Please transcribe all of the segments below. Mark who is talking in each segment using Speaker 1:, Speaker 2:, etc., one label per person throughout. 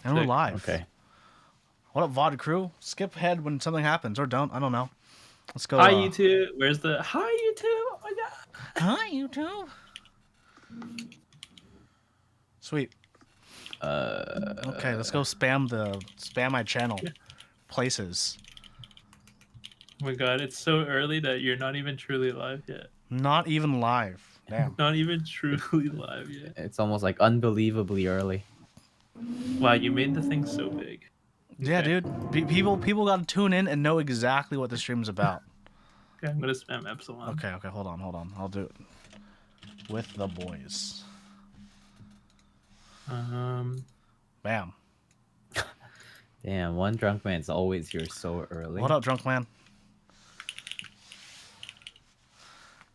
Speaker 1: And we're
Speaker 2: Sick.
Speaker 1: live.
Speaker 3: Okay.
Speaker 1: What up, VOD crew? Skip ahead when something happens, or don't. I don't know. Let's go.
Speaker 2: Hi YouTube. Where's the hi YouTube? Oh my god.
Speaker 1: Hi, YouTube. Sweet. Okay, let's go spam my channel places.
Speaker 2: Oh my god, it's so early that you're not even truly live yet.
Speaker 1: Not even live. Damn.
Speaker 2: Not even truly live yet.
Speaker 3: It's almost like unbelievably early.
Speaker 2: Wow, you made the thing so big.
Speaker 1: Yeah,
Speaker 2: Okay.
Speaker 1: dude. People got to tune in and know exactly what the stream's about.
Speaker 2: Okay, I'm gonna spam Epsilon.
Speaker 1: Okay, hold on. I'll do it with the boys. Bam.
Speaker 3: Damn, one drunk man's always here so early.
Speaker 1: What up, drunk man?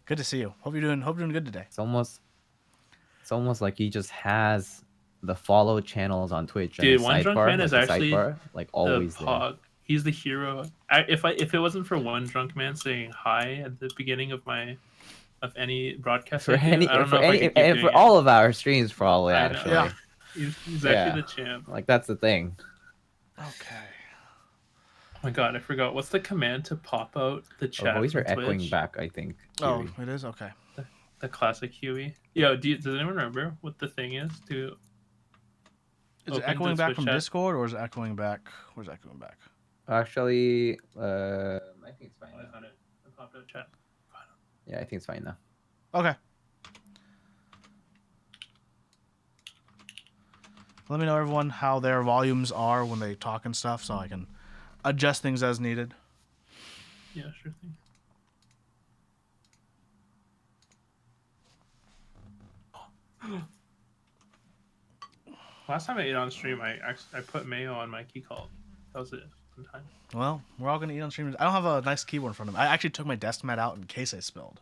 Speaker 1: Good to see you. Hope you're doing good today.
Speaker 3: It's almost like he just has the follow channels on Twitch.
Speaker 2: Dude,
Speaker 3: and
Speaker 2: one drunk man is actually
Speaker 3: like
Speaker 2: the
Speaker 3: always there.
Speaker 2: Pog. He's the hero. If it wasn't for one drunk man saying hi at the beginning of any broadcast,
Speaker 3: For any,
Speaker 2: I don't
Speaker 3: for
Speaker 2: know if I
Speaker 3: any,
Speaker 2: could keep
Speaker 3: and
Speaker 2: doing
Speaker 3: for
Speaker 2: it.
Speaker 3: all of our streams, probably
Speaker 2: I know.
Speaker 3: actually.
Speaker 1: Yeah.
Speaker 2: He's
Speaker 3: Yeah.
Speaker 2: actually the champ.
Speaker 3: Like that's the thing.
Speaker 1: Okay.
Speaker 2: Oh my god, I forgot. What's the command to pop out the chat?
Speaker 3: Our voice are
Speaker 2: from
Speaker 3: echoing
Speaker 2: Twitch?
Speaker 3: back, I think.
Speaker 1: Oh,
Speaker 3: Kiwi.
Speaker 1: it is? Okay.
Speaker 2: The classic Huey. Yo, does anyone remember what the thing is to?
Speaker 1: Is it
Speaker 2: open
Speaker 1: echoing
Speaker 2: the
Speaker 1: back
Speaker 2: Twitch
Speaker 1: from
Speaker 2: chat?
Speaker 1: Discord, or is it echoing back? Where's it echoing back?
Speaker 3: Actually, I think it's fine
Speaker 2: Oh, I
Speaker 3: now.
Speaker 2: found it. I popped out chat.
Speaker 3: Yeah, I think it's fine now.
Speaker 1: Okay. Let me know, everyone, how their volumes are when they talk and stuff, so I can adjust things as needed.
Speaker 2: Yeah, sure thing. Last time I ate on stream, I put mayo on my key call. That was it. One time.
Speaker 1: Well, we're all gonna eat on stream. I don't have a nice keyboard in front of me. I actually took my desk mat out in case I spilled.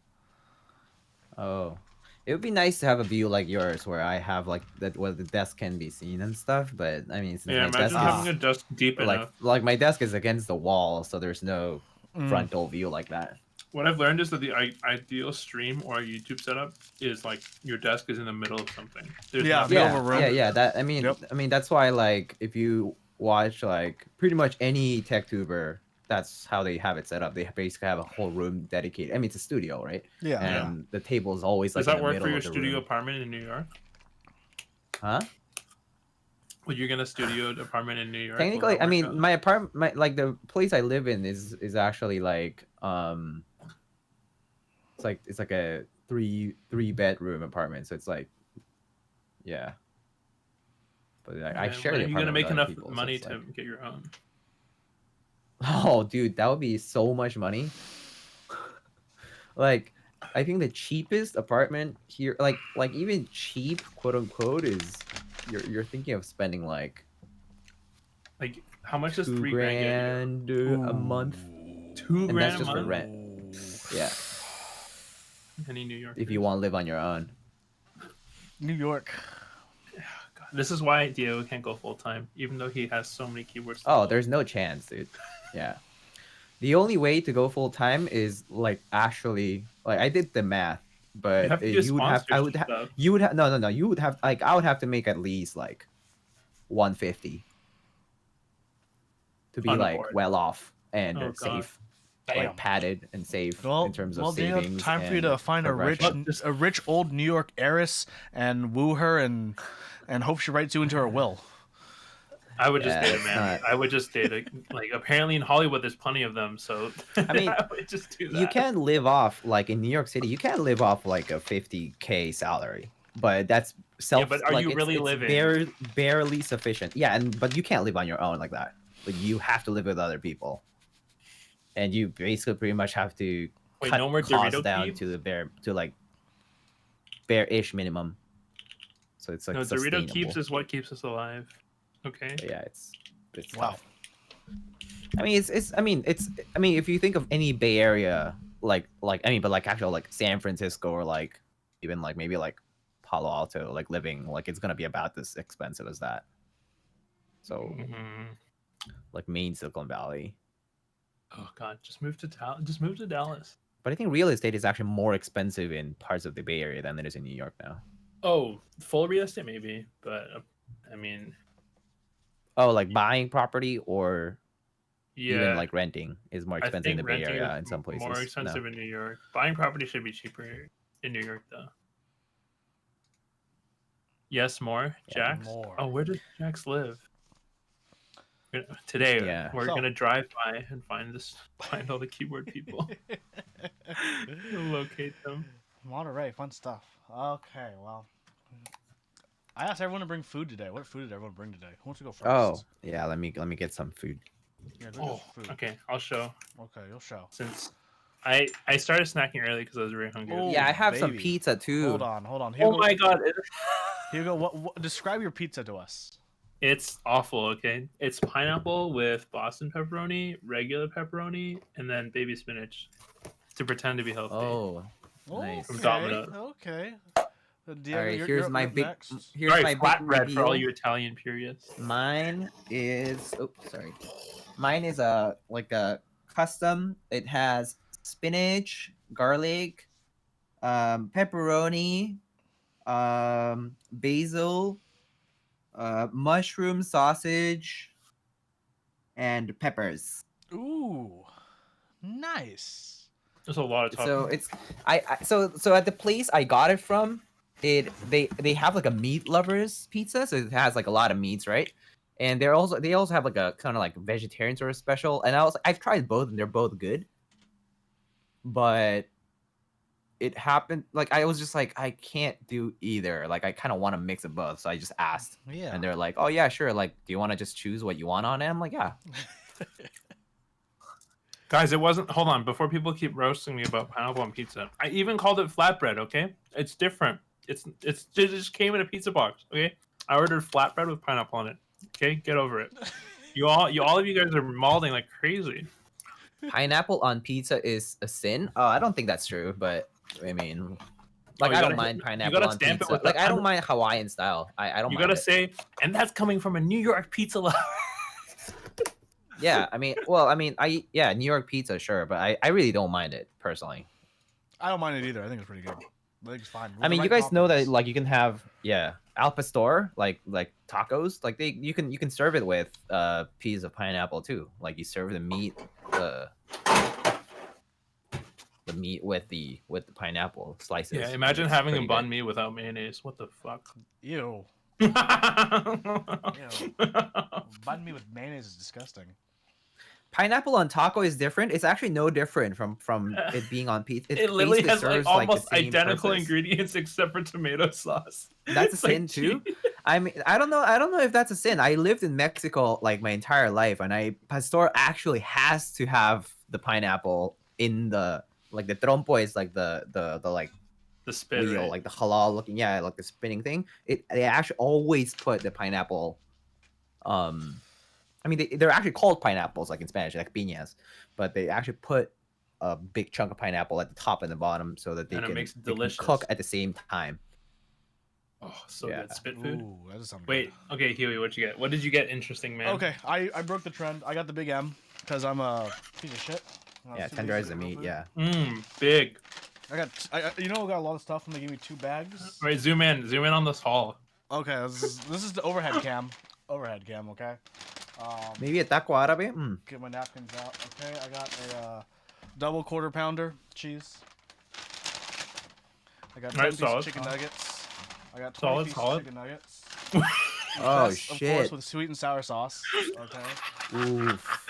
Speaker 3: Oh, it would be nice to have a view like yours, where I have like that, where the desk can be seen and stuff. But I mean, since
Speaker 2: Yeah,
Speaker 3: my
Speaker 2: imagine
Speaker 3: desk
Speaker 2: having
Speaker 3: is
Speaker 2: a desk deep enough.
Speaker 3: like my desk is against the wall, so there's no frontal view like that.
Speaker 2: What I've learned is that the ideal stream or YouTube setup is like your desk is in the middle of something. There's
Speaker 1: Yeah,
Speaker 2: nothing-
Speaker 1: middle of a room.
Speaker 3: Yeah. That I mean,
Speaker 1: Yep.
Speaker 3: that's why like if you watch like pretty much any tech tuber, that's how they have it set up. They basically have a whole room dedicated. I mean, it's a studio, right?
Speaker 1: Yeah.
Speaker 3: And the table is always like
Speaker 2: Does
Speaker 3: in
Speaker 2: that
Speaker 3: the
Speaker 2: work
Speaker 3: middle
Speaker 2: for your
Speaker 3: of the
Speaker 2: studio
Speaker 3: room.
Speaker 2: apartment in New York?
Speaker 3: Huh?
Speaker 2: Would you get a studio apartment in New York? Will
Speaker 3: Technically,
Speaker 2: that
Speaker 3: I
Speaker 2: work
Speaker 3: mean,
Speaker 2: out?
Speaker 3: my apartment, like the place I live in, is actually like it's like a three bedroom apartment. So it's like, yeah. But like, I
Speaker 2: Man,
Speaker 3: share
Speaker 2: when
Speaker 3: the
Speaker 2: are you gonna
Speaker 3: apartment
Speaker 2: make
Speaker 3: with other
Speaker 2: enough
Speaker 3: people, so
Speaker 2: money
Speaker 3: it's
Speaker 2: to
Speaker 3: like-
Speaker 2: get your own?
Speaker 3: Oh, dude, that would be so much money. Like, I think the cheapest apartment here, like even cheap, quote unquote, is you're thinking of spending like
Speaker 2: Like, how much does
Speaker 3: $2
Speaker 2: $3,000 get
Speaker 3: grand a month,
Speaker 2: you? $2
Speaker 3: and that's
Speaker 2: grand a
Speaker 3: just for
Speaker 2: month.
Speaker 3: rent. Yeah,
Speaker 2: Any New York?
Speaker 3: if you want to live on your own.
Speaker 1: New York.
Speaker 2: God, this is why Diego can't go full time, even though he has so many keywords. to
Speaker 3: Oh,
Speaker 2: learn.
Speaker 3: there's no chance, dude. Yeah. The only way to go full time is like actually like I did the math, but
Speaker 2: You have to do
Speaker 3: you would have I would have
Speaker 2: sponsorship.
Speaker 3: you would have no you would have like I would have to make at least like 150 to be
Speaker 2: On
Speaker 3: like
Speaker 2: board.
Speaker 3: well off and
Speaker 2: Oh, God.
Speaker 3: safe,
Speaker 1: Damn.
Speaker 3: like padded and safe
Speaker 1: Well,
Speaker 3: in terms of
Speaker 1: Daniel,
Speaker 3: savings.
Speaker 1: time for you
Speaker 3: and
Speaker 1: to find a
Speaker 3: progression.
Speaker 1: rich old New York heiress and woo her and hope she writes you into her will.
Speaker 2: I would just
Speaker 3: Yeah,
Speaker 2: date a
Speaker 3: it's
Speaker 2: man.
Speaker 3: not-
Speaker 2: I would just date a like. Apparently in Hollywood, there's plenty of them. So
Speaker 3: I mean,
Speaker 2: I would just do that.
Speaker 3: You can live off like in New York City. You can live off like a 50K salary, but that's self.
Speaker 2: but are
Speaker 3: like,
Speaker 2: you
Speaker 3: it's-
Speaker 2: really
Speaker 3: it's
Speaker 2: living?
Speaker 3: barely sufficient. Yeah, but you can't live on your own like that. Like you have to live with other people, and you basically pretty much have to
Speaker 2: Wait,
Speaker 3: cut
Speaker 2: no more
Speaker 3: costs
Speaker 2: Dorito
Speaker 3: down
Speaker 2: Keep?
Speaker 3: to the bare-ish minimum. So it's like
Speaker 2: No,
Speaker 3: sustainable.
Speaker 2: Dorito Keeps is what keeps us alive. Okay.
Speaker 3: Yeah, it's
Speaker 1: Wow.
Speaker 3: tough. I mean, I mean, if you think of any Bay Area, but like actual like San Francisco or like even like maybe like Palo Alto, like living like it's gonna be about this expensive as that. So
Speaker 2: Mhm.
Speaker 3: like main Silicon Valley,
Speaker 2: Oh God, just move to Just move to Dallas.
Speaker 3: but I think real estate is actually more expensive in parts of the Bay Area than it is in New York now.
Speaker 2: Oh, full real estate maybe, but I mean,
Speaker 3: Oh, like buying property or
Speaker 2: Yeah,
Speaker 3: even like renting is more
Speaker 2: I
Speaker 3: expensive in
Speaker 2: think
Speaker 3: the Bay
Speaker 2: renting
Speaker 3: Area
Speaker 2: is
Speaker 3: in some places.
Speaker 2: more
Speaker 3: No.
Speaker 2: expensive in New York. Buying property should be cheaper in New York, though. Yes, more.
Speaker 3: Yeah,
Speaker 2: Jax?
Speaker 1: more.
Speaker 2: Oh, where does Jax live? Today,
Speaker 3: Yeah.
Speaker 2: we're
Speaker 1: So-
Speaker 2: gonna drive by and find all the keyboard people, locate them.
Speaker 1: Monterey, fun stuff. Okay, well, I asked everyone to bring food today. What food did everyone bring today? Who wants to go first?
Speaker 3: Oh, yeah. Let me get some food.
Speaker 1: Yeah, go
Speaker 2: Oh,
Speaker 1: get some food.
Speaker 2: okay. I'll show.
Speaker 1: Okay, you'll show.
Speaker 2: Since I started snacking early because I was very hungry.
Speaker 1: Oh,
Speaker 3: Yeah, I have some
Speaker 1: baby.
Speaker 3: pizza too.
Speaker 1: Hold on.
Speaker 2: Oh
Speaker 1: Hugo,
Speaker 2: my god,
Speaker 1: Hugo, what? Describe your pizza to us.
Speaker 2: it's awful. Okay, it's pineapple with Boston pepperoni, regular pepperoni, and then baby spinach to pretend to be healthy.
Speaker 3: Oh, nice.
Speaker 2: From Domino's.
Speaker 1: Okay. Diego,
Speaker 3: all right.
Speaker 1: you're
Speaker 3: Here's
Speaker 1: up
Speaker 3: my big.
Speaker 1: next.
Speaker 3: Here's
Speaker 2: Sorry,
Speaker 3: my big
Speaker 2: flatbread for all
Speaker 3: reveal.
Speaker 2: you Italian purists.
Speaker 3: Mine is. Oh, sorry. Mine is like a custom. It has spinach, garlic, pepperoni, basil, mushroom sausage, and peppers.
Speaker 1: Ooh, nice.
Speaker 2: There's a lot of toppings.
Speaker 3: So it's so at the place I got it from, they have like a meat lovers pizza, so it has like a lot of meats, right? And they also have like a kind of like vegetarian sort of special. And I've tried both and they're both good. But it happened like I was just like I can't do either. Like I kind of want to mix of both, so I just asked,
Speaker 1: Yeah.
Speaker 3: and they're like, "Oh yeah, sure. Like, do you want to just choose what you want on it?" I'm like, "Yeah."
Speaker 2: Guys, it wasn't. Hold on, before people keep roasting me about pineapple on pizza, I even called it flatbread. Okay, it's different. It just came in a pizza box. Okay, I ordered flatbread with pineapple on it. Okay, get over it. All of you guys are malding like crazy.
Speaker 3: Pineapple on pizza is a sin. Oh, I don't think that's true, but I mean, like
Speaker 2: you
Speaker 3: I don't
Speaker 2: gotta-
Speaker 3: mind
Speaker 2: you
Speaker 3: pineapple
Speaker 2: gotta
Speaker 3: on
Speaker 2: stamp it
Speaker 3: pizza.
Speaker 2: with the
Speaker 3: Like I don't
Speaker 2: under-
Speaker 3: mind Hawaiian style. I don't.
Speaker 2: You
Speaker 3: mind
Speaker 2: gotta
Speaker 3: it.
Speaker 2: say, and that's coming from a New York pizza lover.
Speaker 3: Yeah, I mean, New York pizza, sure, but I really don't mind it personally.
Speaker 1: I don't mind it either. I think it's pretty good. I think it's fine. With
Speaker 3: I
Speaker 1: the
Speaker 3: mean, you
Speaker 1: right
Speaker 3: guys know that
Speaker 1: toppings.
Speaker 3: like you can have Al Pastor like tacos, like you can serve it with pieces of pineapple too. Like you serve the meat with the pineapple slices.
Speaker 2: Yeah,
Speaker 3: and
Speaker 2: imagine
Speaker 3: it's
Speaker 2: having a
Speaker 3: pretty
Speaker 2: banh
Speaker 3: good.
Speaker 2: mi without mayonnaise. What the fuck?
Speaker 1: Ew.
Speaker 2: Ew.
Speaker 1: Banh mi with mayonnaise is disgusting.
Speaker 3: Pineapple on taco is different. It's actually no different from it being on pizza.
Speaker 2: It literally
Speaker 3: basically
Speaker 2: has like
Speaker 3: serves,
Speaker 2: almost
Speaker 3: the same
Speaker 2: identical
Speaker 3: purpose.
Speaker 2: ingredients except for tomato sauce.
Speaker 3: That's a
Speaker 2: It's like
Speaker 3: sin too.
Speaker 2: cheese.
Speaker 3: I mean, I don't know if that's a sin. I lived in Mexico like my entire life, and Pastor actually has to have the pineapple in the like the trompo is like the like
Speaker 2: The spit,
Speaker 3: wheel,
Speaker 2: right?
Speaker 3: like the halal looking, yeah, like the spinning thing. They actually always put the pineapple. I mean, they're actually called pineapples, like in Spanish, like piñas, but they actually put a big chunk of pineapple at the top and the bottom so that they
Speaker 2: And it
Speaker 3: can,
Speaker 2: makes it
Speaker 3: they can
Speaker 2: delicious.
Speaker 3: cook at the same time.
Speaker 2: Oh, so
Speaker 3: Yeah.
Speaker 2: good. Spit food.
Speaker 1: Ooh, that does sound
Speaker 2: Wait, okay, Huey, what'd you get? What did you get interesting, man?
Speaker 1: good. Okay, I broke the trend. I got the big M because I'm a piece of shit. I'm
Speaker 3: Yeah,
Speaker 1: too
Speaker 3: tenderize
Speaker 1: lazy
Speaker 3: the
Speaker 1: to grill
Speaker 3: meat.
Speaker 1: food.
Speaker 3: Yeah.
Speaker 2: Big.
Speaker 1: I got you know I got a lot of stuff and they gave me 2 bags.
Speaker 2: All right, zoom in on this haul.
Speaker 1: Okay, this is the overhead cam. Overhead cam, okay.
Speaker 3: Maybe a taco árabe. Mm.
Speaker 1: Get my napkins out. Okay, I got a double quarter pounder cheese. I got 10
Speaker 2: Alright,
Speaker 1: piece
Speaker 2: solid,
Speaker 1: chicken
Speaker 2: solid.
Speaker 1: nuggets. I got 20
Speaker 2: Solid,
Speaker 1: piece
Speaker 2: solid.
Speaker 1: chicken nuggets.
Speaker 3: Oh
Speaker 1: Yes, Of course,
Speaker 3: shit.
Speaker 1: with sweet and sour sauce. Okay.
Speaker 3: Oof.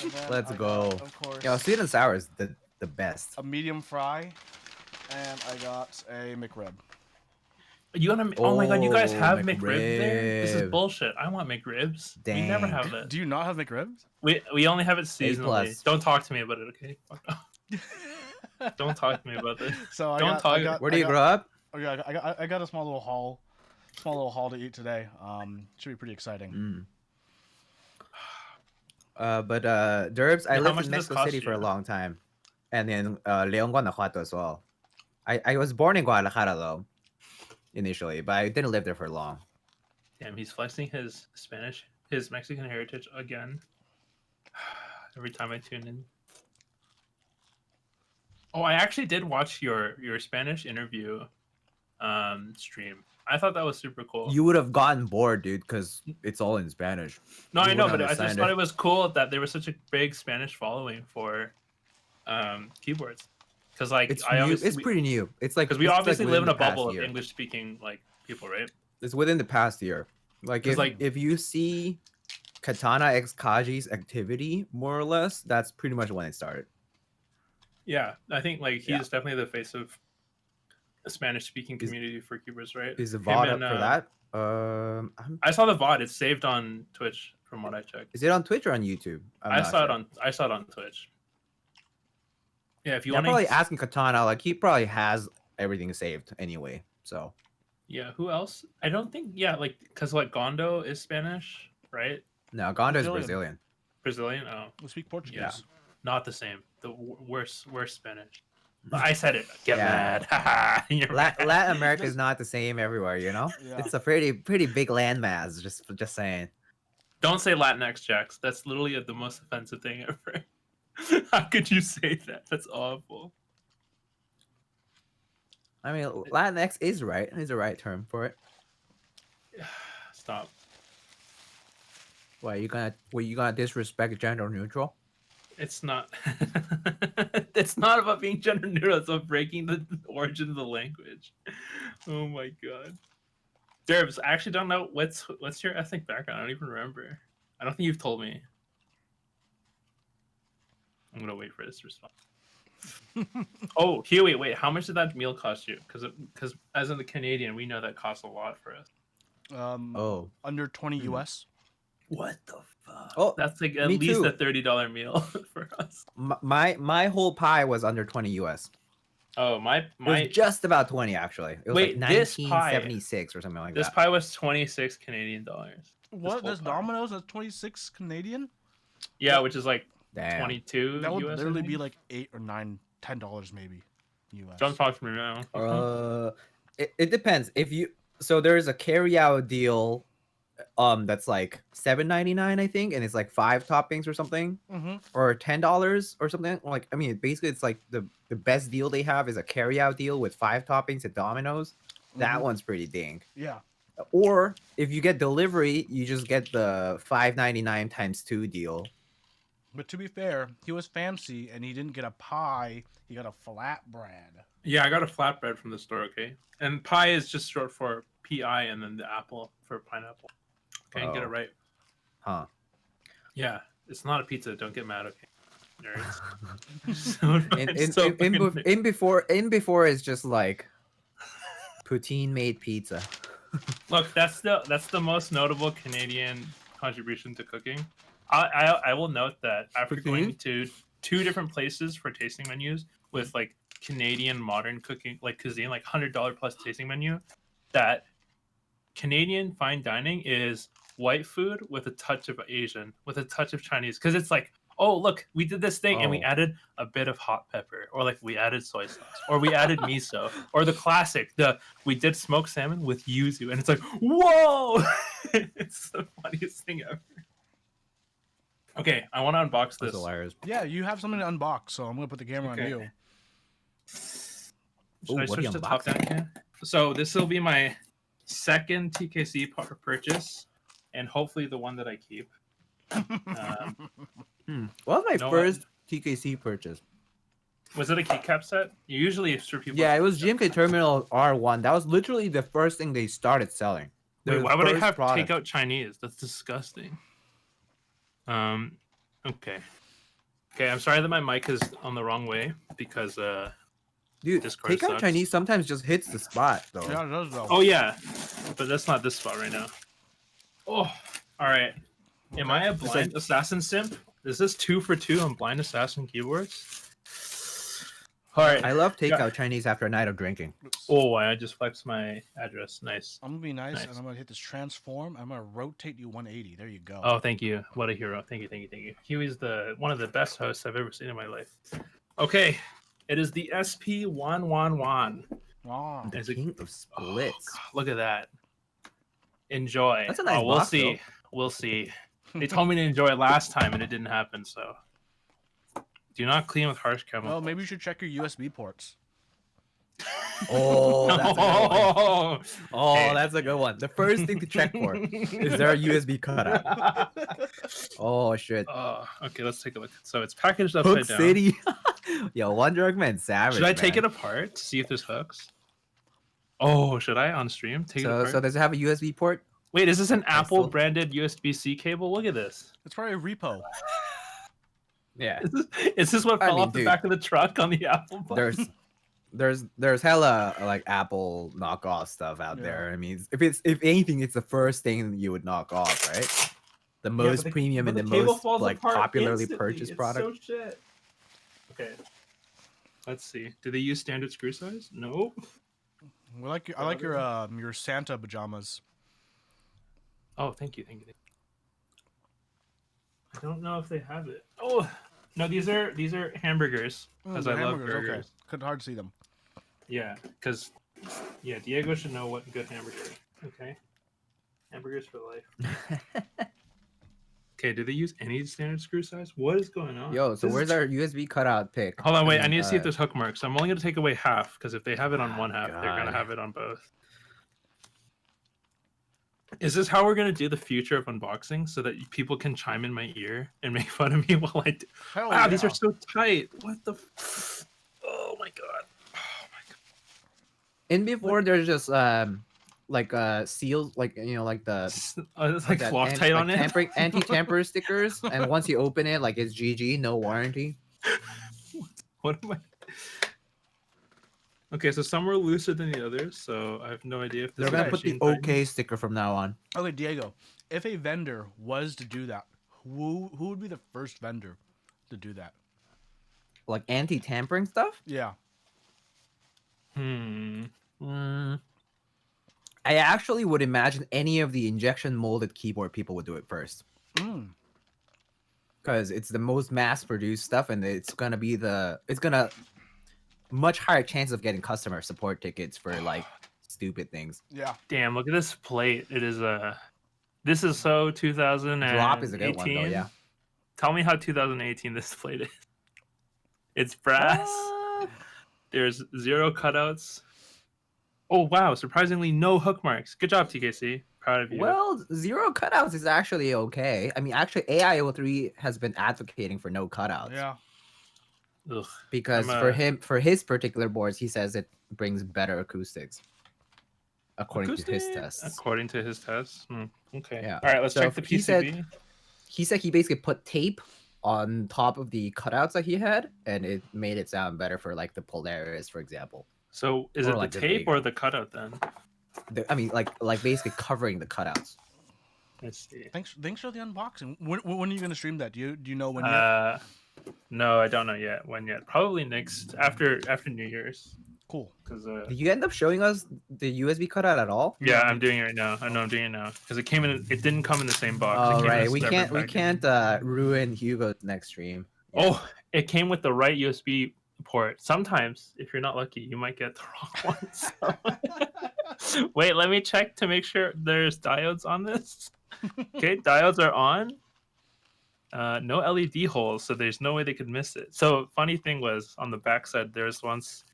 Speaker 1: And then
Speaker 3: Let's
Speaker 1: I
Speaker 3: go.
Speaker 1: got, of course,
Speaker 3: Yo, sweet and sour is the best.
Speaker 1: a medium fry, and I got a McRib.
Speaker 2: You want to? Oh my god, you guys
Speaker 3: Oh,
Speaker 2: have McRib there? This is
Speaker 3: McRib.
Speaker 2: bullshit. I want McRibs. We never
Speaker 3: Dang.
Speaker 2: have it.
Speaker 1: Do you not have McRibs?
Speaker 2: We only have it seasonally.
Speaker 3: plus.
Speaker 2: Don't talk to me about it, okay? Fuck off. Don't talk to me about this.
Speaker 1: So I
Speaker 2: Don't
Speaker 1: got,
Speaker 2: talk-
Speaker 1: I got,
Speaker 3: Where do
Speaker 1: I
Speaker 3: you
Speaker 1: got,
Speaker 3: grow up?
Speaker 1: Okay, I got a small little haul to eat today. Should be pretty exciting.
Speaker 3: Mm. But Derbs, I
Speaker 2: Yeah, how
Speaker 3: lived
Speaker 2: much
Speaker 3: in
Speaker 2: does this
Speaker 3: Mexico
Speaker 2: cost
Speaker 3: City for a
Speaker 2: you?
Speaker 3: long time, and then León, Guanajuato as well. I was born in Guadalajara though, initially, but I didn't live there for long.
Speaker 2: Damn, he's flexing his Mexican heritage again. Every time I tune in. Oh, I actually did watch your Spanish interview stream. I thought that was super cool.
Speaker 3: You would have gotten bored, dude, because it's all in Spanish.
Speaker 2: No,
Speaker 3: you
Speaker 2: I know,
Speaker 3: wouldn't
Speaker 2: but I just
Speaker 3: understand
Speaker 2: thought
Speaker 3: it.
Speaker 2: it was cool that there was such a big Spanish following for keyboards. Because like
Speaker 3: It's
Speaker 2: I
Speaker 3: new.
Speaker 2: obviously
Speaker 3: It's pretty new. It's like
Speaker 2: because we
Speaker 3: it's like
Speaker 2: obviously
Speaker 3: within
Speaker 2: live in a
Speaker 3: the past
Speaker 2: bubble of
Speaker 3: year.
Speaker 2: English speaking like people, right?
Speaker 3: It's within the past year. Like
Speaker 2: 'Cause,
Speaker 3: if
Speaker 2: like-
Speaker 3: if you see Katana X Kaji's activity, more or less, that's pretty much when it started.
Speaker 2: Yeah, I think like he's
Speaker 3: Yeah.
Speaker 2: definitely the face of the Spanish speaking
Speaker 3: Is-
Speaker 2: community for keyboards, right?
Speaker 3: Is the
Speaker 2: Him
Speaker 3: VOD up
Speaker 2: and,
Speaker 3: for that?
Speaker 2: I saw the VOD. It's saved on Twitch from what I checked.
Speaker 3: Is it on Twitch or on YouTube?
Speaker 2: I saw it on Twitch. Yeah, if you
Speaker 3: Yeah,
Speaker 2: want
Speaker 3: probably
Speaker 2: to.
Speaker 3: asking Katana. Like he probably has everything saved anyway. So
Speaker 2: Yeah, who else? I don't think. Yeah, like because like Gondo is Spanish, right?
Speaker 3: no, Gondo is
Speaker 1: Brazilian.
Speaker 3: Brazilian.
Speaker 2: Brazilian. Oh,
Speaker 1: We speak Portuguese.
Speaker 2: Yeah. not the same. The worse Spanish. I said it. Get
Speaker 3: Yeah.
Speaker 2: mad. Haha, you're mad.
Speaker 3: Latin America is not the same everywhere. You know,
Speaker 1: Yeah.
Speaker 3: it's a pretty big landmass. Just saying.
Speaker 2: Don't say Latinx, Jax. That's literally the most offensive thing ever. How could you say that? That's awful.
Speaker 3: I mean, Latinx is right. Is the right term for it.
Speaker 2: Stop.
Speaker 3: Why you gonna disrespect gender neutral?
Speaker 2: It's not. It's not about being gender neutral. It's about breaking the origin of the language. Oh my god. Derbs, I actually don't know what's your ethnic background. I don't even remember. I don't think you've told me. I'm gonna wait for this response. Oh, Huey, wait. How much did that meal cost you? Because as in the Canadian, we know that costs a lot for us.
Speaker 3: Oh,
Speaker 1: Under 20
Speaker 3: Hmm.
Speaker 1: US.
Speaker 2: What the fuck?
Speaker 3: Oh,
Speaker 2: That's like at
Speaker 3: me
Speaker 2: least
Speaker 3: too.
Speaker 2: a $30 meal for us.
Speaker 3: my whole pie was under 20 US.
Speaker 2: Oh, my
Speaker 3: It was just about 20 actually. It was
Speaker 2: Wait,
Speaker 3: like
Speaker 2: this pie-
Speaker 3: 1976 or something like
Speaker 2: this
Speaker 3: that.
Speaker 2: pie was 26 Canadian dollars.
Speaker 1: What?
Speaker 2: whole
Speaker 1: This
Speaker 2: pie.
Speaker 1: Domino's at 26 Canadian?
Speaker 2: Yeah, which is like
Speaker 3: Damn.
Speaker 2: 22
Speaker 1: That would
Speaker 2: US. I
Speaker 1: literally be
Speaker 2: think.
Speaker 1: like $8 or $9, $10 maybe. US.
Speaker 2: Don't talk to me now.
Speaker 3: It depends. If you so there's a carry out deal that's like $7.99 I think, and it's like 5 toppings or something,
Speaker 1: Mm-hmm.
Speaker 3: or $10 or something. Like I mean basically it's like the best deal they have is a carry out deal with 5 toppings at Domino's. That
Speaker 1: Mhm.
Speaker 3: one's pretty dang.
Speaker 1: Yeah.
Speaker 3: Or if you get delivery, you just get the $5.99 times 2 deal.
Speaker 1: But to be fair, he was fancy and he didn't get a pie. He got a flatbread.
Speaker 2: Yeah, I got a flatbread from the store. Okay, and pie is just short for PI, and then the apple for pineapple. Okay, get it
Speaker 3: Oh.
Speaker 2: right.
Speaker 3: Huh.
Speaker 2: Yeah, it's not a pizza. Don't get mad. Okay, nerds. So
Speaker 3: In,
Speaker 2: fucking-
Speaker 3: in,
Speaker 2: so
Speaker 3: in, in,
Speaker 2: fucking
Speaker 3: bef- in before is just like poutine made pizza.
Speaker 2: Look, that's the most notable Canadian contribution to cooking. I will note that after going to 2 different places for tasting menus with like Canadian modern cooking, like cuisine, like $100 plus tasting menu, that Canadian fine dining is white food with a touch of Asian, with a touch of Chinese, because it's like, oh look, we did this thing and we
Speaker 3: Oh.
Speaker 2: added a bit of hot pepper, or like we added soy sauce, or we added miso, or the classic, we did smoked salmon with yuzu, and it's like, whoa, it's the funniest thing ever. Okay, I want to unbox
Speaker 3: That's
Speaker 2: this.
Speaker 3: hilarious.
Speaker 1: Yeah, you have something to unbox, so I'm gonna put the camera
Speaker 2: Okay.
Speaker 1: on you.
Speaker 2: Should
Speaker 3: Ooh,
Speaker 2: I
Speaker 3: what are
Speaker 2: switch
Speaker 3: you
Speaker 2: to top down
Speaker 3: unboxing?
Speaker 2: can? So this will be my second TKC purchase, and hopefully the one that I keep.
Speaker 3: What was my
Speaker 2: You know what?
Speaker 3: first TKC purchase?
Speaker 2: Was it a keycap set? Usually it's for people.
Speaker 3: Yeah, it was GMK Terminal R1. That was literally the first thing they started selling.
Speaker 2: Wait,
Speaker 3: The
Speaker 2: why would I
Speaker 3: first
Speaker 2: have
Speaker 3: product.
Speaker 2: takeout Chinese? That's disgusting. Okay. Okay, I'm sorry that my mic is on the wrong way because
Speaker 3: Dude,
Speaker 2: Discord
Speaker 3: takeout
Speaker 2: sucks.
Speaker 3: Chinese sometimes just hits the spot though.
Speaker 1: Yeah, it does though.
Speaker 2: oh yeah, but that's not this spot right now. Oh, all right. Am I a
Speaker 3: It's
Speaker 2: blind assassin simp? Is this 2 for 2 on blind assassin keyboards? All right.
Speaker 3: I love takeout
Speaker 2: Yeah.
Speaker 3: Chinese after a night of drinking.
Speaker 1: Oops.
Speaker 2: Oh, I just flexed my address. Nice.
Speaker 1: I'm gonna be nice,
Speaker 2: Nice.
Speaker 1: and I'm gonna hit this transform. I'm gonna rotate you 180. There you go.
Speaker 2: Oh, thank you. What a hero. Thank you, thank you, thank you. Huey's one of the best hosts I've ever seen in my life. Okay. It is the SP111.
Speaker 1: Wow.
Speaker 3: The
Speaker 2: Is it-
Speaker 3: king of splits.
Speaker 2: God, look at that. Enjoy.
Speaker 3: That's a nice
Speaker 2: We'll
Speaker 3: box,
Speaker 2: see.
Speaker 3: though.
Speaker 2: We'll see. They told me to enjoy it last time and it didn't happen, so do not clean with harsh chemicals.
Speaker 1: Well, maybe you should check your USB ports.
Speaker 3: Oh, that's a good one.
Speaker 2: Oh,
Speaker 3: Oh,
Speaker 2: Hey.
Speaker 3: that's a good one. The first thing to check for is there a USB cutout? Oh shit.
Speaker 2: Okay, let's take a look. So it's packaged
Speaker 3: Hook
Speaker 2: upside down.
Speaker 3: City. Yo, One Drug Man savage.
Speaker 2: Should I take
Speaker 3: man.
Speaker 2: it apart to see if there's hooks? Oh, should I on stream take it
Speaker 3: So,
Speaker 2: apart?
Speaker 3: so does it have a USB port?
Speaker 2: Wait, is this an
Speaker 3: I
Speaker 2: Apple
Speaker 3: still-
Speaker 2: branded USB-C cable? Look at this.
Speaker 1: It's probably a repo.
Speaker 3: Yeah.
Speaker 2: Is this what
Speaker 3: I
Speaker 2: fell
Speaker 3: mean,
Speaker 2: off the
Speaker 3: dude,
Speaker 2: back of the truck on the Apple button?
Speaker 3: There's hella like Apple knockoff stuff out
Speaker 1: Yeah.
Speaker 3: there. I mean, if anything, it's the first thing you would knock off, right? The most premium and the most like popularly purchased product.
Speaker 2: So shit. Okay. Let's see. Do they use standard screw size? No.
Speaker 1: I like your Santa pajamas.
Speaker 2: Oh, thank you. I don't know if they have it. Oh, no, these are hamburgers because
Speaker 1: the
Speaker 2: I love
Speaker 1: hamburgers,
Speaker 2: burgers.
Speaker 1: Okay. Couldn't hard to see them.
Speaker 2: Yeah, because Diego should know what good hamburger is. Okay, hamburgers for life. Okay, do they use any standard screw size? What is going on?
Speaker 3: Yo, so
Speaker 2: This is
Speaker 3: where's our USB cutout pick?
Speaker 2: Hold on, wait. I
Speaker 3: mean,
Speaker 2: need to see if there's hook marks. I'm only going to take away half because if they have it on one half, they're going to
Speaker 3: God.
Speaker 2: have it on both. Is this how we're going to do the future of unboxing so that people can chime in my ear and make fun of me while I do?
Speaker 1: Hell
Speaker 2: Wow, these
Speaker 1: yeah.
Speaker 2: are so tight. What the? Oh my god. Oh my god.
Speaker 3: In before there's just like seals, like like the
Speaker 2: It's like
Speaker 3: that
Speaker 2: Loctite on it.
Speaker 3: anti-tamper stickers, and once you open it, like it's GG, no warranty.
Speaker 2: What am I? Okay, so some were looser than the others, so I have no idea if this
Speaker 3: They're
Speaker 2: is
Speaker 3: gonna put the
Speaker 2: machine tightened.
Speaker 3: OK sticker from now on.
Speaker 1: Okay, Diego. If a vendor was to do that, who would be the first vendor to do that?
Speaker 3: Like anti-tampering stuff.
Speaker 1: Yeah.
Speaker 3: I actually would imagine any of the injection molded keyboard people would do it first,
Speaker 1: Mm.
Speaker 3: because it's the most mass-produced stuff, and it's gonna much higher chance of getting customer support tickets for like stupid things.
Speaker 1: Yeah.
Speaker 2: Damn, look at this plate. It is this is so 2018.
Speaker 3: Drop is a good one though. Yeah.
Speaker 2: Tell me how 2018 this plate is. It's brass. There's 0 cutouts. Oh wow, surprisingly no hook marks. Good job, TKC. Proud of you.
Speaker 3: Well, 0 cutouts is actually okay. I mean, actually, AIO3 has been advocating for no cutouts.
Speaker 1: Yeah.
Speaker 2: Ugh.
Speaker 3: Because for his particular boards, he says it brings better acoustics, according to his
Speaker 2: Acoustic?
Speaker 3: tests.
Speaker 2: According to his tests. Okay.
Speaker 3: Yeah.
Speaker 2: All right, let's
Speaker 3: So
Speaker 2: check the
Speaker 3: he
Speaker 2: PCB.
Speaker 3: said- He said he basically put tape on top of the cutouts that he had, and it made it sound better for like the Polaris, for example.
Speaker 2: So is
Speaker 3: Or
Speaker 2: it the
Speaker 3: like the
Speaker 2: tape
Speaker 3: Vega.
Speaker 2: or the cutout then?
Speaker 3: I mean, like basically covering the cutouts.
Speaker 2: Let's see.
Speaker 1: Thanks for the unboxing. When are you gonna stream that? Do you know when? Yet?
Speaker 2: No, I don't know yet. When yet? Probably next after New Year's.
Speaker 1: Cool.
Speaker 2: Because
Speaker 3: Did you end up showing us the USB cutout at all?
Speaker 2: yeah, I'm doing it right now. I know I'm doing it now because it came in. It didn't come in the same box. It
Speaker 3: Oh
Speaker 2: came in a
Speaker 3: right, we
Speaker 2: separate
Speaker 3: can't
Speaker 2: package.
Speaker 3: ruin Hugo's next stream.
Speaker 2: Oh, it came with the right USB port. Sometimes, if you're not lucky, you might get the wrong one. So- Wait, let me check to make sure there's diodes on this. Okay, diodes are on. No LED holes, so there's no way they could miss it. So funny thing was on the backside, there's once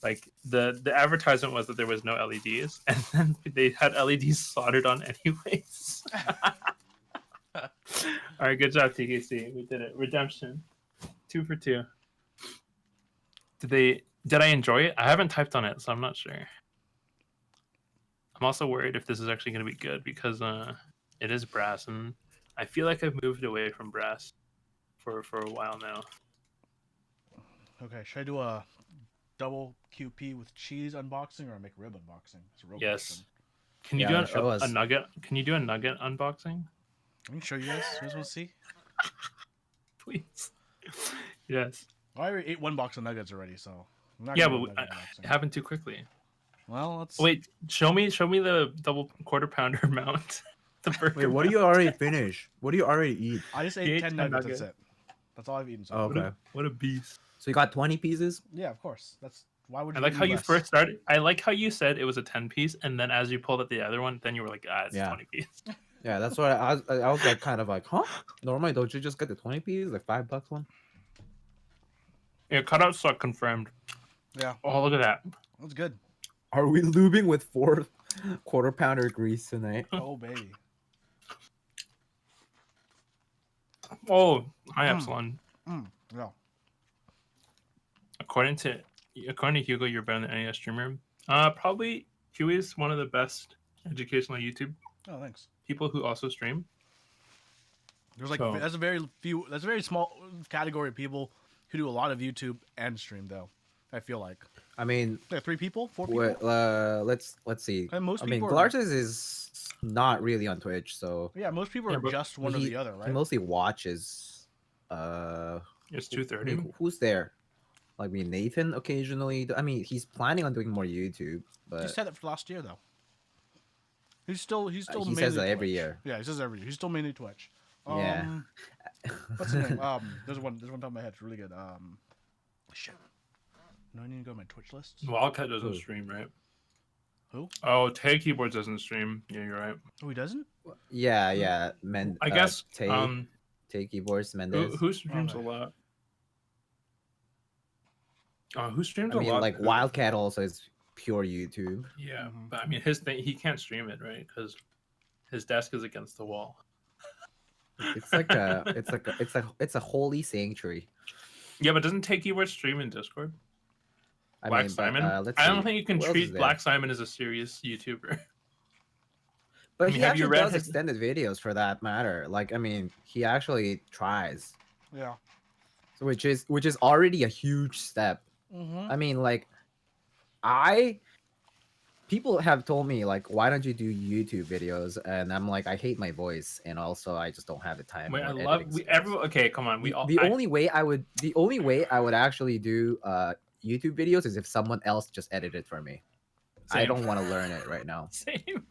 Speaker 2: like the advertisement was that there was no LEDs, and then they had LEDs soldered on anyways. All right, good job, TKC. We did it. Redemption, 2 for 2. Did I enjoy it? I haven't typed on it, so I'm not sure. I'm also worried if this is actually going to be good because it is brass, and I feel like I've moved away from brass for a while now.
Speaker 1: Okay. Should I do a double QP with cheese unboxing or make rib unboxing? It's a real
Speaker 2: Yes.
Speaker 1: question.
Speaker 2: Can you
Speaker 3: Yeah,
Speaker 2: do
Speaker 3: it was.
Speaker 2: a nugget? Can you do a nugget unboxing,
Speaker 1: I can show you guys. You guys want to see?
Speaker 2: please? Yes.
Speaker 1: I already ate one box of nuggets already, so. I'm not
Speaker 2: Yeah,
Speaker 1: gonna
Speaker 2: but
Speaker 1: do a nugget
Speaker 2: it
Speaker 1: unboxing.
Speaker 2: happened too quickly.
Speaker 1: Well, let's.
Speaker 2: Wait, show me the double quarter pounder amount. The burger.
Speaker 3: Wait, what do you already finish? What do you already eat?
Speaker 1: I just
Speaker 2: He
Speaker 1: ate
Speaker 2: ate
Speaker 1: 10
Speaker 2: 10
Speaker 1: nuggets.
Speaker 2: nuggets.
Speaker 1: That's it. That's all I've eaten. So
Speaker 3: Oh,
Speaker 1: far.
Speaker 3: okay.
Speaker 2: What a beast.
Speaker 3: So you got 20 pieces?
Speaker 1: Yeah, of course. That's why would
Speaker 2: I
Speaker 1: you?
Speaker 2: like
Speaker 1: give
Speaker 2: how
Speaker 1: me
Speaker 2: you
Speaker 1: less?
Speaker 2: first started. I like how you said it was a 10 piece, and then as you pulled up the other one, then you were like, it's
Speaker 3: Yeah.
Speaker 2: 20 piece.
Speaker 3: Yeah, that's what I was like, kind of like, huh? Normally, don't you just get the 20 pieces, like $5 one?
Speaker 2: Yeah, cutouts are confirmed.
Speaker 1: Yeah.
Speaker 2: Oh, look at that.
Speaker 1: That's good.
Speaker 3: Are we lubing with 4 quarter pounder grease tonight?
Speaker 1: Oh baby.
Speaker 2: Oh, hi Epsilon.
Speaker 1: Yeah.
Speaker 2: According to Hugo, you're better than any streamer. Probably Huey is one of the best educational YouTube
Speaker 1: Oh, thanks.
Speaker 2: people who also stream.
Speaker 1: There's like
Speaker 2: So-
Speaker 1: that's a very small category of people who do a lot of YouTube and stream though. I feel like
Speaker 3: I mean,
Speaker 1: 3 people, 4 people.
Speaker 3: let's see.
Speaker 1: And most
Speaker 3: I mean,
Speaker 1: people are-
Speaker 3: Glarges is not really on Twitch, so
Speaker 1: Yeah, most people
Speaker 2: Yeah,
Speaker 1: are
Speaker 2: but
Speaker 1: just one or
Speaker 3: he,
Speaker 1: the other,
Speaker 3: he
Speaker 1: right?
Speaker 3: mostly watches.
Speaker 2: It's
Speaker 3: I
Speaker 2: 2:30.
Speaker 3: mean, who's there? Like me, Nathan occasionally. I mean, he's planning on doing more YouTube,
Speaker 1: He
Speaker 3: but
Speaker 1: said it for last year though. He's still
Speaker 3: he
Speaker 1: mainly
Speaker 3: says that every
Speaker 1: Twitch.
Speaker 3: year.
Speaker 1: Yeah, he says every year. He's still mainly Twitch.
Speaker 3: Yeah.
Speaker 1: What's the name? There's one top of my head. It's really good. Shit. No, I need to go to my Twitch list.
Speaker 2: Wildcat doesn't
Speaker 3: Who?
Speaker 2: stream, right?
Speaker 1: Who?
Speaker 2: Oh, Tay Keyboards doesn't stream. Yeah, you're right.
Speaker 1: Oh, he doesn't?
Speaker 3: Yeah.
Speaker 2: I guess
Speaker 3: Tay keyboards Mendez.
Speaker 2: who streams a
Speaker 1: Okay.
Speaker 2: lot? Who streams
Speaker 3: I
Speaker 2: a
Speaker 3: mean,
Speaker 2: lot?
Speaker 3: like Wildcat also is pure YouTube.
Speaker 2: Yeah,
Speaker 1: Mhm.
Speaker 2: but I mean, his thing, he can't stream it, right? Because his desk is against the wall.
Speaker 3: It's like it's a holy sanctuary.
Speaker 2: Yeah, but doesn't Tay Keyboards stream in Discord?
Speaker 3: I
Speaker 2: Black
Speaker 3: mean, but,
Speaker 2: Simon.
Speaker 3: let's
Speaker 2: I don't
Speaker 3: see.
Speaker 2: think you can
Speaker 3: Who else is
Speaker 2: treat
Speaker 3: there?
Speaker 2: Black Simon as a serious YouTuber.
Speaker 3: But
Speaker 2: I mean,
Speaker 3: he
Speaker 2: have you
Speaker 3: actually
Speaker 2: read
Speaker 3: does
Speaker 2: his-
Speaker 3: extended videos for that matter. Like, I mean, he actually tries,
Speaker 1: Yeah.
Speaker 3: so which is already a huge step.
Speaker 1: Mm-hmm.
Speaker 3: I mean, like, people have told me like, why don't you do YouTube videos? And I'm like, I hate my voice, and also I just don't have the time.
Speaker 2: Wait,
Speaker 3: or
Speaker 2: I
Speaker 3: editing
Speaker 2: love.
Speaker 3: skills.
Speaker 2: Okay, come on. We all.
Speaker 3: The only way I would actually do YouTube videos is if someone else just edited for me. I
Speaker 2: Same.
Speaker 3: don't want to learn it right now.
Speaker 2: Same.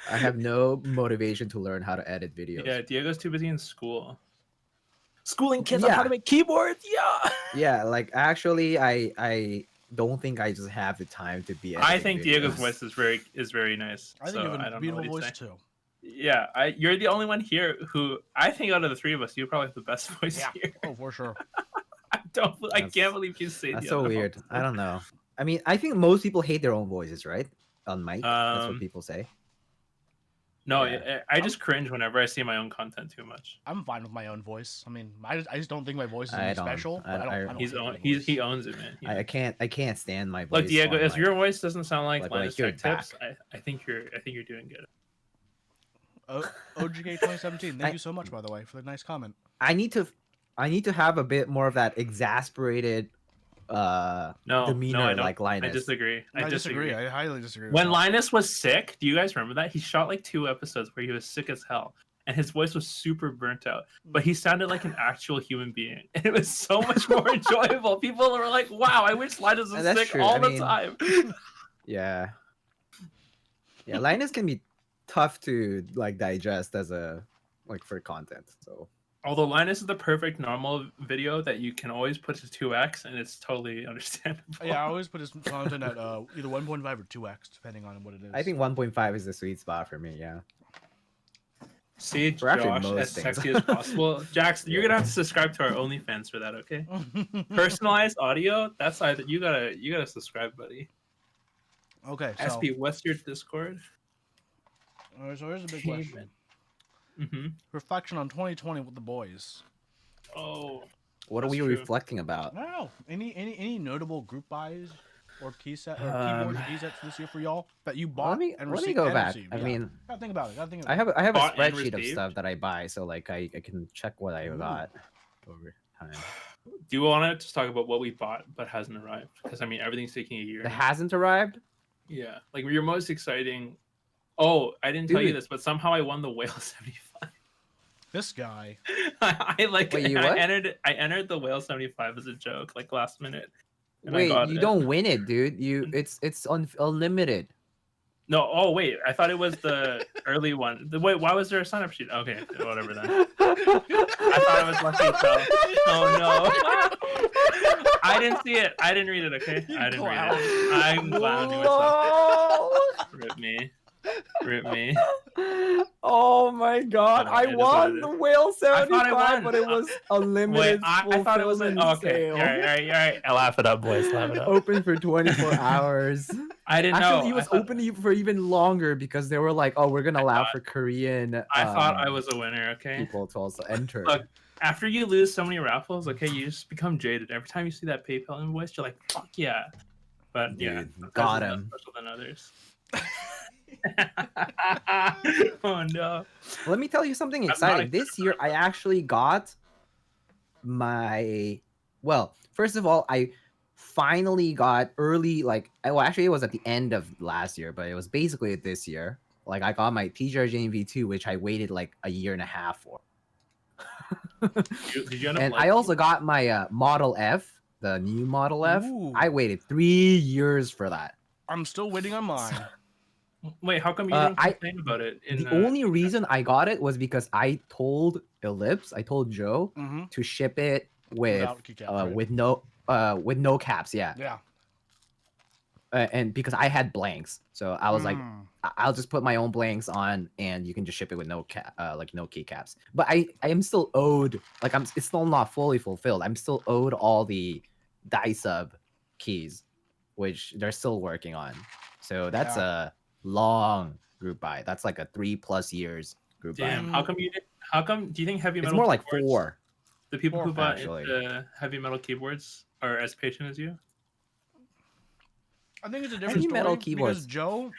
Speaker 3: I have no motivation to learn how to edit videos.
Speaker 2: Yeah, Diego's too busy in school. Schooling kids
Speaker 3: on
Speaker 2: on
Speaker 3: how
Speaker 2: how
Speaker 3: to
Speaker 2: to make keyboards. Yeah.
Speaker 3: Yeah, like actually, I don't think I just have the time to be.
Speaker 2: I
Speaker 3: editing
Speaker 2: think Diego's
Speaker 3: videos.
Speaker 2: voice is very nice.
Speaker 1: I think
Speaker 2: so
Speaker 1: you have
Speaker 2: I
Speaker 1: a
Speaker 2: don't know
Speaker 1: beautiful
Speaker 2: what he'd
Speaker 1: voice
Speaker 2: say.
Speaker 1: too.
Speaker 2: Yeah, you're the only one here who I think out of the 3 of us, you probably have the best voice
Speaker 1: Yeah.
Speaker 2: here.
Speaker 1: Oh, for sure.
Speaker 2: I
Speaker 3: That's-
Speaker 2: can't believe you say
Speaker 3: That's
Speaker 2: the
Speaker 3: so
Speaker 2: other
Speaker 3: weird.
Speaker 2: one.
Speaker 3: I don't know. I mean, I think most people hate their own voices, right? On mic, that's what
Speaker 2: Um,
Speaker 3: people say.
Speaker 2: No,
Speaker 3: Yeah.
Speaker 2: I just cringe whenever I see my own content too much.
Speaker 1: I'm fine with my own voice. I mean, I just don't think my voice is
Speaker 3: I
Speaker 1: any
Speaker 3: don't-
Speaker 1: special.
Speaker 3: I-
Speaker 1: But I don't
Speaker 2: He's
Speaker 1: hate
Speaker 2: on,
Speaker 1: my
Speaker 2: he
Speaker 1: voice.
Speaker 2: owns it, man.
Speaker 3: I can't stand my voice.
Speaker 2: Look, Diego,
Speaker 3: on
Speaker 2: if
Speaker 3: mic.
Speaker 2: your voice doesn't sound like
Speaker 3: Like, when I
Speaker 2: Linus
Speaker 3: hear
Speaker 2: Tech
Speaker 3: it
Speaker 2: Tips,
Speaker 3: back.
Speaker 2: I think you're doing good.
Speaker 1: OGK 2017. Thank
Speaker 3: I-
Speaker 1: you so much, by the way, for the nice comment.
Speaker 3: I need to have a bit more of that exasperated
Speaker 2: No,
Speaker 3: demeanor
Speaker 2: no, I don't.
Speaker 3: like Linus.
Speaker 2: I disagree.
Speaker 1: I disagree. I highly disagree. With
Speaker 2: When
Speaker 1: that.
Speaker 2: Linus was sick, do you guys remember that? He shot like 2 episodes where he was sick as hell. And his voice was super burnt out, but he sounded like an actual human being. And it was so much more enjoyable. People were like, wow, I wish Linus was
Speaker 3: That's
Speaker 2: sick
Speaker 3: true.
Speaker 2: all
Speaker 3: I
Speaker 2: the
Speaker 3: mean-
Speaker 2: time.
Speaker 3: Yeah. Yeah, Linus can be tough to like digest as a like for content. So
Speaker 2: Although Linus is the perfect normal video that you can always put to 2x and it's totally understandable.
Speaker 1: Yeah, I always put his content at either 1.5 or 2x, depending on what it is.
Speaker 3: I think 1.5 is the sweet spot for me. Yeah.
Speaker 2: See
Speaker 3: For actually
Speaker 2: Josh
Speaker 3: most
Speaker 2: as
Speaker 3: things.
Speaker 2: sexy as possible. Jax, you're gonna have to subscribe to our OnlyFans for that, okay? Personalized audio, that's either you gotta subscribe, buddy.
Speaker 1: Okay, so,
Speaker 2: SP, what's your Discord?
Speaker 1: so here's a big question.
Speaker 2: Mm-hmm.
Speaker 1: Reflection on 2020 with the boys.
Speaker 2: Oh,
Speaker 3: What are
Speaker 2: That's
Speaker 3: we
Speaker 2: true.
Speaker 3: reflecting about?
Speaker 1: I don't know. Any notable group buys or key set or
Speaker 3: Um,
Speaker 1: keyboards or key sets this year for y'all that you bought
Speaker 3: Let me
Speaker 1: and
Speaker 3: let
Speaker 1: received?
Speaker 3: me go
Speaker 1: and
Speaker 3: back.
Speaker 1: received?
Speaker 3: I
Speaker 1: Yeah.
Speaker 3: mean,
Speaker 1: gotta think about it. Gotta think
Speaker 3: I
Speaker 1: about
Speaker 3: have a
Speaker 2: Bought and
Speaker 3: spreadsheet of
Speaker 2: received?
Speaker 3: stuff that I buy, so like I can check what I
Speaker 1: Ooh.
Speaker 3: got over time.
Speaker 2: do you want to just talk about what we bought but hasn't arrived? Because I mean, everything's taking a year.
Speaker 3: That hasn't arrived.
Speaker 2: Yeah, like your most exciting. Oh, I didn't tell you
Speaker 3: Dude.
Speaker 2: this, but somehow I won the Whale 75.
Speaker 1: this guy.
Speaker 2: I like
Speaker 3: Wait, you
Speaker 2: I
Speaker 3: what?
Speaker 2: entered the Whale 75 as a joke, like last minute. And I
Speaker 3: Wait,
Speaker 2: got
Speaker 3: you
Speaker 2: it.
Speaker 3: don't win it, dude. It's unlimited.
Speaker 2: No, oh wait, I thought it was the early one. Wait, why was there a sign up sheet? Okay, whatever then. I thought it was Lucky Fell. Oh no. I didn't see it. I didn't read it, okay? I didn't read
Speaker 1: Clown.
Speaker 2: it. I'm clowning myself.
Speaker 3: Lol.
Speaker 2: Rip me. Rip me.
Speaker 3: Oh my god!
Speaker 2: Oh,
Speaker 3: I
Speaker 2: it is what
Speaker 3: won
Speaker 2: it
Speaker 3: the
Speaker 2: is.
Speaker 3: whale
Speaker 2: I thought I
Speaker 3: 75,
Speaker 2: won.
Speaker 3: but it was
Speaker 2: Wait,
Speaker 3: unlimited
Speaker 2: I thought it was like
Speaker 3: fulfillment
Speaker 2: okay.
Speaker 3: sale.
Speaker 2: All right. Laugh it up, boys. Laugh it up.
Speaker 3: Open for 24 hours.
Speaker 2: I didn't
Speaker 3: Actually,
Speaker 2: know.
Speaker 3: it was open for even longer because they were like, "Oh, we're gonna allow for Korean."
Speaker 2: I thought I was a winner. Okay.
Speaker 3: people to also enter.
Speaker 2: Look, after you lose so many raffles, okay, you just become jaded. Every time you see that PayPal invoice, you're like, "Fuck yeah!" But yeah,
Speaker 3: Dude,
Speaker 2: some
Speaker 3: got
Speaker 2: guys are more
Speaker 3: him.
Speaker 2: special than others. Oh no!
Speaker 3: Let me tell you something
Speaker 2: not
Speaker 3: exciting.
Speaker 2: excited
Speaker 3: This year, I actually got my. Well, first of all, I finally got early. Well, actually, it was at the end of last year, but it was basically this year. Like, I got my TRJ V2, which I waited like a year and a half for.
Speaker 2: Did you end up
Speaker 3: And I
Speaker 2: liking
Speaker 3: also
Speaker 2: it?
Speaker 3: got my Model F, the new Model F.
Speaker 1: Ooh.
Speaker 3: I waited 3 years for that.
Speaker 1: I'm still waiting on mine.
Speaker 2: Wait, how come you
Speaker 3: Uh,
Speaker 2: didn't
Speaker 3: I-
Speaker 2: complain about it?
Speaker 3: The only reason I got it was because I told Ellipse, I told Joe
Speaker 1: Mm-hmm.
Speaker 3: to ship it with
Speaker 1: Without keycap, right?
Speaker 3: with no caps, yeah.
Speaker 1: Yeah.
Speaker 3: And because I had blanks, so I was like,
Speaker 1: Mm.
Speaker 3: I'll just put my own blanks on, and you can just ship it with no no keycaps. But I am still owed, like it's still not fully fulfilled. I'm still owed all the Dysub keys, which they're still working on. So that's a long group buy. That's like a 3+ years group
Speaker 2: Damn,
Speaker 3: buy.
Speaker 2: how come you didn't? How come? Do you think heavy
Speaker 3: It's
Speaker 2: metal?
Speaker 3: more like
Speaker 2: keyboards-
Speaker 3: 4.
Speaker 2: The people who
Speaker 1: 4,
Speaker 2: bought
Speaker 3: actually.
Speaker 2: the heavy metal keyboards are as patient as you.
Speaker 1: I think it's a different
Speaker 3: Heavy
Speaker 1: story
Speaker 3: metal
Speaker 1: because
Speaker 3: keyboards.
Speaker 1: Joe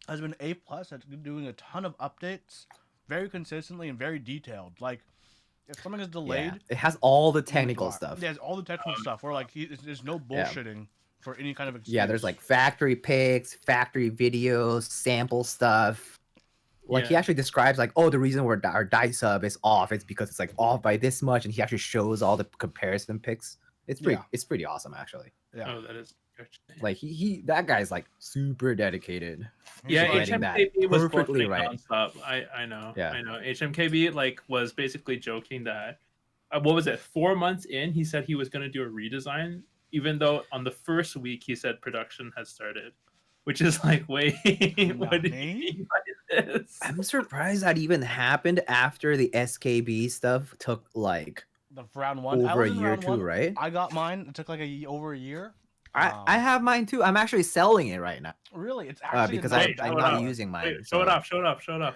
Speaker 1: has been A+ at doing a ton of updates, very consistently and very detailed. Like, if something is delayed,
Speaker 3: Yeah, it has all the
Speaker 1: he
Speaker 3: technical
Speaker 1: replies.
Speaker 3: stuff.
Speaker 1: There's all the technical stuff where like there's no
Speaker 3: Yeah.
Speaker 1: bullshitting for any kind of excuse.
Speaker 3: Yeah, there's like factory pics, factory videos, sample stuff. Like he
Speaker 2: Yeah.
Speaker 3: actually describes like, oh, the reason our die sub is off is because it's like off by this much, and he actually shows all the comparison pics. It's pretty awesome actually.
Speaker 1: Yeah.
Speaker 2: Oh, that is.
Speaker 3: Like that guy's like super dedicated.
Speaker 2: Yeah,
Speaker 3: He's getting that
Speaker 2: HMKB was
Speaker 3: perfectly
Speaker 2: perfectly
Speaker 3: right.
Speaker 2: nonstop. I know.
Speaker 3: Yeah.
Speaker 2: I know. HMKB like was basically joking that what was it? 4 months in, he said he was going to do a redesign, even though on the first week he said production has started, which is like, wait, what do you
Speaker 1: Nani?
Speaker 2: mean by this?
Speaker 3: I'm surprised that even happened after the SKB stuff took like
Speaker 1: The round one. I
Speaker 3: over a
Speaker 1: was in
Speaker 3: year
Speaker 1: round
Speaker 3: too,
Speaker 1: one.
Speaker 3: right?
Speaker 1: I got mine. It took like over a year.
Speaker 3: I have mine too. I'm actually selling it right now
Speaker 1: Really, it's actually
Speaker 3: because
Speaker 2: Wait,
Speaker 3: I'm
Speaker 2: show it
Speaker 3: not
Speaker 2: off.
Speaker 3: using mine.
Speaker 2: Wait, show it off, show it off, show it off.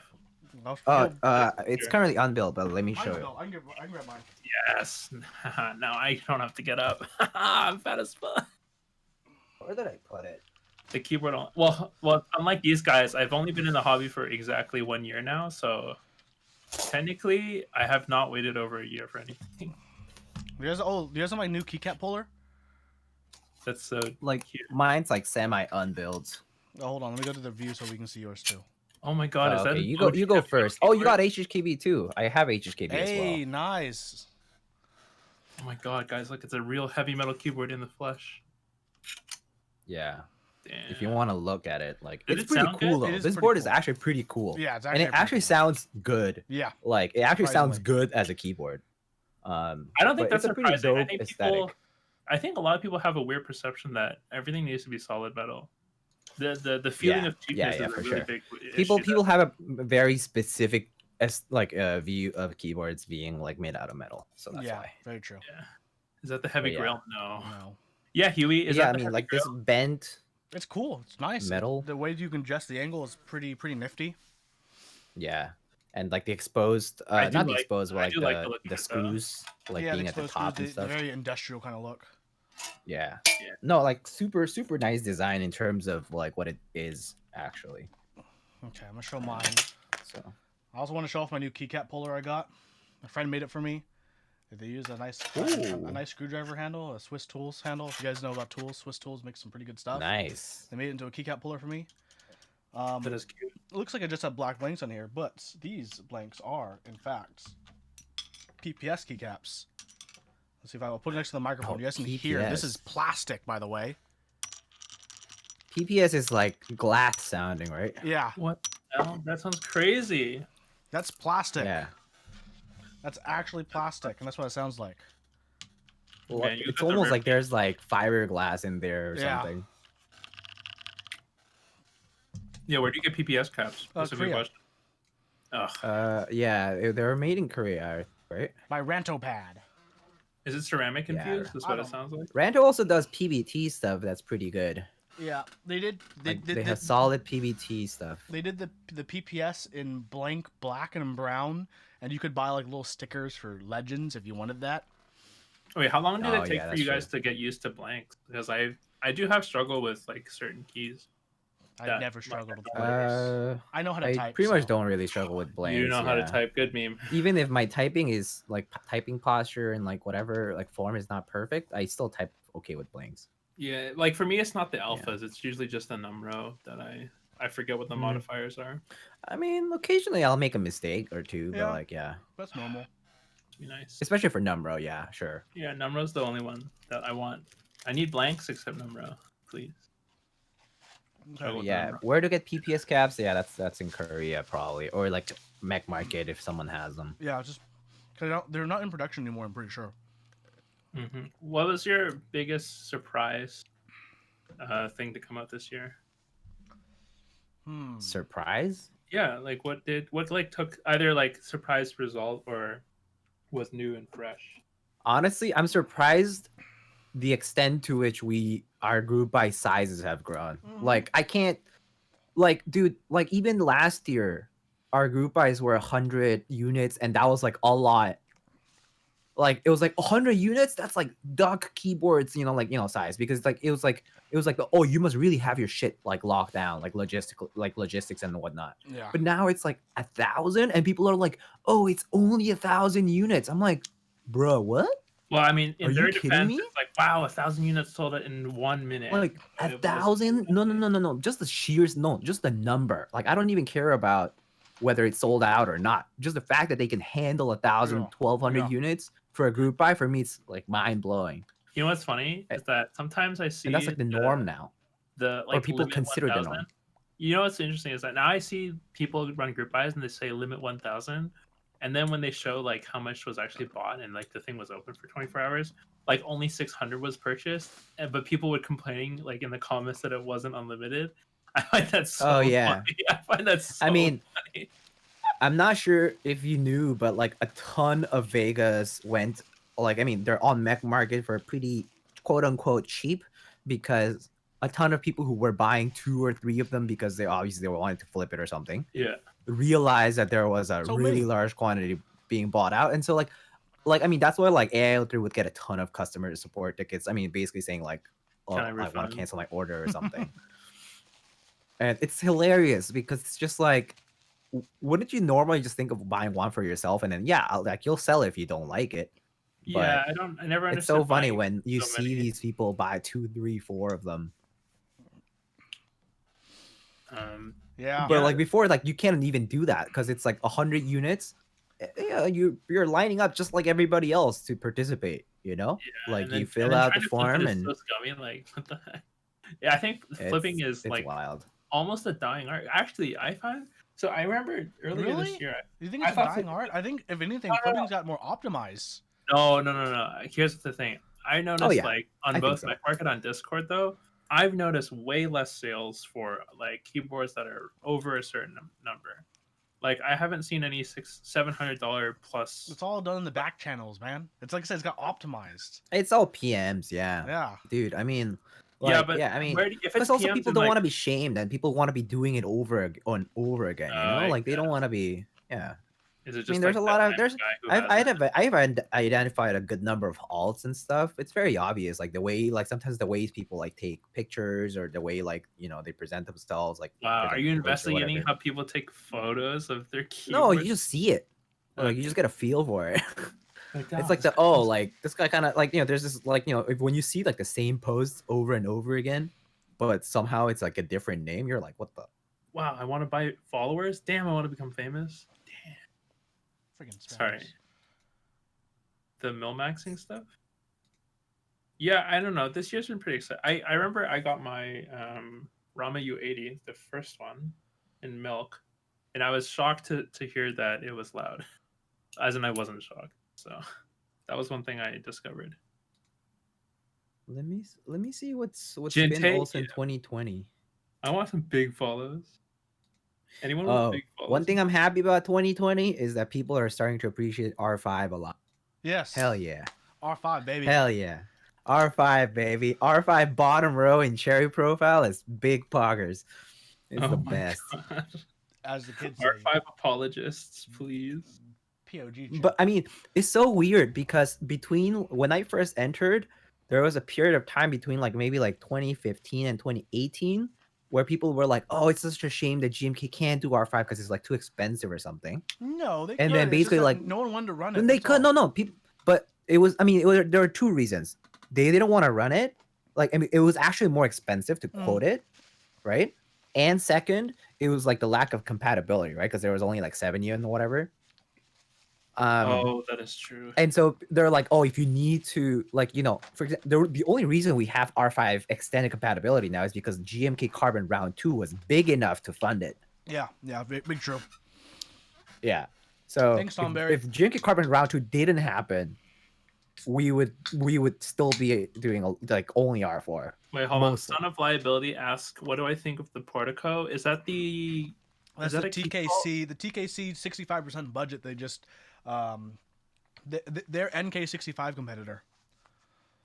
Speaker 3: It's currently unbuilt, but let me show you.
Speaker 1: I can grab mine.
Speaker 2: Yes. Now I don't have to get up. I'm fat as fuck.
Speaker 3: Where did I put it?
Speaker 2: The keyboard on. Well, unlike these guys, I've only been in the hobby for exactly 1 year now, so technically I have not waited over a year for anything.
Speaker 1: Do you guys have my new keycap puller?
Speaker 2: That's so
Speaker 3: Like
Speaker 2: cute.
Speaker 3: mine's like semi unbuilt.
Speaker 1: Oh, hold on. Let me go to the view so we can see yours too.
Speaker 2: Oh my god, is that
Speaker 3: Okay,
Speaker 2: an
Speaker 3: you go.
Speaker 2: OG
Speaker 3: You go
Speaker 2: heavy metal
Speaker 3: first. Oh, you
Speaker 2: keyboard?
Speaker 3: got HHKB too. I have HHKB as
Speaker 1: Hey,
Speaker 3: well.
Speaker 1: nice.
Speaker 2: Oh my god, guys, look, it's a real heavy metal keyboard in the flesh.
Speaker 3: Yeah.
Speaker 2: Damn.
Speaker 3: If you want to look at it, like
Speaker 2: Did
Speaker 3: it's
Speaker 2: it
Speaker 3: pretty
Speaker 2: sound
Speaker 3: cool
Speaker 2: good?
Speaker 3: though.
Speaker 1: It is
Speaker 3: This
Speaker 1: pretty
Speaker 3: board is
Speaker 1: cool.
Speaker 3: actually pretty cool.
Speaker 1: Yeah, it's
Speaker 3: And it
Speaker 1: pretty
Speaker 3: actually
Speaker 1: cool.
Speaker 3: sounds good.
Speaker 1: Yeah.
Speaker 3: Like it actually sounds
Speaker 1: Surprisingly.
Speaker 3: good as a keyboard.
Speaker 2: I don't think
Speaker 3: but
Speaker 2: that's
Speaker 3: it's a pretty
Speaker 2: surprising.
Speaker 3: dope aesthetic.
Speaker 2: I think a lot of people have a weird perception that everything needs to be solid metal. The feeling
Speaker 3: Yeah,
Speaker 2: of cheapness
Speaker 3: yeah,
Speaker 2: is
Speaker 3: for
Speaker 2: a really
Speaker 3: sure.
Speaker 2: big
Speaker 3: People
Speaker 2: issue
Speaker 3: have a very specific view of keyboards being like made out of metal. So that's
Speaker 1: Yeah,
Speaker 3: why.
Speaker 1: very true.
Speaker 2: Yeah. Is that the heavy
Speaker 3: But yeah.
Speaker 2: grail? No.
Speaker 1: No.
Speaker 2: Yeah, Huey. Is
Speaker 3: yeah,
Speaker 2: that
Speaker 3: I
Speaker 2: the
Speaker 3: mean
Speaker 2: heavy
Speaker 3: like
Speaker 2: grail?
Speaker 3: this bent
Speaker 1: It's cool. It's nice.
Speaker 3: metal.
Speaker 1: The way you can adjust the angle is pretty nifty.
Speaker 3: Yeah. And like the exposed
Speaker 2: I do
Speaker 3: not the
Speaker 2: like-
Speaker 3: exposed, but
Speaker 2: I
Speaker 3: like
Speaker 2: do like the
Speaker 3: the,
Speaker 2: look of
Speaker 3: the
Speaker 2: it, though.
Speaker 3: screws like
Speaker 1: yeah,
Speaker 3: being at the
Speaker 1: exposed
Speaker 3: top
Speaker 1: screws,
Speaker 3: and stuff.
Speaker 1: the very industrial kind of look.
Speaker 3: Yeah.
Speaker 2: Yeah.
Speaker 3: No, like super nice design in terms of like what it is actually.
Speaker 1: Okay, I'm gonna show mine.
Speaker 3: So
Speaker 1: I also want to show off my new keycap puller I got. My friend made it for me. They use a nice
Speaker 3: Ooh.
Speaker 1: screwdriver handle, a Swiss Tools handle. If you guys know about tools, Swiss Tools make some pretty good stuff.
Speaker 3: nice.
Speaker 1: They made it into a keycap puller for me.
Speaker 2: That is cute.
Speaker 1: It looks like I just have black blanks on here, but these blanks are, in fact, PPS keycaps. Let's see if I'll put it next to the microphone.
Speaker 3: Oh,
Speaker 1: You guys can hear. This
Speaker 3: PPS.
Speaker 1: is plastic, by the way.
Speaker 3: PPS is like glass sounding, right?
Speaker 1: Yeah,
Speaker 2: What the hell? That sounds crazy.
Speaker 1: that's plastic.
Speaker 3: Yeah.
Speaker 1: That's actually plastic, and that's what it sounds like.
Speaker 3: Well,
Speaker 2: Man, you
Speaker 3: it's
Speaker 2: got the
Speaker 3: almost
Speaker 2: rip-
Speaker 3: like there's like fiberglass in there or
Speaker 1: Yeah.
Speaker 3: something.
Speaker 2: Yeah, where do you get PPS caps? That's a good
Speaker 1: Korea.
Speaker 2: question. Ugh.
Speaker 3: Yeah, they were made in Korea, right?
Speaker 1: My Rantopad.
Speaker 2: Is it ceramic
Speaker 3: Yeah,
Speaker 2: infused? That's
Speaker 1: I
Speaker 2: what it
Speaker 1: don't-
Speaker 2: sounds like.
Speaker 3: Ranto also does PBT stuff that's pretty good.
Speaker 1: Yeah, they did. They
Speaker 3: Like,
Speaker 1: did.
Speaker 3: they have solid PBT stuff.
Speaker 1: They did the PPS in blank black and brown, and you could buy like little stickers for legends if you wanted that.
Speaker 2: Wait, how long did
Speaker 3: Oh,
Speaker 2: it take
Speaker 3: yeah,
Speaker 2: for
Speaker 3: that's
Speaker 2: you guys
Speaker 3: true.
Speaker 2: to get used to blanks? Because I do have struggle with like certain keys.
Speaker 1: I
Speaker 2: That
Speaker 1: never
Speaker 2: might
Speaker 1: struggled with
Speaker 2: not
Speaker 1: blanks. I know how to
Speaker 3: I
Speaker 1: type.
Speaker 3: pretty much
Speaker 1: so-
Speaker 3: don't really struggle with
Speaker 2: You
Speaker 3: blanks.
Speaker 2: know how to
Speaker 3: Yeah.
Speaker 2: type. Good meme.
Speaker 3: Even if my typing is like typing posture and like whatever like form is not perfect, I still type okay with blanks.
Speaker 2: Yeah, like for me, it's not the alphas. It's usually just the numro that I forget what the
Speaker 3: Mm.
Speaker 2: modifiers are.
Speaker 3: I mean, occasionally I'll make a mistake or two,
Speaker 1: Yeah.
Speaker 3: but like yeah,
Speaker 1: That's normal.
Speaker 2: Be nice.
Speaker 3: especially for Numro, yeah, sure.
Speaker 2: Yeah, numro's the only one that I want. I need blanks except numro, please. Struggle with
Speaker 3: Yeah,
Speaker 2: numro.
Speaker 3: where to get PPS caps? Yeah, that's in Korea probably, or like Mech Market if someone has them.
Speaker 1: Yeah, just because they're not in production anymore. I'm pretty sure.
Speaker 2: What was your biggest surprise thing to come out this year?
Speaker 3: Surprise?
Speaker 2: Yeah, like what like took either like surprise result or was new and fresh?
Speaker 3: Honestly, I'm surprised the extent to which our group by sizes have grown.
Speaker 1: Mhm.
Speaker 3: Like I can't, like dude, like even last year, our group buys were 100 units, and that was like a lot. Like it was like 100 units. That's like duck keyboards, size, because like it was like oh, you must really have your shit like locked down, like logistics and whatnot.
Speaker 1: Yeah.
Speaker 3: But now it's like 1,000, and people are like, oh, it's only 1,000 units. I'm like, bro, what?
Speaker 2: Well, I mean,
Speaker 3: Are
Speaker 2: in
Speaker 3: you
Speaker 2: their
Speaker 3: kidding
Speaker 2: defense,
Speaker 3: me?
Speaker 2: it's like wow, 1,000 units sold it in 1 minute.
Speaker 3: Like
Speaker 2: But it was-
Speaker 3: 1,000? No. Just the sheer, no, just the number. Like I don't even care about whether it's sold out or not. Just the fact that they can handle 1,000,
Speaker 1: Yeah.
Speaker 3: 1,200
Speaker 1: Yeah.
Speaker 3: units for a group buy, for me, it's like mind blowing.
Speaker 2: You know what's funny is that sometimes I see
Speaker 3: And that's like the norm now.
Speaker 2: The like
Speaker 3: people
Speaker 2: limit
Speaker 3: consider the
Speaker 2: 1,000.
Speaker 3: norm.
Speaker 2: You know what's interesting is that now I see people run group buys and they say limit 1,000, and then when they show like how much was actually bought and like the thing was open for 24 hours, like only 600 was purchased, but people were complaining like in the comments that it wasn't unlimited. I find that so
Speaker 3: Oh, yeah.
Speaker 2: funny. I find that so
Speaker 3: I mean,
Speaker 2: funny.
Speaker 3: I'm not sure if you knew, but like a ton of Vegas went, like, I mean, they're on Mech Market for pretty quote unquote cheap, because a ton of people who were buying 2 or 3 of them because they obviously wanted to flip it or something
Speaker 2: Yeah.
Speaker 3: realized that there was a
Speaker 1: So
Speaker 3: really
Speaker 1: me.
Speaker 3: large quantity being bought out. And so like I mean, that's why like AIO3 would get a ton of customer support tickets. I mean, basically saying like, oh,
Speaker 2: Can I
Speaker 3: I want
Speaker 2: refund?
Speaker 3: to cancel my order or something. And it's hilarious because it's just like, wouldn't you normally just think of buying one for yourself and then like you'll sell it if you don't like it?
Speaker 2: Yeah, I never understood.
Speaker 3: It's so funny
Speaker 2: buying
Speaker 3: when you
Speaker 2: so
Speaker 3: see
Speaker 2: many.
Speaker 3: these people buy 2, 3, 4 of them.
Speaker 1: Yeah.
Speaker 3: But like before, like you can't even do that because it's like 100 units. Yeah, you're lining up just like everybody else to participate. Like
Speaker 2: and then-
Speaker 3: you
Speaker 2: and
Speaker 3: fill
Speaker 2: then
Speaker 3: out
Speaker 2: trying
Speaker 3: the
Speaker 2: to flip it
Speaker 3: form
Speaker 2: is
Speaker 3: and
Speaker 2: so scummy. Like what the heck? Yeah, I think flipping is
Speaker 3: it's
Speaker 2: like
Speaker 3: wild.
Speaker 2: almost a dying art. Actually, I find so. I remember earlier
Speaker 1: Really?
Speaker 2: this year.
Speaker 1: Do you think
Speaker 2: I
Speaker 1: it's a
Speaker 2: thought
Speaker 1: dying
Speaker 2: flipping-
Speaker 1: art? I think if anything,
Speaker 2: No, no,
Speaker 1: flipping's got more optimized.
Speaker 2: No. Here's the thing. I noticed
Speaker 3: yeah,
Speaker 2: like
Speaker 3: I
Speaker 2: on
Speaker 3: think
Speaker 2: both
Speaker 3: so.
Speaker 2: Mech Market on Discord though, I've noticed way less sales for like keyboards that are over a certain number. Like I haven't seen any $700 plus.
Speaker 1: It's all done in the back channels, man. It's like I said, it's got optimized.
Speaker 3: It's all PMs, yeah.
Speaker 1: Yeah.
Speaker 3: Dude, I mean,
Speaker 2: Yeah,
Speaker 3: like,
Speaker 2: but
Speaker 3: I mean,
Speaker 2: where do- if it's
Speaker 3: because also
Speaker 2: PMs
Speaker 3: people
Speaker 2: and,
Speaker 3: don't
Speaker 2: like,
Speaker 3: want to be shamed and people want to be doing it over and over again. Like they don't want to be. Yeah.
Speaker 2: is it just
Speaker 3: I mean, there's
Speaker 2: like
Speaker 3: a
Speaker 2: that
Speaker 3: lot of
Speaker 2: random guy who has it?
Speaker 3: I've identified a good number of alts and stuff. It's very obvious, like the way, like sometimes the ways people like take pictures or the way like they present themselves. Like,
Speaker 2: Wow, are
Speaker 3: present
Speaker 2: you
Speaker 3: the post or
Speaker 2: investigating
Speaker 3: whatever.
Speaker 2: how people take photos of their keyboards?
Speaker 3: No, you just see it. Like you
Speaker 2: Okay.
Speaker 3: just get a feel for it.
Speaker 2: Like,
Speaker 3: It's
Speaker 2: oh,
Speaker 3: like
Speaker 2: this
Speaker 3: the like this guy kind of like there's this like when you see like the same posts over and over again, but somehow it's like a different name, you're like, what the?
Speaker 2: wow, I want to buy followers. Damn, I want to become famous.
Speaker 1: Freaking
Speaker 2: Sorry.
Speaker 1: spammers.
Speaker 2: The Milmaxing stuff. Yeah, I don't know. This year's been pretty exciting. I remember I got my Rama U80, the first one, in milk, and I was shocked to hear that it was loud. As in, I wasn't shocked. So that was one thing I discovered.
Speaker 3: Let me see what's
Speaker 2: Jinte,
Speaker 3: been also in
Speaker 2: yeah.
Speaker 3: 2020.
Speaker 2: I want some big follows. Anyone with
Speaker 3: Oh,
Speaker 2: big balls.
Speaker 3: one thing I'm happy about 2020 is that people are starting to appreciate R5 a lot.
Speaker 1: Yes.
Speaker 3: Hell yeah.
Speaker 1: R5 baby.
Speaker 3: Hell yeah. R5 baby. R5 bottom row in cherry profile is big poggers. It's
Speaker 2: Oh
Speaker 3: the
Speaker 2: my
Speaker 3: best.
Speaker 2: God.
Speaker 1: As the kids say.
Speaker 2: R5 apologists, please.
Speaker 1: POG.
Speaker 3: But I mean, it's so weird because between when I first entered, there was a period of time between like maybe like 2015 and 2018 where people were like, "Oh, it's such a shame that GMK can't do R5 because it's like too expensive or something."
Speaker 1: No, they
Speaker 3: And
Speaker 1: could.
Speaker 3: then
Speaker 1: It's just
Speaker 3: basically,
Speaker 1: that
Speaker 3: like,
Speaker 1: no one wanted to run it.
Speaker 3: When they
Speaker 1: that's
Speaker 3: could,
Speaker 1: all.
Speaker 3: no, people, but it was. I mean, there were two reasons. They didn't want to run it. Like, I mean, it was actually more expensive to quote it, right? And second, it was like the lack of compatibility, right? Because there was only like 7 years and whatever.
Speaker 2: Oh, that is true.
Speaker 3: And so they're like, oh, if you need to, like, you know, for example, the only reason we have R5 extended compatibility now is because GMK Carbon Round 2 was big enough to fund it.
Speaker 1: Yeah, big true.
Speaker 3: Yeah. So
Speaker 1: Thanks, Tom Berry.
Speaker 3: if GMK Carbon Round 2 didn't happen, we would still be doing like only R4.
Speaker 2: Wait, hold on.
Speaker 3: Mostly.
Speaker 2: Son of Liability asks, "What do I think of the Portico? Is that the?
Speaker 1: That's
Speaker 2: is
Speaker 1: the
Speaker 2: that a
Speaker 1: TKC. The TKC 65% budget. They just their NK65 competitor.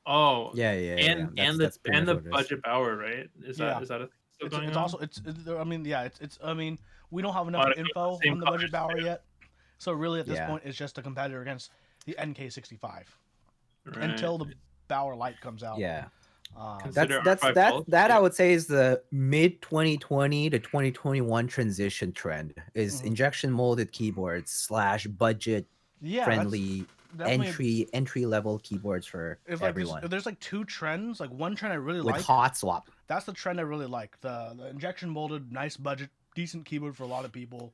Speaker 2: Oh,
Speaker 3: Yeah.
Speaker 2: and
Speaker 3: That's pretty
Speaker 2: the
Speaker 3: much what it is.
Speaker 2: budget Bauer, right? Is that a thing still going
Speaker 1: It's
Speaker 2: on?
Speaker 1: also I mean yeah it's I mean we don't have enough
Speaker 2: Lot of
Speaker 1: info
Speaker 2: same
Speaker 1: on the
Speaker 2: colors,
Speaker 1: budget Bauer
Speaker 2: yeah.
Speaker 1: yet, so really at this
Speaker 3: Yeah.
Speaker 1: point it's just a competitor against the NK65
Speaker 2: Right.
Speaker 1: until the Bauer Light comes out.
Speaker 3: Yeah.
Speaker 2: Consider
Speaker 3: That's
Speaker 2: R5
Speaker 3: that
Speaker 2: Pulse,
Speaker 3: that
Speaker 2: yeah.
Speaker 3: I would say is the mid 2020 to 2021 transition trend is
Speaker 1: Mhm.
Speaker 3: injection molded keyboards / budget
Speaker 1: Yeah,
Speaker 3: friendly
Speaker 1: that's definitely
Speaker 3: entry level keyboards for
Speaker 1: if like
Speaker 3: everyone
Speaker 1: there's like two trends. Like one trend I really
Speaker 3: with
Speaker 1: like.
Speaker 3: hot swap.
Speaker 1: That's the trend I really like. The injection molded, nice budget, decent keyboard for a lot of people.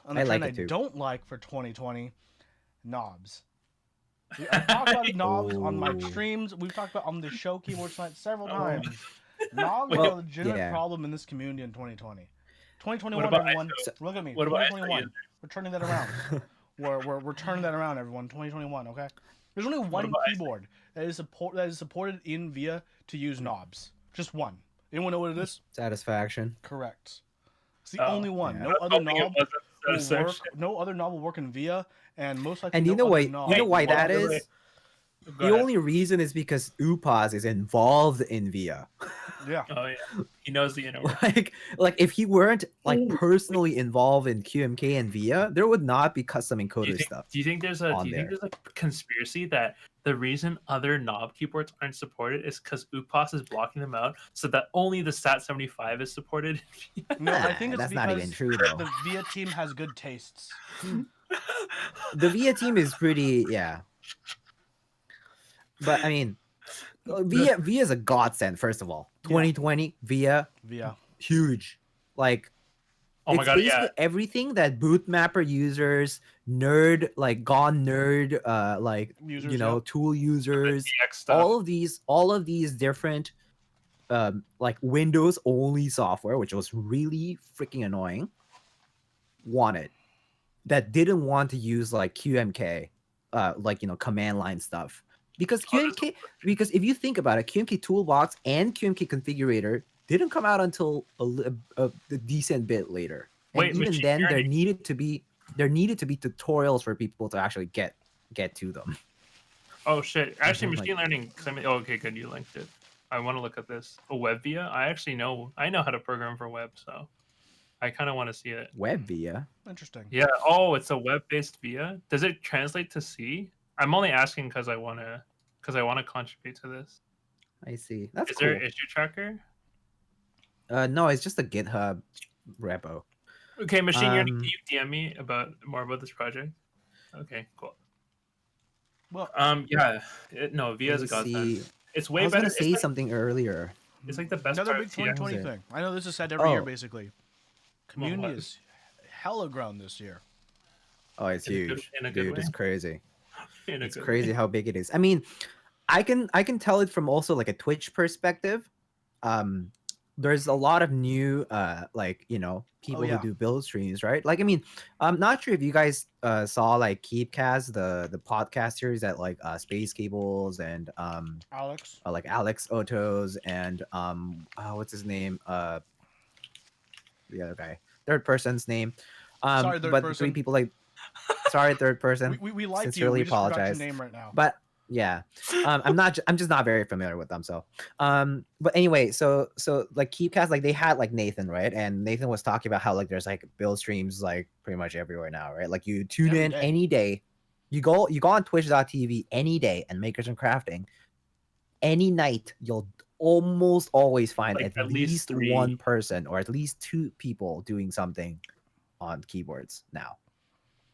Speaker 1: And the
Speaker 3: I like
Speaker 1: trend
Speaker 3: it too.
Speaker 1: don't like for 2020, knobs. I've talked about knobs on my
Speaker 3: Oh.
Speaker 1: streams. We've talked about on the show keyboard tonight several times. Knobs
Speaker 2: Well,
Speaker 1: are a legitimate
Speaker 3: yeah.
Speaker 1: problem in this community in 2020. 2021,
Speaker 2: What about
Speaker 1: everyone,
Speaker 2: ISO?
Speaker 1: look at me.
Speaker 2: What about ISO
Speaker 1: 2021,
Speaker 2: user?
Speaker 1: we're turning that around. we're turning that around, everyone. 2021, okay? There's only one
Speaker 2: about ISO?
Speaker 1: keyboard that is supported in VIA to use knobs. Just one. Anyone know what it is?
Speaker 3: Satisfaction.
Speaker 1: Correct. It's the
Speaker 2: Oh,
Speaker 1: only one.
Speaker 3: yeah.
Speaker 1: No
Speaker 2: I was
Speaker 1: other
Speaker 2: hoping it
Speaker 1: knob
Speaker 2: wasn't
Speaker 1: will work.
Speaker 2: satisfaction.
Speaker 1: No other knob will work in VIA, and most likely
Speaker 3: And
Speaker 1: no
Speaker 3: you know
Speaker 1: other
Speaker 3: why?
Speaker 1: knob.
Speaker 3: You know why
Speaker 2: Hey,
Speaker 3: that
Speaker 2: wait, wait,
Speaker 3: is?
Speaker 2: Go
Speaker 3: The
Speaker 2: ahead.
Speaker 3: only reason is because UPAS is involved in VIA.
Speaker 1: Yeah.
Speaker 2: Oh yeah, he knows the inner work.
Speaker 3: like if he weren't like personally involved in QMK and VIA, there would not be custom encoder stuff.
Speaker 2: Do you think there's
Speaker 3: on
Speaker 2: a conspiracy that the reason other knob keyboards aren't supported is because UPAS is blocking them out, so that only the SAT75 is supported?
Speaker 1: No, I think it's
Speaker 3: That's
Speaker 1: because
Speaker 3: not even true though.
Speaker 1: the VIA team has good tastes.
Speaker 3: The VIA team is pretty, yeah. But I mean, VIA is a godsend. First of all, 2020 VIA
Speaker 1: VIA.
Speaker 3: huge. Like,
Speaker 2: Oh my
Speaker 3: it's
Speaker 2: god,
Speaker 3: basically
Speaker 2: yeah.
Speaker 3: everything that bootmapper users, nerd, like gone nerd, like
Speaker 1: Users,
Speaker 3: you know,
Speaker 1: yeah.
Speaker 3: tool users,
Speaker 2: DX stuff.
Speaker 3: all of these different like Windows only software, which was really freaking annoying, wanted, that didn't want to use like QMK, like, you know, command line stuff. Because
Speaker 2: Oh, that's
Speaker 3: QMK, because if you think about it, QMK Toolbox and QMK Configurator didn't come out until a decent bit later. And
Speaker 2: Wait,
Speaker 3: even
Speaker 2: machine
Speaker 3: then, there
Speaker 2: learning.
Speaker 3: needed to be tutorials for people to actually get to them.
Speaker 2: Oh shit! Actually,
Speaker 3: Like-
Speaker 2: machine learning. Cause oh, okay, good. You linked it. I want to look at this. A web via. I actually know. I know how to program for web, so I kind of want to see it.
Speaker 3: Web VIA.
Speaker 1: Interesting.
Speaker 2: Yeah. Oh, it's a web-based via. Does it translate to C? I'm only asking because I want to contribute to this.
Speaker 3: I see. That's
Speaker 2: Is
Speaker 3: cool.
Speaker 2: there an issue tracker?
Speaker 3: No, it's just a GitHub repo.
Speaker 2: Okay, machine learning.
Speaker 3: Um,
Speaker 2: Can you DM me more about this project? Okay, cool.
Speaker 1: Well,
Speaker 2: Yeah. No, Via's a
Speaker 3: Let's
Speaker 2: godsend.
Speaker 3: see.
Speaker 2: It's
Speaker 3: I
Speaker 2: way
Speaker 3: was
Speaker 2: better.
Speaker 3: gonna say
Speaker 2: It's like,
Speaker 3: something earlier.
Speaker 2: it's like the best
Speaker 1: another
Speaker 2: part
Speaker 1: big
Speaker 2: of TX.
Speaker 1: 2020
Speaker 3: Was it?
Speaker 1: thing. I know this is said every year,
Speaker 3: Oh.
Speaker 1: basically. Community
Speaker 2: what?
Speaker 1: is hella grown this year.
Speaker 3: Oh, it's
Speaker 2: In a
Speaker 3: huge,
Speaker 2: good- in a good
Speaker 3: dude. It's
Speaker 2: way?
Speaker 3: crazy.
Speaker 2: in a
Speaker 3: It's
Speaker 2: good way.
Speaker 3: crazy how big it is. I mean, I can tell it from also like a Twitch perspective. There's a lot of new like, you know, people
Speaker 1: yeah.
Speaker 3: who do build streams, right? Like, I mean, I'm not sure if you guys saw like Keepcast, the podcasters at like Space Cables and
Speaker 1: Alex.
Speaker 3: like Alex Otos and what's his name, the other guy, third person's name.
Speaker 1: Sorry, third
Speaker 3: but the
Speaker 1: person.
Speaker 3: three people like, sorry, third person.
Speaker 1: We like you.
Speaker 3: Sincerely
Speaker 1: We just forgot your
Speaker 3: apologize.
Speaker 1: name right now.
Speaker 3: But yeah, I'm just not very familiar with them. So, but anyway, so like Keepcast, like they had like Nathan, right? And Nathan was talking about how like there's like build streams like pretty much everywhere now, right? Like you tune
Speaker 1: Every
Speaker 3: in
Speaker 1: day.
Speaker 3: any day, you go on Twitch.tv any day and Makers and Crafting. Any night you'll almost always find
Speaker 2: Like,
Speaker 3: at
Speaker 2: at least
Speaker 3: least
Speaker 2: three.
Speaker 3: one person or at least two people doing something on keyboards now.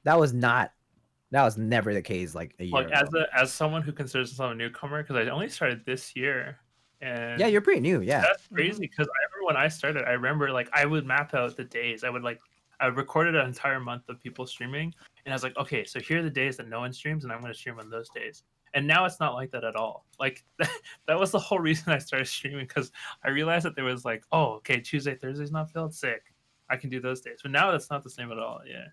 Speaker 3: That was never the case like a year
Speaker 2: Like
Speaker 3: ago.
Speaker 2: as someone who considers himself a newcomer, because I only started this year, and
Speaker 3: Yeah, you're pretty new. Yeah.
Speaker 2: that's crazy. Because I remember when I started, I remember like I would map out the days. I recorded an entire month of people streaming, and I was like, okay, so here are the days that no one streams, and I'm going to stream on those days. And now it's not like that at all. Like that was the whole reason I started streaming, because I realized that there was like, oh, okay, Tuesday, Thursday's not filled, sick. I can do those days. But now that's not the same at all. Yeah.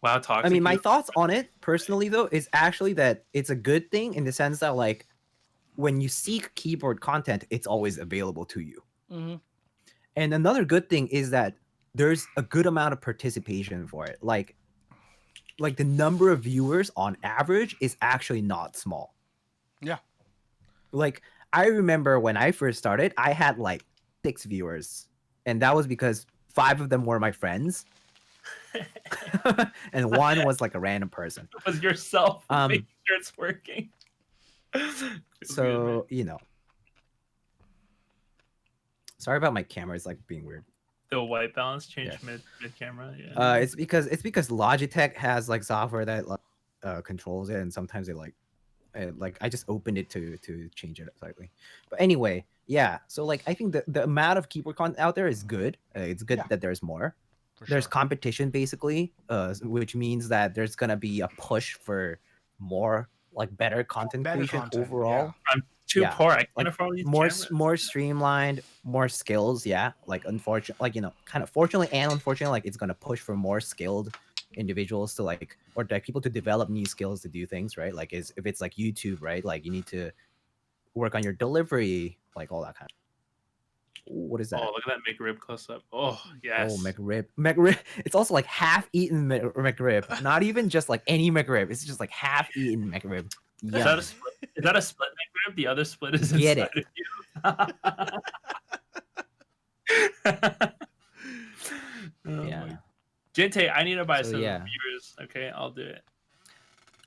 Speaker 2: Wow, toxic.
Speaker 3: I mean, my
Speaker 2: you-
Speaker 3: thoughts on it personally though is actually that it's a good thing in the sense that like when you seek keyboard content, it's always available to you.
Speaker 1: Mm-hmm.
Speaker 3: And another good thing is that there's a good amount of participation for it. Like the number of viewers on average is actually not small.
Speaker 1: Yeah.
Speaker 3: Like I remember when I first started, I had like 6 viewers, and that was because 5 of them were my friends, and 1 was like a random person.
Speaker 2: It was yourself
Speaker 3: Um,
Speaker 2: making sure it's working. It's weird, man.
Speaker 3: So you know, sorry about my camera. It's like being weird.
Speaker 2: The white balance changed
Speaker 3: Yes.
Speaker 2: mid camera. Yeah.
Speaker 3: It's because Logitech has like software that controls it, and sometimes it like I just opened it to change it slightly. But anyway, yeah. So like I think the amount of keyboard content out there is good. It's good
Speaker 1: Yeah.
Speaker 3: that there's more.
Speaker 1: For
Speaker 3: There's
Speaker 1: sure.
Speaker 3: competition basically, which means that there's gonna be a push for more like better content
Speaker 1: Better
Speaker 3: creation
Speaker 1: content,
Speaker 3: overall.
Speaker 2: I'm too
Speaker 3: yeah,
Speaker 2: poor. I can't
Speaker 3: like,
Speaker 2: afford these
Speaker 3: More
Speaker 2: cameras.
Speaker 3: more streamlined, more skills. Yeah, like unfortunately, like kind of fortunately and unfortunately, like it's gonna push for more skilled individuals to like or like people to develop new skills to do things right. Like if it's like YouTube, right? Like you need to work on your delivery, like all that kind of. Ooh, what is that?
Speaker 2: Oh, look at that McRib close up. Oh, yes.
Speaker 3: Oh, McRib. It's also like half-eaten McRib. Not even just like any McRib. It's just like half-eaten McRib.
Speaker 2: Is
Speaker 3: Yum.
Speaker 2: that a split? Is that a split McRib? The other split is
Speaker 3: Get
Speaker 2: inside of you. Oh
Speaker 3: Yeah.
Speaker 2: my- Gente, I need to buy
Speaker 3: So,
Speaker 2: some
Speaker 3: yeah.
Speaker 2: viewers. Okay, I'll do it.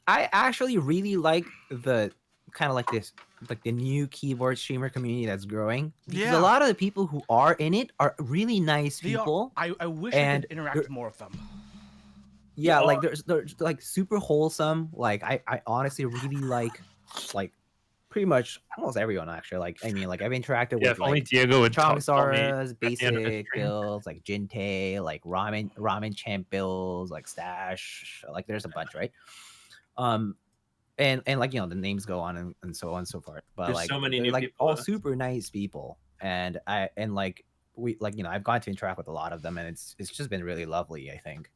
Speaker 3: I actually really like the kind of like this, like the new keyboard streamer community that's growing. Because
Speaker 1: Yeah.
Speaker 3: a lot of the people who are in it are really nice
Speaker 1: They are-
Speaker 3: people.
Speaker 1: I wish I
Speaker 3: and
Speaker 1: could interact
Speaker 3: they're-
Speaker 1: with more of them.
Speaker 3: Yeah,
Speaker 2: Yeah.
Speaker 3: like there's like super wholesome. Like I honestly really like pretty much almost everyone actually. Like I mean, like I've interacted
Speaker 2: Yeah,
Speaker 3: with
Speaker 2: if only
Speaker 3: like
Speaker 2: Diego would tell me.
Speaker 3: Chongsora's
Speaker 2: at the end of the
Speaker 3: basic
Speaker 2: stream.
Speaker 3: builds, like Jinte, like ramen champ builds, like Stash, like there's a bunch, right? And like the names go on and so on and so forth. But
Speaker 2: There's
Speaker 3: like
Speaker 2: so many
Speaker 3: they're
Speaker 2: new
Speaker 3: like
Speaker 2: people
Speaker 3: all
Speaker 2: in it.
Speaker 3: super nice people, and like we like I've gotten to interact with a lot of them, and it's just been really lovely. I think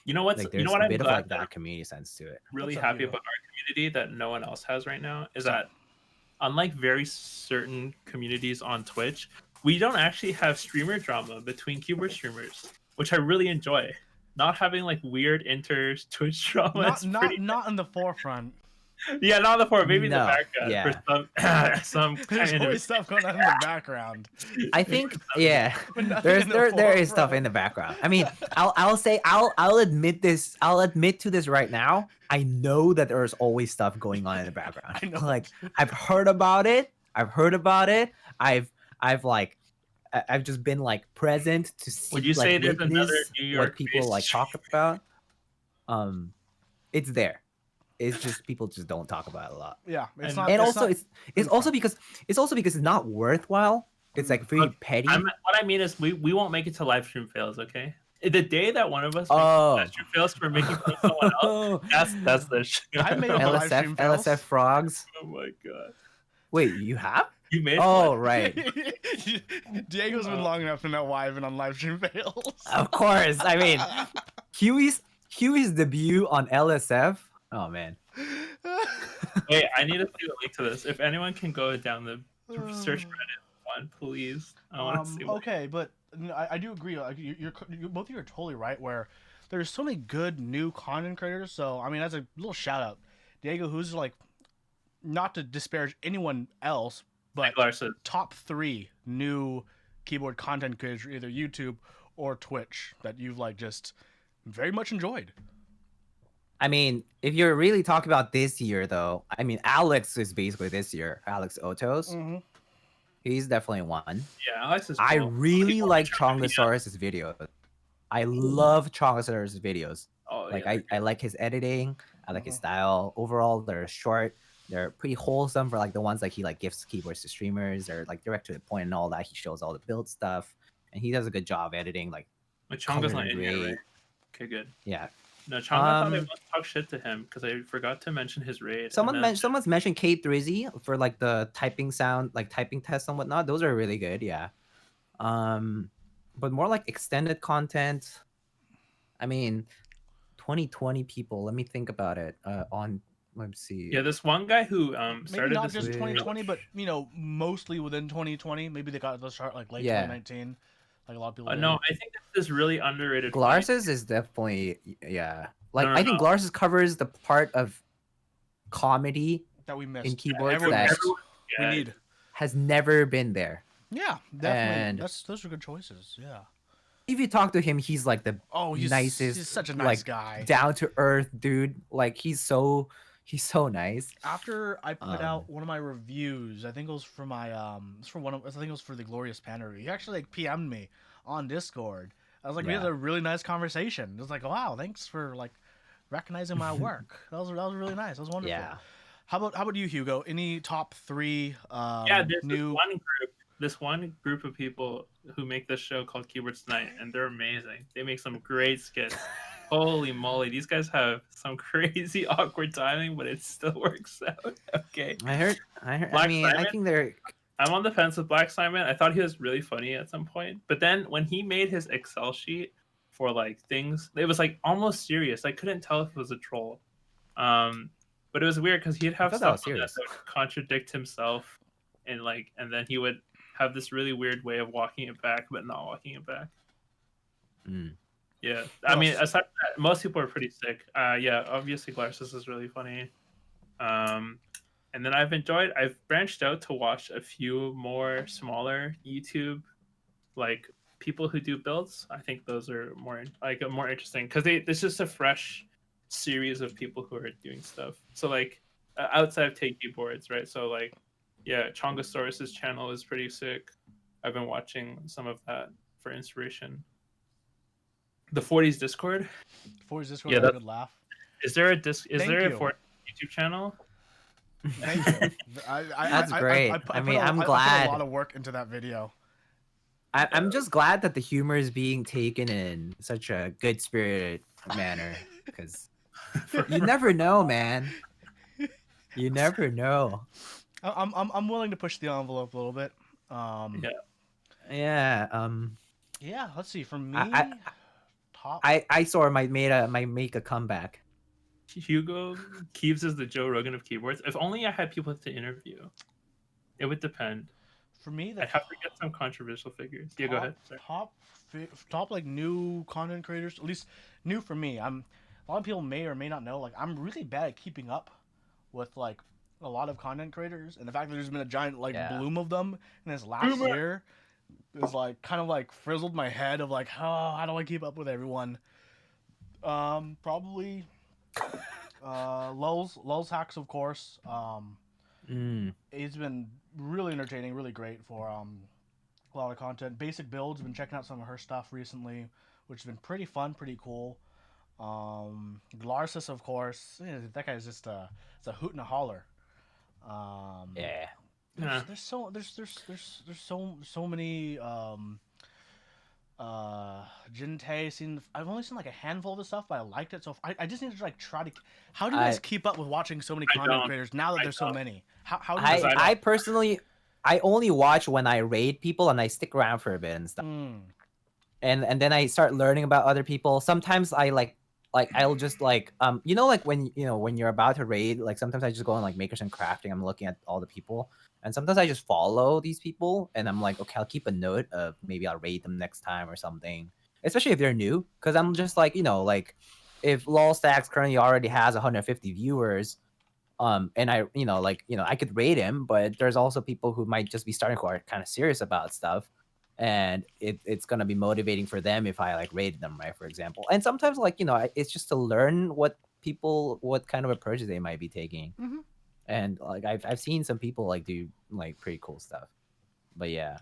Speaker 2: You know what's
Speaker 3: like
Speaker 2: you
Speaker 3: there's
Speaker 2: know what
Speaker 3: a
Speaker 2: I'm
Speaker 3: bit of
Speaker 2: glad
Speaker 3: like
Speaker 2: that
Speaker 3: that community sense to it.
Speaker 2: really
Speaker 1: What's up,
Speaker 2: happy
Speaker 1: Diego?
Speaker 2: about our community that no one else has right now is that unlike very certain communities on Twitch, we don't actually have streamer drama between keyboard streamers, which I really enjoy. Not having like weird inter Twitch drama.
Speaker 1: Not
Speaker 2: is pretty...
Speaker 1: not in the forefront.
Speaker 2: Yeah, not in the form, maybe in the
Speaker 3: No,
Speaker 2: background
Speaker 3: yeah.
Speaker 2: for some
Speaker 1: There's
Speaker 2: kind
Speaker 1: always stuff going on in the background.
Speaker 3: I think yeah,
Speaker 1: But nothing
Speaker 3: there's
Speaker 1: in the
Speaker 3: there is stuff
Speaker 1: forefront.
Speaker 3: in the background. I mean, I'll admit this. I'll admit to this right now. I know that there's always stuff going on in the background.
Speaker 1: I know.
Speaker 3: Like I've heard about it. I've like I've just been like present to see.
Speaker 2: Would you
Speaker 3: like,
Speaker 2: say there's another
Speaker 3: witness
Speaker 2: New
Speaker 3: what
Speaker 2: York
Speaker 3: people like talk about? It's there. It's just people just don't talk about it a lot.
Speaker 1: Yeah, it's
Speaker 2: And-
Speaker 1: not.
Speaker 3: And
Speaker 1: it's
Speaker 3: also
Speaker 1: not,
Speaker 3: it's also because it's not worthwhile. It's like very
Speaker 2: Look,
Speaker 3: petty.
Speaker 2: what I mean is we won't make it to live stream fails, okay? The day that one of us
Speaker 3: Oh.
Speaker 2: makes live stream fails for making fun of someone else, that's the shit.
Speaker 1: I made up a live stream fails.
Speaker 3: LSF frogs.
Speaker 2: Oh my god.
Speaker 3: Wait, you have?
Speaker 2: You made
Speaker 3: Oh,
Speaker 2: fun.
Speaker 3: right.
Speaker 1: Diego's been long enough to know why I've been on live stream fails.
Speaker 3: Of course. I mean, Huey's debut on LSF. Oh man.
Speaker 2: Wait, I need to see the link to this. If anyone can go down the search Reddit one, please. I want to see what
Speaker 1: Okay, but no, I do agree. Like you both of you are totally right. Where there's so many good new content creators. So I mean, as a little shout out, Diego, who's like, not to disparage anyone else, but
Speaker 2: Larson.
Speaker 1: top 3 new keyboard content creators, for either YouTube or Twitch, that you've like just very much enjoyed.
Speaker 3: I mean, if you're really talking about this year, though, I mean, Alex is basically this year. Alex Otos,
Speaker 1: Mm-hmm.
Speaker 3: he's definitely one.
Speaker 2: Yeah, Alex is
Speaker 3: I
Speaker 2: cool.
Speaker 3: really
Speaker 2: People
Speaker 3: like
Speaker 2: try- yeah.
Speaker 3: Chongosaurus's videos. I love Chongosaurus's videos.
Speaker 2: Oh,
Speaker 3: Like
Speaker 2: yeah.
Speaker 3: I like his editing. I like his
Speaker 1: Mhm.
Speaker 3: style. Overall, they're short. They're pretty wholesome for like the ones like he like gives keyboards to streamers. They're like direct to the point and all that. He shows all the build stuff, and he does a good job editing. Like
Speaker 2: But Chonga's not
Speaker 3: color
Speaker 2: in here,
Speaker 3: grade.
Speaker 2: right? Okay, good.
Speaker 3: yeah,
Speaker 2: No, Chonga thought I
Speaker 3: Um,
Speaker 2: must talk shit to him because I forgot to mention his raid. and
Speaker 3: someone
Speaker 2: then-
Speaker 3: someone's mentioned Kate Drizzy for like the typing sound, like typing tests and whatnot. Those are really good. Yeah. But more like extended content. I mean, 2020 people. Let me think about it. Let's see.
Speaker 2: Yeah, this one guy who
Speaker 1: Maybe
Speaker 2: started
Speaker 1: not
Speaker 2: this.
Speaker 1: just
Speaker 3: Switch.
Speaker 1: 2020, but mostly within 2020. Maybe they got the start like late
Speaker 3: Yeah.
Speaker 1: 2019, like a lot of people. did.
Speaker 2: No, I think this is really underrated.
Speaker 3: Glarses is definitely yeah. Like
Speaker 2: No,
Speaker 3: I think Glarses covers the part of comedy
Speaker 1: that we missed.
Speaker 3: in keyboards
Speaker 1: everyone
Speaker 3: that
Speaker 1: missed.
Speaker 2: Yeah,
Speaker 1: We need.
Speaker 3: has never been there.
Speaker 1: Yeah, definitely.
Speaker 3: And-
Speaker 1: Those are good choices. Yeah.
Speaker 3: If you talk to him, he's like the
Speaker 1: Oh, he's
Speaker 3: nicest,
Speaker 1: He's such a nice
Speaker 3: like,
Speaker 1: guy.
Speaker 3: down to earth dude. Like he's so nice.
Speaker 1: After I put
Speaker 3: Um,
Speaker 1: out one of my reviews, I think it was for my it's for one of I think it was for the Glorious Panda review. He actually like PM'd me on Discord. I was like, we had
Speaker 3: Yeah.
Speaker 1: a really nice conversation. It was like, wow, thanks for like recognizing my work. That was really nice. That was wonderful.
Speaker 3: Yeah.
Speaker 1: How about you, Hugo? Any top 3
Speaker 2: yeah. There's
Speaker 1: new
Speaker 2: this one group of people who make this show called Keyboards Tonight, and they're amazing. They make some great skits. Holy moly, these guys have some crazy awkward timing, but it still works out. Okay.
Speaker 3: I heard. I
Speaker 2: Black
Speaker 3: mean, I
Speaker 2: Diamond?
Speaker 3: think they're.
Speaker 2: I'm on the fence with Black Simon. I thought he was really funny at some point, but then when he made his Excel sheet for like things, it was like almost serious. I couldn't tell if it was a troll. But it was weird because he'd have
Speaker 3: thought that was
Speaker 2: stuff on
Speaker 3: serious.
Speaker 2: that would contradict himself, and then he would have this really weird way of walking it back, but not walking it back.
Speaker 3: Mm.
Speaker 2: Yeah, I mean,
Speaker 1: Well,
Speaker 2: aside from that, most people are pretty sick. Yeah, obviously Glarsis is really funny. And then I've branched out to watch a few more smaller YouTube, like people who do builds. I think those are more interesting because it's just a fresh series of people who are doing stuff. So like outside of Take Keyboards, right? So like, yeah, Chongosaurus's channel is pretty sick. I've been watching some of that for inspiration. The 40s Discord.
Speaker 1: for his Discord?
Speaker 2: Yeah,
Speaker 1: Yeah,
Speaker 2: that-
Speaker 1: good laugh.
Speaker 2: Is there a Is
Speaker 1: Thank
Speaker 2: there a
Speaker 1: you.
Speaker 2: 40s YouTube channel?
Speaker 1: Thank you.
Speaker 3: That's great. I mean, I'm
Speaker 1: I put
Speaker 3: glad.
Speaker 1: a lot of work into that video.
Speaker 3: I'm just glad that the humor is being taken in such a good spirited manner because you never know, man. You never know.
Speaker 1: I'm willing to push the envelope a little bit.
Speaker 2: Yeah.
Speaker 3: Yeah.
Speaker 1: Yeah, let's see. For me,
Speaker 3: I-
Speaker 1: top.
Speaker 3: I saw it might make a comeback.
Speaker 2: Hugo Keeves is the Joe Rogan of keyboards. If only I had people to interview. It would depend.
Speaker 1: For me, the
Speaker 2: I'd have to get some controversial figures. Yeah, go ahead. Sorry.
Speaker 1: top like new content creators, at least new for me. A lot of people may or may not know, like I'm really bad at keeping up with like a lot of content creators, and the fact that there's been a giant like
Speaker 3: Yeah.
Speaker 1: bloom of them in this last
Speaker 2: Boomer.
Speaker 1: year is like kind of like frizzled my head of like, oh, how do I keep up with everyone? Probably Lulz Hacks, of course. It's been really entertaining, really great for a lot of content. Basic Builds, been checking out some of her stuff recently, which has been pretty fun, pretty cool. Glarsis, of course, that guy's just it's a hoot and a holler.
Speaker 3: Yeah.
Speaker 2: Yeah.
Speaker 1: There's so many Jintei. I've only seen like a handful of the stuff, but I liked it. So I just need to like try to. How do you guys keep up with watching so many
Speaker 2: I
Speaker 1: content
Speaker 2: don't.
Speaker 1: creators now that
Speaker 2: I
Speaker 1: there's so
Speaker 2: don't.
Speaker 1: many? How do you guys?
Speaker 3: I personally, I only watch when I raid people and I stick around for a bit and stuff.
Speaker 1: Mm.
Speaker 3: And then I start learning about other people. Sometimes I like like I'll just like you know like when when you're about to raid, like sometimes I just go on like Makers and Crafting. I'm looking at all the people, and sometimes I just follow these people, and I'm like, okay, I'll keep a note of maybe I'll raid them next time or something. Especially if they're new, because I'm just like like if LOL Stacks currently already has 150 viewers, and I I could rate him, but there's also people who might just be starting who are kind of serious about stuff, and it's gonna be motivating for them if I like rated them, right, for example. And sometimes like it's just to learn what kind of approaches they might be taking.
Speaker 1: Mhm.
Speaker 3: And like I've seen some people like do like pretty cool stuff, but yeah,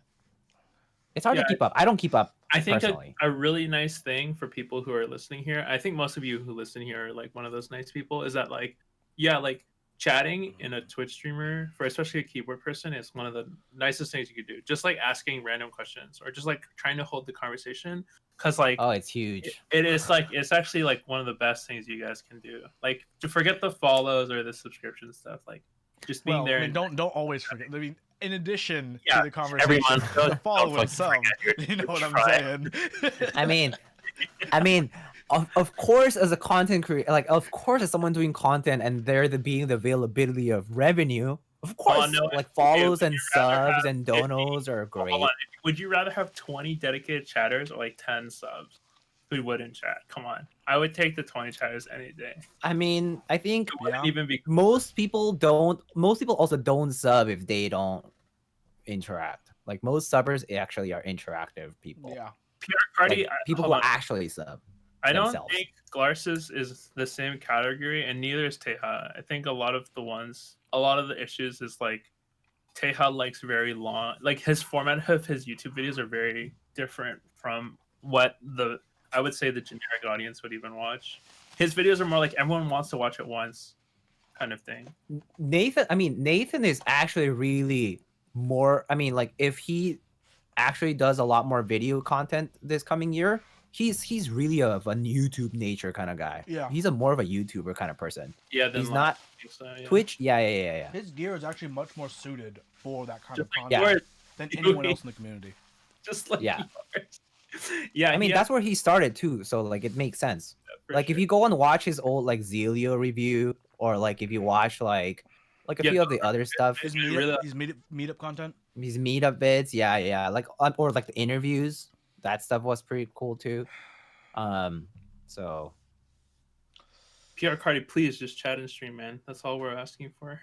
Speaker 3: it's hard
Speaker 2: Yeah,
Speaker 3: to keep up. I don't keep up
Speaker 2: I think
Speaker 3: personally.
Speaker 2: a really nice thing for people who are listening here, I think most of you who listen here are like one of those nice people, is that like, yeah, like chatting in a Twitch streamer for especially a keyboard person is one of the nicest things you could do. Just like asking random questions or just like trying to hold the conversation. Cause like
Speaker 3: Oh, it's huge.
Speaker 2: it is like it's actually like one of the best things you guys can do. Like to forget the follows or the subscription stuff. Like just being
Speaker 1: Well,
Speaker 2: there
Speaker 1: I mean,
Speaker 2: and
Speaker 1: don't always forget. I mean, in addition
Speaker 2: Yeah,
Speaker 1: to the conversation,
Speaker 2: everyone,
Speaker 1: the
Speaker 2: don't
Speaker 1: follow
Speaker 2: fucking
Speaker 1: and sub.
Speaker 2: forget your
Speaker 1: You know what I'm
Speaker 2: try.
Speaker 1: saying?
Speaker 3: I mean, of course, as a content creator, like of course, as someone doing content and there being the availability of revenue, of course,
Speaker 2: no,
Speaker 3: like
Speaker 2: okay,
Speaker 3: follows
Speaker 2: would
Speaker 3: and
Speaker 2: you rather
Speaker 3: subs
Speaker 2: have
Speaker 3: and
Speaker 2: 50
Speaker 3: donos are
Speaker 2: Hold
Speaker 3: great.
Speaker 2: on. Would you rather have 20 dedicated chatters or like 10 subs who wouldn't chat? Come on. I would take the 20 chatters any day.
Speaker 3: I mean, I think
Speaker 2: It wouldn't
Speaker 1: Yeah.
Speaker 2: even be
Speaker 3: most people don't. Most people also don't sub if they don't interact. Like most subbers actually are interactive people.
Speaker 1: Yeah.
Speaker 2: Pierre Cardi.
Speaker 3: Like people
Speaker 2: Hold
Speaker 3: who
Speaker 2: on.
Speaker 3: actually sub
Speaker 2: I don't
Speaker 3: themselves.
Speaker 2: think Glarsis is the same category, and neither is Teja. I think a lot of the issues is like Teja likes very long, like his format of his YouTube videos are very different from what I would say the generic audience would even watch. His videos are more like everyone wants to watch it once, kind of thing.
Speaker 3: Nathan is actually really more. I mean, like if he actually does a lot more video content this coming year, he's really of a YouTube nature kind of guy.
Speaker 1: Yeah.
Speaker 3: He's a more of a YouTuber kind of person.
Speaker 2: Yeah, then
Speaker 3: He's not
Speaker 2: so, yeah.
Speaker 3: Twitch. Yeah.
Speaker 1: His gear is actually much more suited for that kind
Speaker 2: Just
Speaker 1: of
Speaker 2: like
Speaker 1: content
Speaker 2: yours,
Speaker 1: than anyone else in the community.
Speaker 2: just like
Speaker 3: Yeah.
Speaker 2: yours. Yeah,
Speaker 3: I mean,
Speaker 2: he
Speaker 3: that's where he started too. So like, it makes sense.
Speaker 2: for
Speaker 3: Like if
Speaker 2: sure.
Speaker 3: you go and watch his old like Zelio review, or like if you watch like a
Speaker 2: Yeah,
Speaker 3: few of the other stuff,
Speaker 1: His
Speaker 2: really-
Speaker 1: meetup content.
Speaker 3: his meetup vids, yeah, like or like the interviews, that stuff was pretty cool too. So
Speaker 2: PR Cardi, please just chat and stream, man. That's all we're asking for.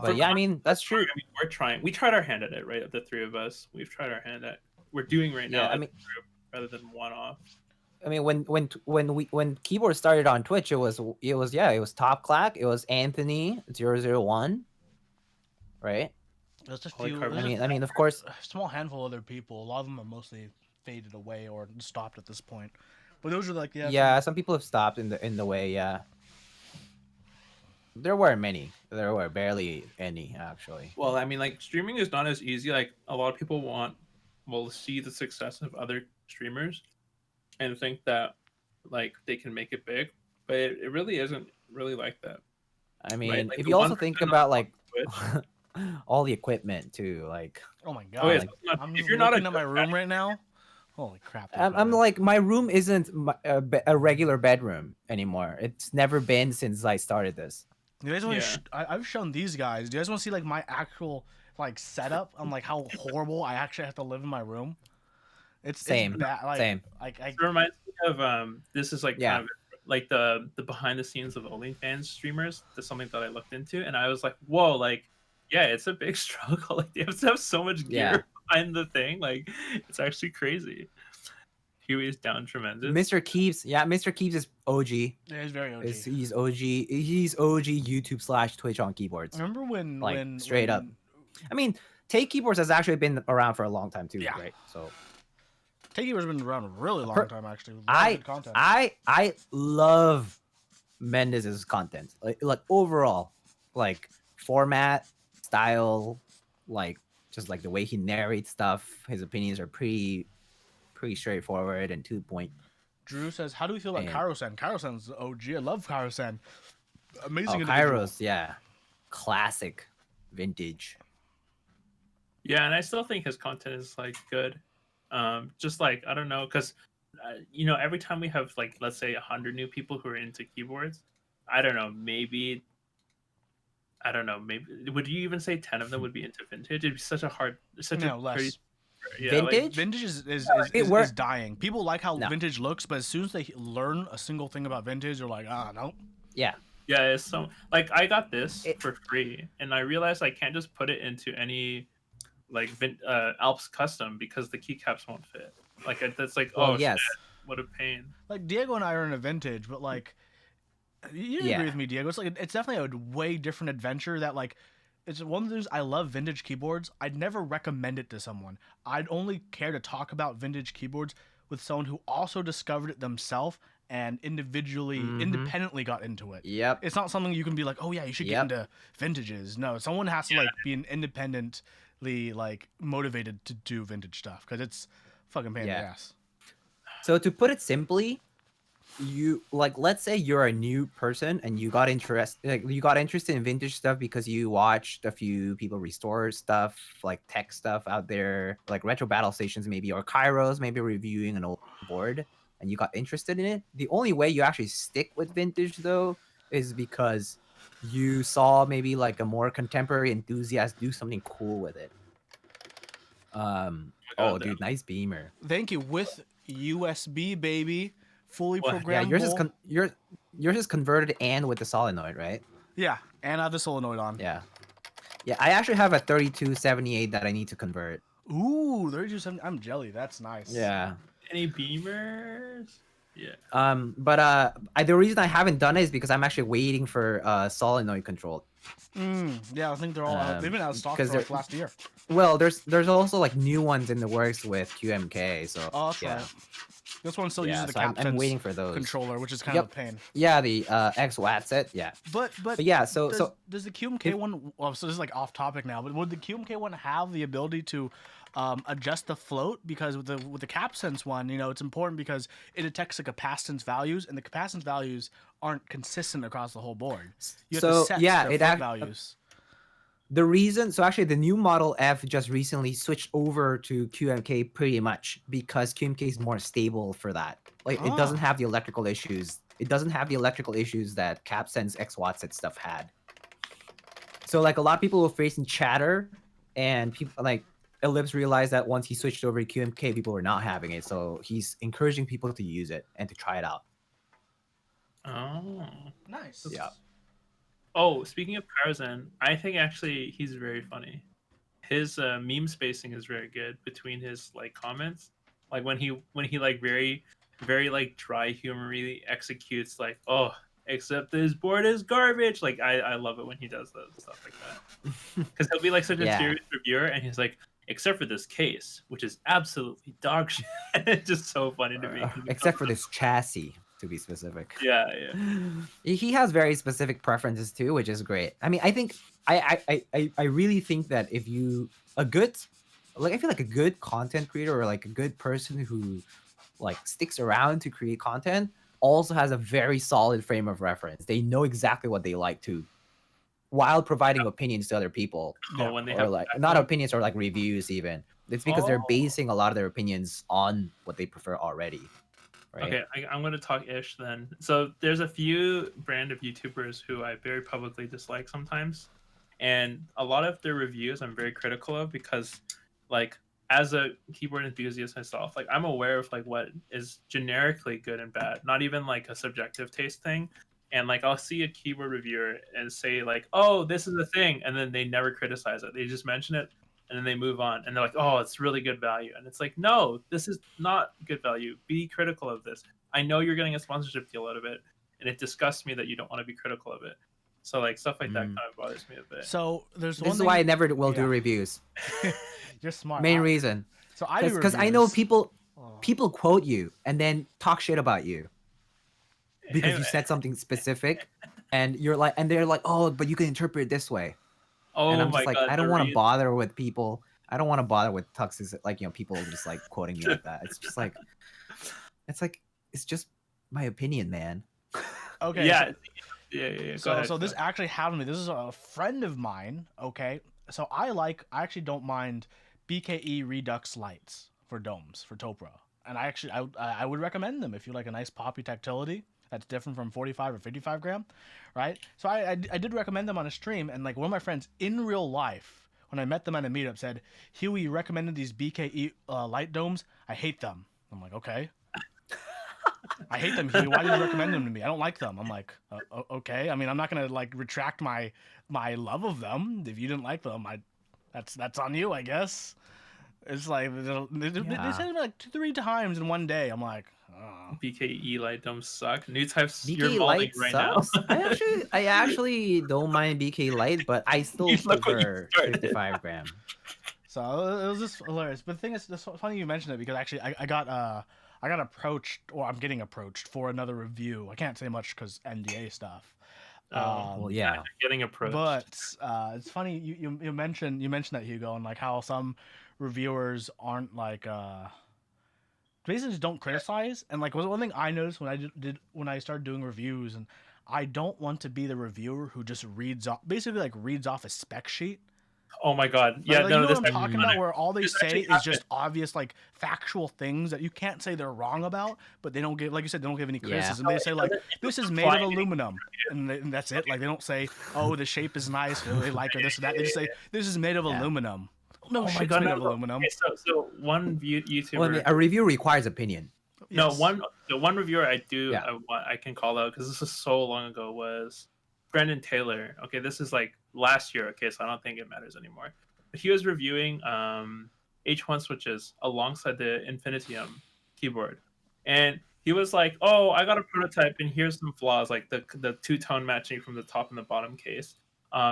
Speaker 3: but yeah, I mean that's true.
Speaker 2: I mean, we're trying. We tried our hand at it, right? The three of us, we've tried our hand at. We're doing right now.
Speaker 3: Yeah, I
Speaker 2: as
Speaker 3: mean-
Speaker 2: a group rather than one off.
Speaker 3: I mean, when keyboard started on Twitch, it was Top Clack, it was Anthony 001, right?
Speaker 1: There's just
Speaker 2: Holy
Speaker 1: few.
Speaker 2: crap,
Speaker 1: there's
Speaker 3: I
Speaker 1: just
Speaker 3: mean, of course,
Speaker 1: a small handful of other people. A lot of them are mostly faded away or stopped at this point. But those are like
Speaker 3: yeah, some people have stopped in the way, yeah. There weren't many. There were barely any actually.
Speaker 2: Well, I mean, like streaming is not as easy. Like a lot of people will see the success of other streamers and think that like they can make it big, but it really isn't really like that.
Speaker 3: I mean,
Speaker 2: Right, like
Speaker 3: if
Speaker 2: the
Speaker 3: you also
Speaker 2: 1%
Speaker 3: think
Speaker 2: on
Speaker 3: about like
Speaker 2: Twitch.
Speaker 3: all the equipment too, like
Speaker 1: Oh my god!
Speaker 2: Oh, yeah,
Speaker 3: like-
Speaker 1: I'm
Speaker 2: if you're not
Speaker 1: looking
Speaker 2: a
Speaker 1: at my
Speaker 2: good
Speaker 1: room right now. Holy crap!
Speaker 3: I'm like my room isn't a regular bedroom anymore. It's never been since I started this.
Speaker 1: You guys want
Speaker 2: Yeah.
Speaker 1: I've shown these guys. Do you guys want to see like my actual like setup on like how horrible I actually have to live in my room? It's
Speaker 3: Same,
Speaker 1: bad. Like,
Speaker 3: same.
Speaker 1: Like
Speaker 2: It reminds me of this is like
Speaker 3: Yeah.
Speaker 2: kind of like the behind the scenes of OnlyFans streamers. That's something that I looked into, and I was like, whoa, like yeah, it's a big struggle. Like they have to have so much gear
Speaker 3: Yeah.
Speaker 2: behind the thing. Like it's actually crazy. Huey's down tremendous.
Speaker 3: Mr. Keeps, yeah, Mr. Keeps is OG.
Speaker 1: yeah, it's very OG.
Speaker 3: He's OG. He's OG YouTube / Twitch on keyboards.
Speaker 1: Remember when
Speaker 3: like,
Speaker 1: when
Speaker 3: straight up.
Speaker 1: when
Speaker 3: I mean, Take Keyboards has actually been around for a long time too,
Speaker 1: Yeah.
Speaker 3: right? So
Speaker 1: Takeover's been around a really long
Speaker 3: Per-
Speaker 1: time actually. with a lot of good content.
Speaker 3: I love Mendez's content. Like overall, like format, style, like just like the way he narrates stuff. His opinions are pretty straightforward and to the point.
Speaker 1: Drew says, "How do we feel about
Speaker 3: And-
Speaker 1: Kairos-san? Kairos-san's OG. I love Kairos-san. Amazing
Speaker 3: Oh,
Speaker 1: individual.
Speaker 3: Kairos, yeah, classic, vintage.
Speaker 2: Yeah, and I still think his content is like good. Just like I don't know, because you know, every time we have like, let's say 100 new people who are into keyboards, I don't know, maybe I don't know, maybe would you even say 10 of them would be into vintage? It'd be such a hard, such a
Speaker 1: No,
Speaker 2: crazy,
Speaker 1: less.
Speaker 2: yeah, like
Speaker 3: Vintage?
Speaker 1: Vintage is
Speaker 3: It were-
Speaker 1: is dying. People like how
Speaker 3: No.
Speaker 1: vintage looks, but as soon as they learn a single thing about vintage, they're like, no.
Speaker 3: Yeah.
Speaker 2: yeah, it's so like I got this
Speaker 3: It-
Speaker 2: for free, and I realized I can't just put it into any like Alps custom because the keycaps won't fit. Like that's like,
Speaker 3: Well,
Speaker 2: oh
Speaker 3: yes.
Speaker 2: shit, what a pain.
Speaker 1: Like Diego and I are in a vintage, but like, you didn't
Speaker 3: Yeah.
Speaker 1: agree with me, Diego. It's like it's definitely a way different adventure. That like, it's one of those. I love vintage keyboards. I'd never recommend it to someone. I'd only care to talk about vintage keyboards with someone who also discovered it themselves and individually,
Speaker 3: Mhm.
Speaker 1: independently got into it.
Speaker 3: Yep.
Speaker 1: It's not something you can be like, oh yeah, you should
Speaker 3: Yep.
Speaker 1: get into vintages. No, someone has to like be an independently like motivated to do vintage stuff because it's fucking pain in the
Speaker 3: Yeah.
Speaker 1: ass.
Speaker 3: So to put it simply, you like let's say you're a new person and you got interested in vintage stuff because you watched a few people restore stuff, like tech stuff out there, like retro battle stations maybe, or Kairos maybe reviewing an old board, and you got interested in it. The only way you actually stick with vintage though is because you saw maybe like a more contemporary enthusiast do something cool with it. Oh,
Speaker 2: God,
Speaker 3: dude, nice beamer.
Speaker 1: Thank you. With USB, baby, fully
Speaker 2: What?
Speaker 3: Yeah,
Speaker 1: programmable.
Speaker 3: yours is converted and with the solenoid, right?
Speaker 1: Yeah, and I have the solenoid on.
Speaker 3: Yeah. Yeah, I actually have a 3278 that I need to convert.
Speaker 1: Ooh, 3270. I'm jelly. That's nice.
Speaker 3: Yeah.
Speaker 2: Any beamers? Yeah.
Speaker 3: But the reason I haven't done it is because I'm actually waiting for solenoid control.
Speaker 1: Yeah, I think they're all out. They've been out of stock for
Speaker 3: 'cause
Speaker 1: like
Speaker 3: they're-
Speaker 1: last year.
Speaker 3: Well, there's also like new ones in the works with QMK, so
Speaker 1: Oh, that's
Speaker 3: yeah.
Speaker 1: right. This one still
Speaker 3: Yeah,
Speaker 1: uses the
Speaker 3: so I'm
Speaker 1: CapSense
Speaker 3: waiting for those.
Speaker 1: controller, which is kind
Speaker 3: Yep.
Speaker 1: of a pain.
Speaker 3: Yeah, the X Watt set, yeah.
Speaker 1: But
Speaker 3: yeah, so
Speaker 1: does the QMK one? Well, so this is like off topic now. But would the QMK one have the ability to adjust the float? Because with the CapSense one, you know, it's important because it detects the capacitance values, and the capacitance values aren't consistent across the whole board. You have to
Speaker 3: So,
Speaker 1: set
Speaker 3: yeah,
Speaker 1: their
Speaker 3: it
Speaker 1: float
Speaker 3: act-
Speaker 1: values.
Speaker 3: the reason, so actually the new Model F just recently switched over to QMK pretty much because QMK is more stable for that. Like it doesn't
Speaker 1: Ah.
Speaker 3: have the electrical issues. It doesn't have the electrical issues that CapSense X Watts and stuff had. So like a lot of people were facing chatter, and people like Ellipse realized that once he switched over to QMK, people were not having it. So he's encouraging people to use it and to try it out.
Speaker 2: Oh.
Speaker 1: Nice.
Speaker 3: Yeah.
Speaker 2: Oh, speaking of Tarzan, I think actually he's very funny. His meme spacing is very good between his like comments. Like when he like very like dry humory executes like, oh, except this board is garbage. Like I love it when he does those stuff like that. Because he'll be like such a
Speaker 3: Yeah.
Speaker 2: serious reviewer, and he's like, except for this case, which is absolutely dog shit. It's just so funny to me.
Speaker 3: Except for this chassis, to be specific.
Speaker 2: Yeah.
Speaker 3: He has very specific preferences too, which is great. I mean, I think I really think that if you I feel like a good content creator or like a good person who like sticks around to create content also has a very solid frame of reference. They know exactly what they like to, while providing opinions to other people,
Speaker 2: Oh, when they
Speaker 3: or
Speaker 2: have
Speaker 3: like not opinions or like reviews even. It's because they're
Speaker 2: Oh.
Speaker 3: basing a lot of their opinions on what they prefer already. Right?
Speaker 2: Okay, I'm going to talk ish then. So there's a few brand of YouTubers who I very publicly dislike sometimes, and a lot of their reviews I'm very critical of because, like, as a keyboard enthusiast myself, like I'm aware of like what is generically good and bad, not even like a subjective taste thing. And like I'll see a keyboard reviewer and say like, "Oh, this is a thing," and then they never criticize it. They just mention it and then they move on and they're like, "Oh, it's really good value." And it's like, "No, this is not good value. Be critical of this. I know you're getting a sponsorship deal out of it, and it disgusts me that you don't want to be critical of it." So like stuff like that kind of bothers me a bit.
Speaker 1: So there's
Speaker 3: This
Speaker 1: one
Speaker 3: is
Speaker 1: thing.
Speaker 3: why I never will do
Speaker 1: yeah.
Speaker 3: reviews.
Speaker 1: You're smart.
Speaker 3: Main
Speaker 1: I-
Speaker 3: reason.
Speaker 1: So I do
Speaker 3: Because I know
Speaker 1: reviews.
Speaker 3: people
Speaker 1: Oh.
Speaker 3: people quote you and then talk shit about you because you
Speaker 2: Hey,
Speaker 3: said something specific, and they're like, oh, but you can interpret it this way.
Speaker 2: oh
Speaker 3: And I'm
Speaker 2: my
Speaker 3: just like,
Speaker 2: god,
Speaker 3: I don't
Speaker 2: the
Speaker 3: want to
Speaker 2: reason-
Speaker 3: bother with people. I don't want to bother with tuxes, like, you know, people just like quoting me like that. It's just like, it's just my opinion, man.
Speaker 1: Okay.
Speaker 2: Yeah, yeah. Go
Speaker 1: So
Speaker 2: ahead,
Speaker 1: so
Speaker 2: go
Speaker 1: this
Speaker 2: ahead.
Speaker 1: actually happened to me. This is a friend of mine. Okay. So I actually don't mind BKE Redux lights for domes for Topra. and I would recommend them if you like a nice poppy tactility that's different from 45 or 55 gram, right? So I did recommend them on a stream, and like one of my friends in real life, when I met them at a meetup, said, Huey, you recommended these BKE light domes. I hate them. I'm like, okay. I hate them, Huey. Why did you recommend them to me? I don't like them. I'm like, okay. I mean, I'm not gonna like retract my love of them. If you didn't like them, that's on you, I guess. It's like they said it like 2-3 times in one day. I'm like, oh.
Speaker 2: BKE light domes suck. New types,
Speaker 3: BK
Speaker 2: you're molding
Speaker 3: Light
Speaker 2: right
Speaker 3: sucks.
Speaker 2: now.
Speaker 3: I actually don't mind BK Light, but I still
Speaker 2: Look what you
Speaker 3: prefer
Speaker 2: started.
Speaker 3: 55 gram.
Speaker 1: So it was just hilarious. But the thing is, it's funny you mentioned it because actually I got approached, or I'm getting approached for another review. I can't say much because NDA stuff.
Speaker 3: Well, yeah.
Speaker 2: Getting approached.
Speaker 1: But it's funny you mentioned that, Hugo, and like how some reviewers aren't like basically just don't criticize. And like was one thing I noticed when I started doing reviews, and I don't want to be the reviewer who just reads off a spec sheet.
Speaker 2: Oh my god. Yeah,
Speaker 1: Like,
Speaker 2: no,
Speaker 1: you know
Speaker 2: this
Speaker 1: what I'm talking about, where all they
Speaker 2: This
Speaker 1: say
Speaker 2: actually
Speaker 1: is just
Speaker 2: happened.
Speaker 1: obvious, like factual things that you can't say they're wrong about, but they don't give, like you said, they don't give any
Speaker 3: Yeah.
Speaker 1: criticism. They say like, this is made of aluminum, and that's it. Like they don't say, oh, the shape is nice, or they like or this or that. They just say this is made of
Speaker 3: Yeah.
Speaker 1: aluminum. No,
Speaker 2: Oh my
Speaker 1: shit's
Speaker 2: god,
Speaker 1: made
Speaker 2: no,
Speaker 1: of
Speaker 2: no.
Speaker 1: aluminum.
Speaker 2: Okay, so one YouTuber.
Speaker 3: Well, I mean, a review requires opinion.
Speaker 2: No,
Speaker 1: Yes.
Speaker 2: the one reviewer I do
Speaker 3: Yeah.
Speaker 2: I can call out because this is so long ago was Brendan Taylor. Okay, this is like last year. Okay, so I don't think it matters anymore. But he was reviewing H1 switches alongside the Infinitium keyboard, and he was like, "Oh, I got a prototype, and here's some flaws, like the two-tone matching from the top and the bottom case."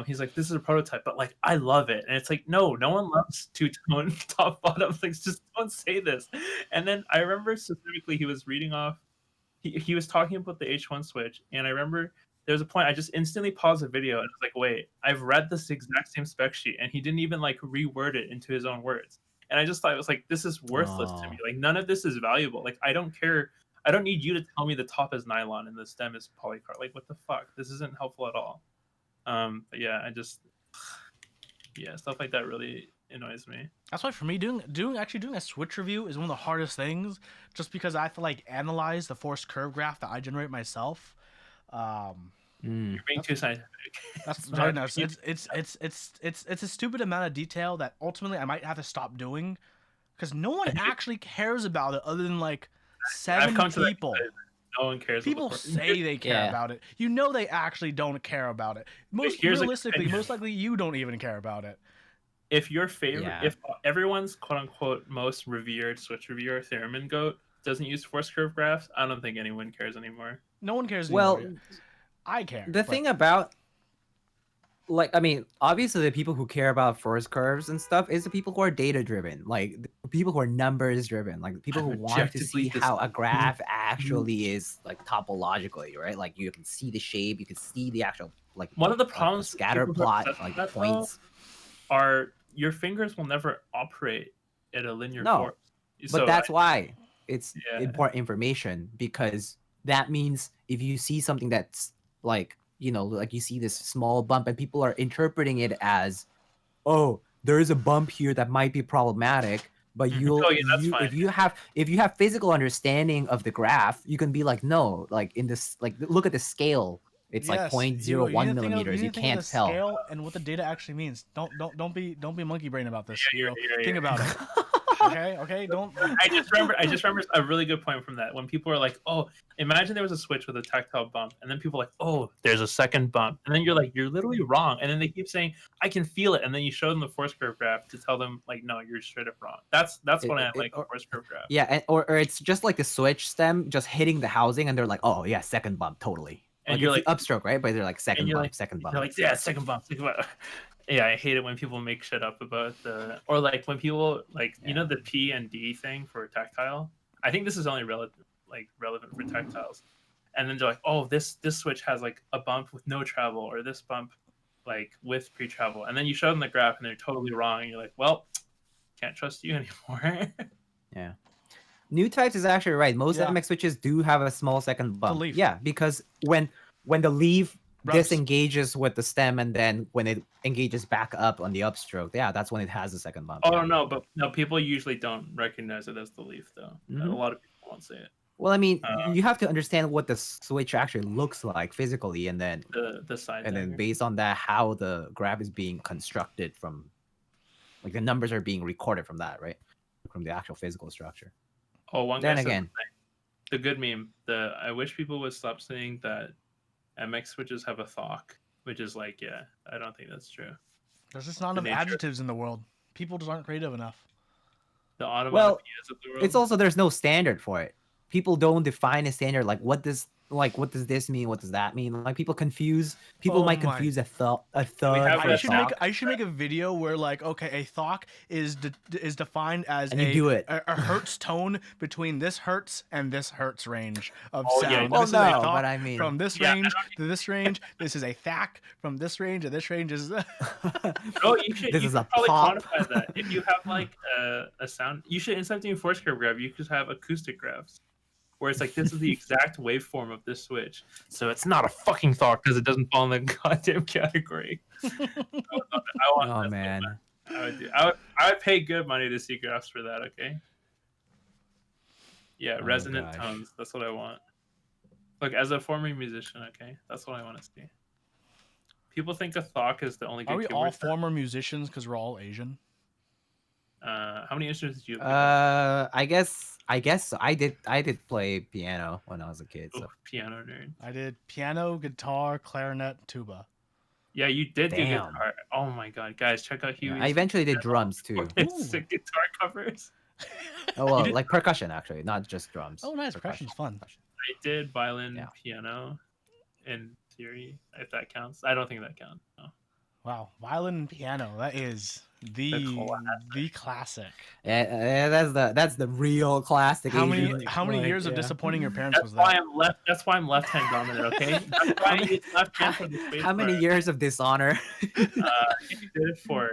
Speaker 2: He's like, "This is a prototype, but like I love it," and it's like, no one loves two-tone top bottom. Like, just don't say this. And then I remember specifically he was reading off. He was talking about the H1 switch, and I remember there was a point I just instantly paused the video and was like, "Wait, I've read this exact same spec sheet," and he didn't even like reword it into his own words. And I just thought it was like, this is worthless to
Speaker 3: Oh.
Speaker 2: me. Like none of this is valuable. Like I don't care. I don't need you to tell me the top is nylon and the stem is polycarbonate. Like what the fuck? This isn't helpful at all. But yeah, stuff like that really annoys me.
Speaker 1: That's why for me doing a switch review is one of the hardest things, just because I have to like analyze the force curve graph that I generate myself.
Speaker 2: You're being too scientific.
Speaker 1: That's
Speaker 2: It's
Speaker 1: very
Speaker 2: not-
Speaker 1: nice. It's a stupid amount of detail that ultimately I might have to stop doing, because no one actually cares about it other than like seven
Speaker 2: come to that
Speaker 1: people.
Speaker 2: conclusion. No one cares.
Speaker 1: People
Speaker 2: about the
Speaker 1: say they care
Speaker 3: Yeah.
Speaker 1: about it. You know they actually don't care about it. Most
Speaker 2: here's a-
Speaker 1: realistically, most likely you don't even care about it.
Speaker 2: If your favorite,
Speaker 3: Yeah.
Speaker 2: if everyone's quote unquote most revered Switch reviewer, Theremin Goat, doesn't use force curve graphs, I don't think anyone cares anymore.
Speaker 1: No one cares
Speaker 3: Well,
Speaker 1: anymore. I care.
Speaker 3: the
Speaker 1: but-
Speaker 3: thing about, like, I mean, obviously the people who care about force curves and stuff is the people who are data driven, like the people who are numbers driven, like the people who want to
Speaker 2: Objectively
Speaker 3: see how a
Speaker 2: dis-
Speaker 3: graph actually is like topologically, right? Like you can see the shape, you can see the actual like
Speaker 2: One of the
Speaker 3: like,
Speaker 2: problems
Speaker 3: scatter
Speaker 2: people who are
Speaker 3: plot,
Speaker 2: obsessed
Speaker 3: like
Speaker 2: with that,
Speaker 3: points.
Speaker 2: Are your fingers will never operate at a linear
Speaker 3: No,
Speaker 2: force.
Speaker 3: But
Speaker 2: So
Speaker 3: that's why it's
Speaker 2: Yeah.
Speaker 3: important information, because that means if you see something that's like, you know, like you see this small bump and people are interpreting it as, oh, there is a bump here that might be problematic, but
Speaker 2: Mhm.
Speaker 3: you'll
Speaker 2: Oh, yeah, that's
Speaker 3: you,
Speaker 2: fine.
Speaker 3: if you have physical understanding of the graph, you can be like, no, like in this, like look at the scale, it's like
Speaker 1: Yes,
Speaker 3: 0.01
Speaker 1: you need to think of-
Speaker 3: millimeters. You
Speaker 1: need to think of
Speaker 3: can't
Speaker 1: the
Speaker 3: tell.
Speaker 1: scale and what the data actually means. Don't be monkey brain about this.
Speaker 2: Yeah, yeah,
Speaker 1: Think
Speaker 2: yeah.
Speaker 1: about it. Okay. Don't.
Speaker 2: I just remember a really good point from that when people are like, "Oh, imagine there was a switch with a tactile bump," and then people are like, "Oh, there's a second bump," and then you're like, "You're literally wrong," and then they keep saying, "I can feel it," and then you show them the force curve graph to tell them like, "No, you're straight up wrong." That's what I like
Speaker 3: or-
Speaker 2: force curve graph.
Speaker 3: Yeah, and, or it's just like the switch stem just hitting the housing, and they're like, oh yeah, second bump, totally.
Speaker 2: And
Speaker 3: Like
Speaker 2: you're
Speaker 3: it's upstroke, right? But they're like second
Speaker 2: you're
Speaker 3: bump,
Speaker 2: like-
Speaker 3: second bump.
Speaker 2: They're like, "Yeah, second bump." Yeah, I hate it when people make shit up about the, or like when people like, you know, the P and D thing for tactile. I think this is only relevant for tactiles. And then they're like, "Oh, this switch has like a bump with no travel, or this bump like with pre-travel." And then you show them the graph, and they're totally wrong. And you're like, "Well, can't trust you anymore."
Speaker 3: New types is actually right. Most
Speaker 1: Yeah.
Speaker 3: MX switches do have a small second bump.
Speaker 1: leaf.
Speaker 3: Yeah, because when the leaf
Speaker 1: Rubs.
Speaker 3: disengages with the stem, and then when it engages back up on the upstroke, yeah, that's when it has the second bump.
Speaker 2: Oh
Speaker 3: yeah.
Speaker 2: no, but no, people usually don't recognize it as the leaf though. A
Speaker 3: Mhm.
Speaker 2: lot of people won't say it.
Speaker 3: Well, I mean,
Speaker 2: Uh,
Speaker 3: you have to understand what the switch actually looks like physically, and then
Speaker 2: The side.
Speaker 3: and then
Speaker 2: dagger.
Speaker 3: based on that, how the graph is being constructed from, like the numbers are being recorded from that, right? From the actual physical structure.
Speaker 2: Oh, one
Speaker 3: Then
Speaker 2: guy said
Speaker 3: again,
Speaker 2: the good meme. I wish people would stop saying that MX switches have a thock, which is like, yeah, I don't think that's true.
Speaker 1: There's just not
Speaker 2: The
Speaker 1: enough
Speaker 2: nature-
Speaker 1: adjectives in the world. People just aren't creative enough.
Speaker 2: The onomatopoeias of the world.
Speaker 3: it's also there's no standard for it. People don't define a standard like what does this mean? What does that mean? Like people
Speaker 1: Oh
Speaker 3: might
Speaker 1: my-
Speaker 3: confuse a thought a
Speaker 2: have
Speaker 3: thud
Speaker 2: that
Speaker 3: for a
Speaker 2: thought.
Speaker 3: thought.
Speaker 1: I should make a video where like, okay, a thock is defined as
Speaker 3: And you do it.
Speaker 1: a hertz tone between this hertz and this hertz range of
Speaker 2: Oh, yeah.
Speaker 1: sound.
Speaker 2: Well,
Speaker 1: This is a
Speaker 3: no,
Speaker 1: thock
Speaker 3: but I mean-
Speaker 1: from this
Speaker 2: Yeah, I
Speaker 1: range to this range. This is a thack from this range to this range is.
Speaker 2: Oh, you should.
Speaker 3: This
Speaker 2: you
Speaker 3: is
Speaker 2: could
Speaker 3: a
Speaker 2: probably
Speaker 3: pop.
Speaker 2: quantify that. If you have like a sound, you should instead of doing force curve graph, you could have acoustic graphs, where it's like this is the exact waveform of this switch. So it's not a fucking thought because it doesn't fall in the goddamn category. I want
Speaker 3: Oh
Speaker 2: that's
Speaker 3: man.
Speaker 2: what I would do. I would pay good money to see graphs for that. Okay. Yeah,
Speaker 3: Oh,
Speaker 2: resonant
Speaker 3: gosh.
Speaker 2: tones. That's what I want. Look, as a former musician, okay, that's what I want to see. People think a thock is the only good
Speaker 1: Are we all
Speaker 2: keyboard.
Speaker 1: former musicians because we're all Asian?
Speaker 2: How many instruments did you?
Speaker 3: I guess I did play piano when I was a kid. So
Speaker 2: Piano nerd.
Speaker 1: I did piano, guitar, clarinet, tuba.
Speaker 2: Yeah, you did do
Speaker 3: Damn.
Speaker 2: guitar. Oh my god, guys, check out
Speaker 3: yeah,
Speaker 2: Huey's
Speaker 3: I eventually did drums too.
Speaker 2: sick guitar covers.
Speaker 3: Oh well,
Speaker 2: did-
Speaker 3: like percussion actually, not just drums.
Speaker 1: Oh, nice. Percussion's fun.
Speaker 2: I did violin,
Speaker 3: Yeah.
Speaker 2: piano, in theory, if that counts. I don't think that counts. No.
Speaker 1: Wow, violin and piano. That is the classic.
Speaker 3: That's the real classic.
Speaker 1: How
Speaker 3: Asian,
Speaker 1: many
Speaker 3: like,
Speaker 1: years of
Speaker 3: yeah.
Speaker 1: disappointing your parents
Speaker 2: That's
Speaker 1: was
Speaker 2: why
Speaker 1: that?
Speaker 2: I'm left. That's why I'm left-hand dominant. Okay. That's why I use left hand for the space
Speaker 3: How many
Speaker 2: bar.
Speaker 3: years of dishonor?
Speaker 2: I did it for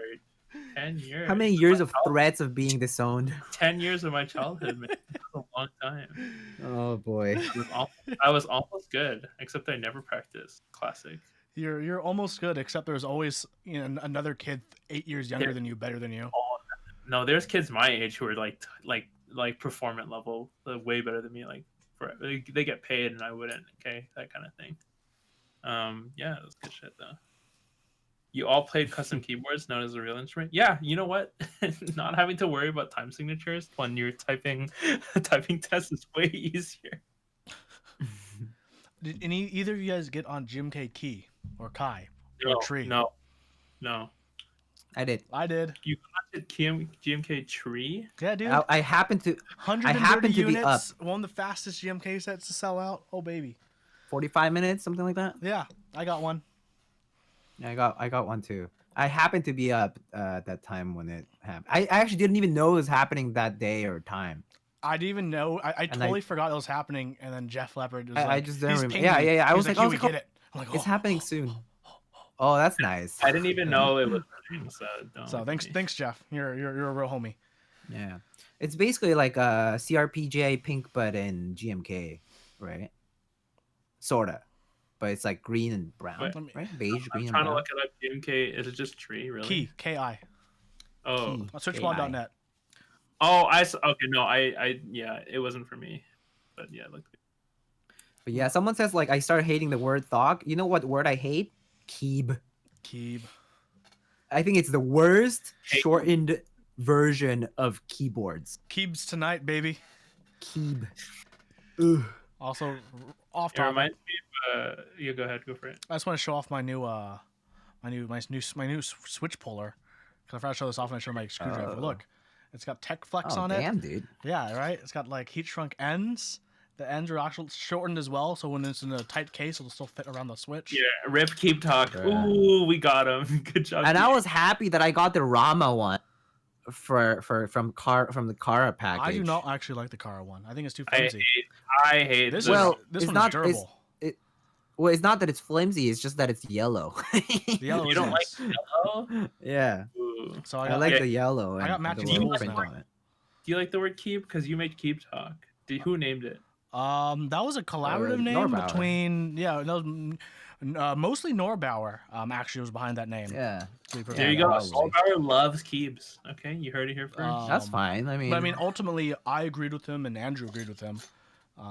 Speaker 2: 10 years.
Speaker 3: How many years of threats of being disowned?
Speaker 2: 10 years of my childhood, man. That's a long time.
Speaker 3: Oh boy.
Speaker 2: I was almost good, except I never practiced. Classic.
Speaker 1: You're almost good, except there's always another kid 8 years younger than you, better than you.
Speaker 2: No, there's kids my age who are like performant level, way better than me. Like, they get paid and I wouldn't. Okay, that kind of thing. Yeah, it was good shit though. You all played custom keyboards known as a real instrument. Yeah, you know what? Not having to worry about time signatures when you're typing tests is way easier.
Speaker 1: Did either of you guys get on GMK Key or Kai or
Speaker 2: No,
Speaker 1: Tree?
Speaker 2: no.
Speaker 3: I did.
Speaker 1: I did.
Speaker 2: You got GMK Tree?
Speaker 1: Yeah, dude.
Speaker 3: I happened to
Speaker 1: 130
Speaker 3: happened to be
Speaker 1: units. One of the fastest GMK sets to sell out. Oh baby.
Speaker 3: 45 minutes, something like that.
Speaker 1: Yeah, I got one.
Speaker 3: Yeah, I got one too. I happened to be up at that time when it happened. I actually didn't even know it was happening that day or time.
Speaker 1: I didn't even know. I
Speaker 3: And
Speaker 1: totally forgot it was happening. And then Jeff Leopard was
Speaker 3: I
Speaker 1: like,
Speaker 3: just didn't
Speaker 1: he's
Speaker 3: remember.
Speaker 1: pinged
Speaker 3: Yeah,
Speaker 1: me.
Speaker 3: yeah. I
Speaker 1: He
Speaker 3: was like,
Speaker 1: "Huey,
Speaker 3: oh,
Speaker 1: get it." I'm like,
Speaker 3: it's
Speaker 1: "Oh."
Speaker 3: happening soon. Oh, that's nice.
Speaker 2: I didn't even know it was running, so don't
Speaker 1: So
Speaker 2: look at me.
Speaker 1: thanks, Jeff. You're a real homie.
Speaker 3: Yeah, it's basically like a CRPGA Pink, but in GMK, right? Sorta, but it's like green and brown,
Speaker 2: Wait.
Speaker 3: right? Beige,
Speaker 2: I'm
Speaker 3: green, and
Speaker 2: trying to
Speaker 3: brown.
Speaker 2: look it up. GMK, is it just Tree, really?
Speaker 1: Key Ki
Speaker 2: Oh,
Speaker 3: Key.
Speaker 1: on switchball.net.
Speaker 2: okay, no, yeah, it wasn't for me. But yeah, look.
Speaker 3: But yeah, someone says like I started hating the word thog. You know what word I hate? Keeb.
Speaker 1: Keeb.
Speaker 3: I think it's the worst
Speaker 2: Hate.
Speaker 3: shortened version of keyboards.
Speaker 1: Keebs tonight, baby.
Speaker 3: Keeb. Ugh.
Speaker 1: Also, off
Speaker 2: It
Speaker 1: topic.
Speaker 2: reminds me of, yeah, go ahead, go for it.
Speaker 1: I just want to show off my new my new switch puller. Cause I forgot to show this off and I showed my screwdriver.
Speaker 3: Oh.
Speaker 1: Look, it's got Tech Flex
Speaker 3: Oh
Speaker 1: on it.
Speaker 3: damn, dude.
Speaker 1: Yeah, right. It's got like heat shrunk ends. The ends are actually shortened as well, so when it's in a tight case, it'll still fit around the switch.
Speaker 2: Yeah, Rip Keep Talk.
Speaker 3: Bruh.
Speaker 2: Ooh, we got him. Good job.
Speaker 3: And
Speaker 2: Keep.
Speaker 3: I was happy that I got the Rama one from the Kara package.
Speaker 1: I do not actually like the Kara one. I think it's too
Speaker 2: I
Speaker 1: flimsy.
Speaker 2: hate
Speaker 1: This
Speaker 2: this.
Speaker 3: Well,
Speaker 1: this
Speaker 3: it's
Speaker 1: one
Speaker 3: not-
Speaker 1: is durable.
Speaker 3: Well, it's not that it's flimsy, it's just that it's yellow.
Speaker 1: The yellow
Speaker 2: You
Speaker 1: is
Speaker 2: don't like
Speaker 1: nice.
Speaker 2: yellow?
Speaker 3: Yeah.
Speaker 2: Ooh.
Speaker 1: So
Speaker 3: I
Speaker 1: got,
Speaker 3: like
Speaker 2: okay.
Speaker 3: the yellow.
Speaker 1: I
Speaker 3: and
Speaker 1: got
Speaker 3: the
Speaker 1: matching
Speaker 3: little
Speaker 1: tools
Speaker 3: print
Speaker 1: now.
Speaker 3: on it.
Speaker 2: Do you like the word keep? Because you made Keep Talk. Who named it?
Speaker 1: That was a collaborative name
Speaker 3: Norbauer.
Speaker 1: between that was mostly Norbauer. Actually, was behind that name.
Speaker 3: Yeah,
Speaker 1: to be
Speaker 2: There
Speaker 1: perfectly
Speaker 2: you go.
Speaker 1: honest.
Speaker 3: probably.
Speaker 2: Solbauer loves Keebs. Okay, you heard it here first.
Speaker 3: That's
Speaker 1: Um,
Speaker 3: fine. I mean,
Speaker 1: But I mean, ultimately, I agreed with him, and Andrew agreed with him. But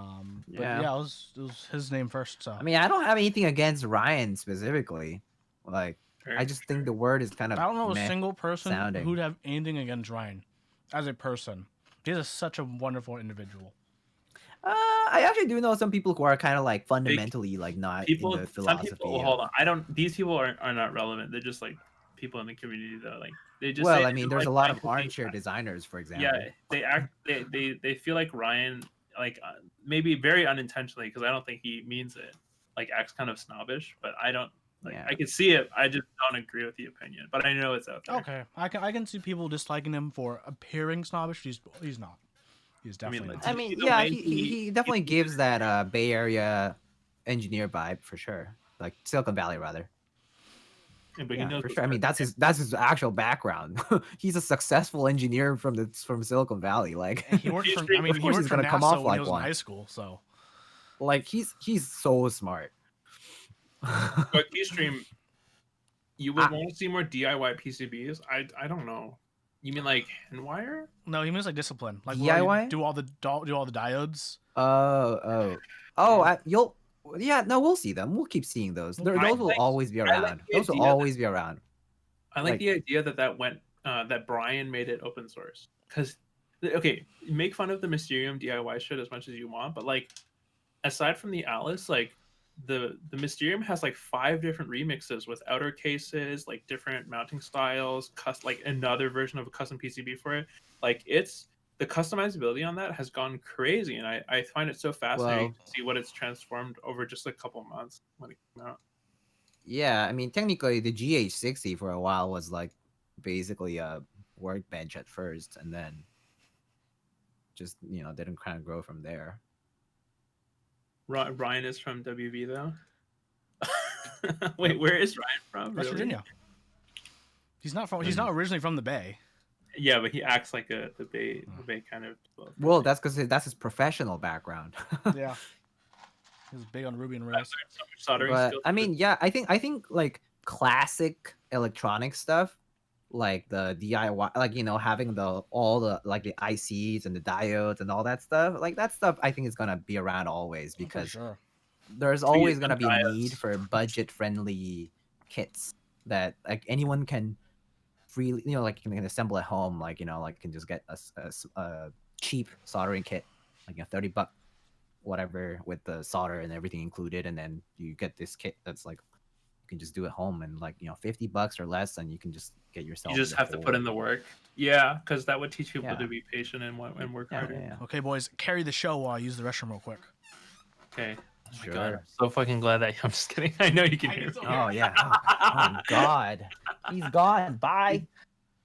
Speaker 3: Yeah.
Speaker 1: yeah, it was his name first. So
Speaker 3: I mean, I don't have anything against Ryan specifically. Like,
Speaker 2: Sure,
Speaker 3: I just think the word is kind of.
Speaker 1: I don't know a
Speaker 3: meh.
Speaker 1: single person
Speaker 3: sounding.
Speaker 1: who'd have anything against Ryan as a person. He's such a wonderful individual.
Speaker 3: I actually do know some people who are kind of like fundamentally like not
Speaker 2: people,
Speaker 3: in the
Speaker 2: some
Speaker 3: philosophy.
Speaker 2: people. Hold on, I don't. These people are not relevant. They're just like people in the community though. Like they just.
Speaker 3: Well,
Speaker 2: say
Speaker 3: I
Speaker 2: they
Speaker 3: mean,
Speaker 2: don't
Speaker 3: there's
Speaker 2: like
Speaker 3: a lot
Speaker 2: Ryan
Speaker 3: of
Speaker 2: 'cause they-
Speaker 3: armchair designers, for example.
Speaker 2: Yeah, they act. They feel like Ryan, like maybe very unintentionally, because I don't think he means it. Like acts kind of snobbish, but I don't. Like
Speaker 3: Yeah.
Speaker 2: I can see it. I just don't agree with the opinion, but I know it's out there.
Speaker 1: Okay, I can see people disliking him for appearing snobbish. He's not. He's
Speaker 2: I mean,
Speaker 1: definitely
Speaker 2: like,
Speaker 1: not.
Speaker 3: I mean,
Speaker 2: the
Speaker 3: yeah,
Speaker 2: way
Speaker 3: he definitely gives that Bay Area engineer vibe for sure, like Silicon Valley rather.
Speaker 2: but he
Speaker 3: Yeah,
Speaker 2: knows
Speaker 3: for
Speaker 2: what's
Speaker 3: sure. I mean,
Speaker 2: good.
Speaker 3: that's his actual background. He's a successful engineer from Silicon Valley. Like,
Speaker 1: And he worked for. I mean,
Speaker 3: Of
Speaker 1: he
Speaker 3: course
Speaker 1: worked
Speaker 3: he's
Speaker 1: for
Speaker 3: gonna
Speaker 1: NASA
Speaker 3: come off
Speaker 1: when
Speaker 3: like
Speaker 1: he was
Speaker 3: one.
Speaker 1: in high school. So
Speaker 3: like he's so smart.
Speaker 2: But Keystream, you would
Speaker 3: I-
Speaker 2: want to see more DIY PCBs. I don't know. You mean like Handwire?
Speaker 1: no, he means like discipline. Like
Speaker 3: DIY?
Speaker 1: where you do all the diodes.
Speaker 3: You'll. Yeah, no, we'll see them. We'll keep seeing those. Those will
Speaker 2: like-
Speaker 3: always be
Speaker 2: I like
Speaker 3: around.
Speaker 2: the
Speaker 3: Those will
Speaker 2: idea that-
Speaker 3: always be around.
Speaker 2: I like
Speaker 3: Like-
Speaker 2: the idea that went that Brian made it open source. Because okay, make fun of the Mysterium DIY shit as much as you want, but like aside from the Alice, like the Mysterium has like 5 different remixes with outer cases, like different mounting styles, like another version of a custom PCB for it. Like it's the customizability on that has gone crazy, and I find it so fascinating to see what it's transformed over just a couple months when it came out.
Speaker 3: Yeah, I mean, technically, the GH60 for a while was like basically a workbench at first, and then just didn't kind of grow from there.
Speaker 2: Ryan is from WV though. Wait, where is Ryan from?
Speaker 1: West
Speaker 2: really?
Speaker 1: Virginia. He's not from. He's not originally from the Bay.
Speaker 2: Yeah, but he acts like the Bay kind of.
Speaker 3: Well, that's because that's his professional background.
Speaker 1: Yeah. He was big on Ruby and
Speaker 2: I've
Speaker 1: Rails.
Speaker 2: learned so much soldering
Speaker 3: But
Speaker 2: skills
Speaker 3: I
Speaker 2: through
Speaker 3: mean, yeah, I think like classic electronic stuff, like the DIY, like having all the like the ICs and the diodes and all that stuff, like that stuff, I think is gonna be around always
Speaker 1: For
Speaker 3: because
Speaker 1: sure.
Speaker 3: there's always
Speaker 2: some
Speaker 3: gonna be a
Speaker 2: diodes.
Speaker 3: need for budget-friendly kits that like anyone can freely, like you can assemble at home, like like you can just get a cheap soldering kit, like $30, whatever, with the solder and everything included, and then you get this kit that's like you can just do at home and like $50 or less, and you can just get yourself.
Speaker 2: You just
Speaker 3: the
Speaker 2: have to
Speaker 3: whole-
Speaker 2: put in the work. Yeah, because that would teach people
Speaker 3: Yeah.
Speaker 2: to be patient and work
Speaker 3: Yeah,
Speaker 2: harder.
Speaker 3: yeah,
Speaker 1: Okay, boys, carry the show while I use the restroom real quick.
Speaker 2: Okay.
Speaker 3: yeah.
Speaker 2: Oh my God,
Speaker 3: Sure.
Speaker 2: I'm so fucking glad that I'm just kidding. I know you can hear me.
Speaker 3: Oh yeah. Oh God. He's gone. Bye.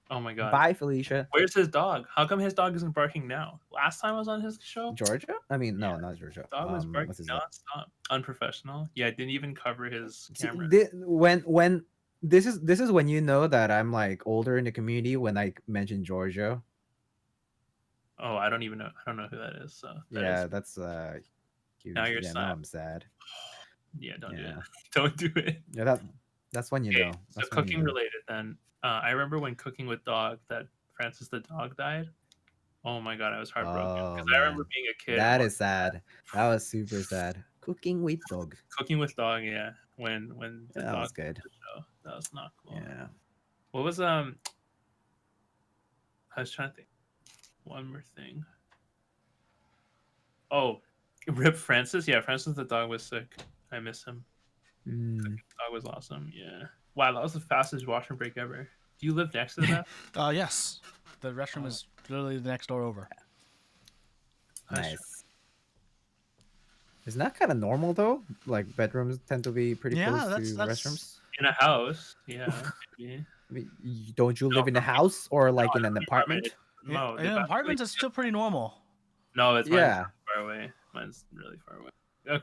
Speaker 2: Oh my God.
Speaker 3: Bye, Felicia.
Speaker 2: Where's his dog? How come his dog isn't barking now? Last time I was on his show,
Speaker 3: Georgia? I mean, no, not Georgia.
Speaker 2: dog was barking
Speaker 3: What's his name?
Speaker 2: nonstop. Unprofessional. Yeah, didn't even cover his
Speaker 3: See,
Speaker 2: camera.
Speaker 3: when this is when you know that I'm like older in the community when I mention Georgia.
Speaker 2: Oh, I don't even know. I don't know who that is. So that
Speaker 3: Yeah,
Speaker 2: is-
Speaker 3: that's huge.
Speaker 2: Now you're
Speaker 3: yeah,
Speaker 2: sad.
Speaker 3: now I'm sad.
Speaker 2: yeah, don't do it.
Speaker 3: Yeah.
Speaker 2: Don't do it.
Speaker 3: Yeah, that's when you
Speaker 2: Okay,
Speaker 3: know.
Speaker 2: so
Speaker 3: That's when you
Speaker 2: cooking
Speaker 3: know.
Speaker 2: related then. I remember when cooking with dog that Francis the dog died. Oh my God, I was heartbroken
Speaker 3: Oh,
Speaker 2: because I remember
Speaker 3: man.
Speaker 2: being a kid.
Speaker 3: That
Speaker 2: and
Speaker 3: is sad. That was super sad. Cooking with dog.
Speaker 2: cooking with dog. Yeah, when the
Speaker 3: That
Speaker 2: dog
Speaker 3: was good.
Speaker 2: show. That was not cool.
Speaker 3: Yeah.
Speaker 2: What was I was trying to think. One more thing. Oh, Rip Francis. Yeah, Francis the dog was sick. I miss him.
Speaker 3: Mm.
Speaker 2: Dog was awesome. Yeah. Wow, that was the fastest washroom break ever. Do you live next to that?
Speaker 1: Yes. The restroom is literally the next door over.
Speaker 3: Nice. Isn't that kind of normal though? Like bedrooms tend to be pretty
Speaker 1: Yeah,
Speaker 3: close
Speaker 1: that's-
Speaker 3: to
Speaker 1: that's-
Speaker 3: restrooms.
Speaker 2: In a house. Yeah. maybe.
Speaker 3: I mean, don't you live in a house or like in an apartment?
Speaker 2: No,
Speaker 1: in
Speaker 2: the bathroom-
Speaker 1: apartments, it's still pretty normal.
Speaker 2: No, it's
Speaker 3: Yeah.
Speaker 2: mine's far away. Mine's really far away.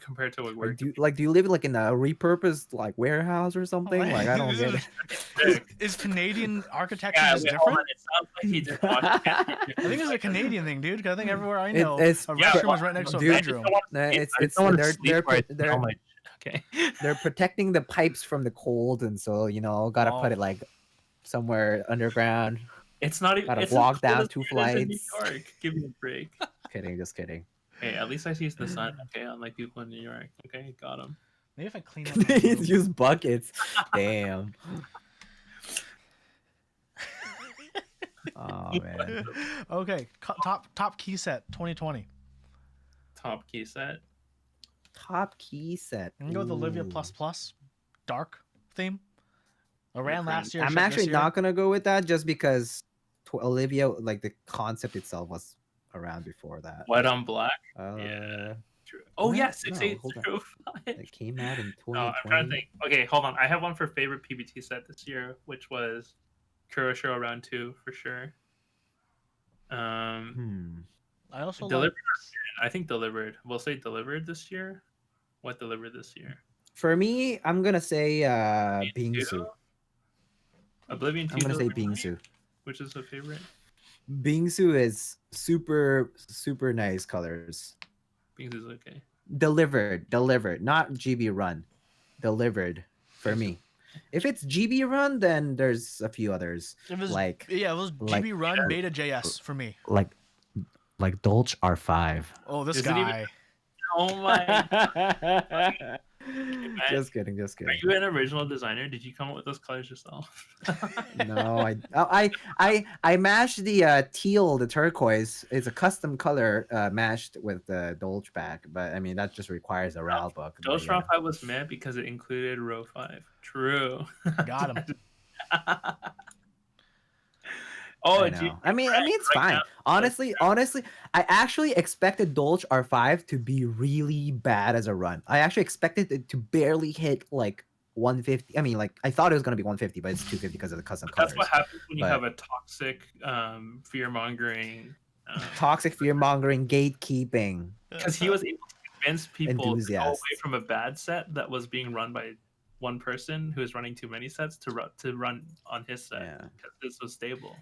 Speaker 2: compared to what we're.
Speaker 3: Do you live like in a repurposed like warehouse or something?
Speaker 1: Oh,
Speaker 3: Like I don't get it.
Speaker 1: Is Canadian architecture
Speaker 2: Yeah,
Speaker 1: just
Speaker 2: wait, hold
Speaker 1: different?
Speaker 2: on, it sounds like he just watched it.
Speaker 1: I think it's a Canadian thing, dude. 'Cause I think everywhere I
Speaker 3: It-
Speaker 1: know,
Speaker 3: it's-
Speaker 1: a
Speaker 2: Yeah,
Speaker 1: restroom is right next to a
Speaker 3: dude,
Speaker 1: bedroom.
Speaker 3: It's they're
Speaker 2: Okay.
Speaker 3: they're protecting the pipes from the cold, and so gotta put
Speaker 1: Oh.
Speaker 3: it like somewhere underground.
Speaker 2: It's not even.
Speaker 3: Gotta
Speaker 2: It's
Speaker 3: walk
Speaker 2: as cold
Speaker 3: down
Speaker 2: as
Speaker 3: 2
Speaker 2: it is in
Speaker 3: flights.
Speaker 2: New York. Give me a break.
Speaker 3: Just kidding.
Speaker 2: Hey, at least I see the sun. Okay, unlike people in New York. Okay, got him.
Speaker 1: Maybe if I clean up. my room.
Speaker 3: Use buckets. Damn. Oh man.
Speaker 1: Okay, top key set 2020.
Speaker 2: Top key set.
Speaker 3: Top key set.
Speaker 1: I'm gonna go with Olivia
Speaker 3: Ooh.
Speaker 1: plus plus, dark theme. Around
Speaker 2: Okay.
Speaker 1: last year.
Speaker 3: I'm
Speaker 1: shipped this
Speaker 3: actually
Speaker 1: year.
Speaker 3: not gonna go with that just because Olivia, like the concept itself, was around before that.
Speaker 2: White on black.
Speaker 3: Uh,
Speaker 2: True. Oh
Speaker 3: What?
Speaker 2: yeah,
Speaker 3: No,
Speaker 2: 680.
Speaker 3: it came out in
Speaker 2: No, I'm
Speaker 3: 2020.
Speaker 2: trying to think. Okay, hold on. I have one for favorite PBT set this year, which was Kuroshiro Round 2 for sure.
Speaker 1: I also like.
Speaker 2: Delivered. I think delivered. We'll say delivered this year. What delivered this year?
Speaker 3: For me, I'm gonna say
Speaker 2: Two?
Speaker 3: Bingsu.
Speaker 2: Oblivion 2.
Speaker 3: I'm gonna say
Speaker 2: delivered,
Speaker 3: Bingsu.
Speaker 2: which is a favorite.
Speaker 3: Bingsu is super nice colors.
Speaker 2: Bingsu's okay.
Speaker 3: Delivered, not GB run. Delivered for me. If it's GB run, then there's a few others
Speaker 1: It was
Speaker 3: like
Speaker 1: yeah, it was
Speaker 3: like-
Speaker 1: GB Run Beta JS for me.
Speaker 3: like Dolce R5.
Speaker 1: Oh, this
Speaker 2: Is it even-
Speaker 1: guy.
Speaker 2: Oh my!
Speaker 3: Just kidding.
Speaker 2: Are you an original designer? Did you come up with those colors yourself?
Speaker 3: No, I mashed the teal, the turquoise. It's a custom color mashed with the Dolce back, but I mean that just requires a RAL book. but
Speaker 2: Ghost
Speaker 3: yeah.
Speaker 2: Row 5 was meant because it included row 5. True.
Speaker 1: Got him.
Speaker 2: Oh,
Speaker 3: I know. I mean, it's fine. Honestly, I actually expected Dolce R5 to be really bad as a run. I actually expected it to barely hit like 150. I mean, like I thought it was gonna be 150, but it's 250 because of the custom colors.
Speaker 2: That's what happens when you
Speaker 3: But-
Speaker 2: have a toxic fear mongering.
Speaker 3: Toxic fear mongering, gatekeeping.
Speaker 2: Because he was able to convince people to go away
Speaker 3: Enthusiast.
Speaker 2: from a bad set that was being run by one person who was running too many sets to run on his set
Speaker 3: Yeah.
Speaker 2: because this was stable.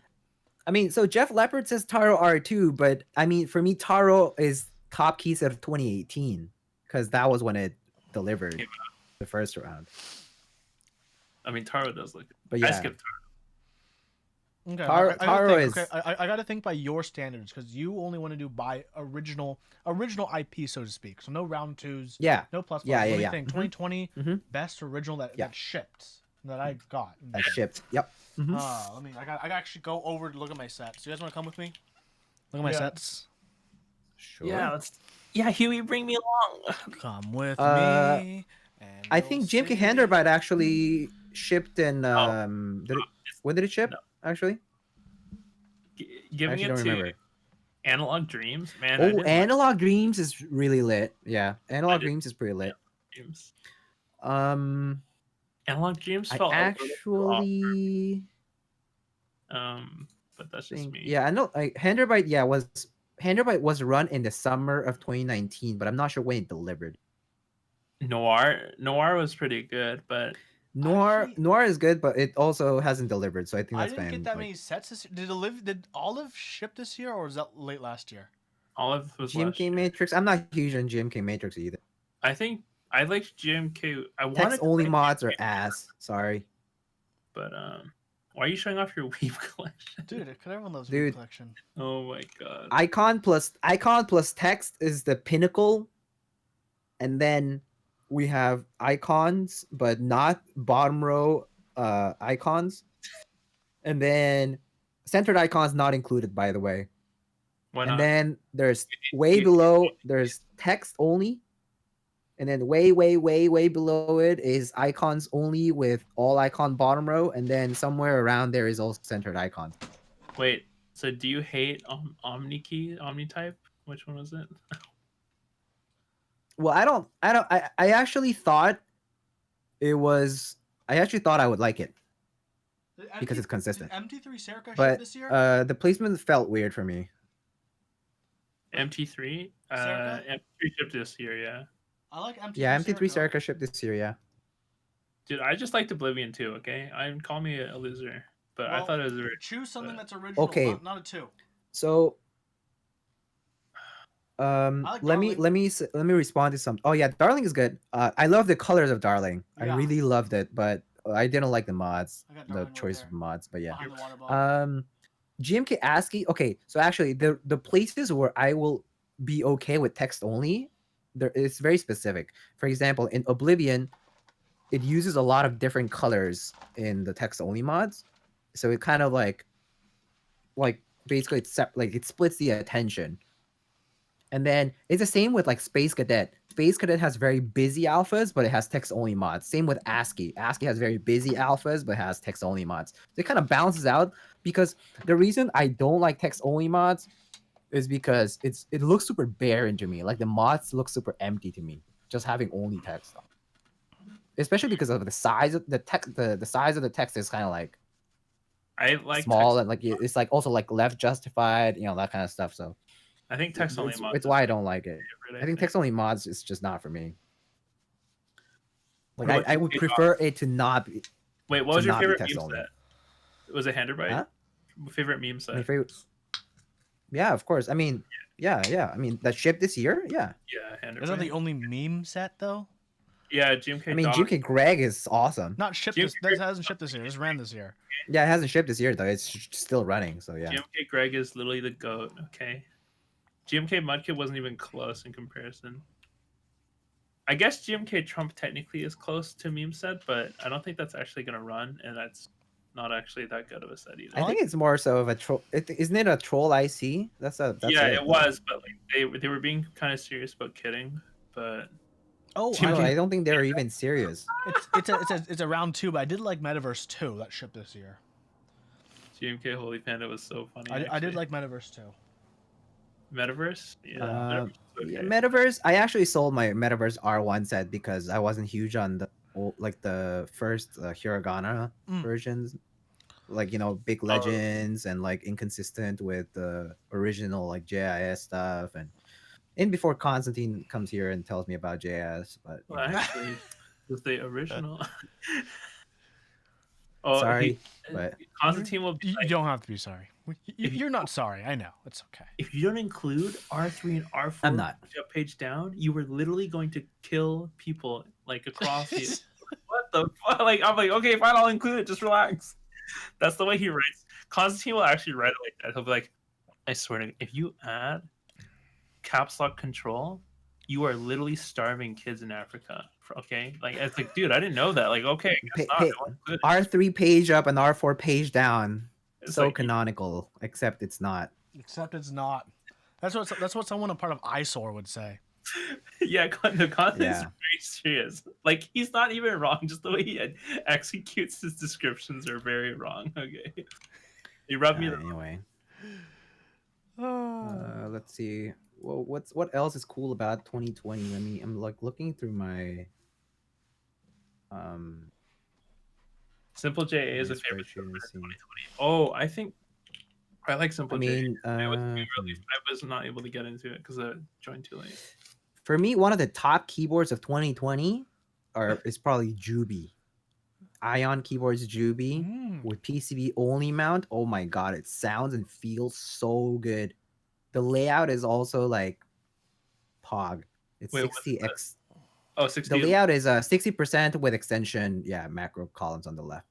Speaker 3: I mean, so Jeff Leopard says Taro R2, but I mean, for me, Taro is top key set of 2018 because that was when it delivered
Speaker 2: Came
Speaker 3: the first round.
Speaker 2: I mean, Taro does look.
Speaker 3: But
Speaker 2: I
Speaker 3: yeah,
Speaker 2: skipped
Speaker 1: Okay,
Speaker 3: Taro-
Speaker 1: I gotta
Speaker 3: Taro
Speaker 1: think,
Speaker 3: is-
Speaker 1: okay, I gotta think by your standards because you only want to do by original IP, so to speak. So no round twos,
Speaker 3: yeah,
Speaker 1: no plus.
Speaker 3: Yeah,
Speaker 1: Let
Speaker 3: yeah,
Speaker 1: me
Speaker 3: yeah.
Speaker 1: think.
Speaker 3: Mhm.
Speaker 1: 2020
Speaker 3: Mhm.
Speaker 1: best original that
Speaker 3: Yeah.
Speaker 1: shipped that I got.
Speaker 3: that shipped. Yep. Mhm.
Speaker 1: Let me. I gotta actually go over to look at my sets. You guys want to come with me? Look at my
Speaker 2: Yeah.
Speaker 1: sets.
Speaker 3: Sure.
Speaker 2: Yeah, Huey, bring me along.
Speaker 1: Come with
Speaker 3: Uh,
Speaker 1: me. And
Speaker 3: I
Speaker 1: you'll
Speaker 3: think Jim
Speaker 1: see.
Speaker 3: Handerbite actually shipped in.
Speaker 2: Oh.
Speaker 3: When did it ship?
Speaker 2: No.
Speaker 3: Actually, I
Speaker 2: Giving
Speaker 3: actually
Speaker 2: it
Speaker 3: don't
Speaker 2: to
Speaker 3: remember.
Speaker 2: Analog Dreams, man. I
Speaker 3: Oh,
Speaker 2: didn't like
Speaker 3: Analog Dreams is really lit. Yeah, Analog
Speaker 2: did-
Speaker 3: Dreams is pretty lit.
Speaker 2: Dreams.
Speaker 3: Um,
Speaker 2: Analog Dreams
Speaker 3: I
Speaker 2: felt a little off,
Speaker 3: actually
Speaker 2: but that's just
Speaker 3: think,
Speaker 2: me.
Speaker 3: yeah, I know. Like Handerbite was run in the summer of 2019, but I'm not sure when it delivered.
Speaker 2: Noir was pretty good, but
Speaker 3: Noir
Speaker 1: Actually-
Speaker 3: is good, but it also hasn't delivered, so I think
Speaker 1: I
Speaker 3: that's
Speaker 1: didn't
Speaker 3: fine.
Speaker 1: get that
Speaker 3: like,
Speaker 1: many sets this year. Did Olive ship this year or was that late last year?
Speaker 2: Olive was last
Speaker 3: GMK
Speaker 2: year.
Speaker 3: Matrix. I'm not huge on GMK Matrix either.
Speaker 2: I think I liked GMK. I wanted
Speaker 3: Text
Speaker 2: to
Speaker 3: only
Speaker 2: like
Speaker 3: mods are
Speaker 2: GMK,
Speaker 3: ass. Sorry.
Speaker 2: but why are you showing off your Weave collection?
Speaker 1: Dude, everyone loves
Speaker 3: Dude.
Speaker 1: Dude. Collection.
Speaker 2: Oh my god.
Speaker 3: Icon plus text is the pinnacle, and then we have icons, but not bottom row icons, and then centered icons not included, by the way.
Speaker 2: Why
Speaker 3: And
Speaker 2: not?
Speaker 3: then there's way below there's text only, and then way below it is icons only with all icon bottom row, and then somewhere around there is also centered icons.
Speaker 2: Wait, so do you hate OmniType? Which one was it?
Speaker 3: Well, I actually thought it was. I actually thought I would like it because it's consistent.
Speaker 1: MT3 Serica ship
Speaker 3: But
Speaker 1: this year?
Speaker 3: the placement felt weird for me.
Speaker 2: MT3?
Speaker 1: Circa?
Speaker 2: MT3 shipped this year, yeah.
Speaker 1: I like MT3
Speaker 3: Yeah, MT3
Speaker 1: Circa.
Speaker 3: Circa shipped this year. Yeah.
Speaker 2: Dude, I just liked Oblivion too. Okay, call me a loser, but I
Speaker 1: Well,
Speaker 2: thought it was very.
Speaker 1: choose something
Speaker 2: but-
Speaker 1: that's original,
Speaker 3: Okay.
Speaker 1: not a 2.
Speaker 3: So
Speaker 1: I like
Speaker 3: let me
Speaker 1: Darling.
Speaker 3: let me respond to some. Oh yeah, Darling is good. I love the colors of Darling. I
Speaker 1: Yeah.
Speaker 3: really loved it, but I didn't like the mods,
Speaker 1: I got
Speaker 3: the
Speaker 1: Darling right
Speaker 3: choice
Speaker 1: there.
Speaker 3: of mods. But yeah.
Speaker 1: Behind the water bottle.
Speaker 3: GMK ASCII. Okay, so actually, the places where I will be okay with text only, there it's very specific. For example, in Oblivion, it uses a lot of different colors in the text only mods, so it kind of like basically like it splits the attention. And then it's the same with like Space Cadet. Space Cadet has very busy alphas, but it has text only mods. Same with ASCII. ASCII has very busy alphas, but has text only mods. So it kind of balances out because the reason I don't like text only mods is because it looks super barren to me. Like the mods look super empty to me, just having only text. Especially because of the size of the text. The size of the text is kind of like
Speaker 2: I like
Speaker 3: small
Speaker 2: text.
Speaker 3: and like it's like also like left justified, that kind of stuff. So
Speaker 2: I think text only
Speaker 3: it's,
Speaker 2: mods.
Speaker 3: it's why I don't like it.
Speaker 2: Favorite,
Speaker 3: I think text only mods is just not for me. Like
Speaker 2: What about
Speaker 3: I would
Speaker 2: GMK
Speaker 3: prefer it to not be.
Speaker 2: Wait, what
Speaker 3: to
Speaker 2: was your
Speaker 3: not be
Speaker 2: favorite
Speaker 3: text
Speaker 2: meme
Speaker 3: only.
Speaker 2: set? Was it Handerbite?
Speaker 3: Huh?
Speaker 2: Favorite meme set?
Speaker 3: My favorite. Yeah, of course. I mean, yeah. I mean, that shipped this year. Yeah.
Speaker 2: Yeah, Handerbite.
Speaker 1: Is that the only meme set though?
Speaker 2: Yeah, GMK.
Speaker 3: I mean,
Speaker 2: Dog.
Speaker 3: GK Greg is awesome.
Speaker 1: Not shipped.
Speaker 2: GMK
Speaker 1: That hasn't shipped this year. This ran this year.
Speaker 3: Yeah, it hasn't shipped this year though. It's still running. So yeah.
Speaker 2: GMK Greg is literally the goat. Okay. GMK Mudkip wasn't even close in comparison. I guess GMK Trump technically is close to meme set, but I don't think that's actually gonna run, and that's not actually that good of a set either.
Speaker 3: I think it's more so of a troll. Isn't it a troll IC? That's
Speaker 2: yeah,
Speaker 3: it.
Speaker 2: it was, but like they were being kind of serious about kidding, but
Speaker 1: Oh,
Speaker 3: No,
Speaker 1: I
Speaker 3: I don't think they're even serious.
Speaker 1: it's a round 2, but I did like Metaverse 2 that shipped this year.
Speaker 2: GMK Holy Panda was so funny.
Speaker 1: I did like Metaverse 2.
Speaker 2: Metaverse. Yeah,
Speaker 3: Yeah,
Speaker 2: okay.
Speaker 3: Metaverse. I actually sold my Metaverse R1 set because I wasn't huge on the first Hiragana versions, like big legends and like inconsistent with the original like JIS stuff and before Constantine comes here and tells me about JIS, but
Speaker 2: Well, actually, it was the original. Oh,
Speaker 3: sorry, but
Speaker 2: Constantine will be
Speaker 1: You
Speaker 2: like,
Speaker 1: don't have to be sorry. You're not sorry. I know. It's okay.
Speaker 2: if you don't include R3 and R4
Speaker 3: I'm not.
Speaker 2: page down, you were literally going to kill people like across you. What the fuck? Like I'm like, okay, fine, I'll include it. Just relax. That's the way he writes. Constantine will actually write it like that. He'll be like, I swear to, if you add caps lock control, you are literally starving kids in Africa. Okay, like it's like, dude, I didn't know that. Like, okay, I guess not. I won't include it.
Speaker 3: R3 page up and R4 page down.
Speaker 2: It's
Speaker 3: So
Speaker 2: like,
Speaker 3: canonical, except it's not.
Speaker 1: Except it's not. That's what someone a part of ISOR would say.
Speaker 2: yeah, the content is
Speaker 3: Yeah.
Speaker 2: very serious. Like he's not even wrong. Just the way he executes his descriptions are very wrong. Okay, he rubbed me the
Speaker 3: Anyway, let's see. Well, what else is cool about 2020? I'm like looking through my
Speaker 2: Simple JA is a
Speaker 3: my
Speaker 2: favorite
Speaker 3: spreadsheet
Speaker 2: for
Speaker 3: and see.
Speaker 2: 2020. Oh, I think I like Simple
Speaker 3: I mean,
Speaker 2: JA. I was not able to get into it because I joined too late.
Speaker 3: for me, one of the top keyboards of 2020 is probably Juby. Ion keyboards Juby with PCB only mount. Oh my god, it sounds and feels so good. The layout is also like Pog. It's
Speaker 2: Wait, what's
Speaker 3: 60x.
Speaker 2: Oh, 60.
Speaker 3: The layout is 60% with extension. Yeah, macro columns on the left.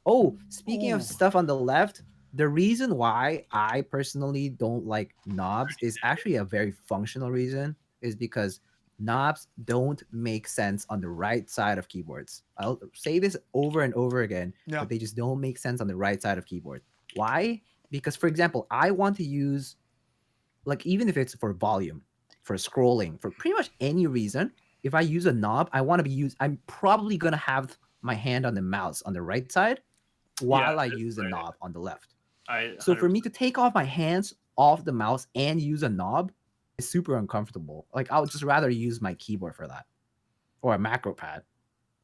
Speaker 3: Oh, speaking of stuff on the left, the reason why I personally don't like knobs is actually a very functional reason, is because knobs don't make sense on the right side of keyboards. I'll say this over and over again, but they just don't make sense on the right side of keyboard. Why? Because, for example, I want to use, like, even if it's for volume, for scrolling, for pretty much any reason, if I use a knob, I'm probably going to have my hand on the mouse on the right side while I use the knob on the left. So for me to take off my hands off the mouse and use a knob is super uncomfortable. Like I would just rather use my keyboard for that or a macro pad.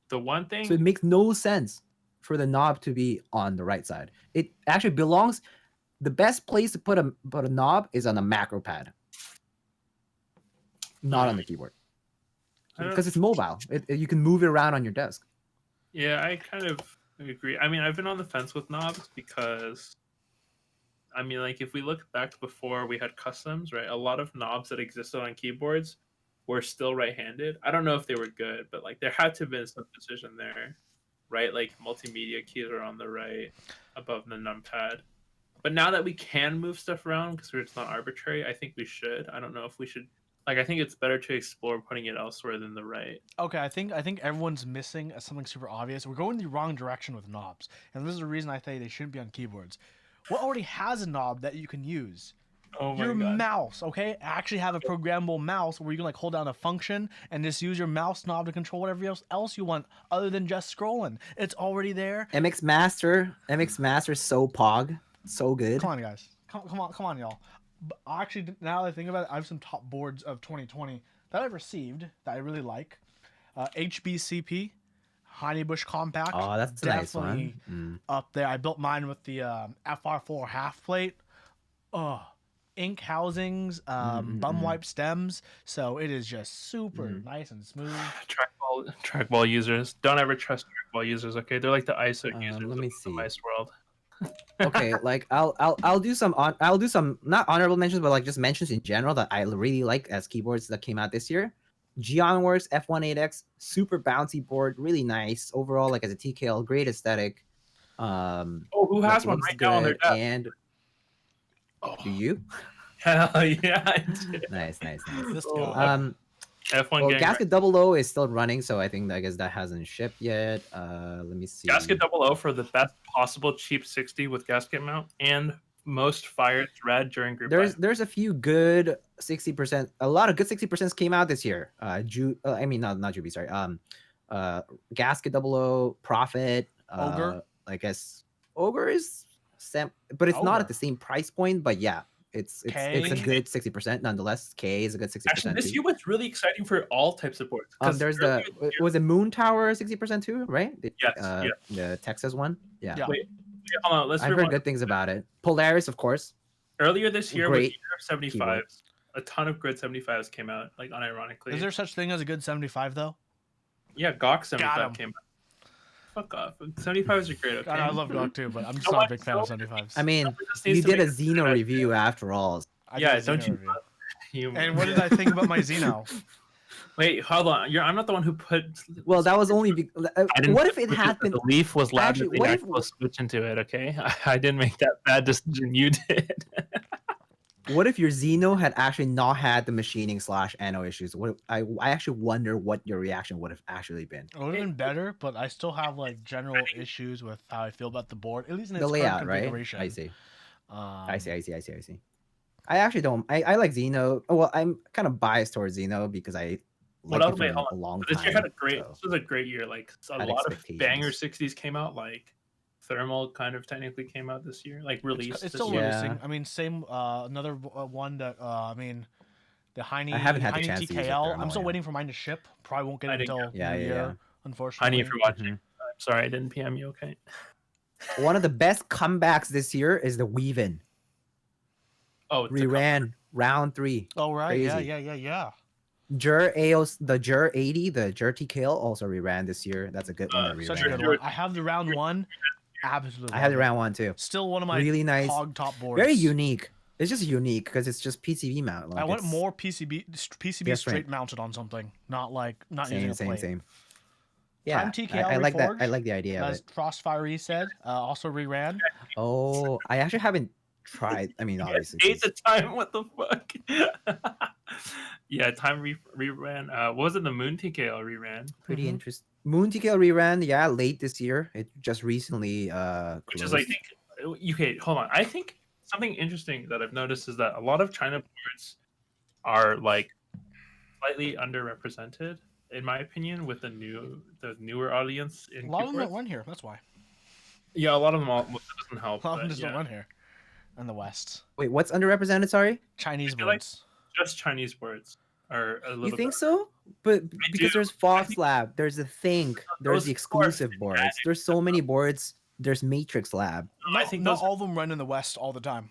Speaker 2: The one thing.
Speaker 3: So it makes no sense for the knob to be on the right side. It actually belongs. The best place to put a knob is on a macro pad, not on the keyboard.
Speaker 2: I don't-
Speaker 3: because it's mobile. You can move it around on your desk.
Speaker 2: Yeah, I kind of agree. I mean, I've been on the fence with knobs because, I mean, like if we look back before we had customs, right? A lot of knobs that existed on keyboards were still right-handed. I don't know if they were good, but like there had to have been some decision there, right? Like multimedia keys are on the right above the numpad. But now that we can move stuff around because it's not arbitrary, I think we should. I don't know if we should. Like, I think it's better to explore putting it elsewhere than the right.
Speaker 1: Okay, I think everyone's missing something super obvious. We're going the wrong direction with knobs, and this is the reason I say they shouldn't be on keyboards. What already has a knob that you can use?
Speaker 2: Oh my
Speaker 1: Your
Speaker 2: god.
Speaker 1: mouse, okay? Actually have a programmable mouse where you can like hold down a function and just use your mouse knob to control whatever else you want other than just scrolling. It's already there.
Speaker 3: MX Master is so pog, so good.
Speaker 1: Come on, guys. Come on, y'all. But actually, now that I think about it, I have some top boards of 2020 that I've received that I really like. HBCP, Honeybush Compact.
Speaker 3: Oh, that's a nice one. Mm.
Speaker 1: Up there. I built mine with the FR4 half plate. Oh, ink housings, bum wipe stems. So it is just super nice and smooth.
Speaker 2: Trackball users, don't ever trust trackball users. Okay, they're like the ISO users
Speaker 3: let me
Speaker 2: of the
Speaker 3: see.
Speaker 2: mice world.
Speaker 3: Okay, like I'll do some not honorable mentions, but like just mentions in general that I really like as keyboards that came out this year. Geonworks F18X, super bouncy board, really nice overall. Like as a TKL, great aesthetic.
Speaker 2: Oh, who has one
Speaker 3: looks
Speaker 2: right now on their
Speaker 3: good,
Speaker 2: desk?
Speaker 3: And
Speaker 2: Oh,
Speaker 3: do you?
Speaker 2: hell yeah, I did.
Speaker 3: Nice.
Speaker 1: This
Speaker 2: Oh,
Speaker 1: guy.
Speaker 2: F1
Speaker 3: Well,
Speaker 2: gang.
Speaker 3: Gasket 00 is still running, so I guess that hasn't shipped yet. Let me see.
Speaker 2: Gasket 00 for the best possible cheap 60 with gasket mount and most fired thread during group buy.
Speaker 3: There's a few good 60%. A lot of good 60% came out this year. Not Juby, sorry. Gasket 00, Profit.
Speaker 1: Ogre?
Speaker 3: I guess Ogre is but it's not
Speaker 1: Ogre.
Speaker 3: at the same price point. But yeah, it's a
Speaker 1: K?
Speaker 3: good 60% nonetheless. K is a good 60%.
Speaker 2: Actually, this
Speaker 3: too.
Speaker 2: year was really exciting for all types of boards. 'cause
Speaker 3: There's
Speaker 2: earlier
Speaker 3: the
Speaker 2: this year-
Speaker 3: was it Moon Tower 60% too, right?
Speaker 2: Yes,
Speaker 3: The Texas one. Yeah.
Speaker 1: Yeah.
Speaker 2: Wait, hold on. Let's
Speaker 3: I've heard
Speaker 2: rewind.
Speaker 3: good things about it. Polaris, of course.
Speaker 2: Earlier this year was
Speaker 3: Great
Speaker 2: year of 75s. A ton of good 75s came out, like unironically.
Speaker 1: Is there such thing as a good 75 though?
Speaker 2: Yeah, Gawk 75
Speaker 1: Got 'em.
Speaker 2: came out. Fuck off. 75s are great, okay?
Speaker 1: God, I love GOG too, but I'm just
Speaker 2: No,
Speaker 1: not
Speaker 2: I
Speaker 1: a big fan of
Speaker 2: don't-
Speaker 1: 75s.
Speaker 3: I mean,
Speaker 2: Someone just
Speaker 3: you
Speaker 2: needs to
Speaker 3: did a
Speaker 2: make
Speaker 3: Xeno
Speaker 2: good
Speaker 3: review after all.
Speaker 1: I
Speaker 2: Yeah,
Speaker 1: did a
Speaker 2: don't
Speaker 1: Xeno
Speaker 2: you-
Speaker 1: review.
Speaker 2: You-
Speaker 1: And what did I think about my Xeno?
Speaker 2: Wait, hold on. I'm not the one who put.
Speaker 3: Well, that was only.
Speaker 2: I didn't
Speaker 3: What
Speaker 2: put
Speaker 3: if it
Speaker 2: Switch
Speaker 3: had
Speaker 2: into
Speaker 3: been?
Speaker 2: the Leaf was loud
Speaker 3: Actually,
Speaker 2: with the
Speaker 3: what if-
Speaker 2: actual switch into it? Okay, I didn't make that bad decision. You did.
Speaker 3: What if your Xeno had actually not had the machining / ano issues? I actually wonder what your reaction would have actually been.
Speaker 1: It would have been better, but I still have like general issues with how I feel about the board, at least in its
Speaker 3: The
Speaker 1: current
Speaker 3: layout, right?
Speaker 1: configuration.
Speaker 3: I see.
Speaker 1: Um,
Speaker 3: I see. I actually don't. I like Xeno. Well, I'm kind of biased towards Xeno because I
Speaker 2: What
Speaker 3: liked
Speaker 2: else?
Speaker 3: it
Speaker 2: Wait,
Speaker 3: for
Speaker 2: hold
Speaker 3: a
Speaker 2: on.
Speaker 3: long
Speaker 2: But
Speaker 3: time.
Speaker 2: this year had a great.
Speaker 3: so-
Speaker 2: This was a great year. Like a
Speaker 3: Had
Speaker 2: lot of banger
Speaker 3: expectations.
Speaker 2: 60s came out. Like Thermal kind of technically came out this year. Like released.
Speaker 1: It's
Speaker 2: this
Speaker 1: still
Speaker 2: year.
Speaker 3: Yeah.
Speaker 1: releasing. I mean, same another one that I mean, the Heine.
Speaker 3: I haven't had the
Speaker 1: Heine
Speaker 3: chance to use it
Speaker 1: TKL.
Speaker 3: there, no,
Speaker 1: I'm still
Speaker 3: yeah.
Speaker 1: waiting for mine to ship. Probably won't get
Speaker 2: I
Speaker 1: it
Speaker 2: didn't
Speaker 1: until
Speaker 3: Yeah,
Speaker 1: New
Speaker 3: yeah,
Speaker 1: Year,
Speaker 3: yeah.
Speaker 1: unfortunately.
Speaker 2: Honey, if you're watching,
Speaker 3: Mhm.
Speaker 2: I'm sorry I didn't PM you. Okay.
Speaker 3: One of the best comebacks this year is the Weavin.
Speaker 2: Oh, it's a
Speaker 3: Reran round 3.
Speaker 1: Oh right,
Speaker 3: Crazy.
Speaker 1: yeah.
Speaker 3: Jur AOS, the Jur 80, the Jur TKL also reran this year. That's a good one. That
Speaker 1: Such a
Speaker 3: reran.
Speaker 1: good
Speaker 2: You're-
Speaker 1: one. I have the round one. Absolutely.
Speaker 3: I had the
Speaker 1: love it.
Speaker 3: round 1 too.
Speaker 1: Still one of my
Speaker 3: Really nice.
Speaker 1: hog top boards.
Speaker 3: Very unique. It's just unique because it's just PCB mount. Like
Speaker 1: I want
Speaker 3: it's
Speaker 1: more PCB
Speaker 3: different.
Speaker 1: straight mounted on something, not using a
Speaker 3: same.
Speaker 1: plate.
Speaker 3: Yeah,
Speaker 1: Time TKL
Speaker 3: I like that. I
Speaker 1: Reforged,
Speaker 3: like the idea of
Speaker 1: As
Speaker 3: it.
Speaker 1: Frostfire said, also reran.
Speaker 3: Oh, I actually haven't tried. I mean, obviously.
Speaker 2: Days of time. What the fuck? Yeah, time reran. What was it? The Moon TKL reran,
Speaker 3: Pretty
Speaker 1: Mhm.
Speaker 3: interesting. Moon TKL reran, yeah, late this year. It just recently
Speaker 2: which is
Speaker 3: closed.
Speaker 2: I think. Okay, hold on. I think something interesting that I've noticed is that a lot of China boards are like slightly underrepresented, in my opinion, with the newer audience in
Speaker 1: A lot of them
Speaker 2: keyboards.
Speaker 1: don't run here. That's why.
Speaker 2: Yeah, a lot of them all doesn't help.
Speaker 1: A lot of them
Speaker 2: but
Speaker 1: just
Speaker 2: yeah.
Speaker 1: don't run here in the West.
Speaker 3: Wait, what's underrepresented? Sorry,
Speaker 1: Chinese
Speaker 2: feel like-
Speaker 1: boards.
Speaker 2: Just Chinese boards are a little.
Speaker 3: you think
Speaker 2: bit-
Speaker 3: so? But
Speaker 2: I
Speaker 3: because
Speaker 2: do.
Speaker 3: there's Fox Lab, there's the Think, there's
Speaker 2: Those
Speaker 3: the
Speaker 2: boards
Speaker 3: exclusive
Speaker 2: are
Speaker 3: boards. There's so many boards. There's Matrix Lab.
Speaker 2: I think
Speaker 1: not
Speaker 2: those,
Speaker 1: all of them run in the West all the time.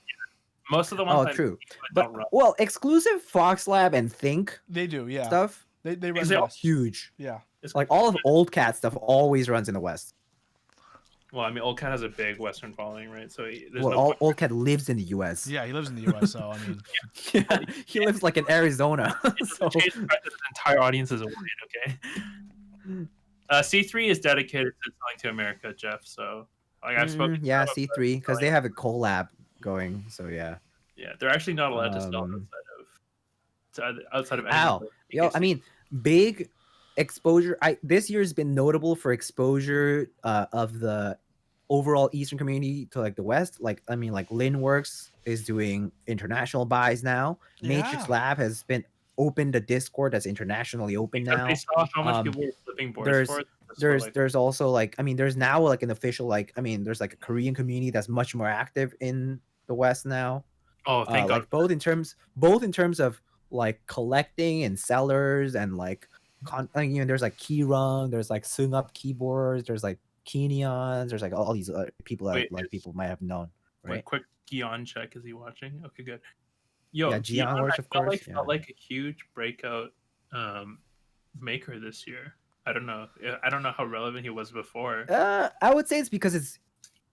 Speaker 2: most of the ones.
Speaker 3: Oh,
Speaker 2: I
Speaker 3: true.
Speaker 2: don't
Speaker 3: But
Speaker 2: run.
Speaker 3: well, exclusive Fox Lab and Think
Speaker 1: They do, yeah.
Speaker 3: stuff.
Speaker 1: They run
Speaker 2: Because
Speaker 1: the
Speaker 2: they all-
Speaker 1: West.
Speaker 3: Huge.
Speaker 1: Yeah.
Speaker 2: It's
Speaker 3: Like all of Old Cat stuff always runs in the West.
Speaker 2: Well, I mean, Old Cat has a big Western following, right? So there's
Speaker 3: Well,
Speaker 2: no point.
Speaker 3: Old Cat lives in the U.S.
Speaker 1: Yeah, he lives in the U.S., so I mean,
Speaker 3: Yeah, he lives like in Arizona.
Speaker 2: It doesn't
Speaker 3: so
Speaker 2: change the fact that the entire audience is white, okay? C3 is dedicated to selling to America, Jeff. So like I've spoken. to
Speaker 3: yeah,
Speaker 2: them about
Speaker 3: C3 because they
Speaker 2: selling-
Speaker 3: have a collab going. So yeah.
Speaker 2: Yeah, they're actually not allowed to sell
Speaker 3: Um,
Speaker 2: outside of any
Speaker 3: Ow.
Speaker 2: other
Speaker 3: Yo, I
Speaker 2: agency.
Speaker 3: mean, big exposure. This year's been notable for exposure of the overall Eastern community to like the West. Like, I mean, like Linworks is doing international buys now. Matrix
Speaker 1: Yeah.
Speaker 3: Lab has been opened a Discord that's internationally open
Speaker 2: Because
Speaker 3: now.
Speaker 2: they saw how much
Speaker 3: Um,
Speaker 2: people were flipping boards
Speaker 3: there's-
Speaker 2: for it. so,
Speaker 3: There's
Speaker 2: like,
Speaker 3: there's also like, I mean, there's now like an official like, I mean, there's like a Korean community that's much more active in the West now.
Speaker 2: oh, thank God.
Speaker 3: Like both in terms of like collecting and sellers and like like, you know, there's like Keyrung, there's like Sung Up keyboards, there's like Kenions, there's like all these other people that
Speaker 2: Wait,
Speaker 3: like
Speaker 2: is-
Speaker 3: people might have known,
Speaker 2: Wait,
Speaker 3: right?
Speaker 2: quick Gion check. Is he watching? Okay, good. Yo,
Speaker 3: Yeah, Gion works, of
Speaker 2: felt
Speaker 3: course,
Speaker 2: like
Speaker 3: yeah.
Speaker 2: felt like a huge breakout maker this year. I don't know. I don't know how relevant he was before.
Speaker 3: I would say it's because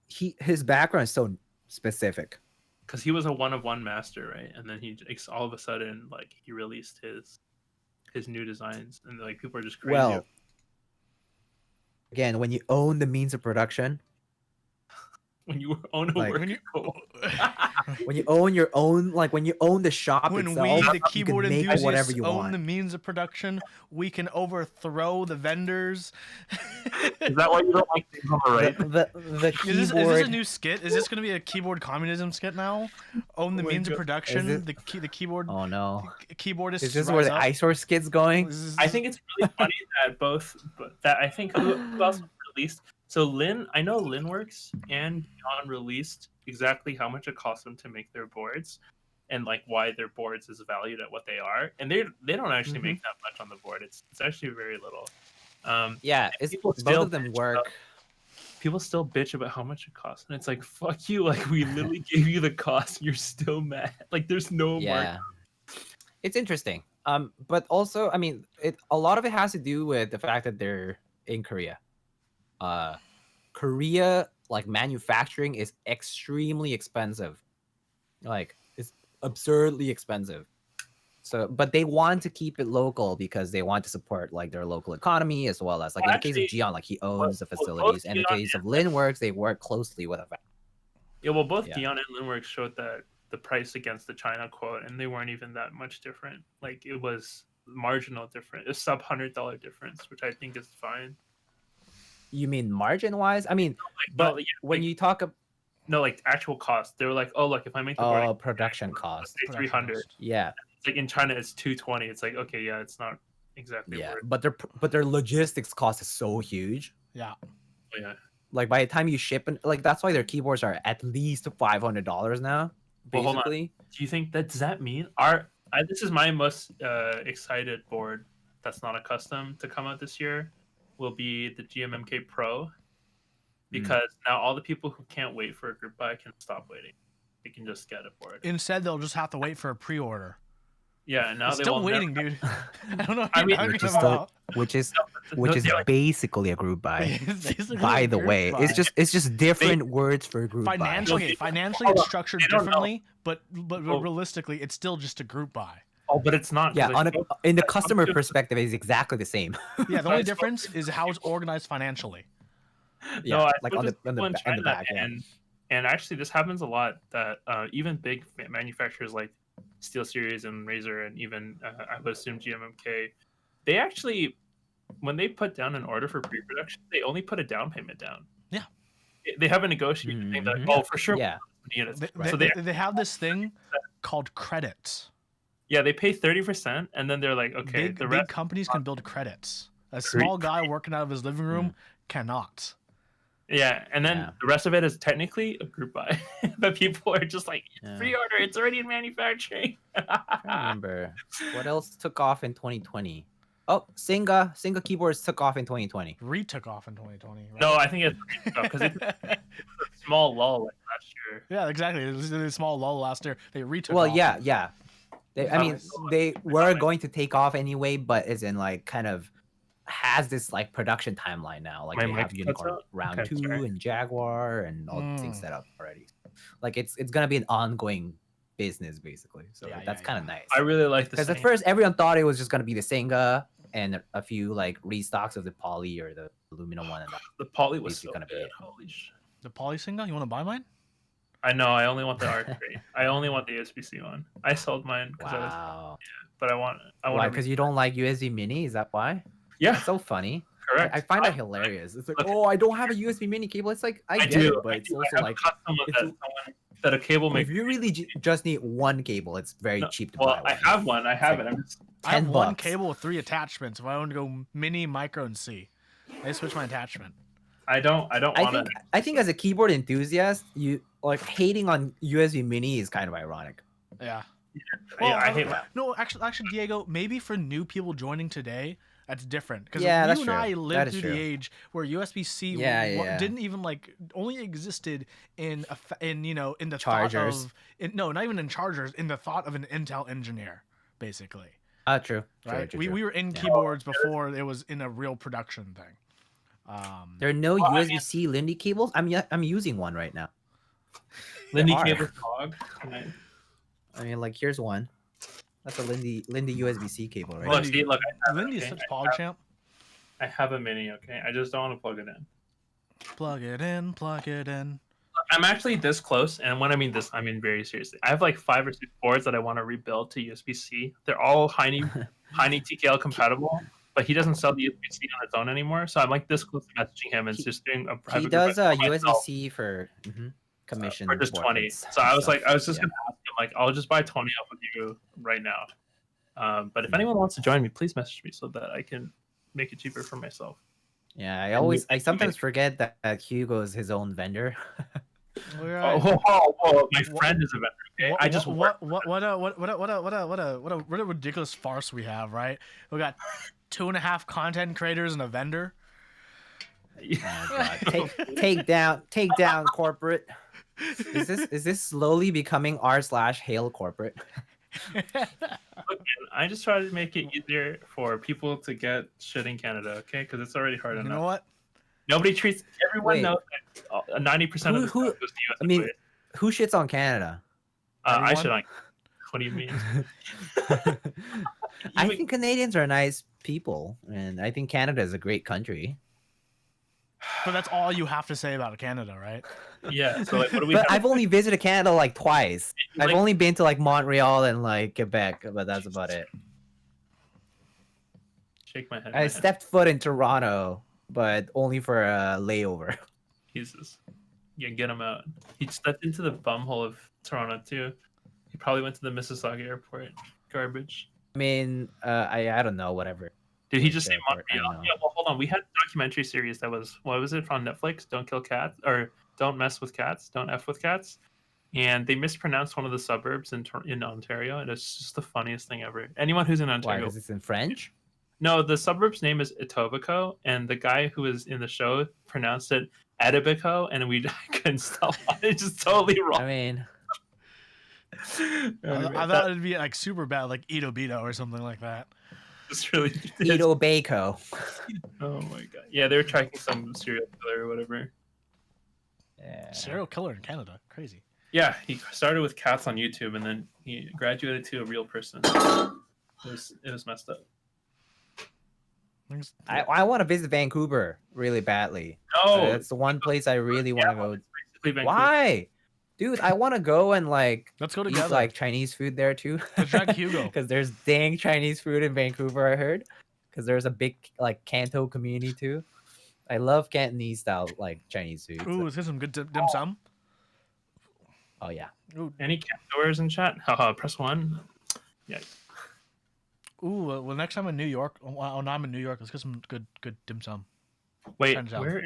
Speaker 3: his background is so specific.
Speaker 2: Because he was a one of one master, right? And then all of a sudden, like he released his new designs, and like people are just crazy.
Speaker 3: Well, again, when you own the means of production,
Speaker 2: when you own a
Speaker 3: like,
Speaker 2: work
Speaker 1: when you
Speaker 3: when you own your own, like when you own the shop
Speaker 1: when
Speaker 3: itself,
Speaker 1: we, the
Speaker 3: you
Speaker 1: keyboard
Speaker 3: can make
Speaker 1: enthusiasts,
Speaker 3: whatever you
Speaker 1: own
Speaker 3: want.
Speaker 1: the means of production, we can overthrow the vendors.
Speaker 2: is that why you don't like things on the right?
Speaker 3: The keyboard.
Speaker 1: Is this a new skit? Is this going to be a keyboard communism skit now? Own the
Speaker 2: Oh my
Speaker 1: means of
Speaker 2: God.
Speaker 1: production.
Speaker 3: Is
Speaker 1: The keyboard
Speaker 3: Oh no!
Speaker 1: keyboardists.
Speaker 3: Is this
Speaker 1: rise
Speaker 3: where the
Speaker 1: up.
Speaker 3: iSource kid's going?
Speaker 1: This is-
Speaker 2: I think it's really funny that I think who else released. So I know Linworks and John released exactly how much it cost them to make their boards, and like why their boards is valued at what they are, and they don't actually make that much on the board. It's actually very little.
Speaker 3: Yeah, it's
Speaker 2: people
Speaker 3: both
Speaker 2: still
Speaker 3: of them
Speaker 2: bitch
Speaker 3: work.
Speaker 2: about- People still bitch about how much it costs, and it's like fuck you. Like we literally gave you the cost, you're still mad. Like there's no
Speaker 3: Yeah, it's interesting. But also, I mean, a lot of it has to do with the fact that they're in Korea. Korea, like manufacturing, is extremely expensive. Like it's absurdly expensive. So, but they want to keep it local because they want to support like their local economy as well as like in the case of
Speaker 2: Actually,
Speaker 3: Gion, like he owns the
Speaker 2: both
Speaker 3: facilities. And in the
Speaker 2: Gion
Speaker 3: case of Linworks, they work closely with a
Speaker 2: Yeah, well, both
Speaker 3: Yeah.
Speaker 2: Gion and Linworks showed that the price against the China quote, and they weren't even that much different. Like it was marginal different, a sub $100 difference, which I think is fine.
Speaker 3: You mean margin wise? I mean,
Speaker 2: Like,
Speaker 3: but
Speaker 2: no, yeah,
Speaker 3: when
Speaker 2: like,
Speaker 3: you talk about
Speaker 2: no, like actual cost, they were like, oh, look, if I make the board,
Speaker 3: production cost,
Speaker 2: say 300.
Speaker 3: yeah,
Speaker 2: It's like in China, it's 220. It's like okay, yeah, it's not exactly
Speaker 3: yeah,
Speaker 2: worth.
Speaker 3: but their logistics cost is so huge.
Speaker 1: Yeah.
Speaker 2: Oh, yeah.
Speaker 3: Like by the time you ship, and like that's why their keyboards are at least $500 now.
Speaker 2: Well, hold on.
Speaker 3: Basically,
Speaker 2: Do you think does that mean this is my most excited board that's not a custom to come out this year will be the GMMK Pro because now all the people who can't wait for a group buy can stop waiting. They can just get a board.
Speaker 1: Instead, they'll just have to wait for a pre-order.
Speaker 2: Yeah, now they
Speaker 1: Still
Speaker 2: will
Speaker 1: waiting, dude. I don't know. What
Speaker 2: I mean,
Speaker 1: you're
Speaker 3: which
Speaker 1: talking
Speaker 3: is still,
Speaker 1: about.
Speaker 3: which is
Speaker 2: No, yeah,
Speaker 3: basically a group buy.
Speaker 1: It's basically
Speaker 3: By
Speaker 1: a
Speaker 3: the
Speaker 1: group
Speaker 3: way,
Speaker 1: buy.
Speaker 3: it's just different words for group buy.
Speaker 1: financially
Speaker 2: Hold
Speaker 1: it's
Speaker 2: on.
Speaker 1: structured
Speaker 2: They don't know.
Speaker 1: differently, but
Speaker 2: Oh.
Speaker 1: realistically, it's still just a group buy.
Speaker 2: Oh, but it's not. 'cause
Speaker 3: Yeah,
Speaker 2: I think-
Speaker 3: in the
Speaker 2: I-
Speaker 3: customer
Speaker 2: I'm-
Speaker 3: perspective, it's exactly the same.
Speaker 1: Yeah, the only
Speaker 2: I spoke-
Speaker 1: difference is how it's organized financially.
Speaker 3: Yeah,
Speaker 2: no, I
Speaker 3: like
Speaker 2: spoke
Speaker 3: on
Speaker 2: to
Speaker 3: the in
Speaker 2: people in
Speaker 3: the
Speaker 2: China,
Speaker 3: back. Yeah.
Speaker 2: and actually this happens a lot that even big manufacturers like SteelSeries and Razer and even I would assume GMMK, they actually when they put down an order for pre-production, they only put a down payment down.
Speaker 1: Yeah.
Speaker 2: They have a negotiation thing that
Speaker 3: Mhm.
Speaker 2: oh for sure
Speaker 3: Yeah.
Speaker 2: units.
Speaker 1: They,
Speaker 2: So
Speaker 1: they have this thing called credits.
Speaker 2: yeah they pay 30% and then they're like okay
Speaker 1: Big,
Speaker 2: the
Speaker 1: big
Speaker 2: rest
Speaker 1: companies can build credits. A small guy working out of his living room cannot.
Speaker 2: yeah and then
Speaker 3: Yeah.
Speaker 2: the rest of it is technically a group buy but people are just like
Speaker 3: Yeah.
Speaker 2: pre-order it's already in manufacturing.
Speaker 3: I remember what else took off in 2020. Oh, Singa keyboards took off in 2020.
Speaker 1: Retook off in 2020. Right?
Speaker 2: No, I think it's because it's a small lull like last year.
Speaker 1: Yeah, exactly. It was a small lull last year. They retook
Speaker 3: Well,
Speaker 1: off.
Speaker 3: yeah. I mean,
Speaker 1: Nice.
Speaker 3: they were going to take off anyway, but is in like kind of has this like production timeline now. Like
Speaker 2: My
Speaker 3: they
Speaker 2: mic
Speaker 3: have
Speaker 2: cuts
Speaker 3: Unicorn
Speaker 2: out?
Speaker 3: Round
Speaker 2: Okay,
Speaker 3: 2
Speaker 2: sorry.
Speaker 3: and Jaguar and all the things
Speaker 1: Mm.
Speaker 3: set up already. Like it's gonna be an ongoing business basically. So
Speaker 1: Yeah,
Speaker 3: like, that's
Speaker 1: yeah,
Speaker 3: kind of
Speaker 1: yeah.
Speaker 3: nice.
Speaker 2: I really like the
Speaker 3: Because at
Speaker 2: saying.
Speaker 3: first everyone thought it was just gonna be the Senga and a few like restocks of the poly or the aluminum one, and that
Speaker 2: The poly was
Speaker 3: basically
Speaker 2: so
Speaker 3: gonna be
Speaker 2: good.
Speaker 3: it.
Speaker 2: Holy shit.
Speaker 1: The poly single. You want to buy mine?
Speaker 2: I know. I only want the R3. I only want the USB-C one. I sold mine because I was,
Speaker 3: Wow.
Speaker 2: but I want
Speaker 3: Why?
Speaker 2: to.
Speaker 3: Because you don't like USB Mini? Is that why?
Speaker 2: Yeah,
Speaker 3: That's so funny.
Speaker 2: correct.
Speaker 3: I find that hilarious. It's like,
Speaker 2: Look-
Speaker 3: oh, I don't have a USB Mini cable. It's like I
Speaker 2: I
Speaker 3: get
Speaker 2: do,
Speaker 3: it, but it's also
Speaker 2: I have
Speaker 3: like
Speaker 2: a custom one
Speaker 3: it's-
Speaker 2: that a cable
Speaker 3: if
Speaker 2: maker.
Speaker 3: you really just need one cable, it's very
Speaker 2: No,
Speaker 3: cheap to
Speaker 2: well,
Speaker 3: buy.
Speaker 2: I
Speaker 3: one.
Speaker 2: have one. I have
Speaker 3: like
Speaker 2: it. I'm just,
Speaker 1: I have
Speaker 3: 10
Speaker 1: one
Speaker 3: bucks.
Speaker 1: cable with 3 attachments. If I want to go mini, micro, and C, I switch my attachment.
Speaker 2: I don't
Speaker 3: I
Speaker 2: want
Speaker 3: think
Speaker 2: to.
Speaker 3: I think as a keyboard enthusiast, you like hating on USB Mini is kind of ironic.
Speaker 1: Yeah.
Speaker 2: I hate.
Speaker 1: No, actually, Diego, maybe for new people joining today, that's different. Because
Speaker 3: Yeah,
Speaker 1: you
Speaker 3: that's
Speaker 1: and
Speaker 3: true.
Speaker 1: I
Speaker 3: That
Speaker 1: lived
Speaker 3: is
Speaker 1: through
Speaker 3: true.
Speaker 1: the age where USB-C
Speaker 3: Yeah.
Speaker 1: didn't even like only existed in in the
Speaker 3: Chargers.
Speaker 1: thought of no, not even in chargers, in the thought of an Intel engineer, basically.
Speaker 3: True.
Speaker 1: Right?
Speaker 3: True.
Speaker 1: We were in
Speaker 3: Yeah.
Speaker 1: keyboards before it was in a real production thing.
Speaker 3: There are no
Speaker 2: Well, I
Speaker 3: USB-C Lindy cables. I'm using one right now.
Speaker 2: Lindy
Speaker 3: There are.
Speaker 2: cable hog.
Speaker 3: I mean, like here's one. That's a Lindy USB-C cable, right?
Speaker 2: Look, see, look.
Speaker 1: Lindy is
Speaker 2: okay?
Speaker 1: such PogChamp.
Speaker 2: I have a mini. Okay, I just don't want to plug it in.
Speaker 1: Plug it in, plug it in.
Speaker 2: I'm actually this close, and when I mean this, I mean very seriously. I have like 5 or 6 boards that I want to rebuild to USB-C. They're all Heine TKL compatible, but he doesn't sell the USB-C on its own anymore. So I'm like this close to messaging him and just doing a
Speaker 3: He
Speaker 2: private
Speaker 3: does
Speaker 2: group by myself,
Speaker 3: USB-C for commission
Speaker 2: for just
Speaker 3: board
Speaker 2: 20.
Speaker 3: and
Speaker 2: So I was
Speaker 3: stuff.
Speaker 2: like, I was just
Speaker 3: Yeah.
Speaker 2: gonna ask him like, I'll just buy 20 off of you right now. But if anyone wants to join me, please message me so that I can make it cheaper for myself.
Speaker 3: Yeah,
Speaker 2: you-
Speaker 3: I sometimes forget that Hugo is his own vendor.
Speaker 2: My friend is a vendor. Okay, I just work.
Speaker 1: What a ridiculous farce we have, right? We got 2.5 content creators and a vendor.
Speaker 3: Oh, God. Take down corporate. Is this slowly becoming r/Hail corporate?
Speaker 2: Look, man, I just try to make it easier for people to get shit in Canada, okay? Because it's already hard
Speaker 1: You
Speaker 2: enough.
Speaker 1: know what?
Speaker 2: Nobody treats. Everyone
Speaker 3: Wait.
Speaker 2: knows that 90% of the
Speaker 3: Who-
Speaker 2: stuff goes to US.
Speaker 3: I mean,
Speaker 2: employees.
Speaker 3: Who shits on Canada?
Speaker 2: I
Speaker 1: everyone?
Speaker 2: should like. What do you mean?
Speaker 3: I
Speaker 2: Even-
Speaker 3: think Canadians are nice people, and I think Canada is a great country.
Speaker 1: But that's all you have to say about Canada, right?
Speaker 2: Yeah. So like, what do we?
Speaker 3: But
Speaker 2: have?
Speaker 3: I've only visited Canada like twice.
Speaker 2: Like-
Speaker 3: I've only been to like Montreal and like Quebec, but that's about it.
Speaker 2: Shake my head.
Speaker 3: I stepped foot in Toronto, but only for a layover.
Speaker 2: Jesus. Yeah, get him out. He stepped into the bumhole of Toronto too. He probably went to the Mississauga airport. Garbage.
Speaker 3: I mean, I don't know, whatever.
Speaker 2: Did he just say
Speaker 3: Airport, I
Speaker 2: Montreal?
Speaker 3: know.
Speaker 2: Yeah, well, hold on. We had a documentary series that was, what was it, on Netflix? Don't kill cats, or don't mess with cats, don't F with cats. And they mispronounced one of the suburbs in Ontario, and it's just the funniest thing ever. Anyone who's in
Speaker 3: Why?
Speaker 2: Ontario.
Speaker 3: Because it's in French.
Speaker 2: No, the suburb's name is Etobicoke, and the guy who was in the show pronounced it Etobicoke, and we couldn't stop. It's just totally wrong.
Speaker 3: I mean,
Speaker 1: I thought it'd be like super bad, like Ito Bito or something like that.
Speaker 2: It's really.
Speaker 3: Ito Baco.
Speaker 2: Oh my god! Yeah, they were tracking some serial killer or whatever.
Speaker 3: Yeah.
Speaker 1: Serial killer in Canada, crazy.
Speaker 2: Yeah, he started with cats on YouTube, and then he graduated to a real person. It was messed up.
Speaker 3: I want to visit Vancouver really badly.
Speaker 2: No,
Speaker 3: That's the one place I really want to go.
Speaker 2: basically Vancouver.
Speaker 3: Why? Dude, I want to go and like
Speaker 1: Let's go
Speaker 3: eat
Speaker 1: together.
Speaker 3: like Chinese food there too.
Speaker 1: Let's drag Hugo.
Speaker 3: Because there's dang Chinese food in Vancouver, I heard. Because there's a big like Canto community too. I love Cantonese style like Chinese food.
Speaker 1: Ooh, let's get some good dim sum.
Speaker 3: Oh yeah.
Speaker 1: Ooh,
Speaker 2: Any cat doors in chat? Haha, press 1. Yeah.
Speaker 1: well, next time in New York, when I'm in New York, let's get some good dim sum.
Speaker 2: Wait,
Speaker 1: Chinatown.
Speaker 2: where?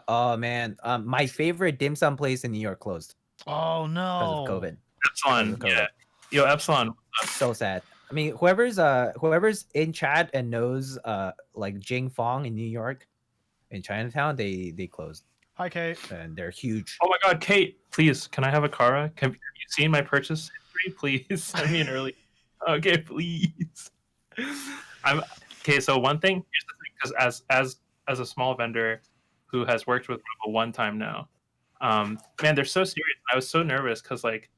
Speaker 3: Oh man. My favorite dim sum place in New York closed
Speaker 1: Oh
Speaker 3: because
Speaker 1: no!
Speaker 3: of COVID.
Speaker 2: Epsilon.
Speaker 3: Because of
Speaker 2: Yeah. Yo, Epsilon.
Speaker 3: So sad. I mean, whoever's in chat and knows like Jing Fong in New York, in Chinatown, they closed
Speaker 1: Hi, Kate.
Speaker 3: and they're huge.
Speaker 2: Oh my God, Kate, please, can I have a Kara? Have you seen my purchase history? Please send me an early. Okay, please. I'm okay. So one thing, here's the thing, because as a small vendor who has worked with Rumble one time now, man, they're so serious. I was so nervous because like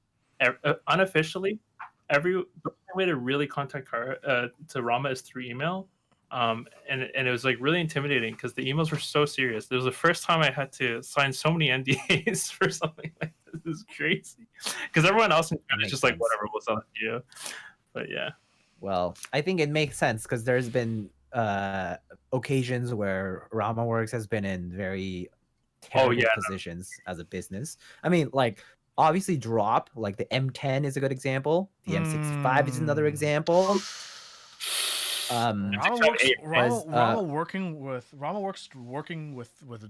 Speaker 2: unofficially, the only way to really contact to Rama is through email. And it was like really intimidating because the emails were so serious. It was the first time I had to sign so many NDAs for something like this. This is crazy because everyone else in China is just like whatever, what's up to you. But yeah.
Speaker 3: Well, I think it makes sense because there's been occasions where RamaWorks has been in very terrible positions as a business. I mean, like obviously Drop, like the M10 is a good example. The M65 is another example.
Speaker 1: Rama working with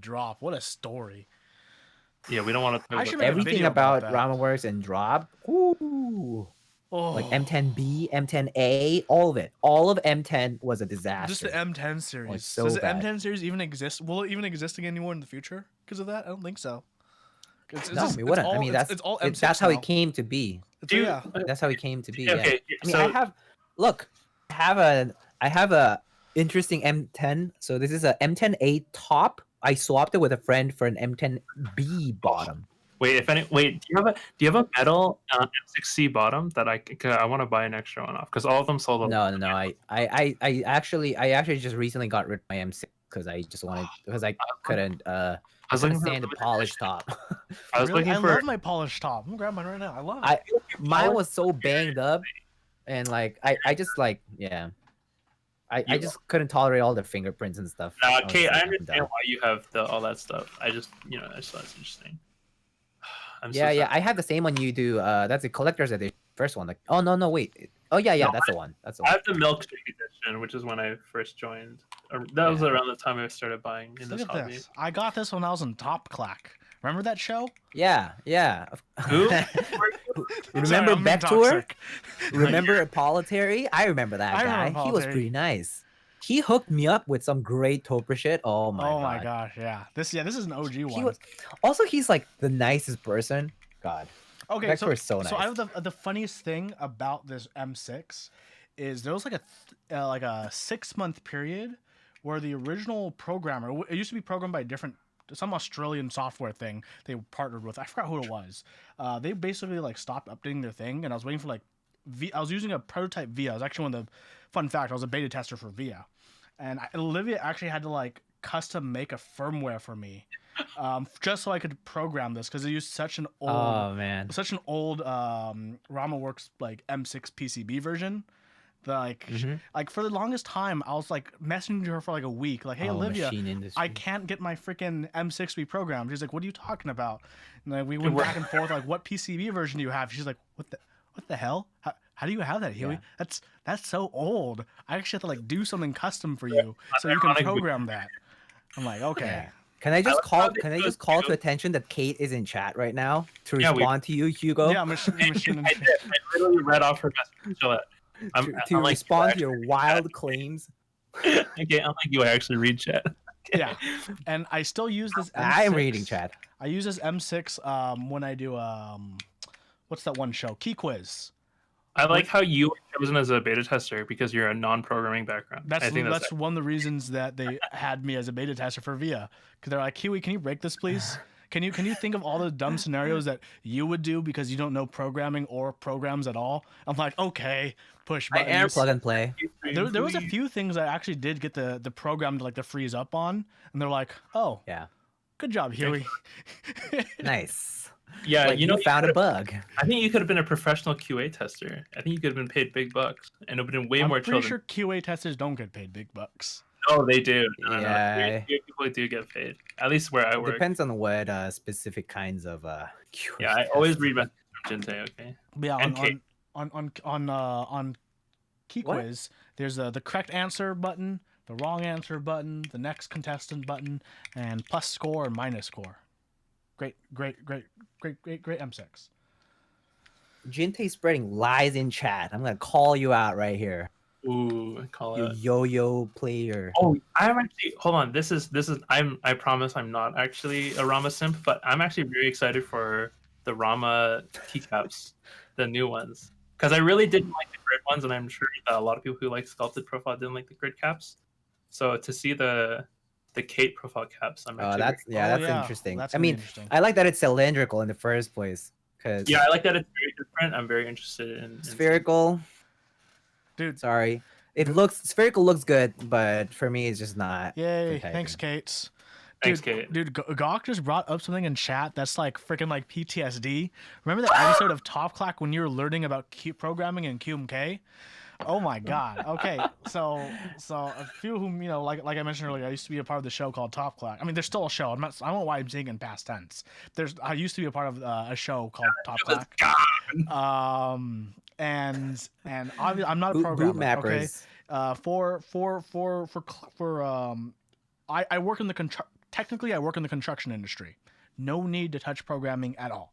Speaker 1: Drop. What a story.
Speaker 2: Yeah, we don't want to.
Speaker 1: I should
Speaker 3: everything about RamaWorks and Drop. Ooh.
Speaker 1: Oh.
Speaker 3: Like M10B, M10A, all of it. All of M10 was a disaster.
Speaker 1: Just the M10 series.
Speaker 3: Like, so
Speaker 1: Does the
Speaker 3: bad.
Speaker 1: M10 series even exist? Will it even exist again anymore in the future because of that? I don't think so.
Speaker 3: No, we wouldn't. I mean, that's how it came to be. That's how it came to be. Yeah.
Speaker 2: Okay,
Speaker 3: I mean, I have a interesting M10. So this is a M10A top. I swapped it with a friend for an M10B bottom.
Speaker 2: Wait, do you have a metal M6C bottom that I want to buy an extra one off because all of them sold.
Speaker 3: No. I actually just recently got rid of my M6 because I couldn't stand the polished top.
Speaker 2: I
Speaker 1: love my polished top. I'm gonna grab mine right now. I love it.
Speaker 3: Mine was so banged up, and like I just like I just couldn't tolerate all the fingerprints and stuff.
Speaker 2: Okay, I understand why you have all that stuff. I just thought it's interesting.
Speaker 3: I have the same one you do. That's the collector's edition, first one. Like, oh no, wait. Oh yeah, that's the one. That's the one.
Speaker 2: I have the milkshake edition, which is when I first joined. That was around the time I started buying in this hobby.
Speaker 1: I got this when I was in Top Clack. Remember that show?
Speaker 3: Yeah.
Speaker 2: Who?
Speaker 3: Remember Vector? Remember Apolitary? I remember that guy. He was pretty nice. He hooked me up with some great Topra shit. Oh my
Speaker 1: gosh, yeah. This is an OG one.
Speaker 3: He's like the nicest person. God.
Speaker 1: Okay,
Speaker 3: Vector is so nice.
Speaker 1: So I have the funniest thing about this M6 is there was like a 6-month period where the original programmer, it used to be programmed by some Australian software thing they partnered with. I forgot who it was. They basically like stopped updating their thing, and I was waiting for I was using a prototype VIA. I was actually fun fact, I was a beta tester for VIA, and Olivia actually had to like custom make a firmware for me, just so I could program this because it used such an old RamaWorks like M6 PCB version. Like for the longest time, I was like messaging her for like a week, like, "Hey Olivia, I can't get my freaking M6 reprogrammed." She's like, "What are you talking about?" And then we went back and forth, like, "What PCB version do you have?" She's like, "What the hell? How do you have that, Huey?
Speaker 3: Yeah.
Speaker 1: That's so old. I actually have to like do something custom for you so you can program that." I'm like, okay.
Speaker 3: Yeah. Can I just call to attention that Kate is in chat right now to respond to you, Hugo?
Speaker 1: Yeah, I'm
Speaker 2: I literally read off her message.
Speaker 3: To respond to your wild claims.
Speaker 2: Okay, unlike you, I actually read chat.
Speaker 1: Yeah, and I still use this. M6.
Speaker 3: I'm reading chat.
Speaker 1: I use this M6 when I do what's that one show? Key Quiz.
Speaker 2: I like how you were chosen as a beta tester because you're a non-programming background.
Speaker 1: That's one of the reasons that they had me as a beta tester for VIA, because they're like, "Huey, can you break this, please? Can you think of all the dumb scenarios that you would do because you don't know programming or programs at all?" I'm like, okay, push buttons.
Speaker 3: I am plug and play.
Speaker 1: There was a few things I actually did get the program to freeze up on, and they're like, "Oh,
Speaker 3: yeah,
Speaker 1: good job, Huey."
Speaker 3: Nice.
Speaker 2: Yeah,
Speaker 3: you found a bug.
Speaker 2: I think you could have been a professional QA tester. I think you could have been paid big bucks, and it would have been way more.
Speaker 1: I'm pretty sure QA testers don't get paid big bucks.
Speaker 2: Oh, they do.
Speaker 3: Yeah,
Speaker 2: people do get paid. At least where I work.
Speaker 3: Depends on what specific kinds of QA.
Speaker 2: Yeah, I always read messages from Jinte. Okay.
Speaker 1: Yeah, on Key Quiz, there's the correct answer button, the wrong answer button, the next contestant button, and plus score and minus score. Great M6.
Speaker 3: Jinte spreading lies in chat. I'm gonna call you out right here.
Speaker 2: Ooh, call
Speaker 3: you yo-yo player.
Speaker 2: Oh, I'm actually. Hold on. This is. I promise I'm not actually a Rama simp, but I'm actually very excited for the Rama teacaps, the new ones, because I really didn't like the grid ones, and I'm sure that a lot of people who like sculpted profile didn't like the grid caps. So to see the Kate profile caps, I'm actually
Speaker 3: That's
Speaker 1: Oh,
Speaker 3: that's
Speaker 1: yeah.
Speaker 3: interesting.
Speaker 1: That's
Speaker 3: I
Speaker 1: gonna be
Speaker 3: mean,
Speaker 1: interesting.
Speaker 3: I like that it's cylindrical in the first place because
Speaker 2: yeah, I like that it's very different. I'm very interested in seeing-
Speaker 3: spherical.
Speaker 1: Dude,
Speaker 3: Sorry, it
Speaker 1: Good.
Speaker 3: looks spherical looks good, but for me, it's just not. the
Speaker 1: yay.
Speaker 3: type
Speaker 1: Thanks,
Speaker 3: of-
Speaker 1: Kate.
Speaker 2: Thanks,
Speaker 1: Dude,
Speaker 2: Kate.
Speaker 1: dude, Gawk just brought up something in chat that's like freaking like PTSD. Remember that episode of Top Clack when you were learning about Q programming in QMK? Oh my god. Okay, so a few whom like I mentioned earlier, I used to be a part of the show called Top Clack. I mean, there's still a show. I don't know why I'm saying in past tense. I used to be a part of a show called Top Clack. And obviously I'm not a
Speaker 3: Boot
Speaker 1: programmer. Okay.
Speaker 3: mappers.
Speaker 1: I work in the technically I work in the construction industry. No need to touch programming at all.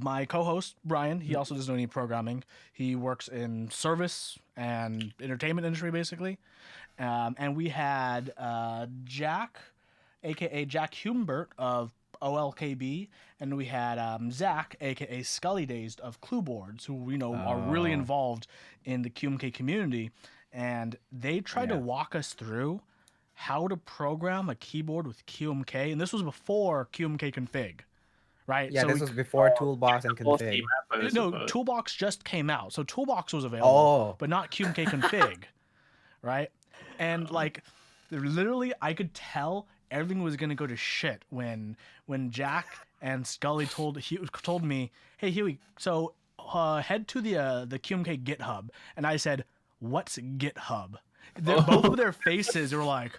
Speaker 1: My co-host Brian, he also doesn't know any programming. He works in service and entertainment industry basically. And we had Jack, aka Jack Humbert of OLKB, and we had Zach, aka Scully Dazed of Clue Boards, who are really
Speaker 3: Oh.
Speaker 1: involved in the QMK community, and they tried to
Speaker 3: Yeah.
Speaker 1: walk us through how to program a keyboard with QMK, and this was before QMK config, right?
Speaker 3: Yeah,
Speaker 1: So
Speaker 3: this
Speaker 1: we
Speaker 3: was before Toolbox and
Speaker 2: Full
Speaker 3: config.
Speaker 2: CMap, I
Speaker 1: no,
Speaker 2: suppose.
Speaker 1: Toolbox just came out, so Toolbox was available,
Speaker 3: Oh.
Speaker 1: but not QMK config, right? And like, literally, I could tell everything was gonna go to shit when Jack and Scully told me, "Hey Huey, so head to the QMK GitHub," and I said, "What's GitHub?" Both of their faces were like,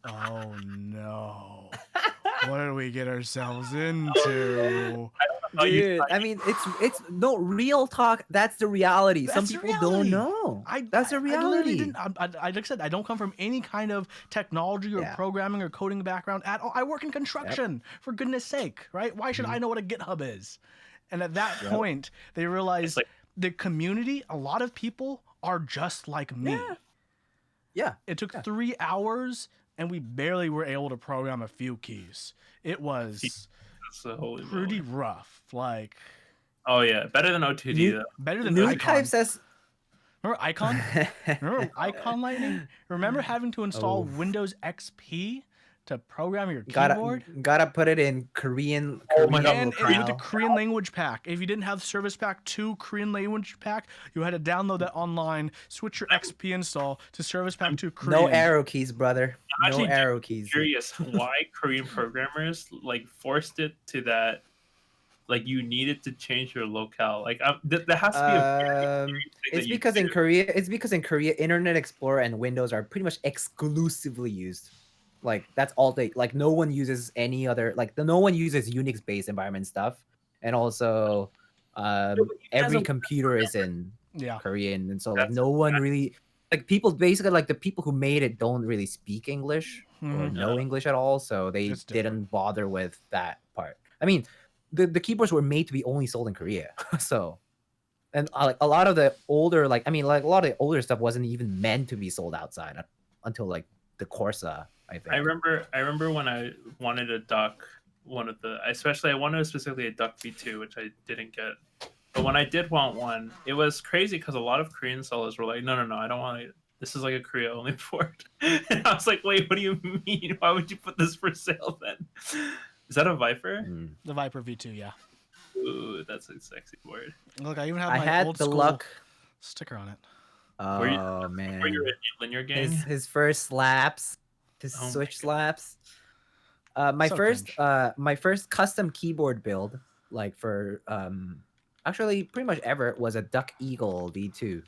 Speaker 1: "Oh no." What did we get ourselves into?
Speaker 2: Oh, you-
Speaker 3: Dude, I mean, it's no real talk. That's the reality. Some
Speaker 1: That's the
Speaker 3: people
Speaker 1: reality.
Speaker 3: don't know. That's the
Speaker 1: I literally
Speaker 3: reality.
Speaker 1: didn't. Like I said, I don't come from any kind of technology or
Speaker 3: Yeah.
Speaker 1: programming or coding background at all. I work in construction, for goodness sake, right? Why should I know what a GitHub is? And at that
Speaker 3: Yep.
Speaker 1: point, they realized
Speaker 2: It's like-
Speaker 1: the community, a lot of people are just like me.
Speaker 3: Yeah.
Speaker 1: It took
Speaker 3: Yeah.
Speaker 1: 3 hours, and we barely were able to program a few keys. It was
Speaker 2: That's the holy
Speaker 1: pretty
Speaker 2: moly.
Speaker 1: rough. Like,
Speaker 2: Oh yeah, better than O2D
Speaker 3: New-
Speaker 2: though.
Speaker 1: better than
Speaker 3: New
Speaker 1: Icon.
Speaker 3: type says.
Speaker 1: Remember Icon? Remember Icon Lightning? Remember having to install
Speaker 3: Oh.
Speaker 1: Windows XP to program your
Speaker 3: gotta
Speaker 1: keyboard?
Speaker 3: gotta put it in Korean.
Speaker 2: Oh my God.
Speaker 1: And with the
Speaker 3: locale.
Speaker 1: Korean language pack. If you didn't have Service Pack 2 Korean language pack, you had to download that online, switch your XP install to Service Pack 2 Korean.
Speaker 3: No arrow keys, brother.
Speaker 2: I'm
Speaker 3: No
Speaker 2: actually
Speaker 3: arrow keys.
Speaker 2: Curious why Korean programmers like forced it to that. Like you needed to change your locale. Like there has to be a very thing
Speaker 3: It's
Speaker 2: that you
Speaker 3: because in
Speaker 2: do.
Speaker 3: Korea, Internet Explorer and Windows are pretty much exclusively used. Like that's all they like. No one uses any other no one uses Unix-based environment stuff, and also every
Speaker 2: a-
Speaker 3: computer is in
Speaker 1: Yeah.
Speaker 3: Korean, and so like
Speaker 2: That's-
Speaker 3: no one really like people basically like the people who made it don't really speak English or
Speaker 1: Mhm.
Speaker 3: know English at all, so they
Speaker 1: It's different.
Speaker 3: didn't bother with that part. I mean, the keyboards were made to be only sold in Korea, so and like a lot of the older a lot of the older stuff wasn't even meant to be sold outside until like the Corsa, I think.
Speaker 2: I remember when I wanted a duck, I wanted specifically a duck V2, which I didn't get. But when I did want one, it was crazy because a lot of Korean sellers were like, no, I don't want it. This is like a Korea only port. And I was like, wait, what do you mean? Why would you put this for sale then? Is that a Viper?
Speaker 3: Mm.
Speaker 1: The Viper V2, yeah.
Speaker 2: Ooh, that's a sexy word.
Speaker 1: Look, I even have
Speaker 3: I
Speaker 1: my
Speaker 3: had
Speaker 1: old
Speaker 3: the
Speaker 1: school
Speaker 3: luck.
Speaker 1: sticker on it.
Speaker 2: Were you-
Speaker 3: Oh man,
Speaker 2: Were you in linear gang?
Speaker 3: his first slaps, his
Speaker 2: Oh my
Speaker 3: switch
Speaker 2: God.
Speaker 3: slaps. My
Speaker 1: So
Speaker 3: first custom keyboard build, like for actually pretty much ever, was a Duck Eagle V2,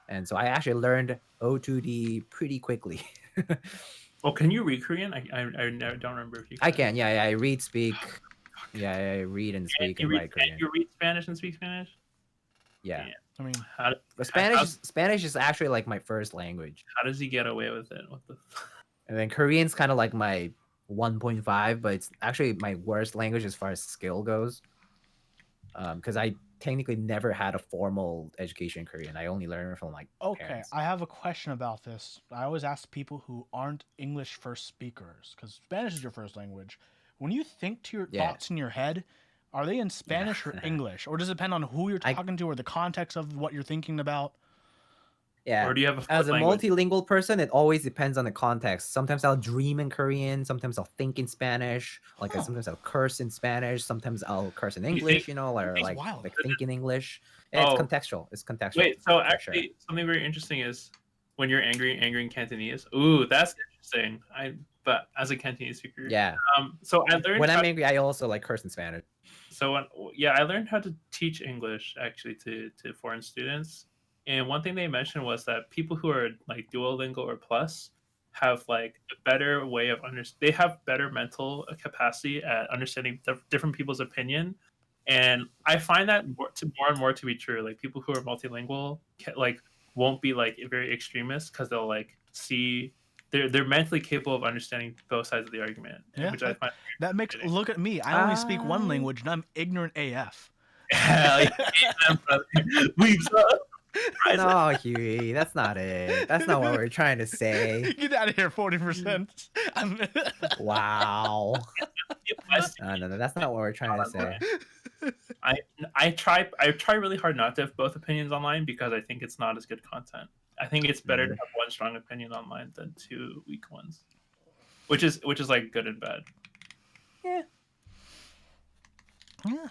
Speaker 3: and so I actually learned O2D pretty quickly.
Speaker 2: Oh, can you read Korean? I don't remember if you
Speaker 3: I can, yeah, I read, speak, yeah, I read and
Speaker 2: And
Speaker 3: speak
Speaker 2: you
Speaker 3: and
Speaker 2: read,
Speaker 3: write Korean.
Speaker 2: you read Spanish and speak Spanish?
Speaker 3: Yeah,
Speaker 1: I mean,
Speaker 2: How,
Speaker 3: but
Speaker 2: how-
Speaker 3: Spanish is actually like my first language,
Speaker 2: how does he get away with it? What the?
Speaker 3: and then Korean's kind of like my 1.5, but it's actually my worst language as far as skill goes. Because I technically never had a formal education in Korean. I only learned from like
Speaker 1: okay,
Speaker 3: parents.
Speaker 1: I have a question about this. I always ask people who aren't English first speakers, because Spanish is your first language. When you think to your
Speaker 3: Yeah.
Speaker 1: thoughts in your head, Are they in Spanish or English, or does it depend on who you're
Speaker 3: I-
Speaker 1: talking to or the context of what you're thinking about?
Speaker 3: Yeah.
Speaker 2: Or do you have a
Speaker 3: As
Speaker 2: fourth
Speaker 3: a
Speaker 2: language?
Speaker 3: multilingual person, it always depends on the context. Sometimes I'll dream in Korean, sometimes I'll think in Spanish, like sometimes I'll curse in Spanish, sometimes I'll curse in
Speaker 2: You think-
Speaker 3: English, you know, or
Speaker 1: That's
Speaker 3: like
Speaker 1: wild.
Speaker 3: think in English. It's
Speaker 2: Oh.
Speaker 3: contextual. It's contextual.
Speaker 2: Wait, so
Speaker 3: for sure.
Speaker 2: actually, something very interesting is when you're angry in Cantonese. Ooh, that's interesting. But as a Cantonese speaker,
Speaker 3: Yeah.
Speaker 2: so I learned
Speaker 3: When
Speaker 2: how,
Speaker 3: I'm angry, I also like curse in Spanish.
Speaker 2: I learned how to teach English actually to foreign students. And one thing they mentioned was that people who are like Duolingo or Plus have like a better way of they have better mental capacity at understanding different people's opinion. And I find that more and more to be true. Like people who are multilingual like won't be like very extremist because they'll like see they're mentally capable of understanding both sides of the argument,
Speaker 1: Yeah,
Speaker 2: which I find
Speaker 1: That makes
Speaker 2: fascinating.
Speaker 1: look at me. I only speak one
Speaker 3: I-
Speaker 1: language, and I'm ignorant AF.
Speaker 2: Hell yeah, brother. Leaves up.
Speaker 3: No, Huey, that's not it. That's not what we're trying to say.
Speaker 1: Get out of here, 40%.
Speaker 3: Wow. No, that's not what we're trying to say.
Speaker 2: I try really hard not to have both opinions online because I think it's not as good content. I think it's better to have one strong opinion online than two weak ones, which is like good and bad.
Speaker 3: Yeah.
Speaker 1: Yeah.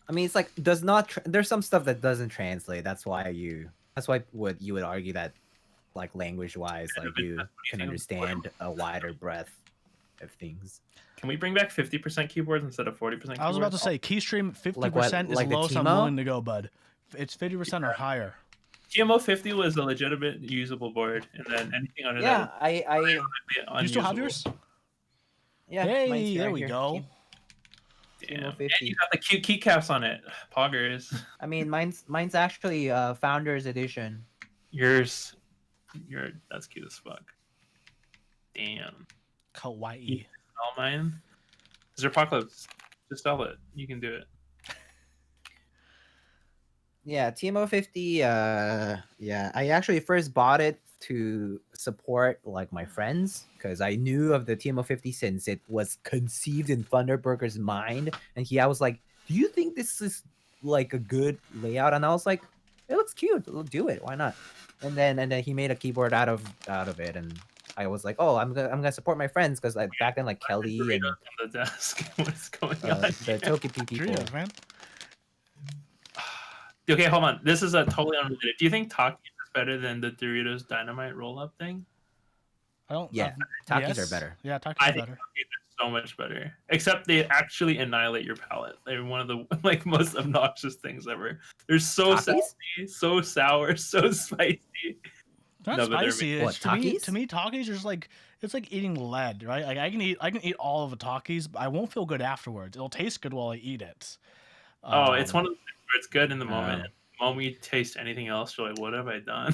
Speaker 3: I mean, it's like does not. There's some stuff that doesn't translate. That's why you would argue that, like language wise, like you can
Speaker 2: think of
Speaker 3: understand a wider breadth of things.
Speaker 2: Can we bring back 50% keyboards instead of 40%?
Speaker 1: I was about to say, Keystream 50%
Speaker 3: Like what,
Speaker 1: is
Speaker 3: like
Speaker 1: the
Speaker 3: the
Speaker 1: lowest I'm
Speaker 3: Timo?
Speaker 1: willing to go, bud. It's 50% or higher.
Speaker 2: TMO 50 was a legitimate usable board, and then anything under
Speaker 3: Yeah,
Speaker 2: that
Speaker 3: I
Speaker 2: would be
Speaker 1: Do you still have
Speaker 2: unusable.
Speaker 1: yours?
Speaker 3: yeah.
Speaker 1: Hey,
Speaker 3: mine's
Speaker 1: there
Speaker 3: right
Speaker 1: we
Speaker 3: here.
Speaker 1: go.
Speaker 2: Damn.
Speaker 3: TMO
Speaker 2: And
Speaker 3: 50.
Speaker 2: you got the cute keycaps on it. Poggers.
Speaker 3: I mean, mine's actually Founders Edition.
Speaker 2: Yours. That's cute as fuck. Damn.
Speaker 1: Kawaii.
Speaker 2: All mine. Is there Apocalypse? Just sell it. You can do it.
Speaker 3: Yeah, TMO 50. Yeah, I actually first bought it to support like my friends because I knew of the TMO 50 since it was conceived in Thunderburger's mind, and I was like, "Do you think this is like a good layout?" And I was like, "It looks cute. We'll do it. Why not?" And then he made a keyboard out of it, and I was like, "Oh, I'm gonna support my friends because like back then like Kelly and
Speaker 2: Doritos on the desk. What's going on?
Speaker 3: the Togepi people."
Speaker 1: Doritos, man.
Speaker 2: Okay, hold on. This is a totally unrelated. Do you think Takis is better than the Doritos Dynamite roll-up thing?
Speaker 1: I don't.
Speaker 3: Yeah, Takis are better.
Speaker 1: Yeah, Takis
Speaker 2: I
Speaker 1: are
Speaker 2: think
Speaker 1: better.
Speaker 2: Takis are so much better. Except they actually annihilate your palate. They're one of the like most obnoxious things ever. They're so
Speaker 3: Takis?
Speaker 2: salty, so sour, so spicy.
Speaker 1: Not
Speaker 2: No, but they're
Speaker 1: spicy.
Speaker 3: What,
Speaker 1: It's, to me,
Speaker 3: Takis?
Speaker 1: Takis are just like it's like eating lead, right? Like I can eat all of a Takis, but I won't feel good afterwards. It'll taste good while I eat it.
Speaker 2: Oh, it's one of the things where it's good in the moment.
Speaker 3: um,
Speaker 2: The moment you taste anything else, you're like, what have I done?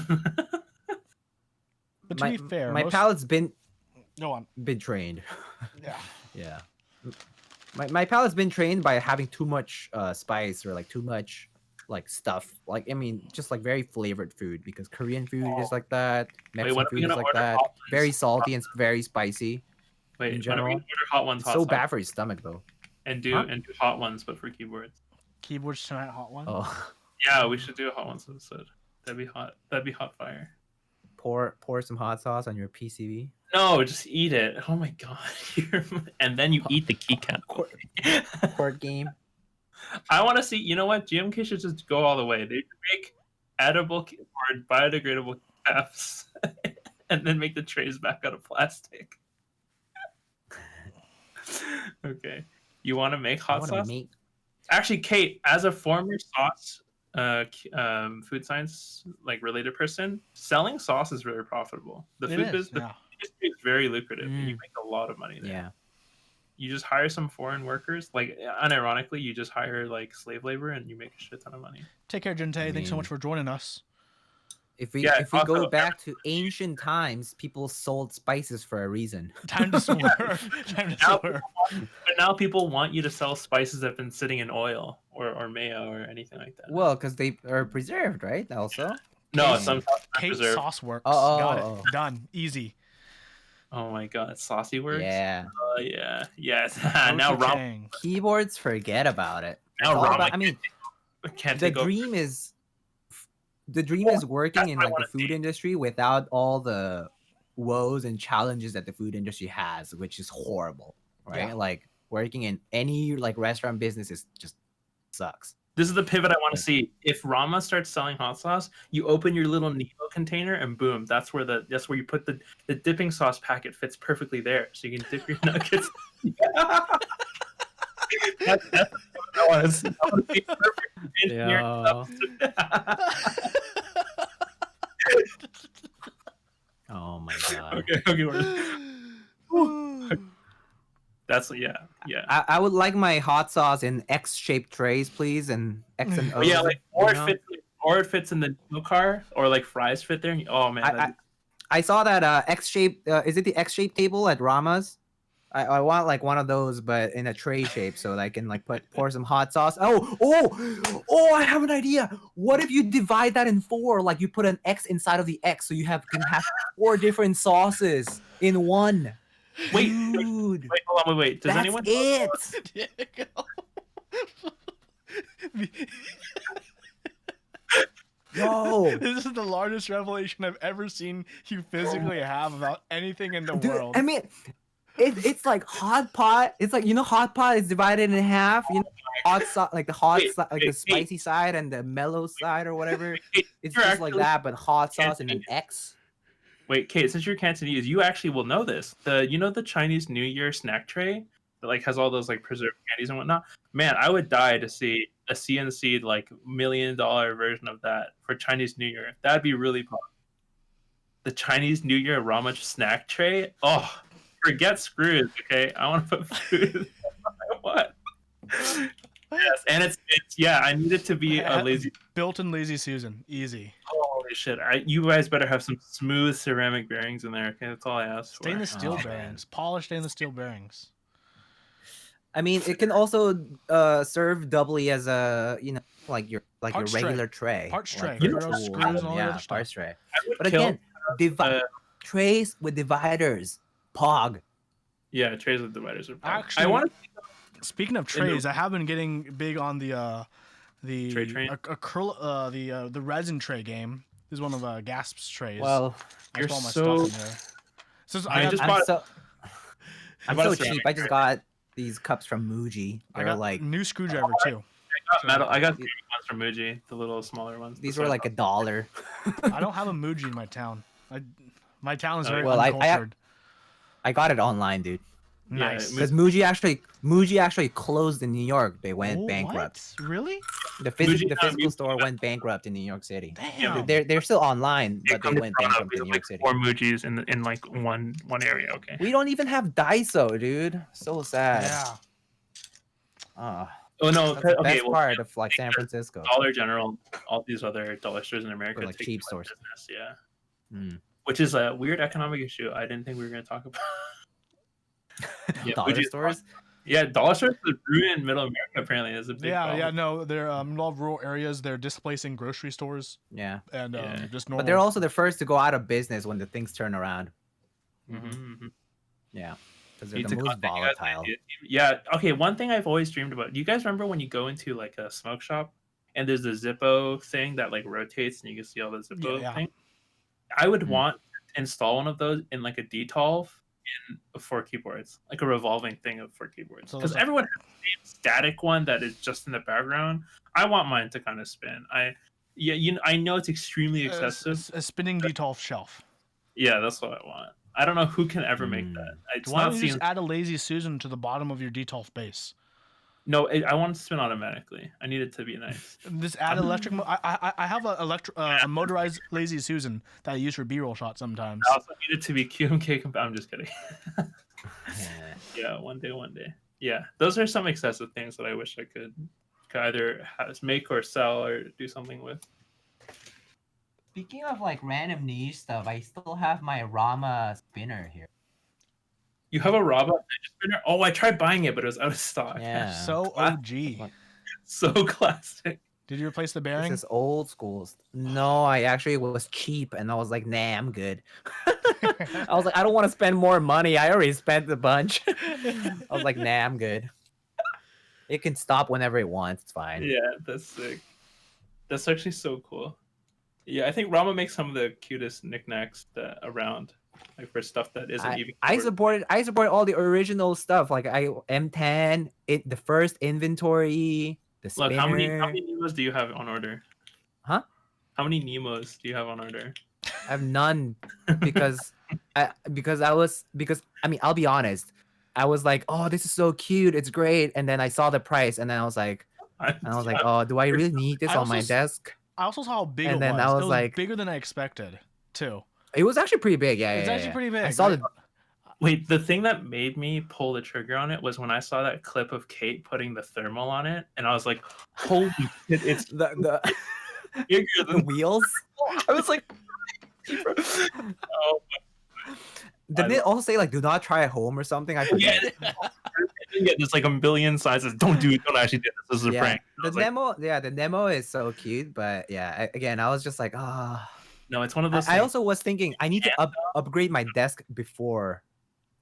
Speaker 1: But to be fair,
Speaker 3: my
Speaker 1: most...
Speaker 3: palate's been
Speaker 1: Go on.
Speaker 3: trained.
Speaker 1: Yeah.
Speaker 3: Yeah. My palate's been trained by having too much spice or like too much like stuff. Like I mean, just like very flavored food because Korean food is like that. Mexican
Speaker 2: when are we
Speaker 3: food is
Speaker 2: gonna
Speaker 3: like
Speaker 2: order
Speaker 3: that.
Speaker 2: hot ones?
Speaker 3: Very salty and very spicy.
Speaker 2: Wait,
Speaker 3: In
Speaker 2: when are we
Speaker 3: general,
Speaker 2: gonna order hot ones,
Speaker 3: It's
Speaker 2: hot
Speaker 3: so
Speaker 2: sauce,
Speaker 3: bad for your stomach though.
Speaker 2: and do
Speaker 3: Huh?
Speaker 2: hot ones, but for keyboards.
Speaker 1: Keyboards tonight, hot one.
Speaker 3: Oh,
Speaker 2: Yeah, we should do a hot ones episode. That'd be hot. That'd be hot fire.
Speaker 3: pour some hot sauce on your PCB.
Speaker 2: No, just eat it. Oh my god. And then you eat the keycap.
Speaker 3: Court game.
Speaker 2: I want to see. You know what? GMK should just go all the way. They should make edible or biodegradable caps, and then make the trays back out of plastic. Okay. You want to make
Speaker 3: I
Speaker 2: hot
Speaker 3: wanna
Speaker 2: sauce?
Speaker 3: make-
Speaker 2: Actually, Kate, as a former sauce, food science like related person, selling sauce is really profitable. The
Speaker 1: It
Speaker 2: food
Speaker 1: is,
Speaker 2: business
Speaker 1: yeah.
Speaker 2: is very lucrative. And you
Speaker 3: Mm.
Speaker 2: make a lot of money there.
Speaker 3: Yeah.
Speaker 2: You just hire some foreign workers. Like, unironically, you just hire like slave labor, and you make a shit ton of money.
Speaker 1: Take care, Jinte. Thanks so
Speaker 3: mean-
Speaker 1: much for joining us.
Speaker 3: If we
Speaker 2: Yeah,
Speaker 3: go
Speaker 2: also-
Speaker 3: back to ancient times, people sold spices for a reason.
Speaker 1: Time to swerve. Time to
Speaker 2: Now-
Speaker 1: swerve.
Speaker 2: But now people want you to sell spices that have been sitting in oil or mayo or anything like that.
Speaker 3: Well, because they are preserved, right? Also.
Speaker 2: No,
Speaker 1: Kate-
Speaker 2: some sauces are
Speaker 1: Kate
Speaker 2: preserved.
Speaker 1: Sauce Works.
Speaker 3: Oh,
Speaker 1: Got
Speaker 3: oh,
Speaker 1: it. Done. Easy.
Speaker 2: Oh my god, Saucy Works.
Speaker 3: Yeah.
Speaker 2: Oh yeah. Yes.
Speaker 1: Go
Speaker 2: now
Speaker 1: to
Speaker 2: Ram.
Speaker 1: Chang.
Speaker 3: Keyboards, forget about it. It's
Speaker 2: Now
Speaker 3: all
Speaker 2: Rama
Speaker 3: about, I mean,
Speaker 2: can't
Speaker 3: the
Speaker 2: take over.
Speaker 3: dream is
Speaker 2: Well,
Speaker 3: working
Speaker 2: that's
Speaker 3: in
Speaker 2: what I
Speaker 3: like the
Speaker 2: wanna
Speaker 3: food
Speaker 2: see.
Speaker 3: industry without all the woes and challenges that the food industry has, which is horrible, right?
Speaker 1: Yeah.
Speaker 3: Like working in any like restaurant business is just sucks.
Speaker 2: This is the pivot I want to
Speaker 3: Yeah.
Speaker 2: see. If Rama starts selling hot sauce, you open your little Nemo container and boom, that's where you put the dipping sauce packet fits perfectly there. So you can dip your nuggets. That's what I want to see. I want to see perfect engineering stuff.
Speaker 3: Oh my god.
Speaker 2: Okay, that's yeah.
Speaker 3: I would like my hot sauce in X-shaped trays, please, and X and O.
Speaker 2: But yeah, like or
Speaker 3: you know?
Speaker 2: it fits in the Nemo car, or like fries fit there. Oh man,
Speaker 3: I saw that X-shaped. Is it the X-shaped table at Rama's? I want like one of those, but in a tray shape, so that I can like pour some hot sauce. Oh! I have an idea. What if you divide that in 4? Like you put an X inside of the X, so you can have 4 different sauces in one.
Speaker 2: Wait,
Speaker 3: Dude,
Speaker 2: hold on, wait. Does
Speaker 3: that's
Speaker 2: anyone?
Speaker 3: it. Yo,
Speaker 1: This is the largest revelation I've ever seen you physically have about anything in the
Speaker 3: dude,
Speaker 1: world.
Speaker 3: I mean, it's like hot pot. It's like, hot pot is divided in half. Hot sauce, like the hot
Speaker 2: Wait,
Speaker 3: side, like
Speaker 2: wait,
Speaker 3: the spicy side and the mellow side or whatever.
Speaker 2: Wait,
Speaker 3: It's
Speaker 2: you're
Speaker 3: just like
Speaker 2: actually-
Speaker 3: that, but hot sauce and an
Speaker 2: Cantonese.
Speaker 3: X.
Speaker 2: Wait, Kate, since you're Cantonese, you actually will know this. The Chinese New Year snack tray that like has all those like preserved candies and whatnot. Man, I would die to see a CNC like $1 million version of that for Chinese New Year. That'd be really fun. The Chinese New Year Rama snack tray. Oh, forget screws. Okay, I want to put food. What? Yes, and it's yeah. I need it to be a lazy.
Speaker 1: Built-in lazy Susan, easy.
Speaker 2: Holy shit! You guys better have some smooth ceramic bearings in there. Okay, that's all I ask for.
Speaker 1: Stainless steel
Speaker 3: Oh,
Speaker 1: bearings, polished stainless steel bearings.
Speaker 3: I mean, it can also serve doubly as a like your
Speaker 1: Parts tray.
Speaker 3: regular tray,
Speaker 1: Parts
Speaker 3: like
Speaker 1: tray,
Speaker 3: for
Speaker 2: throw
Speaker 3: tools
Speaker 1: screws and all the
Speaker 3: yeah,
Speaker 1: other stuff.
Speaker 3: parts tray.
Speaker 2: I would
Speaker 3: But
Speaker 2: kill,
Speaker 3: again, trays with dividers, pog.
Speaker 2: yeah, trays with dividers are. Fine.
Speaker 1: Actually,
Speaker 2: I want
Speaker 1: Speaking of trays, I have been getting big on the
Speaker 2: Tray train?
Speaker 1: the resin tray game. This is one of Gasp's trays.
Speaker 3: Well,
Speaker 1: I
Speaker 2: you're
Speaker 1: put all my
Speaker 2: so-
Speaker 1: stuff in there. So
Speaker 2: I
Speaker 1: I
Speaker 2: just
Speaker 1: got,
Speaker 2: bought-
Speaker 3: I'm
Speaker 2: bought a
Speaker 3: so
Speaker 2: ceramic
Speaker 3: cheap. I just
Speaker 2: tray.
Speaker 3: got these cups from Muji.
Speaker 1: I
Speaker 3: They're
Speaker 1: got
Speaker 3: like
Speaker 1: new screwdriver too.
Speaker 2: I got ones from Muji, the little smaller ones.
Speaker 3: these
Speaker 2: The
Speaker 3: were like $1.
Speaker 1: I don't have a Muji in my town. My town is very
Speaker 3: Well, I-
Speaker 1: uncultured.
Speaker 3: I got it online, dude.
Speaker 2: Yeah,
Speaker 1: Nice.
Speaker 3: Because Muji actually closed in New York. They went
Speaker 1: Oh,
Speaker 3: bankrupt.
Speaker 1: what? Really?
Speaker 3: The
Speaker 2: Muji-
Speaker 3: physical store went bankrupt in New York City.
Speaker 1: Damn.
Speaker 3: They're still online, but they went bankrupt in New
Speaker 2: like
Speaker 3: York City.
Speaker 2: 4 Mujis in like one area. Okay.
Speaker 3: We don't even have Daiso, dude. So sad.
Speaker 1: Yeah.
Speaker 3: Ah,
Speaker 2: Oh no.
Speaker 3: that's the
Speaker 2: Okay.
Speaker 3: best
Speaker 2: Well,
Speaker 3: part of like San Francisco.
Speaker 2: Dollar General, all these other dollar stores in America,
Speaker 3: Or, like,
Speaker 2: take
Speaker 3: cheap
Speaker 2: over
Speaker 3: stores.
Speaker 2: business, yeah.
Speaker 3: Mm.
Speaker 2: Which is a weird economic issue. I didn't think we were going to talk about. Yeah,
Speaker 3: Dollar
Speaker 2: Muji-
Speaker 3: stores.
Speaker 2: Yeah, dollar stores is ruined Middle America. Apparently, is a big
Speaker 1: Yeah,
Speaker 2: problem.
Speaker 1: yeah, no, they're in a lot of rural areas. They're displacing grocery stores
Speaker 3: Yeah,
Speaker 1: and
Speaker 2: Yeah.
Speaker 1: just normal.
Speaker 3: but they're also the first to go out of business when the things turn around.
Speaker 2: Mhm, mhm.
Speaker 3: Yeah, because they're
Speaker 2: Need
Speaker 3: the
Speaker 2: to
Speaker 3: most
Speaker 2: contact you guys.
Speaker 3: volatile.
Speaker 2: Yeah. Okay. One thing I've always dreamed about. Do you guys remember when you go into like a smoke shop and there's the Zippo thing that like rotates and you can see all the Zippo
Speaker 1: Yeah.
Speaker 2: thing? I would
Speaker 3: Mm.
Speaker 2: want to install one of those in like a D12 for keyboards, like a revolving thing for keyboards.
Speaker 1: So
Speaker 2: Because
Speaker 1: there's a-
Speaker 2: everyone has the same static one that is just in the background. I want mine to kind of spin. I know it's extremely excessive.
Speaker 1: A spinning D12 shelf.
Speaker 2: Yeah, that's what I want. I don't know who can ever make
Speaker 3: Mm.
Speaker 2: that. It's
Speaker 1: Why
Speaker 2: not
Speaker 1: don't you
Speaker 2: seen.
Speaker 1: just add a lazy Susan to the bottom of your D12 base?
Speaker 2: No, I want it to spin automatically. I need it to be nice.
Speaker 1: Just add electric. I have a motorized lazy Susan that I use for B-roll shots sometimes.
Speaker 2: I also need it to be QMK I'm just kidding.
Speaker 3: Yeah.
Speaker 2: Yeah, one day. Yeah, those are some excessive things that I wish I could either make or sell or do something with.
Speaker 3: Speaking of like random niche stuff, I still have my Rama spinner here.
Speaker 2: You have a Raba Ninja spinner? Oh, I tried buying it, but it was out of stock.
Speaker 3: Yeah.
Speaker 1: So
Speaker 2: Ah.
Speaker 1: OG.
Speaker 2: So classic.
Speaker 1: Did you replace the
Speaker 3: This
Speaker 1: bearing?
Speaker 3: is old school. No, I actually was cheap, and I was like, nah, I'm good. I was like, I don't want to spend more money. I already spent a bunch. I was like, nah, I'm good. It can stop whenever it wants. It's fine.
Speaker 2: Yeah, that's sick. That's actually so cool. Yeah, I think Rama makes some of the cutest knickknacks around, like for stuff that isn't even.
Speaker 3: I support all the original stuff. Like M10, the first inventory, the spinner.
Speaker 2: Look, how many Nemos do you have on order?
Speaker 3: Huh?
Speaker 2: How many Nemos do you have on order?
Speaker 3: I have none because I mean, I'll be honest. I was like, oh, this is so cute, it's great, and then I saw the price, and then I was like, oh, do I really need this
Speaker 1: I
Speaker 3: on my
Speaker 1: also
Speaker 3: desk?
Speaker 1: I also saw how big
Speaker 3: And
Speaker 1: it
Speaker 3: then
Speaker 1: was.
Speaker 3: I was
Speaker 1: It was
Speaker 3: like-
Speaker 1: bigger than I expected, too.
Speaker 3: It was actually pretty big. Yeah,
Speaker 1: It's
Speaker 3: yeah,
Speaker 1: actually
Speaker 3: yeah.
Speaker 1: pretty big.
Speaker 3: I saw
Speaker 1: right?
Speaker 3: the
Speaker 2: Wait, the thing that made me pull the trigger on it was when I saw that clip of Kate putting the thermal on it, and I was like, "Holy shit, it's
Speaker 3: the
Speaker 2: bigger
Speaker 3: the
Speaker 2: than."
Speaker 3: wheels.
Speaker 2: I was like, "Oh
Speaker 3: Didn't it also say like, do not try at home or something? I
Speaker 2: yeah."
Speaker 3: forget.
Speaker 2: Yeah, there's like a million sizes. Don't do it. Don't actually do this. This is a
Speaker 3: Yeah,
Speaker 2: prank. I
Speaker 3: the
Speaker 2: was like,
Speaker 3: Nemo. Yeah, the Nemo is so cute, but yeah, again, I was just like, ah.
Speaker 2: no, it's one of those.
Speaker 3: I
Speaker 2: things-
Speaker 3: also was thinking I need to upgrade my desk before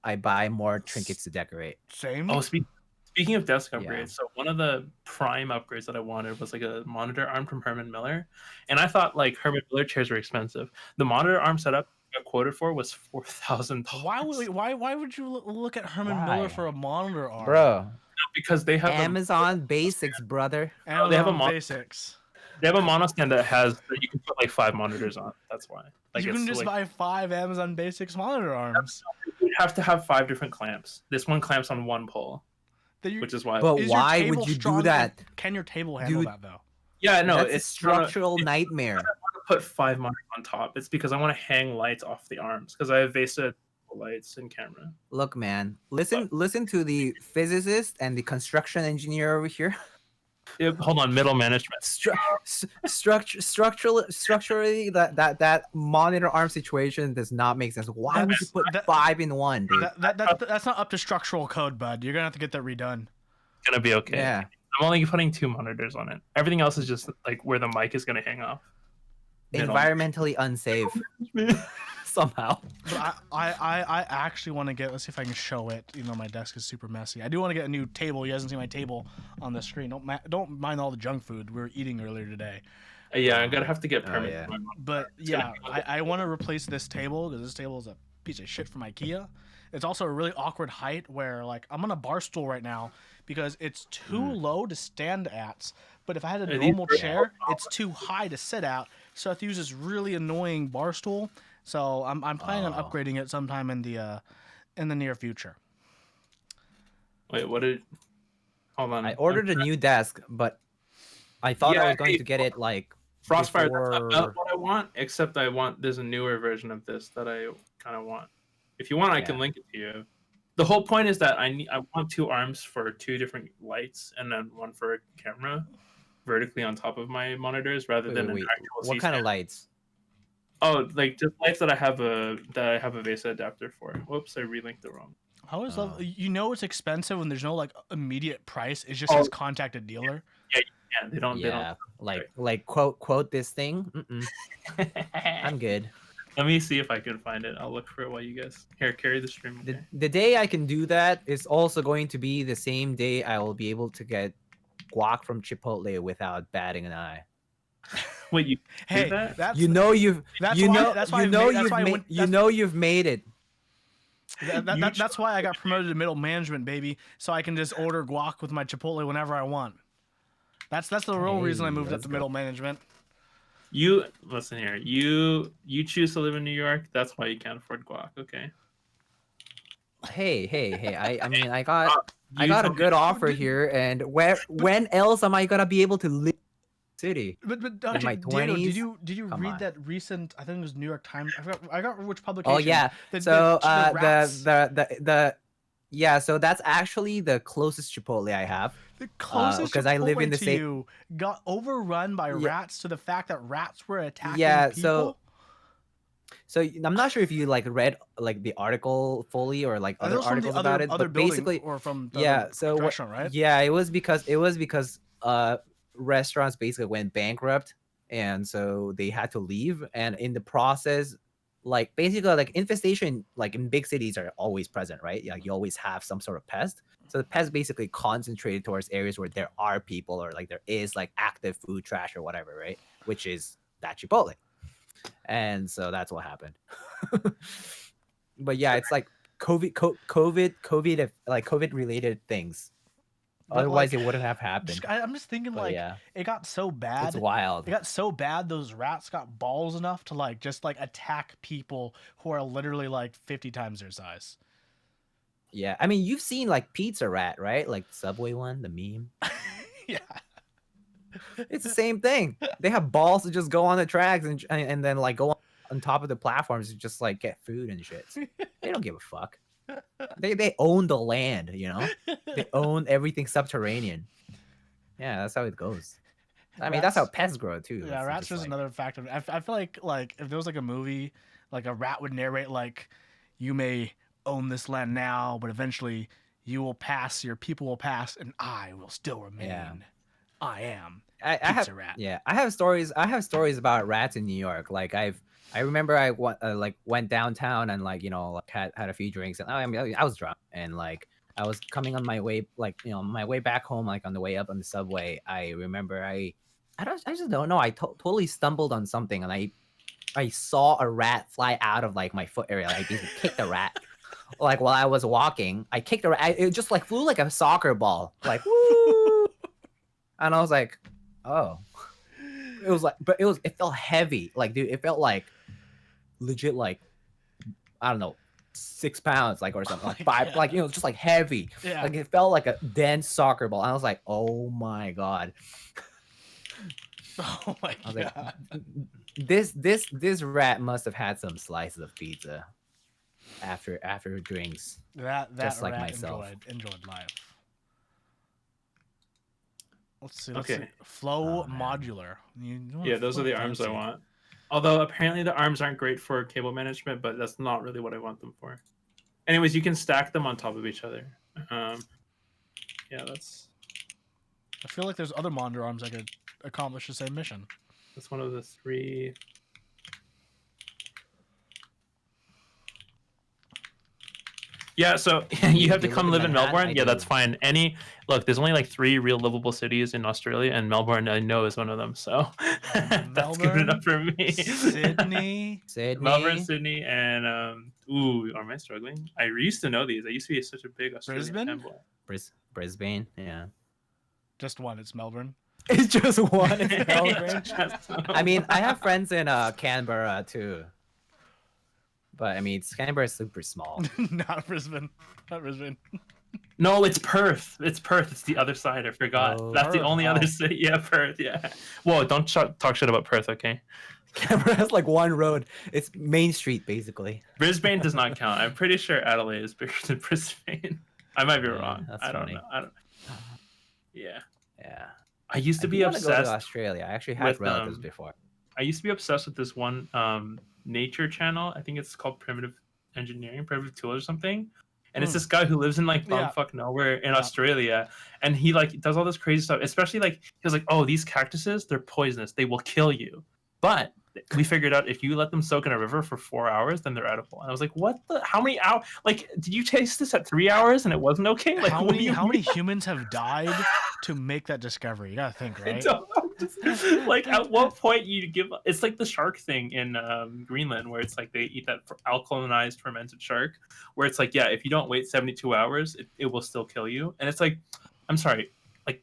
Speaker 3: I buy more trinkets to decorate.
Speaker 1: Same.
Speaker 2: Oh, speaking of desk upgrades,
Speaker 3: Yeah.
Speaker 2: so one of the prime upgrades that I wanted was like a monitor arm from Herman Miller, and I thought like Herman Miller chairs were expensive. The monitor arm setup I got quoted for was $4,000.
Speaker 1: Why would you look at Herman
Speaker 3: Why?
Speaker 1: Miller for a monitor arm?
Speaker 3: Bro,
Speaker 2: Because they have
Speaker 3: Amazon Basics, brother.
Speaker 1: Amazon
Speaker 2: they have a
Speaker 1: Basics.
Speaker 2: they have a mono stand that has that you can put like 5 monitors on. That's why. Like
Speaker 1: You can
Speaker 2: it's
Speaker 1: just
Speaker 2: like,
Speaker 1: buy 5 Amazon Basics monitor arms.
Speaker 2: you have to have 5 different clamps. This one clamps on one pole,
Speaker 1: That you-
Speaker 2: which is why.
Speaker 3: But
Speaker 1: is your
Speaker 3: why
Speaker 1: table
Speaker 3: would you
Speaker 1: strong
Speaker 3: do that?
Speaker 1: Can your table handle
Speaker 3: Dude.
Speaker 1: that though?
Speaker 2: yeah, no,
Speaker 3: That's a
Speaker 2: it's not a-
Speaker 3: structural nightmare.
Speaker 2: put 5 monitors on top. It's because I want to hang lights off the arms because I have VESA lights and camera.
Speaker 3: Look, man, listen to the physicist and the construction engineer over here.
Speaker 2: Yeah, hold on, middle management.
Speaker 3: Structurally, that monitor arm situation does not make sense. Why would you put
Speaker 1: That-
Speaker 3: 5 in one, dude?
Speaker 1: That's not up to structural code, bud. You're gonna have to get that redone.
Speaker 2: It's gonna be okay.
Speaker 3: Yeah,
Speaker 2: I'm only putting 2 monitors on it. Everything else is just like where the mic is gonna hang off. Middle.
Speaker 3: environmentally unsafe somehow.
Speaker 1: But I actually want to get. Let's see if I can show it. Even though my desk is super messy, I do want to get a new table. You guys can see my table on the screen. Don't mind all the junk food we were eating earlier today.
Speaker 2: Yeah, I'm gonna have to get
Speaker 3: Oh,
Speaker 2: permits.
Speaker 3: yeah.
Speaker 2: for my mom.
Speaker 1: But yeah, I want to replace this table because this table is a piece of shit from IKEA. It's also a really awkward height where like I'm on a bar stool right now because it's too low to stand at. But if I had a
Speaker 2: Yeah, these
Speaker 1: normal
Speaker 2: are
Speaker 1: chair, it's too high to sit at. So I have to use this really annoying bar stool. So I'm planning on
Speaker 3: Oh.
Speaker 1: upgrading it sometime in the near future.
Speaker 2: Wait, what did? Hold on.
Speaker 3: I ordered a new desk, but I thought I
Speaker 2: Yeah,
Speaker 3: was going
Speaker 2: hey,
Speaker 3: to get it like
Speaker 2: Frostfire. That's
Speaker 3: before-
Speaker 2: about what I want. Except there's a newer version of this that I kind of want. If you want, I can
Speaker 3: Yeah.
Speaker 2: link it to you. The whole point is that I want 2 arms for 2 different lights and then one for a camera, vertically on top of my monitors rather than
Speaker 3: Wait,
Speaker 2: an actual.
Speaker 3: what kind of
Speaker 2: C-stand.
Speaker 3: lights?
Speaker 2: Oh, like just lights that I have a VESA adapter for. Whoops, I relinked the wrong.
Speaker 1: I always
Speaker 3: Oh.
Speaker 1: love. You know it's expensive when there's no like immediate price. It just
Speaker 2: Oh.
Speaker 1: says contact a dealer.
Speaker 2: Yeah, they don't.
Speaker 3: Yeah, like quote this thing.
Speaker 2: They
Speaker 3: I'm
Speaker 2: don't.
Speaker 3: good.
Speaker 2: Let me see if I can find it. I'll look for it while you guys here carry the stream.
Speaker 3: The,
Speaker 2: Okay?
Speaker 3: the day I can do that is also going to be the same day I will be able to get guac from Chipotle without batting an eye.
Speaker 2: Wait, you
Speaker 1: Hey,
Speaker 2: do that?
Speaker 1: that's
Speaker 3: You know you've
Speaker 1: that's
Speaker 3: you
Speaker 1: why
Speaker 3: know
Speaker 1: that's why
Speaker 3: you
Speaker 1: I
Speaker 3: know
Speaker 1: made- that's
Speaker 3: you've
Speaker 1: why I
Speaker 3: made
Speaker 1: went-
Speaker 3: you
Speaker 1: that's-
Speaker 3: know you've made it.
Speaker 1: That's why I got promoted to middle management, baby. So I can just order guac with my Chipotle whenever I want. That's the real reason I
Speaker 3: Hey,
Speaker 1: moved up
Speaker 3: let's
Speaker 1: to
Speaker 3: go.
Speaker 1: middle management.
Speaker 2: You listen here. You choose to live in New York. That's why you can't afford guac. Okay.
Speaker 3: Hey! I mean I got I
Speaker 2: You
Speaker 3: got a
Speaker 2: told me-
Speaker 3: good offer here, and when else am I gonna be able to live in the city?
Speaker 1: But
Speaker 3: In my
Speaker 1: Diego,
Speaker 3: 20s?
Speaker 1: did you
Speaker 3: Come
Speaker 1: read
Speaker 3: on.
Speaker 1: that recent? I think it was New York Times. I got which publication.
Speaker 3: Oh yeah.
Speaker 1: The-
Speaker 3: So
Speaker 1: the rats-
Speaker 3: the yeah. So that's actually the closest Chipotle I have.
Speaker 1: the closest
Speaker 3: 'cause I live in
Speaker 1: Chipotle
Speaker 3: the
Speaker 1: to
Speaker 3: same-
Speaker 1: you got overrun by
Speaker 3: Yeah.
Speaker 1: rats to the fact that rats were attacking
Speaker 3: Yeah,
Speaker 1: people.
Speaker 3: So I'm not sure if you like read like the article fully or like
Speaker 1: Are
Speaker 3: other
Speaker 1: those from the
Speaker 3: articles about it,
Speaker 1: other
Speaker 3: but
Speaker 1: building
Speaker 3: basically
Speaker 1: or from the
Speaker 3: yeah.
Speaker 1: other
Speaker 3: So what,
Speaker 1: restaurant, right?
Speaker 3: yeah, it was because restaurants basically went bankrupt, and so they had to leave. And in the process, like basically like infestation, like in big cities are always present, right? Like you always have some sort of pest. So the pest basically concentrated towards areas where there are people or like there is like active food trash or whatever, right? Which is that Chipotle. And so that's what happened. But yeah, it's like COVID, like COVID related things.
Speaker 1: But,
Speaker 3: Otherwise,
Speaker 1: like,
Speaker 3: it wouldn't have happened.
Speaker 1: I'm just thinking,
Speaker 3: But
Speaker 1: like,
Speaker 3: yeah,
Speaker 1: it got so bad.
Speaker 3: it's wild.
Speaker 1: It got so bad those rats got balls enough to like just like attack people who are literally like 50 times their size.
Speaker 3: Yeah, I mean, you've seen like Pizza Rat, right? Like the Subway one, the meme.
Speaker 1: Yeah.
Speaker 3: It's the same thing. They have balls to just go on the tracks and then like go on top of the platforms to just like get food and shit. They don't give a fuck. They own the land, you know. They own everything subterranean. Yeah, that's how it goes. I mean, that's how
Speaker 1: Rats-
Speaker 3: pests grow too.
Speaker 1: Yeah,
Speaker 3: It's
Speaker 1: rats
Speaker 3: just
Speaker 1: is
Speaker 3: like,
Speaker 1: another factor. I feel like if there was like a movie, like a rat would narrate like, you may own this land now, but eventually you will pass, your people will pass, and I will still remain.
Speaker 3: Yeah.
Speaker 1: I am
Speaker 3: I have
Speaker 1: Pizza Rat.
Speaker 3: yeah, I have stories about rats in New York. Like I remember I went downtown and like, you know, like had a few drinks, and I mean I was drunk, and like I was coming on my way, like, you know, my way back home, like on the way up on the subway. I remember I just don't know, I totally stumbled on something, and I saw a rat fly out of like my foot area. Like, I basically kicked a rat. Like while I was walking, I kicked a rat. It just like flew like a soccer ball, like woo. And I was like, oh, it was like, but it felt heavy. Like, dude, it felt like legit, like, I don't know, 6 pounds, like, or something, like
Speaker 1: my
Speaker 3: 5,
Speaker 1: God.
Speaker 3: like, you know, just like heavy.
Speaker 1: Yeah.
Speaker 3: Like it felt like a dense soccer ball. And I was like, oh my God.
Speaker 1: Oh my
Speaker 3: I was
Speaker 1: god.
Speaker 3: like, this rat must have had some slices of pizza after drinks.
Speaker 1: That
Speaker 3: just like
Speaker 1: rat
Speaker 3: myself.
Speaker 1: enjoyed life. Let's see.
Speaker 2: Okay.
Speaker 1: Flow
Speaker 3: Oh, man.
Speaker 1: modular.
Speaker 2: Yeah, those are the arms I want. Although apparently the arms aren't great for cable management, but that's not really what I want them for. Anyways, you can stack them on top of each other. Yeah, that's
Speaker 1: I feel like there's other monitor arms that could accomplish the same mission.
Speaker 2: one of the 3. Yeah, so you have to
Speaker 3: You
Speaker 2: come
Speaker 3: live
Speaker 2: live
Speaker 3: in
Speaker 2: in
Speaker 3: Manhattan?
Speaker 2: Melbourne.
Speaker 3: I
Speaker 2: Yeah,
Speaker 3: do.
Speaker 2: that's fine. There's only like 3 real livable cities in Australia, and Melbourne I know is one of them. So that's good enough for me.
Speaker 1: Sydney.
Speaker 2: Melbourne,
Speaker 3: Sydney.
Speaker 2: Sydney, and am I struggling? I used to know these. I used to be such a big Australian
Speaker 1: Brisbane?
Speaker 2: fanboy.
Speaker 3: Brisbane. Yeah.
Speaker 1: Just one. It's Melbourne.
Speaker 3: It's just one. It's
Speaker 2: Yeah,
Speaker 3: Melbourne.
Speaker 2: just
Speaker 3: I mean, I
Speaker 2: one.
Speaker 3: have friends in Canberra too. But I mean, Canberra is super small.
Speaker 1: Not Brisbane. Not Brisbane.
Speaker 2: No, it's Perth. It's Perth. It's the other side. I forgot.
Speaker 3: Oh,
Speaker 2: That's the
Speaker 1: Perth,
Speaker 2: only
Speaker 1: oh.
Speaker 2: other city. Yeah, Perth. Yeah. Whoa! Don't talk shit about Perth, okay?
Speaker 3: Canberra has like one road. It's Main Street basically.
Speaker 2: Brisbane does not count. I'm pretty sure Adelaide is bigger than Brisbane. I might be
Speaker 3: Yeah,
Speaker 2: wrong.
Speaker 3: that's
Speaker 2: I don't
Speaker 3: funny.
Speaker 2: know. I don't. Yeah.
Speaker 3: Yeah.
Speaker 2: I used to
Speaker 3: I
Speaker 2: be
Speaker 3: do wanna go to
Speaker 2: obsessed.
Speaker 3: Australia. I actually had
Speaker 2: with,
Speaker 3: relatives before.
Speaker 2: I used to be obsessed with this one nature channel. I think it's called Primitive Engineering, Primitive Tools or something. And it's
Speaker 1: Hmm.
Speaker 2: this guy who lives in like
Speaker 1: Yeah.
Speaker 2: bumfuck nowhere in
Speaker 1: Yeah.
Speaker 2: Australia, and he like does all this crazy stuff. Especially like he was like, "Oh, these cactuses, they're poisonous. They will kill you." But we figured out if you let them soak in a river for 4 hours, then they're edible. And I was like, "What the? How many hours? Like, did you taste this at 3 hours and it wasn't okay? Like,
Speaker 1: how
Speaker 2: what do
Speaker 1: many
Speaker 2: you
Speaker 1: how many
Speaker 2: mean?"
Speaker 1: humans have died to make that discovery? You gotta think,
Speaker 2: I
Speaker 1: right?
Speaker 2: don't know. Like, at what point you give? It's like the shark thing in Greenland, where it's like they eat that alkalinized fermented shark, where it's like, yeah, if you don't wait 72 hours, it will still kill you. And it's like, I'm sorry, like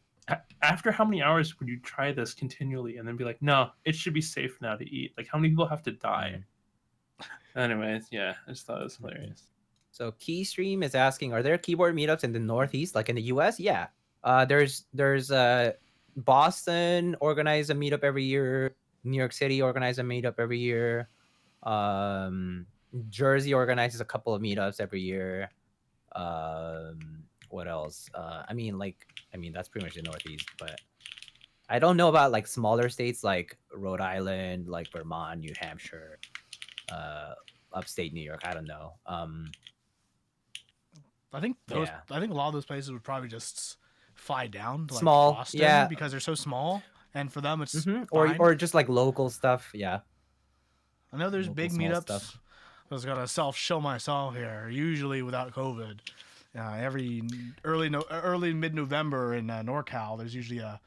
Speaker 2: after how many hours would you try this continually and then be like, no, it should be safe now to eat? Like, how many people have to die? Anyways, yeah, I just thought it was hilarious.
Speaker 3: So Keystream is asking, are there keyboard meetups in the Northeast, like in the US? Yeah. There's Boston organize a meetup every year. New York City organize a meetup every year. Jersey organizes a couple of meetups every year. What else? I mean, that's pretty much the Northeast, but I don't know about like smaller states like Rhode Island, like Vermont, New Hampshire, upstate New York. I don't know.
Speaker 1: I think
Speaker 3: Yeah.
Speaker 1: I think a lot of those places would probably just fly down to like
Speaker 3: Small,
Speaker 1: Boston
Speaker 3: yeah.
Speaker 1: because they're so small, and for them it's
Speaker 3: Or
Speaker 1: fine.
Speaker 3: or just like local stuff. Yeah.
Speaker 1: I know there's
Speaker 3: local
Speaker 1: big
Speaker 3: small
Speaker 1: meetups.
Speaker 3: stuff.
Speaker 1: I was gonna show myself here. Usually without COVID, every early mid November in NorCal, there's usually a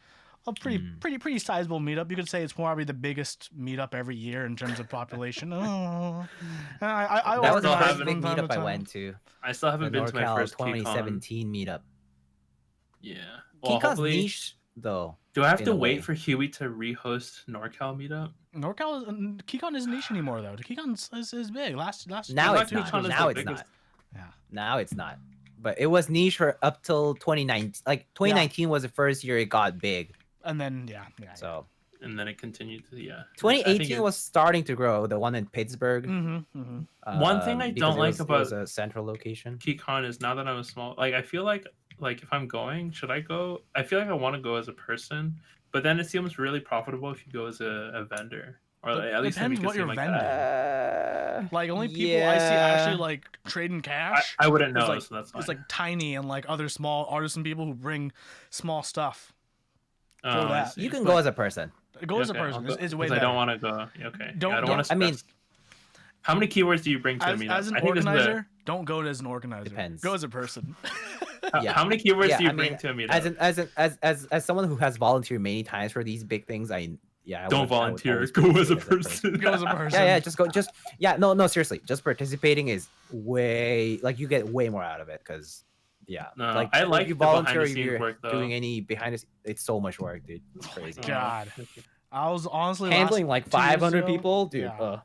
Speaker 1: pretty sizable meetup. You could say it's probably the biggest meetup every year in terms of population. Oh, and I
Speaker 3: That was the
Speaker 2: organize
Speaker 3: first
Speaker 2: it
Speaker 3: big
Speaker 1: from time to
Speaker 3: meetup I
Speaker 1: time.
Speaker 3: went to.
Speaker 2: I still
Speaker 3: The
Speaker 2: haven't been to my
Speaker 3: NorCal
Speaker 2: first KeyCon.
Speaker 3: 2017 meetup.
Speaker 2: Yeah. Well,
Speaker 3: KeyCon's
Speaker 2: hopefully.
Speaker 3: niche though.
Speaker 2: Do I have
Speaker 3: in
Speaker 2: to
Speaker 3: a
Speaker 2: wait
Speaker 3: way.
Speaker 2: for Huey to rehost NorCal meetup?
Speaker 1: KeyCon isn't niche anymore though. KeyCon is big. Last
Speaker 3: Now
Speaker 2: Well,
Speaker 3: it's
Speaker 2: that
Speaker 3: not.
Speaker 2: KeyCon is
Speaker 3: Now
Speaker 2: the
Speaker 3: it's
Speaker 2: biggest.
Speaker 3: not.
Speaker 1: Yeah.
Speaker 3: Now it's not. But it was niche for up till 2019. Like 2019 was the first year it got big.
Speaker 1: And then yeah.
Speaker 3: So
Speaker 2: And then it continued to, yeah.
Speaker 3: 2018 was starting to grow. The one in Pittsburgh.
Speaker 2: One thing I
Speaker 3: because
Speaker 2: don't like
Speaker 3: it
Speaker 2: about
Speaker 3: was a central location.
Speaker 2: KeyCon is now that I'm a small, like, I feel like if I'm going, should I go? I feel like I want to go as a person, but then it seems really profitable if you go as a vendor, or
Speaker 1: But
Speaker 2: at least
Speaker 1: depends
Speaker 2: make it
Speaker 1: what
Speaker 2: seem
Speaker 1: you're
Speaker 2: like
Speaker 1: vending.
Speaker 2: that.
Speaker 1: Like only people I see actually like trading cash.
Speaker 2: I wouldn't know,
Speaker 1: like,
Speaker 2: so that's fine.
Speaker 1: It's like Tiny and like other small artisan people who bring small stuff.
Speaker 2: Oh,
Speaker 1: throw
Speaker 2: I
Speaker 1: that.
Speaker 2: see.
Speaker 3: You can go as a person.
Speaker 1: Go as a
Speaker 2: Okay, I'll
Speaker 1: person.
Speaker 2: go-
Speaker 1: It's way
Speaker 2: 'cause
Speaker 1: better.
Speaker 2: I don't want to go. Okay.
Speaker 1: Don't-
Speaker 2: I don't want to.
Speaker 3: I mean-
Speaker 2: how many keywords do you bring to a meetup?
Speaker 1: as an
Speaker 2: I think this is
Speaker 1: organizer, don't go as an organizer.
Speaker 3: Depends.
Speaker 1: Go as a person.
Speaker 3: Yeah.
Speaker 2: How many keywords
Speaker 3: Yeah,
Speaker 2: do you
Speaker 3: I
Speaker 2: bring
Speaker 3: mean,
Speaker 2: to a meetup?
Speaker 3: as someone who has volunteered many times for these big things, I
Speaker 2: Don't
Speaker 3: would
Speaker 2: volunteer.
Speaker 3: always
Speaker 2: Go as a
Speaker 3: participate
Speaker 2: person.
Speaker 1: Go as a person.
Speaker 3: Yeah, no, seriously, just participating is way like you get way more out of it because
Speaker 2: No,
Speaker 3: like
Speaker 2: I
Speaker 3: if
Speaker 2: like
Speaker 3: you
Speaker 2: the behind
Speaker 3: volunteer
Speaker 2: the
Speaker 3: if
Speaker 2: scenes
Speaker 3: you're
Speaker 2: work, though.
Speaker 3: doing any behind the it's so much work, dude. It's
Speaker 1: Oh my
Speaker 3: crazy.
Speaker 1: God. I was honestly
Speaker 3: Handling
Speaker 1: last
Speaker 3: like
Speaker 1: 2 years
Speaker 3: 500
Speaker 1: ago,
Speaker 3: people, dude.
Speaker 1: yeah.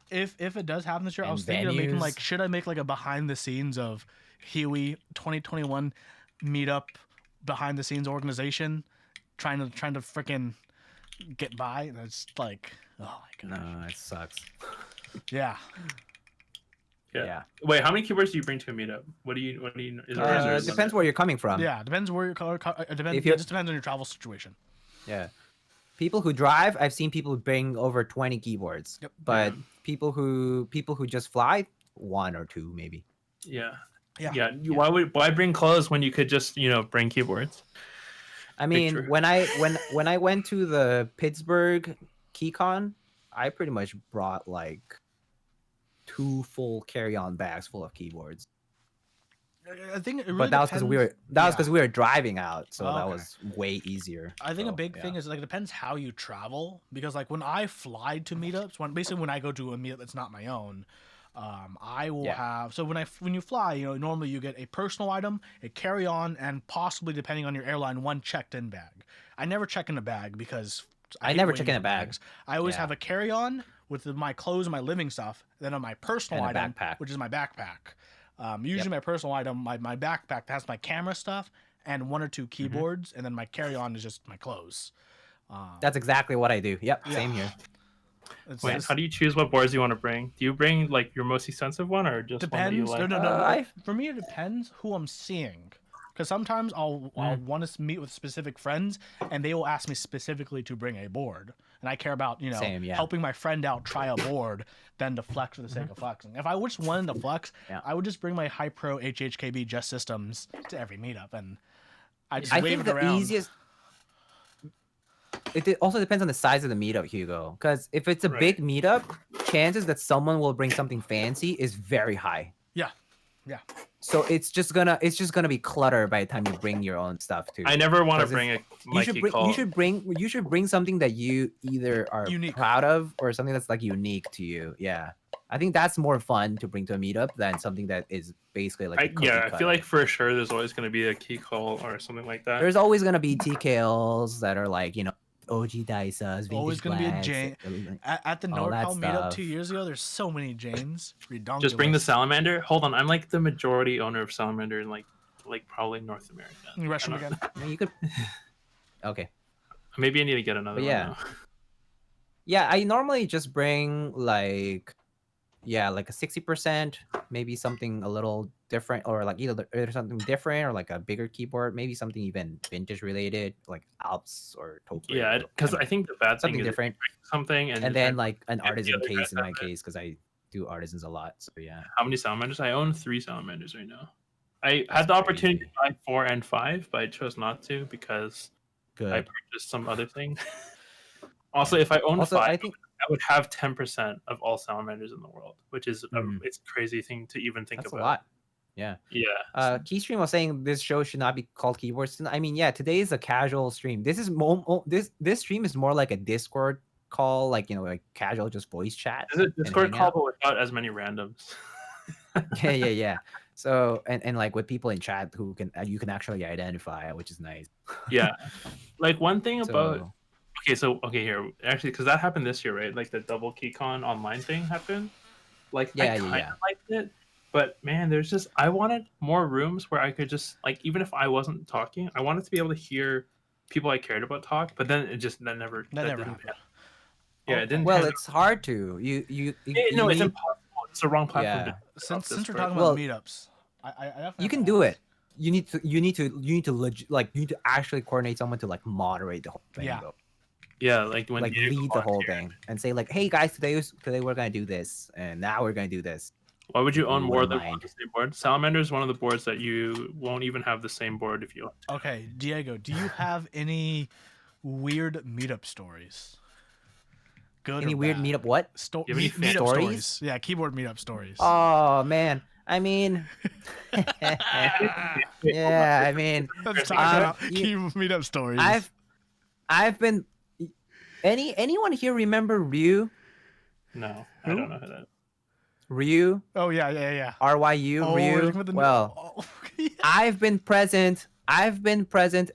Speaker 1: If it does happen this year, I
Speaker 3: And
Speaker 1: was thinking of making
Speaker 3: venues.
Speaker 1: like, should I make like a behind the scenes of Huey 2021 meetup behind the scenes organization, trying to freaking get by, and it's like, oh my
Speaker 3: No,
Speaker 1: gosh,
Speaker 3: it sucks.
Speaker 1: yeah.
Speaker 3: Yeah.
Speaker 2: Wait, how many keywords do you bring to a meetup? What do you? Is there a
Speaker 3: It
Speaker 2: limit?
Speaker 3: depends where you're coming from.
Speaker 1: Yeah, depends where it depends.
Speaker 3: If
Speaker 1: It
Speaker 3: you're-
Speaker 1: just depends on your travel situation.
Speaker 3: Yeah. People who drive, I've seen people bring over 20 keyboards.
Speaker 1: Yep.
Speaker 3: But people who just fly, 1 or 2 maybe.
Speaker 2: Yeah.
Speaker 1: Yeah.
Speaker 2: Yeah. Why bring clothes when you could just bring keyboards?
Speaker 3: I mean,
Speaker 2: Picture.
Speaker 3: when I went to the Pittsburgh KeyCon, I pretty much brought like 2 full carry-on bags full of keyboards.
Speaker 1: I think it really
Speaker 3: But that was because we were
Speaker 1: depends-
Speaker 3: we were driving out, so
Speaker 1: Oh,
Speaker 3: that
Speaker 1: okay.
Speaker 3: was way easier.
Speaker 1: I think a
Speaker 3: So,
Speaker 1: big
Speaker 3: yeah.
Speaker 1: thing is like it depends how you travel, because like when I fly to meetups, when I go to a meetup that's not my own, I will
Speaker 3: Yeah.
Speaker 1: have, so when you fly, normally you get a personal item, a carry on, and possibly, depending on your airline, 1 checked in bag. I never check in a bag because
Speaker 3: I
Speaker 1: hate
Speaker 3: never
Speaker 1: weighing
Speaker 3: check in a
Speaker 1: my
Speaker 3: bag.
Speaker 1: bags. I always
Speaker 3: Yeah.
Speaker 1: have a carry on with my clothes and my living stuff, then on my personal
Speaker 3: And a
Speaker 1: item,
Speaker 3: backpack.
Speaker 1: which is my backpack. Usually my personal item, my backpack has my camera stuff and 1 or 2 keyboards, and then my carry on is just my clothes.
Speaker 3: That's exactly what I do. Yep,
Speaker 1: Yeah.
Speaker 3: same here.
Speaker 1: It's
Speaker 2: Wait,
Speaker 1: just-
Speaker 2: how do you choose what boards you want to bring? Do you bring like your most expensive one or just one that you
Speaker 1: depends.
Speaker 2: like?
Speaker 1: No. For me, it depends who I'm seeing. Because sometimes I'll want to meet with specific friends, and they will ask me specifically to bring a board, and I care about
Speaker 3: Same, yeah.
Speaker 1: helping my friend out try a board than to flex for the sake of flexing. If I just wanted to flex,
Speaker 3: Yeah.
Speaker 1: I would just bring my High Pro HHKB Just Systems to every meetup, and I just
Speaker 3: I
Speaker 1: wave
Speaker 3: think
Speaker 1: it
Speaker 3: the
Speaker 1: around.
Speaker 3: easiest. It also depends on the size of the meetup, Hugo. Because if it's a
Speaker 2: Right.
Speaker 3: big meetup, chances that someone will bring something fancy is very high.
Speaker 1: Yeah.
Speaker 3: So it's just gonna be clutter by the time you bring your own stuff too.
Speaker 2: I never want to
Speaker 3: Because
Speaker 2: bring a
Speaker 3: you
Speaker 2: Mikey
Speaker 3: should bring
Speaker 2: call.
Speaker 3: you should bring something that you either are
Speaker 1: Unique.
Speaker 3: proud of or something that's like unique to you. Yeah. I think that's more fun to bring to a meetup than something that is basically like a cookie
Speaker 2: I feel
Speaker 3: cutter.
Speaker 2: like for sure there's always going to be a key call or something like that.
Speaker 3: There's always gonna be TKLs that are like, OG Dysas,
Speaker 1: Always gonna be a Jane. At the
Speaker 3: all that
Speaker 1: NorCal meetup
Speaker 3: stuff.
Speaker 1: 2 years ago, there's so many Janes. Redonkulous.
Speaker 2: Just bring the salamander. Hold on, I'm like the majority owner of salamander in like probably North America.
Speaker 1: You rush them
Speaker 2: I don't-
Speaker 1: again.
Speaker 3: I mean, you could. Okay.
Speaker 2: Maybe I need to get another
Speaker 3: But
Speaker 2: one.
Speaker 3: yeah.
Speaker 2: now.
Speaker 3: Yeah, I normally just bring like a 60%, maybe something a little different, or like either something different or like a bigger keyboard, maybe something even vintage related, like Alps or Tokyo.
Speaker 2: Yeah, because I think the bad thing
Speaker 3: something
Speaker 2: is
Speaker 3: different,
Speaker 2: something
Speaker 3: and then like an
Speaker 2: the
Speaker 3: artisan
Speaker 2: other guys
Speaker 3: case in my
Speaker 2: have it.
Speaker 3: case because I do artisans a lot. So yeah.
Speaker 2: how many salamanders? I own 3 salamanders right now. I
Speaker 3: That's
Speaker 2: had the opportunity to
Speaker 3: crazy.
Speaker 2: buy 4 and 5, but I chose not to because I
Speaker 3: Good.
Speaker 2: purchased some other thing. Also, if I owned
Speaker 3: Also,
Speaker 2: 5,
Speaker 3: I think
Speaker 2: I would have 10% of all salamanders in the world, which is
Speaker 3: mm,
Speaker 2: it's a crazy thing to even think
Speaker 3: that's a
Speaker 2: about.
Speaker 3: lot. Yeah.
Speaker 2: Yeah. So,
Speaker 3: Keystream was saying this show should not be called keyboards. I mean, yeah, today is a casual stream. This is this stream is more like a Discord call, like like casual, just voice chat
Speaker 2: is it
Speaker 3: and
Speaker 2: Discord
Speaker 3: hang
Speaker 2: call
Speaker 3: out.
Speaker 2: but without as many randoms?
Speaker 3: Yeah. So and like with people in chat who can you can actually identify, which is nice.
Speaker 2: Yeah. Like one thing about
Speaker 3: So
Speaker 2: okay here actually because that happened this year, right? Like the double KeyCon online thing happened. Like I kind
Speaker 3: yeah.
Speaker 2: of liked it, but man, there's just I wanted more rooms where I could just like even if I wasn't talking, I wanted to be able to hear people I cared about talk. But then it just that
Speaker 1: That
Speaker 2: didn't
Speaker 1: never
Speaker 2: pan.
Speaker 1: happened.
Speaker 2: Yeah, it didn't
Speaker 3: well,
Speaker 2: pan.
Speaker 3: it's hard to
Speaker 2: No,
Speaker 3: you
Speaker 2: it's
Speaker 3: need
Speaker 2: impossible. It's the wrong platform.
Speaker 3: yeah.
Speaker 1: Since we're
Speaker 2: Discord.
Speaker 1: talking
Speaker 3: Well,
Speaker 1: about meetups, I definitely
Speaker 3: You
Speaker 1: have
Speaker 3: can
Speaker 1: to
Speaker 3: do
Speaker 1: ask.
Speaker 3: it. You need to like you need to actually coordinate someone to like moderate the whole thing
Speaker 1: Yeah.
Speaker 3: though.
Speaker 2: Yeah, like when
Speaker 3: Like
Speaker 2: Diego
Speaker 3: lead the whole
Speaker 2: volunteered.
Speaker 3: thing and say like, hey guys, today we're gonna do this and now we're gonna do this.
Speaker 2: Why would you
Speaker 3: If
Speaker 2: own
Speaker 3: you
Speaker 2: more
Speaker 3: wouldn't
Speaker 2: than one
Speaker 3: mind.
Speaker 2: the same board? Salamander is one of the boards that you won't even have the same board if you.
Speaker 1: Okay, Diego, do you have any weird meetup stories? Good
Speaker 3: Any
Speaker 1: or
Speaker 3: weird
Speaker 1: bad?
Speaker 3: meetup what?
Speaker 2: You have any
Speaker 1: Meetup
Speaker 3: stories?
Speaker 1: stories? Yeah, keyboard meetup stories.
Speaker 3: Oh man. I mean yeah, I mean
Speaker 1: Let's talk
Speaker 2: Um,
Speaker 1: about keyboard meetup stories.
Speaker 3: I've been anyone here remember Ryu?
Speaker 2: No, I
Speaker 1: Who?
Speaker 2: don't know who that is.
Speaker 3: Ryu?
Speaker 1: Oh yeah.
Speaker 3: RYU?
Speaker 1: Oh, you're
Speaker 3: Ryu?
Speaker 1: talking about the
Speaker 3: Well,
Speaker 1: oh, yeah.
Speaker 3: I've been present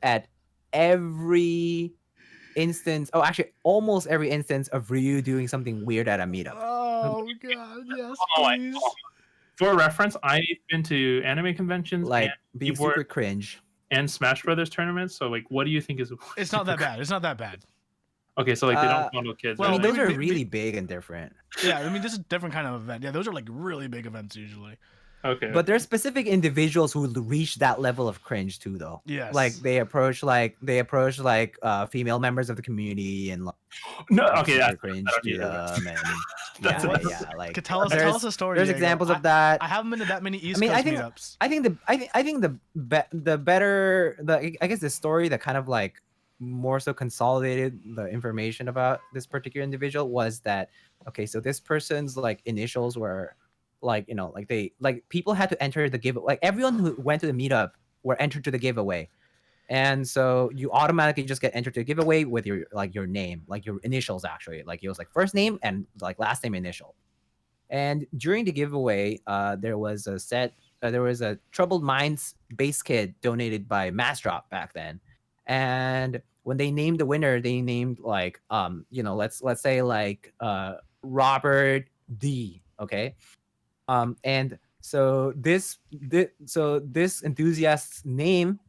Speaker 3: at every instance. Oh, actually, almost every instance of Ryu doing something weird at a meetup.
Speaker 1: Oh god, yes,
Speaker 2: Oh,
Speaker 1: please.
Speaker 2: For reference, I've been to anime conventions
Speaker 3: Like
Speaker 2: and
Speaker 3: being
Speaker 2: keyboard
Speaker 3: super cringe.
Speaker 2: and Smash Brothers tournaments. So, like, what do you think is?
Speaker 1: It's not that bad. It's not that bad.
Speaker 2: Okay, so like they
Speaker 3: Uh,
Speaker 2: don't fondle kids.
Speaker 1: well,
Speaker 3: I mean,
Speaker 2: right?
Speaker 3: those are
Speaker 1: be-
Speaker 3: really big and different.
Speaker 1: Yeah, I mean this is a different kind of event. Yeah, those are like really big events usually.
Speaker 2: Okay,
Speaker 3: But there's specific individuals who reach that level of cringe too, though.
Speaker 1: Yes.
Speaker 3: Like they approach female members of the community and like
Speaker 2: no, okay,
Speaker 3: super
Speaker 2: that's
Speaker 3: cringe
Speaker 2: I don't
Speaker 3: to
Speaker 2: need
Speaker 3: them and
Speaker 2: That's
Speaker 1: enough.
Speaker 3: yeah, like
Speaker 1: Tell us a story.
Speaker 3: there's
Speaker 1: Diego.
Speaker 3: examples of that.
Speaker 1: I haven't been to that many East
Speaker 3: mean, I
Speaker 1: Coast
Speaker 3: think-
Speaker 1: meetups.
Speaker 3: I think I guess the story that kind of like more so consolidated the information about this particular individual was that okay, so this person's like initials were like like they like people had to enter the give like everyone who went to the meetup were entered to the giveaway. And so you automatically just get entered to the giveaway with your like your name, like your initials actually. Like it was like first name and like last name initial. And during the giveaway, there was a Troubled Minds base kit donated by Massdrop back then. And when they named the winner, they named like let's say like Robert D. Okay. And so this enthusiast's name,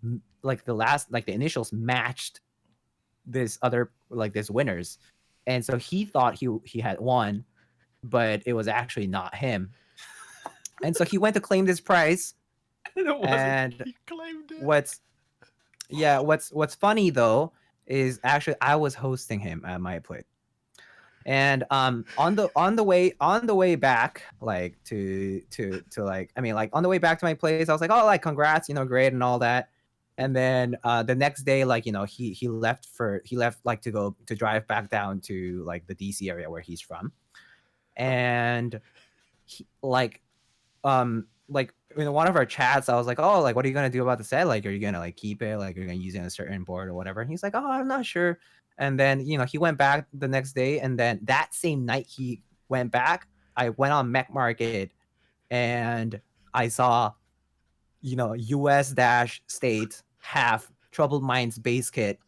Speaker 3: like the initials matched this other like this winner's. And so he thought he had won, but it was actually not him. And so he went to claim this prize.
Speaker 2: It wasn't.
Speaker 3: And
Speaker 1: He claimed it.
Speaker 3: what's funny though is actually I was hosting him at my place. And on the way back like to like I mean like on the way back to my place I was like, oh, like congrats, great and all that. And then the next day like he left like to go to drive back down to like the DC area where he's from. And he, like in one of our chats I was like, oh, like what are you gonna do about the set? Like are you gonna like keep it, like you're gonna use it on a certain board or whatever? And he's like, oh, I'm not sure. And then he went back the next day, and then that same night he went back, I went on Mech Market and I saw US-state half Troubled Minds base kit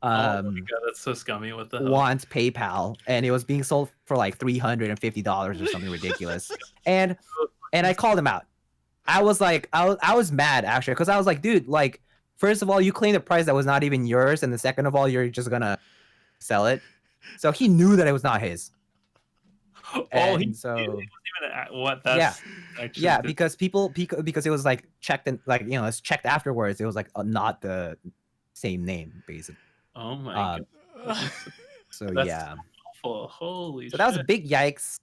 Speaker 2: Oh my god, that's so scummy. What the hell?
Speaker 3: wants PayPal, and it was being sold for like $350 or something ridiculous. And I called him out. I was like, I was mad actually, because I was like, dude, like, first of all, you claimed a price that was not even yours, and the second of all, you're just gonna sell it. So he knew that it was not his.
Speaker 2: Oh,
Speaker 3: And so
Speaker 2: even what? That's actually
Speaker 3: yeah,
Speaker 2: good.
Speaker 3: because because it was like checked and like it's checked afterwards. It was like not the same name basically.
Speaker 2: Oh my
Speaker 3: Um,
Speaker 2: god.
Speaker 3: So
Speaker 2: That's
Speaker 3: yeah.
Speaker 2: awful. Holy
Speaker 3: So that was a
Speaker 2: shit.
Speaker 3: big yikes.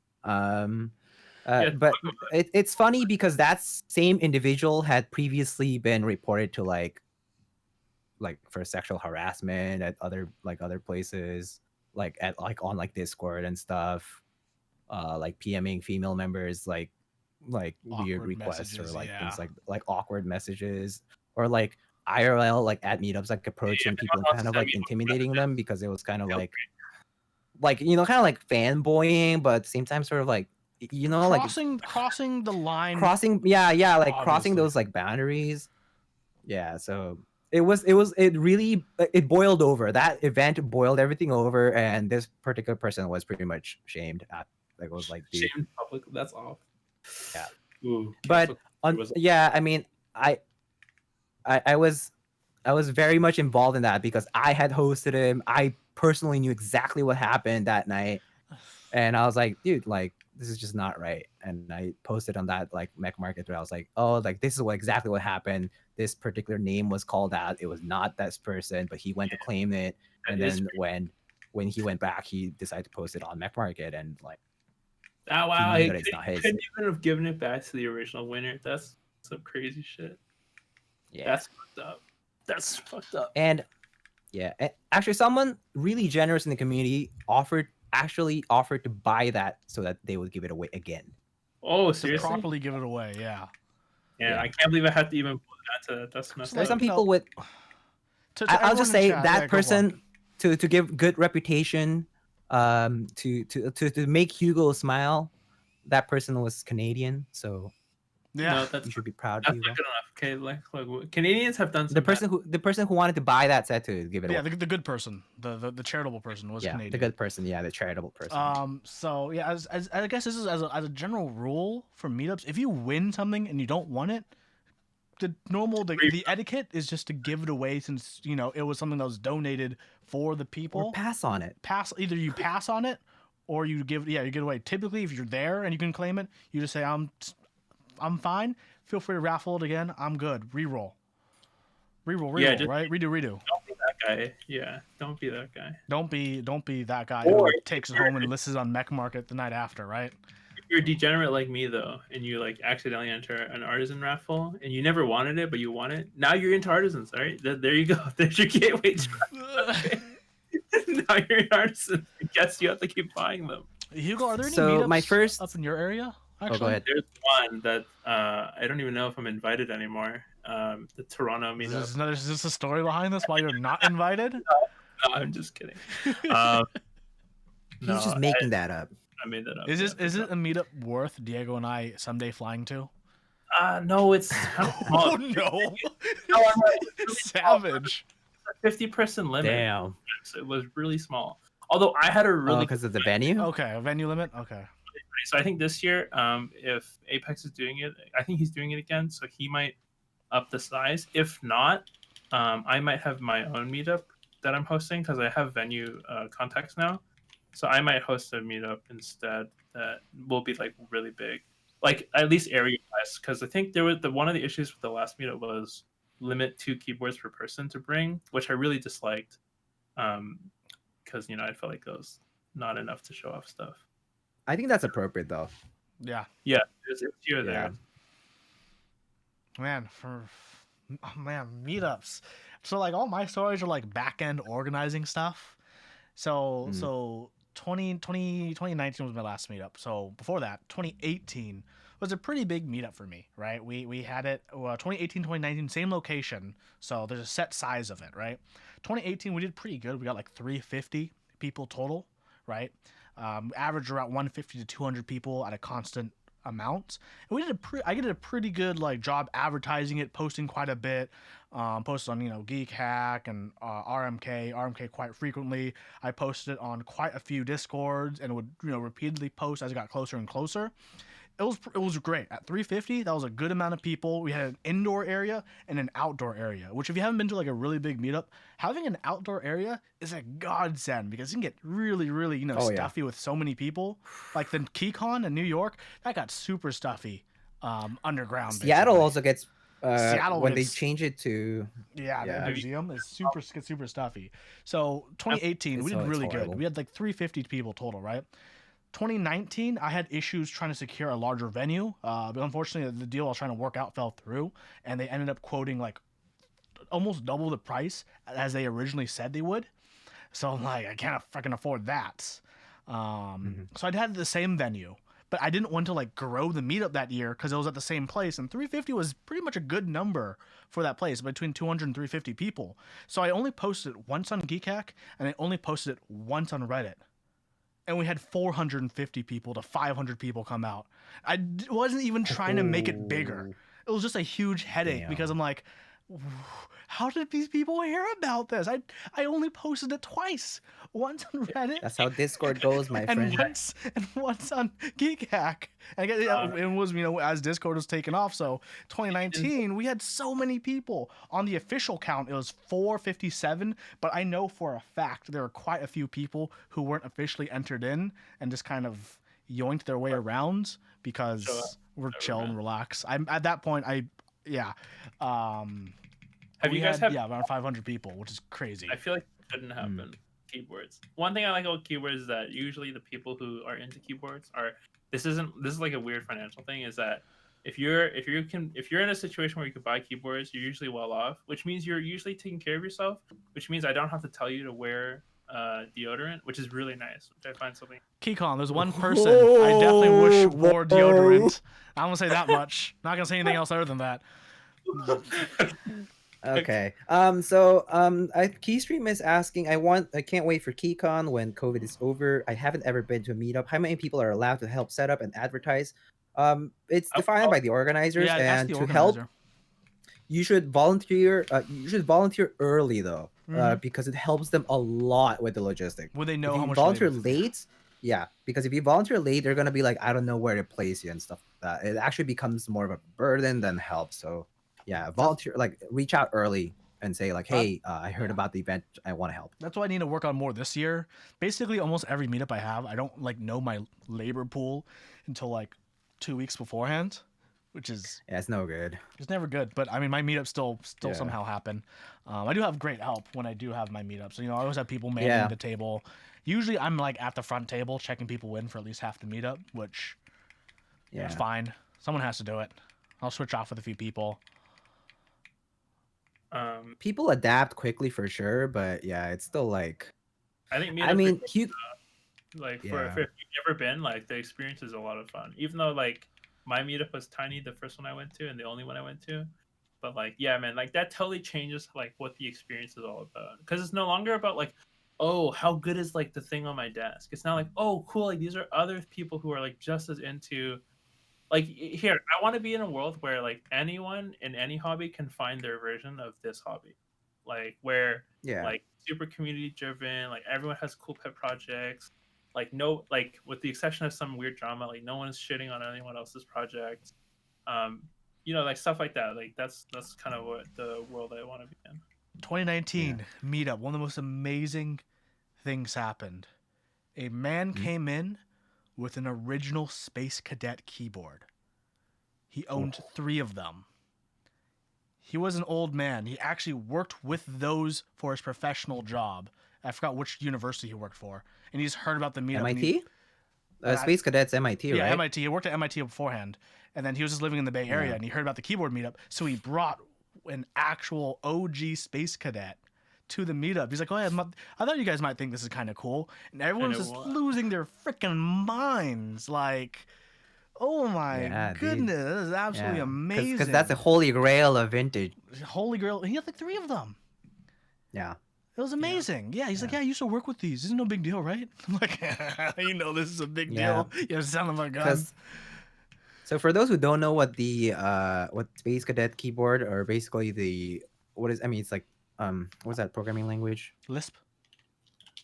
Speaker 2: Yeah,
Speaker 3: But it's funny because that same individual had previously been reported to like for sexual harassment at other places, like at like on like Discord and stuff, like PMing female members like weird
Speaker 1: Awkward
Speaker 3: requests or
Speaker 1: messages,
Speaker 3: like
Speaker 1: yeah.
Speaker 3: things like awkward messages or like IRL like at meetups like approaching people and kind of like intimidating them because it was kind of like you know kind of like fanboying but at the same time sort of like you know like it's
Speaker 1: Crossing the line.
Speaker 3: crossing like crossing
Speaker 1: Obviously.
Speaker 3: those like boundaries. Yeah, so it really it boiled over. That event boiled everything over and this particular person was pretty much shamed at like it was like dude.
Speaker 2: Shamed public. That's off.
Speaker 3: Yeah.
Speaker 2: Ooh,
Speaker 3: But yeah, I mean I was very much involved in that because I had hosted him. I personally knew exactly what happened that night. And I was like, dude, like this is just not right. And I posted on that like Mech Market where I was like, oh, like this is exactly what happened. This particular name was called out. It was not that person, but he went to claim it. And then when he went back, he decided to post it on Mech Market and like
Speaker 2: oh wow,
Speaker 3: he
Speaker 2: he
Speaker 3: knew that it's not his.
Speaker 2: couldn't even have given it back to the original winner. That's some crazy shit.
Speaker 3: Yeah.
Speaker 2: That's fucked up. That's fucked up.
Speaker 3: And yeah, actually someone really generous in the community actually offered to buy that so that they would give it away again.
Speaker 2: Oh,
Speaker 1: To
Speaker 2: seriously?
Speaker 1: properly give it away, yeah.
Speaker 2: Yeah, I can't believe I had to even put that to that's messed
Speaker 3: There's
Speaker 2: up.
Speaker 3: some people with I'll just say that person to give good reputation, to make Hugo smile. That person was Canadian, so
Speaker 1: Yeah.
Speaker 2: No, that's
Speaker 3: you should be proud.
Speaker 2: that's
Speaker 3: Hugo.
Speaker 2: not good enough. Okay, like Canadians have done some
Speaker 3: The person who wanted to buy that said to give it
Speaker 1: Yeah,
Speaker 3: away.
Speaker 1: the good person, the charitable person was
Speaker 3: Yeah,
Speaker 1: Canadian.
Speaker 3: the good person. Yeah, the charitable person.
Speaker 1: So yeah, as I guess this is as a general rule for meetups, if you win something and you don't want it, the etiquette is just to give it away since you know it was something that was donated for the people.
Speaker 3: Or pass on it.
Speaker 1: Either you pass on it or you give it away. Typically, if you're there and you can claim it, you just say I'm fine. Feel free to raffle it again. I'm good. Reroll,
Speaker 2: Yeah, just-
Speaker 1: right? Redo.
Speaker 2: Don't be that guy. Yeah, don't be that guy.
Speaker 1: Don't be that guy
Speaker 2: Or-
Speaker 1: who takes it home and lists it on Mech Market the night after, right?
Speaker 2: If you're a degenerate like me though, and you like accidentally enter an artisan raffle and you never wanted it, but you want it, now you're into artisans, all right? There you go. There's your gateway drug. Now you're an artisan. I guess you have to keep buying them.
Speaker 1: Hugo, are there any
Speaker 3: So,
Speaker 1: meetups
Speaker 3: my first-
Speaker 1: up in your area? Actually?
Speaker 3: go ahead.
Speaker 2: There's one that I don't even know if I'm invited anymore. The Toronto meetup.
Speaker 1: Is this a story behind this? Why you're not invited?
Speaker 2: No, I'm just kidding. Um,
Speaker 3: He's
Speaker 2: no,
Speaker 3: just making that up.
Speaker 2: I made that up.
Speaker 1: Is
Speaker 2: yeah.
Speaker 1: it a meetup worth Diego and I someday flying to?
Speaker 2: No, it's
Speaker 1: Oh no! Savage.
Speaker 2: 50-person limit.
Speaker 3: Damn.
Speaker 2: So it was really small. Although I had a really
Speaker 3: Because of the venue.
Speaker 1: Okay, a venue limit. Okay.
Speaker 2: so I think this year, if Apex is doing it, I think he's doing it again, so he might up the size. If not, I might have my own meetup that I'm hosting because I have venue contacts now. So I might host a meetup instead that will be like really big, like at least area wise. Because I think there was one of the issues with the last meetup was limit 2 keyboards per person to bring, which I really disliked. Because I felt like it was not enough to show off stuff.
Speaker 3: I think that's appropriate though.
Speaker 1: Yeah.
Speaker 2: Yeah, it's here there.
Speaker 1: Man, meetups. So like all my stories are like back end organizing stuff. So 2019 was my last meetup. So before that, 2018 was a pretty big meetup for me, right? We had it 2018, 2019, same location. So there's a set size of it, right? 2018 we did pretty good. We got like 350 people total, right? Average around 150 to 200 people at a constant amount. And we did I did a pretty good like job advertising it, posting quite a bit. Posted on Geek Hack and RMK quite frequently. I posted it on quite a few Discords and would repeatedly post as it got closer and closer. It was great. At 350, that was a good amount of people. We had an indoor area and an outdoor area, which if you haven't been to like a really big meetup, having an outdoor area is a godsend because it can get really, really, stuffy with so many people. Like the KeyCon in New York, that got super stuffy underground.
Speaker 3: Seattle
Speaker 1: basically.
Speaker 3: also gets when they
Speaker 1: gets-
Speaker 3: change it to
Speaker 1: Yeah,
Speaker 3: Yeah.
Speaker 1: the museum is super stuffy. So 2018, we did
Speaker 3: it's
Speaker 1: really good.
Speaker 3: horrible.
Speaker 1: We had like 350 people total, right? 2019, I had issues trying to secure a larger venue. But unfortunately, the deal I was trying to work out fell through, and they ended up quoting like almost double the price as they originally said they would. So I'm like, I can't freaking afford that. So I'd had the same venue, but I didn't want to like grow the meetup that year because it was at the same place, and 350 was pretty much a good number for that place, between 200 and 350 people. So I only posted it once on GeekHack, and I only posted it once on Reddit. And we had 450 people to 500 people come out. Wasn't even trying to make it bigger. It was just a huge headache because I'm like, how did these people hear about this? I only posted it twice. Once on Reddit.
Speaker 3: That's how Discord goes, my
Speaker 1: and
Speaker 3: friend.
Speaker 1: once on Geek Hack. And it was, as Discord was taking off. So 2019, we had so many people. On the official count, it was 457. But I know for a fact there were quite a few people who weren't officially entered in and just kind of yoinked their way around because we're chill and relax. I'm at that point.
Speaker 2: Have you guys had
Speaker 1: around 500 people, which is crazy.
Speaker 2: I feel like it shouldn't happen. Keyboards. One thing I like about keyboards is that usually the people who are into keyboards are. This is like a weird financial thing. Is that if you're in a situation where you could buy keyboards, you're usually well off, which means you're usually taking care of yourself. Which means I don't have to tell you to wear deodorant, which is really nice. Which I find something.
Speaker 1: Keycon, there's one person I definitely wish wore deodorant. I'm gonna say that much. Not gonna say anything else other than that.
Speaker 3: Okay. Keystream is asking, I can't wait for KeyCon when COVID is over. I haven't ever been to a meetup. How many people are allowed to help set up and advertise? It's defined by the organizers, and to help, you should volunteer. You should volunteer early though, because it helps them a lot with the logistics.
Speaker 1: Would they know how much?
Speaker 3: Volunteer late? Yeah, because if you volunteer late, they're gonna be like, I don't know where to place you and stuff like that. It actually becomes more of a burden than help. So. Yeah, volunteer, like reach out early and say like, hey, I heard about the event. I want to help.
Speaker 1: That's what I need to work on more this year. Basically, almost every meetup I have, I don't like know my labor pool until like 2 weeks beforehand, which is
Speaker 3: it's no good.
Speaker 1: It's never good. But I mean, my meetups still somehow happen. I do have great help when I do have my meetups. So I always have people manning the table. Usually, I'm like at the front table checking people in for at least half the meetup, which is fine. Someone has to do it. I'll switch off with a few people.
Speaker 3: People adapt quickly for sure, but yeah, it's still like.
Speaker 2: I think. If you've never been, like the experience is a lot of fun. Even though like my meetup was tiny, the first one I went to and the only one I went to, but like man, like that totally changes like what the experience is all about. Because it's no longer about like, oh, how good is like the thing on my desk. It's now like, oh, cool, like these are other people who are like just as into. Like here, I want to be in a world where like anyone in any hobby can find their version of this hobby, like where like super community driven, like everyone has cool pet projects, like with the exception of some weird drama, like no one is shitting on anyone else's project, like stuff like that. Like that's kind of what the world I want to be in.
Speaker 1: 2019 meetup, one of the most amazing things happened. A man came in with an original Space Cadet keyboard. He owned 3 of them. He was an old man. He actually worked with those for his professional job. I forgot which university he worked for. And he just heard about the meetup.
Speaker 3: MIT? Space Cadets MIT, right?
Speaker 1: Yeah, MIT. He worked at MIT beforehand. And then he was just living in the Bay Area, and he heard about the keyboard meetup. So he brought an actual OG Space Cadet to the meetup. He's like, oh, yeah, I thought you guys might think this is kind of cool. And everyone's just losing their freaking minds. Like, oh my goodness, this is absolutely amazing.
Speaker 3: Because that's the holy grail of vintage.
Speaker 1: Holy grail. He had like 3 of them.
Speaker 3: Yeah.
Speaker 1: It was amazing. Yeah, he's like, I used to work with these. This is no big deal, right? I'm like, this is a big deal. You son of a gun.
Speaker 3: So for those who don't know what the what Space Cadet keyboard, or basically it's like what's that programming language?
Speaker 1: Lisp.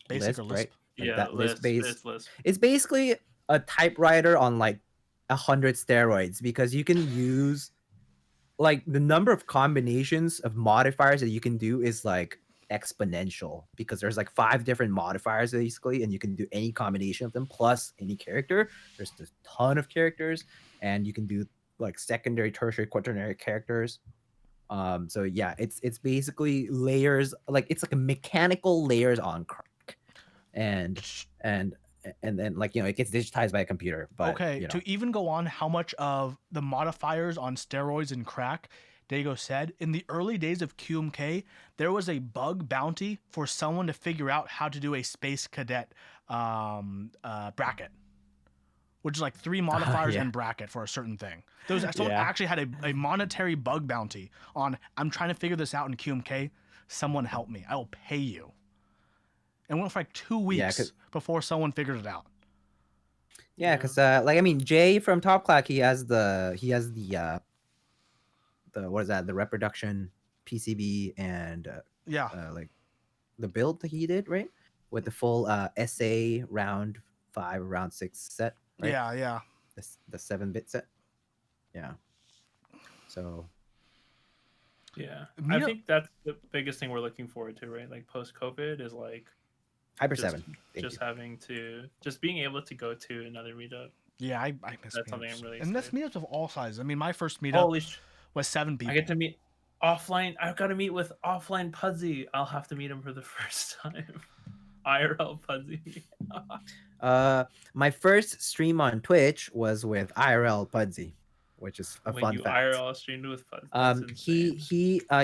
Speaker 1: Basic
Speaker 3: Lisp,
Speaker 1: or Lisp?
Speaker 3: Right?
Speaker 2: Yeah,
Speaker 3: that
Speaker 2: Lisp.
Speaker 3: Lisp.
Speaker 2: Lisp.
Speaker 3: It's basically a typewriter on like 100 steroids, because you can use like the number of combinations of modifiers that you can do is like exponential, because there's like 5 different modifiers basically, and you can do any combination of them plus any character. There's a ton of characters, and you can do like secondary, tertiary, quaternary characters. So yeah, it's basically layers, like it's like a mechanical layers on crack, and and then like it gets digitized by a computer. But
Speaker 1: Okay, to even go on how much of the modifiers on steroids and crack, Dago said, in the early days of QMK, there was a bug bounty for someone to figure out how to do a space cadet bracket, which is like 3 modifiers
Speaker 3: yeah.
Speaker 1: and bracket for a certain thing. Someone
Speaker 3: Yeah.
Speaker 1: actually had a monetary bug bounty on, I'm trying to figure this out in QMK. Someone help me. I will pay you. And it went for like 2 weeks before someone figured it out.
Speaker 3: Yeah, because like I mean, Jay from Top Clack, he has the what is that? The reproduction PCB and like the build that he did, right? With the full SA round 5, round 6 set, right?
Speaker 1: Yeah.
Speaker 3: The 7-bit set. Yeah. So.
Speaker 2: Yeah, I think that's the biggest thing we're looking forward to, right? Like post-COVID is like
Speaker 3: Hyper
Speaker 2: just,
Speaker 3: 7.
Speaker 2: Just being able to go to another meetup.
Speaker 1: Yeah, I miss
Speaker 2: That's
Speaker 1: meetups.
Speaker 2: something I'm really
Speaker 1: and that's
Speaker 2: excited.
Speaker 1: meetups of all sizes. I mean, my first meetup was 7 people.
Speaker 2: I get to meet offline. I've got to meet with offline Pudsey. I'll have to meet him for the first time. IRL Pudsey.
Speaker 3: My first stream on Twitch was with IRL Pudsey, which is a fun fact.
Speaker 2: IRL streamed with Pudsey.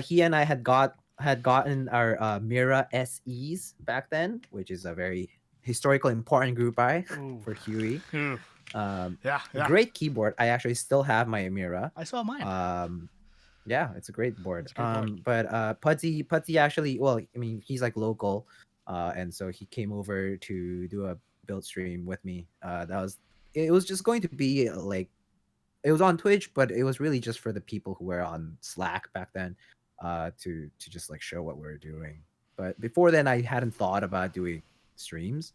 Speaker 3: He and I had gotten our Mira SEs back then, which is a very historical important group buy for Huey.
Speaker 1: Yeah.
Speaker 3: Great keyboard. I actually still have my Mira.
Speaker 1: I saw mine.
Speaker 3: Yeah, it's a great board.
Speaker 1: It's a great board.
Speaker 3: But Pudsey actually, well, I mean, he's like local, and so he came over to do a build stream with me. It was just going to be like, it was on Twitch, but it was really just for the people who were on Slack back then, to just like show what we were doing. But before then, I hadn't thought about doing streams,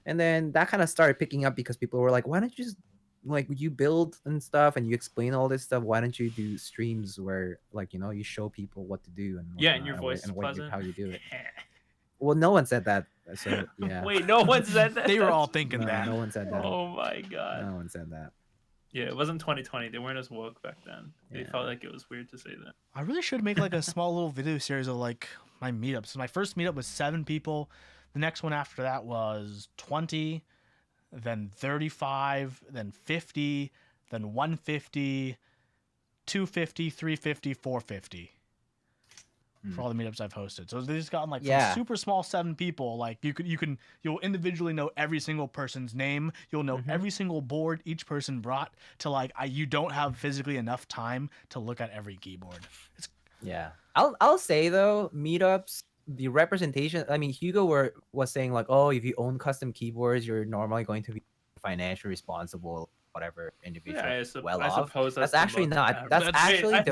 Speaker 3: and then that kind of started picking up because people were like, "Why don't you just like you build and stuff, and you explain all this stuff? Why don't you do streams where like you show people what to do and
Speaker 2: and your voice is
Speaker 3: and
Speaker 2: pleasant.
Speaker 3: how you do it?" Well, no one said that. So yeah.
Speaker 2: Wait, no one said that.
Speaker 1: They were all thinking
Speaker 3: No,
Speaker 1: that.
Speaker 3: no one said that.
Speaker 2: Oh my god.
Speaker 3: No one said that.
Speaker 2: Yeah, it wasn't 2020. They weren't as woke back then. They
Speaker 3: Yeah.
Speaker 2: felt like it was weird to say that.
Speaker 1: I really should make like a small little video series of like my meetups. So my first meetup was 7 people. The next one after that was 20, then 35, then 50, then 150, 250, 350, 450. For all the meetups I've hosted. So they just gotten like from super small 7 people. Like you'll individually know every single person's name. You'll know every single board each person brought to like you don't have physically enough time to look at every keyboard.
Speaker 3: Yeah. I'll say though, meetups, the representation, I mean, Hugo was saying like, oh, if you own custom keyboards, you're normally going to be financially responsible, whatever individual
Speaker 2: I
Speaker 3: off.
Speaker 2: suppose
Speaker 3: That's actually not. That's actually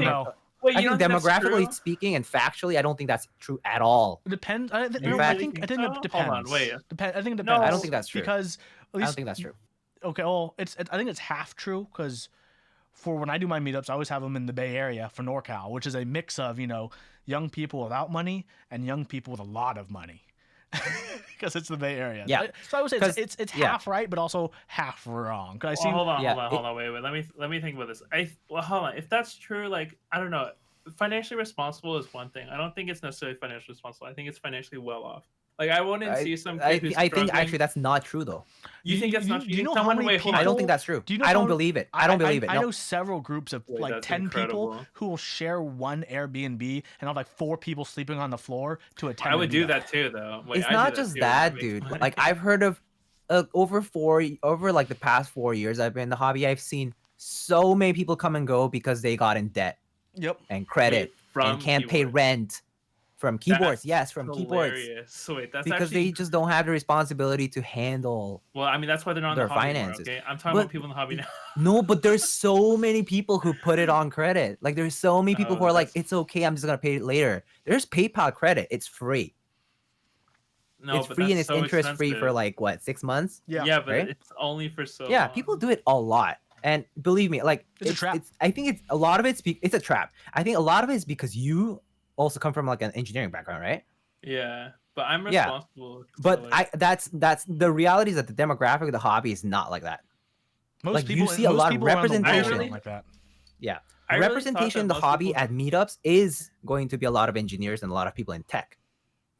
Speaker 2: Wait,
Speaker 3: I think demographically speaking and factually, I don't think that's true at all.
Speaker 1: It depends. I think it depends.
Speaker 2: Hold on, wait.
Speaker 1: I think it depends.
Speaker 3: No, I don't think that's true.
Speaker 1: Because at least,
Speaker 3: I don't think that's true.
Speaker 1: Okay, well, I think it's half true because for when I do my meetups, I always have them in the Bay Area for NorCal, which is a mix of young people without money and young people with a lot of money. Because it's the Bay Area.
Speaker 3: Yeah.
Speaker 1: So I would say it's half right, but also half wrong. Because I see.
Speaker 2: Hold on. Wait. Let me think about this. Hold on. If that's true, like I don't know, financially responsible is one thing. I don't think it's necessarily financially responsible. I think it's financially well off. Like I wouldn't see some.
Speaker 3: I think actually that's not true though.
Speaker 2: You think that's not true?
Speaker 1: Do you know how many people?
Speaker 3: I don't think that's true. I don't believe it. I don't believe it.
Speaker 1: I know several groups of like 10 people who will share one Airbnb and have like 4 people sleeping on the floor to attend.
Speaker 2: I would do that too, though.
Speaker 3: It's not just that, dude. Like I've heard of over like the past 4 years I've been in the hobby, I've seen so many people come and go because they got in debt.
Speaker 1: Yep.
Speaker 3: And credit and can't pay rent. From keyboards, from keyboards.
Speaker 2: Sweet, that's
Speaker 3: because they just don't have the responsibility to handle.
Speaker 2: Well, I mean, that's why they're not
Speaker 3: their
Speaker 2: in the hobby
Speaker 3: finances.
Speaker 2: Anymore, okay? I'm talking about people in the hobby now.
Speaker 3: No, but there's so many people who put it on credit. Like there's so many people who are like, it's okay, I'm just gonna pay it later. There's PayPal credit. It's free.
Speaker 2: No,
Speaker 3: it's free and it's interest free for like what 6 months.
Speaker 2: Yeah, but
Speaker 3: right?
Speaker 2: it's only for so.
Speaker 3: Yeah,
Speaker 2: long.
Speaker 3: people do it a lot. And believe me, like
Speaker 1: it's a trap.
Speaker 3: I think it's a lot of it's a trap. I think a lot of it is because you also come from like an engineering background, right?
Speaker 2: Yeah, but I'm responsible.
Speaker 3: But that's the reality is that the demographic of the hobby is not like that.
Speaker 1: Most
Speaker 3: people, you see a lot of representation
Speaker 1: like that.
Speaker 3: Yeah,
Speaker 2: I really
Speaker 3: representation in the hobby at meetups is going to be a lot of engineers and a lot of people in tech.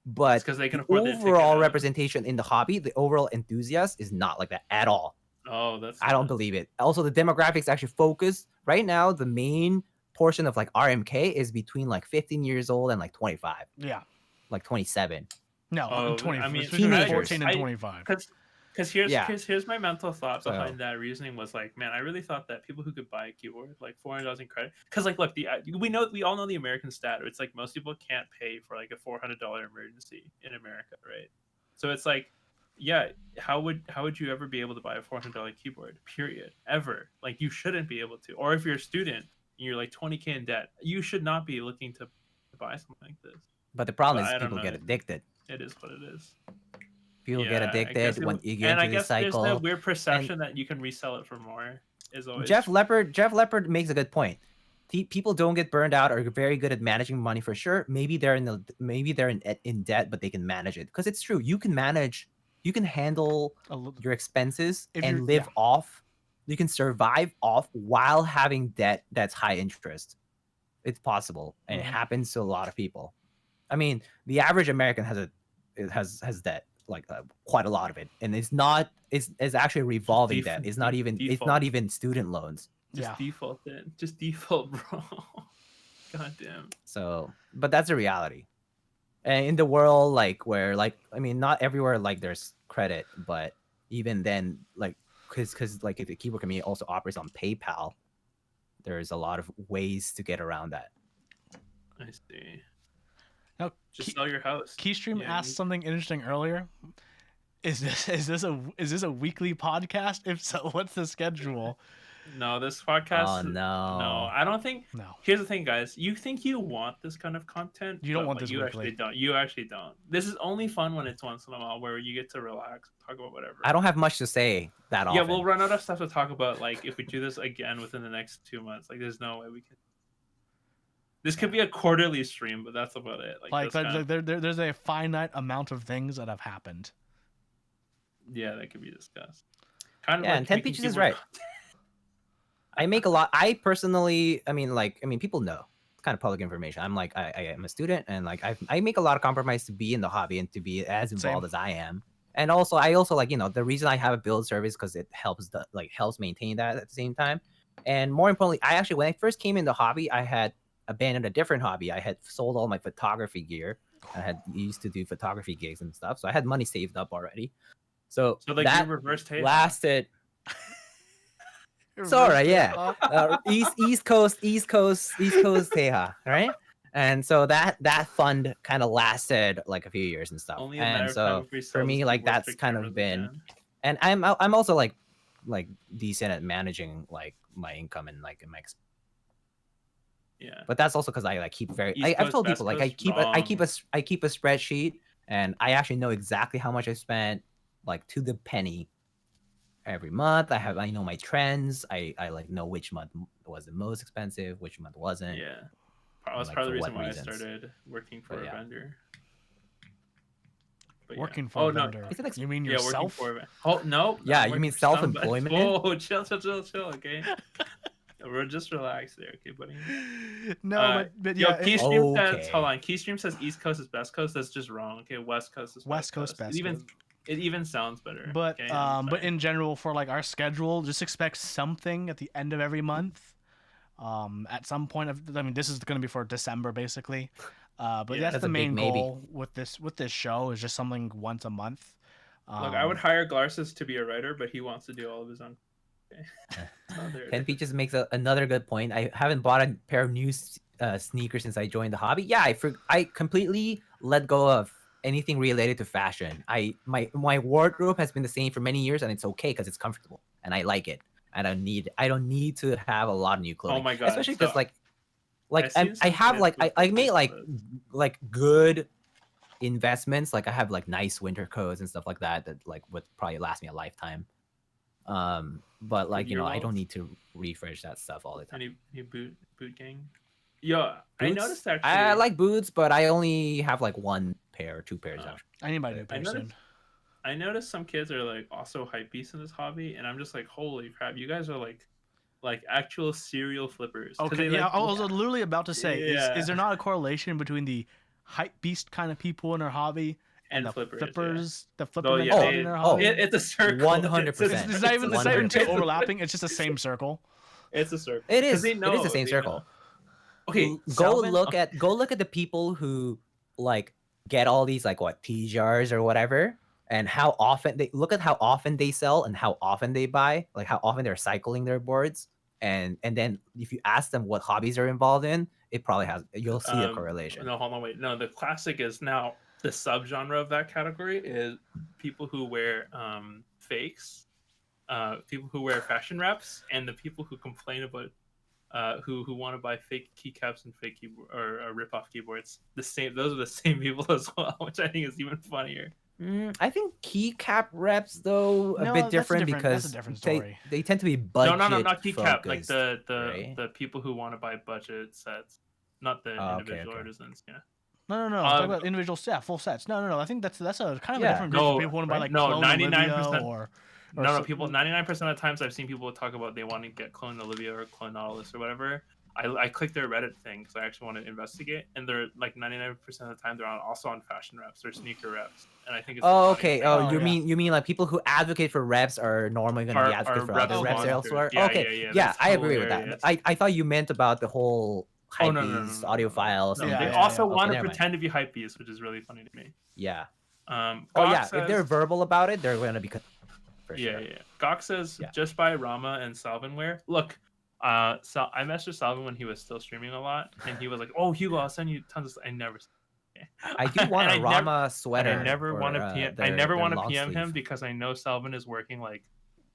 Speaker 3: But
Speaker 2: because they can
Speaker 3: the
Speaker 2: afford their ticket
Speaker 3: overall
Speaker 2: out.
Speaker 3: representation in the hobby, the overall enthusiast is not like that at all.
Speaker 2: Oh, that's.
Speaker 3: I don't
Speaker 2: nuts.
Speaker 3: believe it. Also, the demographics actually focus right now. The main portion of like RMK is between like 15 years old and like 25,
Speaker 1: Yeah.
Speaker 3: like 27.
Speaker 1: No,
Speaker 2: Oh,
Speaker 1: 20.
Speaker 2: I mean,
Speaker 1: Between
Speaker 3: teenagers.
Speaker 1: 14 and
Speaker 2: I-
Speaker 1: 25.
Speaker 2: Because here's
Speaker 3: Yeah.
Speaker 2: here's my mental thought
Speaker 3: So-
Speaker 2: behind that reasoning was like, man, I really thought that people who could buy a keyboard like $400 in credit, because like, look, we all know the American stat. It's like most people can't pay for like a $400 emergency in America, right? So it's like, yeah, how would you ever be able to buy a $400 keyboard? Period. Ever. Like you shouldn't be able to. Or if you're a student and you're like 20K in debt, you should not be looking to buy something like this.
Speaker 3: But the problem
Speaker 2: But I
Speaker 3: is
Speaker 2: don't
Speaker 3: people get
Speaker 2: know.
Speaker 3: addicted.
Speaker 2: It is what it is.
Speaker 3: People get
Speaker 2: Yeah, I guess
Speaker 3: addicted when you get
Speaker 2: and I
Speaker 3: into the
Speaker 2: guess there's
Speaker 3: cycle.
Speaker 2: that weird perception that you can resell it for more. Is always
Speaker 3: Jeff Leopard makes a good point. People don't get burned out, are very good at managing money for sure. Maybe they're in debt, but they can manage it because it's true. You can handle your expenses
Speaker 1: If
Speaker 3: and
Speaker 1: you're-
Speaker 3: live
Speaker 1: yeah.
Speaker 3: off. You can survive off while having debt that's high interest. It's possible, and it
Speaker 1: Mhm.
Speaker 3: happens to a lot of people. I mean, the average American has debt, like quite a lot of it, and it's actually revolving debt. It's not
Speaker 2: default.
Speaker 3: even student loans.
Speaker 2: just
Speaker 1: Yeah.
Speaker 2: default then. Just default, bro. God damn.
Speaker 3: So, but that's a reality. And in the world, like where, like, I mean, not everywhere like there's credit, but even then, like, because like if the keyboard community also operates on PayPal, there's a lot of ways to get around that.
Speaker 2: I see.
Speaker 1: Now,
Speaker 2: Just sell your house.
Speaker 1: Keystream
Speaker 2: Yeah,
Speaker 1: asked something interesting earlier. Is this a weekly podcast? If so, what's the schedule?
Speaker 2: No, this podcast.
Speaker 3: Oh no!
Speaker 2: No, I don't think.
Speaker 1: No.
Speaker 2: Here's the thing, guys. You think you want this kind of content?
Speaker 1: You don't
Speaker 2: but,
Speaker 1: want
Speaker 2: like,
Speaker 1: this
Speaker 2: You
Speaker 1: weekly.
Speaker 2: actually don't. You actually don't. This is only fun when it's once in a while, where you get to relax, talk about whatever.
Speaker 3: I don't have much to say that often.
Speaker 2: Yeah, we'll run out of stuff to talk about. Like if we do this again within the next 2 months, like there's no way we can. This could be a quarterly stream, but that's about it.
Speaker 1: Like
Speaker 2: that's kind of-
Speaker 1: there's a finite amount of things that have happened.
Speaker 2: yeah, that could be discussed. Kind of
Speaker 3: Yeah,
Speaker 2: like
Speaker 3: and 10
Speaker 2: making
Speaker 3: Peaches is
Speaker 2: keyboard
Speaker 3: right. I make a lot. I personally, I mean, people know. It's kind of public information. I'm like, I am a student, and like, I make a lot of compromise to be in the hobby and to be as involved as I am. And also, I also like, the reason I have a build service because it helps helps maintain that at the same time. And more importantly, I actually, when I first came in the hobby, I had abandoned a different hobby. I had sold all my photography gear. I had used to do photography gigs and stuff, so I had money saved up already. So
Speaker 2: like
Speaker 3: that
Speaker 2: you reversed Teja.
Speaker 3: lasted. It's all right, yeah. East Coast Teja, right? And so that fund kind of lasted like a few years and stuff.
Speaker 2: Only a matter
Speaker 3: And
Speaker 2: of time
Speaker 3: so
Speaker 2: before he
Speaker 3: for
Speaker 2: sells
Speaker 3: me,
Speaker 2: his
Speaker 3: like
Speaker 2: keyboard
Speaker 3: that's
Speaker 2: for
Speaker 3: kind
Speaker 2: cameras
Speaker 3: of been,
Speaker 2: again.
Speaker 3: and I'm also like decent at managing like my income and like my.
Speaker 2: Yeah.
Speaker 3: But that's also because I like keep very.
Speaker 2: East
Speaker 3: I've
Speaker 2: Coast,
Speaker 3: told
Speaker 2: West
Speaker 3: people like I
Speaker 2: Coast,
Speaker 3: keep a spreadsheet, and I actually know exactly how much I spent, like to the penny. Every month, I know my trends. I like know which month was the most expensive, which month wasn't.
Speaker 2: Yeah. That's
Speaker 3: like,
Speaker 2: part of the
Speaker 3: for
Speaker 2: reason
Speaker 3: what
Speaker 2: why
Speaker 3: reasons.
Speaker 2: I started working for
Speaker 3: But
Speaker 2: a
Speaker 3: yeah.
Speaker 2: vendor. But
Speaker 1: Working
Speaker 2: yeah.
Speaker 1: for a
Speaker 2: no,
Speaker 1: vendor.
Speaker 3: Is it ex-
Speaker 1: You mean
Speaker 2: Yeah, working
Speaker 1: yourself?
Speaker 2: for a Oh no.
Speaker 3: Yeah,
Speaker 2: I'm
Speaker 3: you
Speaker 2: working
Speaker 3: mean
Speaker 2: for somebody.
Speaker 3: self-employment?
Speaker 2: Whoa, chill, okay? We're just relaxed there, okay, buddy?
Speaker 1: No, but
Speaker 2: Yo,
Speaker 1: yeah,
Speaker 2: Keystream says,
Speaker 3: Okay.
Speaker 2: hold on. Keystream says East Coast is best coast. That's just wrong. Okay, West Coast is
Speaker 1: West Coast best.
Speaker 2: It even sounds better.
Speaker 1: But
Speaker 2: okay? I'm
Speaker 1: but
Speaker 2: sorry.
Speaker 1: in general, for like our schedule, just expect something at the end of every month. At some point I mean, this is going to be for December basically. But
Speaker 2: Yeah.
Speaker 1: that's
Speaker 3: That's
Speaker 1: the
Speaker 3: a big
Speaker 1: main
Speaker 3: maybe.
Speaker 1: goal with this show is just something once a month.
Speaker 2: Look, I would hire Glarsis to be a writer, but he wants to do all of his own. Okay. So there it
Speaker 3: 10
Speaker 2: is.
Speaker 3: Peaches makes another good point. I haven't bought a pair of new sneakers since I joined the hobby. Yeah, I completely let go of anything related to fashion. My wardrobe has been the same for many years, and it's okay because it's comfortable and I like it. I don't need to have a lot of new clothing.
Speaker 2: Oh my God,
Speaker 3: especially because
Speaker 2: so-
Speaker 3: like
Speaker 2: I've seen
Speaker 3: I
Speaker 2: some
Speaker 3: have
Speaker 2: kids
Speaker 3: like
Speaker 2: with
Speaker 3: I
Speaker 2: the
Speaker 3: made
Speaker 2: bracelets.
Speaker 3: like good investments. Like I have like nice winter coats and stuff like that like would probably last me a lifetime. But like
Speaker 2: Your
Speaker 3: I don't
Speaker 2: walls?
Speaker 3: need to refresh that stuff all the time.
Speaker 2: Any boot gang? Yo, I
Speaker 3: Boots?
Speaker 2: noticed actually.
Speaker 3: I like boots, but I only have like one pair or two pairs.
Speaker 2: Oh.
Speaker 3: Actually.
Speaker 1: I need my new
Speaker 2: I
Speaker 1: pair soon.
Speaker 2: noticed- I noticed some kids are like also hype beasts in this hobby, and I'm just like, holy crap, you guys are like actual serial flippers. 'Cause
Speaker 1: Okay,
Speaker 2: they,
Speaker 1: yeah,
Speaker 2: like,
Speaker 1: I was literally about to say,
Speaker 2: Yeah.
Speaker 1: is there not a correlation between the hype beast kind of people in our hobby, and,
Speaker 2: And
Speaker 1: the
Speaker 2: flippers,
Speaker 1: flippers, the flipper
Speaker 2: Oh, yeah,
Speaker 1: mentality
Speaker 3: they-
Speaker 1: in our
Speaker 3: oh,
Speaker 1: hobby.
Speaker 2: It's a circle.
Speaker 3: 100%.
Speaker 1: It's not even
Speaker 3: It's
Speaker 1: too
Speaker 3: 100%.
Speaker 1: overlapping. It's just the same circle.
Speaker 2: It's a circle.
Speaker 3: It
Speaker 2: 'Cause
Speaker 3: is.
Speaker 2: they
Speaker 3: It is
Speaker 2: know,
Speaker 3: the same
Speaker 2: they
Speaker 3: circle.
Speaker 2: know. Okay,
Speaker 3: Go
Speaker 2: Salvin-
Speaker 3: look at the people who like get all these like what T jars or whatever, and how often they look at how often they sell and how often they buy, like how often they're cycling their boards, and then if you ask them what hobbies are involved in, it probably has you'll see a correlation.
Speaker 2: No, hold on, wait. No, the classic is now the subgenre of that category is people who wear fakes, people who wear fashion wraps, and the people who complain about who want to buy fake keycaps and fake keyboard or rip off keyboards. The same, those are the same people as well, which I think is even funnier.
Speaker 3: I think keycap reps though a
Speaker 1: No,
Speaker 3: bit
Speaker 1: that's
Speaker 3: different
Speaker 1: different.
Speaker 3: because
Speaker 1: That's a different
Speaker 3: they
Speaker 1: story.
Speaker 3: they tend to be budget.
Speaker 2: No, not keycap. Like
Speaker 3: focused,
Speaker 2: the
Speaker 3: right?
Speaker 2: the people who want to buy budget sets, not the
Speaker 3: Oh, okay,
Speaker 2: individual
Speaker 3: okay.
Speaker 2: artisans. Yeah.
Speaker 1: No. Talk about individual full sets. No. I think that's a kind of
Speaker 3: Yeah.
Speaker 1: a different group
Speaker 2: No,
Speaker 1: of people who want to buy
Speaker 2: right?
Speaker 1: like
Speaker 2: No,
Speaker 1: Clone
Speaker 2: 99%
Speaker 1: Olivia or
Speaker 2: No,
Speaker 1: so-
Speaker 2: people. 99% of the times I've seen people talk about they want to get Clone Olivia or Clone Nautilus or whatever. I click their Reddit thing because I actually want to investigate, and they're like 99% of the time they're also on fashion reps or sneaker reps, and I think it's.
Speaker 3: Oh,
Speaker 2: the
Speaker 3: okay.
Speaker 2: funniest
Speaker 3: Oh,
Speaker 2: thing.
Speaker 3: you mean like people who advocate for reps are normally going to be
Speaker 2: Are
Speaker 3: advocates for
Speaker 2: rep
Speaker 3: other reps
Speaker 2: sponsors.
Speaker 3: elsewhere?
Speaker 2: Yeah,
Speaker 3: okay,
Speaker 2: yeah,
Speaker 3: yeah,
Speaker 2: that's
Speaker 3: I agree with that.
Speaker 2: hilarious.
Speaker 3: I thought you meant about the whole
Speaker 2: Oh,
Speaker 3: hype
Speaker 2: no, no, no,
Speaker 3: beast
Speaker 2: no,
Speaker 3: audio
Speaker 2: no.
Speaker 3: files.
Speaker 2: No,
Speaker 3: and
Speaker 2: they
Speaker 1: Yeah,
Speaker 3: this.
Speaker 2: also
Speaker 3: Okay,
Speaker 2: want to
Speaker 3: never mind.
Speaker 2: pretend to be hype beasts, which is really funny to me.
Speaker 3: Yeah. Oh
Speaker 2: Gawk
Speaker 3: yeah,
Speaker 2: says,
Speaker 3: if they're verbal about it, they're going to be for
Speaker 2: yeah,
Speaker 3: sure.
Speaker 2: yeah. Gawk says
Speaker 3: Yeah.
Speaker 2: just buy Rama and Salvinware. Look, so I messaged Salvin when he was still streaming a lot, and he was like, "Oh, Hugo, I'll send you tons of." I never.
Speaker 3: I do want
Speaker 2: And
Speaker 3: a
Speaker 2: I never-
Speaker 3: Rama sweater.
Speaker 2: And I never
Speaker 3: or,
Speaker 2: want to PM. I
Speaker 3: their-
Speaker 2: never
Speaker 3: their
Speaker 2: want to
Speaker 3: long
Speaker 2: PM him
Speaker 3: sleeve.
Speaker 2: because I know Salvin is working like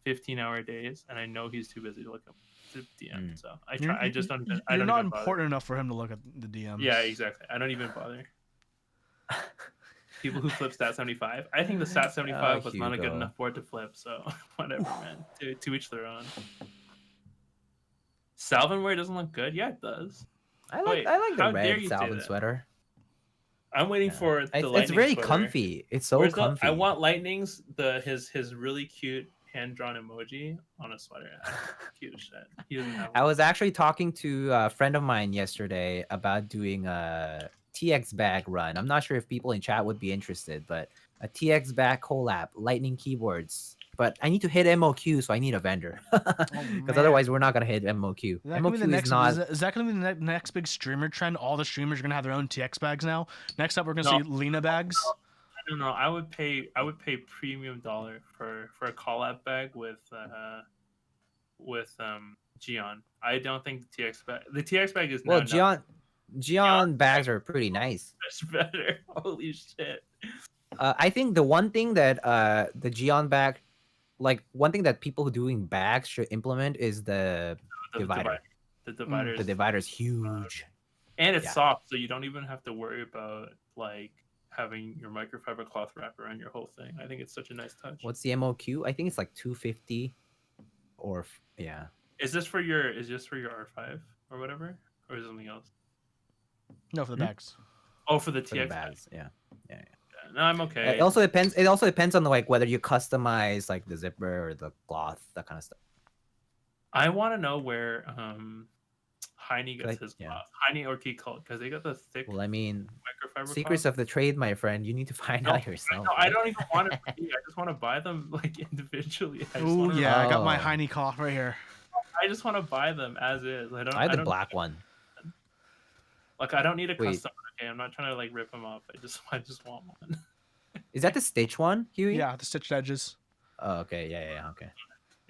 Speaker 2: 15-hour days, and I know he's too busy to look up to DM. So I try. I just don't. I
Speaker 1: You're
Speaker 2: don't
Speaker 1: not
Speaker 2: even bother.
Speaker 1: important enough for him to look at the DMs.
Speaker 2: Yeah, exactly. I don't even bother. People who flip Stat 75. I think the Stat 75 was not a good
Speaker 3: Hugo.
Speaker 2: enough board to flip, so whatever, man. To each their own. Salvinware doesn't look good. Yeah, it does.
Speaker 3: I
Speaker 2: Wait,
Speaker 3: like
Speaker 2: how
Speaker 3: the
Speaker 2: dare
Speaker 3: red
Speaker 2: you say
Speaker 3: Salvin
Speaker 2: that?
Speaker 3: sweater.
Speaker 2: I'm waiting
Speaker 3: Yeah.
Speaker 2: for the
Speaker 3: It's
Speaker 2: lightning
Speaker 3: very
Speaker 2: sweater.
Speaker 3: comfy. It's so
Speaker 2: Where's the-
Speaker 3: comfy.
Speaker 2: I want Lightning's his really cute hand drawn emoji on a sweater. Cute as shit. He doesn't have
Speaker 3: I
Speaker 2: one.
Speaker 3: was actually talking to a friend of mine yesterday about doing a TX bag run. I'm not sure if people in chat would be interested, but a TX bag collab, lightning keyboards. But I need to hit MOQ, so I need a vendor. Because
Speaker 1: man.
Speaker 3: otherwise, we're not gonna hit MOQ.
Speaker 1: Is that gonna be the
Speaker 3: MOQ
Speaker 1: next?
Speaker 3: is not.
Speaker 1: Is that gonna be the next big streamer trend? All the streamers are gonna have their own TX bags now. Next up, we're gonna
Speaker 2: No.
Speaker 1: see Lena bags.
Speaker 2: I don't know. I would pay premium dollar for a collab bag with Gion. I don't think the TX bag is
Speaker 3: Well,
Speaker 2: now
Speaker 3: Gion bags are pretty nice.
Speaker 2: much better. Holy shit.
Speaker 3: I think the one thing that the Gion bag, like one thing that people who doing bags should implement is the divider.
Speaker 2: The divider.
Speaker 3: The divider is huge.
Speaker 2: And it's
Speaker 3: Yeah.
Speaker 2: soft, so you don't even have to worry about like having your microfiber cloth wrap around your whole thing. I think it's such a nice touch.
Speaker 3: What's the MOQ? I think it's like 250, or yeah.
Speaker 2: Is this for your R5 or whatever, or is it something else?
Speaker 1: No, for the bags.
Speaker 2: Oh, for the
Speaker 3: For the
Speaker 2: TX bag.
Speaker 3: bags. Yeah.
Speaker 2: No, I'm okay.
Speaker 3: It also depends. It also depends on like whether you customize like the zipper or the cloth, that kind of stuff.
Speaker 2: I want to know where Heine gets
Speaker 3: Like,
Speaker 2: his
Speaker 3: yeah.
Speaker 2: cloth. Heine or Key Cult, because they got the thick
Speaker 3: Well, I mean,
Speaker 2: microfiber
Speaker 3: secrets
Speaker 2: cloth.
Speaker 3: of the trade, my friend. You need to find
Speaker 2: No,
Speaker 3: out yourself.
Speaker 2: No, I
Speaker 3: right?
Speaker 2: don't even want to. I just want to buy them like individually. I just
Speaker 1: Oh
Speaker 2: wanna,
Speaker 1: yeah, I got my
Speaker 3: Oh.
Speaker 1: Heine cloth right here.
Speaker 2: I just want to buy them as is. I
Speaker 3: I have the
Speaker 2: don't-
Speaker 3: black one.
Speaker 2: Like I don't need a
Speaker 3: Wait.
Speaker 2: custom. Okay, I'm not trying to like rip them off. I just want one.
Speaker 3: Is that the Stitch one, Huey?
Speaker 1: Yeah, the stitched edges.
Speaker 3: Oh, okay. Yeah. Okay.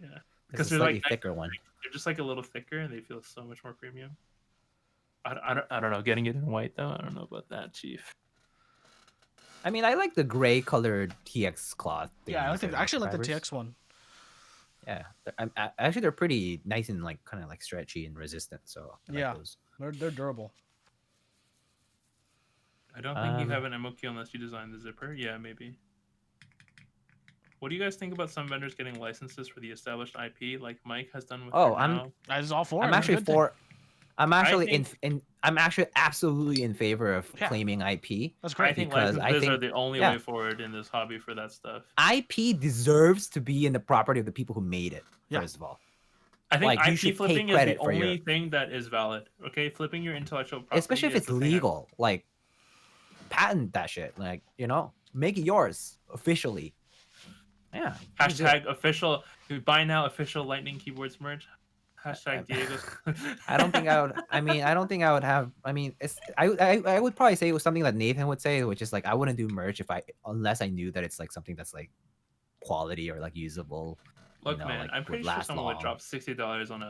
Speaker 2: Yeah.
Speaker 3: It's a
Speaker 2: Because they're
Speaker 3: slightly
Speaker 2: like
Speaker 3: thicker one.
Speaker 2: they're just like a little thicker and they feel so much more premium. I don't know. Getting it in white though, I don't know about that, Chief.
Speaker 3: I mean, I like the gray colored TX cloth.
Speaker 1: Yeah, I like
Speaker 3: thingies,
Speaker 1: I actually like the
Speaker 3: microfibers.
Speaker 1: TX one.
Speaker 3: Yeah, actually they're pretty nice and like kind of like stretchy and resistant. So I like
Speaker 1: Yeah.
Speaker 3: those.
Speaker 1: They're durable.
Speaker 2: I don't think you
Speaker 3: Um,
Speaker 2: have an MOQ unless you design the zipper. Yeah, maybe. What do you guys think about some vendors getting licenses for the established IP, like Mike has done with?
Speaker 3: Oh,
Speaker 2: Her
Speaker 3: I'm-
Speaker 2: Now?
Speaker 1: I was all for it.
Speaker 3: I'm
Speaker 1: It's a
Speaker 3: actually
Speaker 1: good thing.
Speaker 3: for. I'm actually
Speaker 2: think-
Speaker 3: I'm actually absolutely in favor of
Speaker 1: Yeah.
Speaker 3: claiming IP.
Speaker 1: That's
Speaker 2: I
Speaker 1: great.
Speaker 2: think
Speaker 3: because I
Speaker 2: licenses are
Speaker 3: think-
Speaker 2: the only
Speaker 3: yeah.
Speaker 2: way forward in this hobby for that stuff.
Speaker 3: IP deserves to be in the property of the people who made it.
Speaker 1: Yeah.
Speaker 3: First of all,
Speaker 2: I think
Speaker 3: Like, you
Speaker 2: IP
Speaker 3: should take
Speaker 2: flipping is
Speaker 3: credit
Speaker 2: the
Speaker 3: for your-
Speaker 2: only thing that is valid. Okay, flipping your intellectual property,
Speaker 3: especially if
Speaker 2: is
Speaker 3: it's
Speaker 2: the thing I-
Speaker 3: legal. Like, patent that shit. Like, you know, make it yours officially. Yeah. you can do it.
Speaker 2: Hashtag official. Buy now official Lightning keyboards merch. Hashtag Diego's.
Speaker 3: I don't think I would. I mean, I don't think I would have. I mean, it's. I would probably say it was something that Nathan would say, which is like I wouldn't do merch if I unless I knew that it's like something that's like quality or like usable.
Speaker 2: Look,
Speaker 3: know,
Speaker 2: man,
Speaker 3: like,
Speaker 2: I'm
Speaker 3: would
Speaker 2: pretty sure
Speaker 3: last
Speaker 2: someone would
Speaker 3: long.
Speaker 2: drop $60 on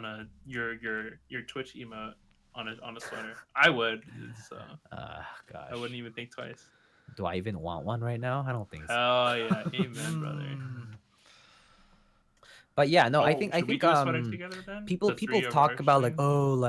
Speaker 2: a your Twitch emote on a sweater. I would. So
Speaker 3: Gosh.
Speaker 2: I wouldn't even think twice.
Speaker 3: Do I even want one right now? I don't think so.
Speaker 2: Hell yeah, amen, brother.
Speaker 1: Mm.
Speaker 3: But yeah, no, I
Speaker 2: Oh,
Speaker 3: think
Speaker 2: should we do a sweater together then?
Speaker 3: people
Speaker 2: The
Speaker 3: people
Speaker 2: three of
Speaker 3: talk
Speaker 2: our
Speaker 3: about like
Speaker 2: thing?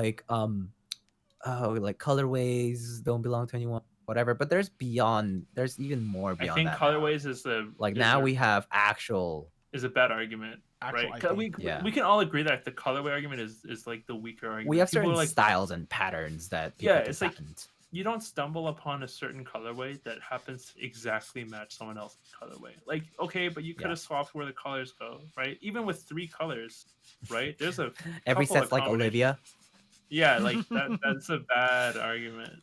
Speaker 3: like colorways don't belong to anyone, whatever. But there's even more
Speaker 2: I
Speaker 3: beyond
Speaker 2: think
Speaker 3: that. now.
Speaker 2: colorways is the
Speaker 3: Like
Speaker 2: is
Speaker 3: now
Speaker 2: a-
Speaker 3: we have actual.
Speaker 2: is a bad argument,
Speaker 1: Actual
Speaker 2: right?
Speaker 1: IP.
Speaker 3: Yeah.
Speaker 2: We can all agree that the colorway argument is like the weaker argument.
Speaker 3: We have
Speaker 2: People
Speaker 3: certain
Speaker 2: are like,
Speaker 3: styles and patterns that people
Speaker 2: Yeah,
Speaker 3: can
Speaker 2: it's like-
Speaker 3: patent.
Speaker 2: you don't stumble upon a certain colorway that happens to exactly match someone else's colorway. Like, okay, but you could
Speaker 3: Yeah.
Speaker 2: have swapped where the colors go, right? Even with 3 colors, right? There's a
Speaker 3: Every
Speaker 2: couple of
Speaker 3: set's like Olivia.
Speaker 2: yeah, like that's a bad argument.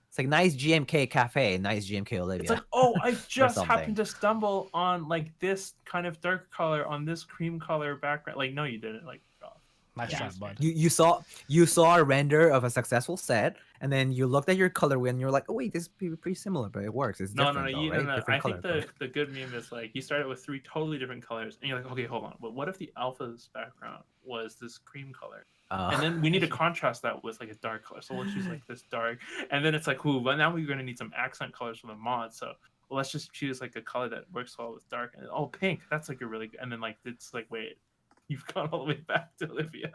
Speaker 3: It's like nice GMK cafe, nice GMK Olivia.
Speaker 2: It's like, oh, I just
Speaker 3: something.
Speaker 2: happened to stumble on like this kind of dark color on this cream color background. Like, no, you didn't. Like, oh,
Speaker 1: Nice
Speaker 3: Yeah.
Speaker 1: try, bud.
Speaker 3: you saw a render of a successful set, and then you looked at your colorway and you're like, oh wait, this is pretty similar, but it works. It's
Speaker 2: no,
Speaker 3: different though, right?
Speaker 2: no.
Speaker 3: Different
Speaker 2: I
Speaker 3: color.
Speaker 2: think the good meme is like you started with 3 totally different colors, and you're like, okay, hold on, but what if the alpha's background was this cream color? And then we need to contrast that with like a dark color. So we'll choose like this dark, and then it's like, ooh, but now we're gonna need some accent colors for the mod. So well, let's just choose like a color that works well with dark. And oh, pink, that's like a really good. And then like it's like, wait, you've gone all the way back to Olivia.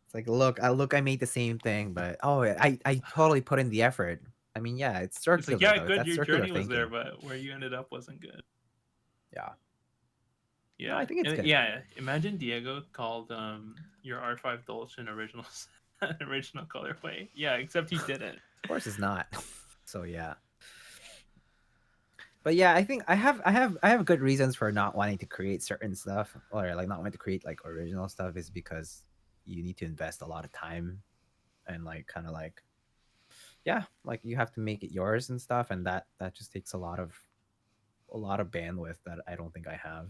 Speaker 3: It's like, look, I made the same thing, but I totally put in the effort. I mean, yeah, it's
Speaker 2: It's
Speaker 3: circular.
Speaker 2: like, yeah,
Speaker 3: though.
Speaker 2: good,
Speaker 3: That's
Speaker 2: your
Speaker 3: circular
Speaker 2: journey was there,
Speaker 3: thinking.
Speaker 2: but where you ended up wasn't good.
Speaker 3: Yeah.
Speaker 2: Yeah,
Speaker 3: I think it's
Speaker 2: and-
Speaker 3: good.
Speaker 2: Yeah, imagine Diego called your R5 Dolce an original original colorway. Yeah, except he didn't.
Speaker 3: Of course, it's not. So yeah. But yeah, I think I have good reasons for not wanting to create certain stuff, or like not wanting to create like original stuff, is because you need to invest a lot of time and like kind of like, yeah, like you have to make it yours and stuff, and that just takes a lot of bandwidth that I don't think I have.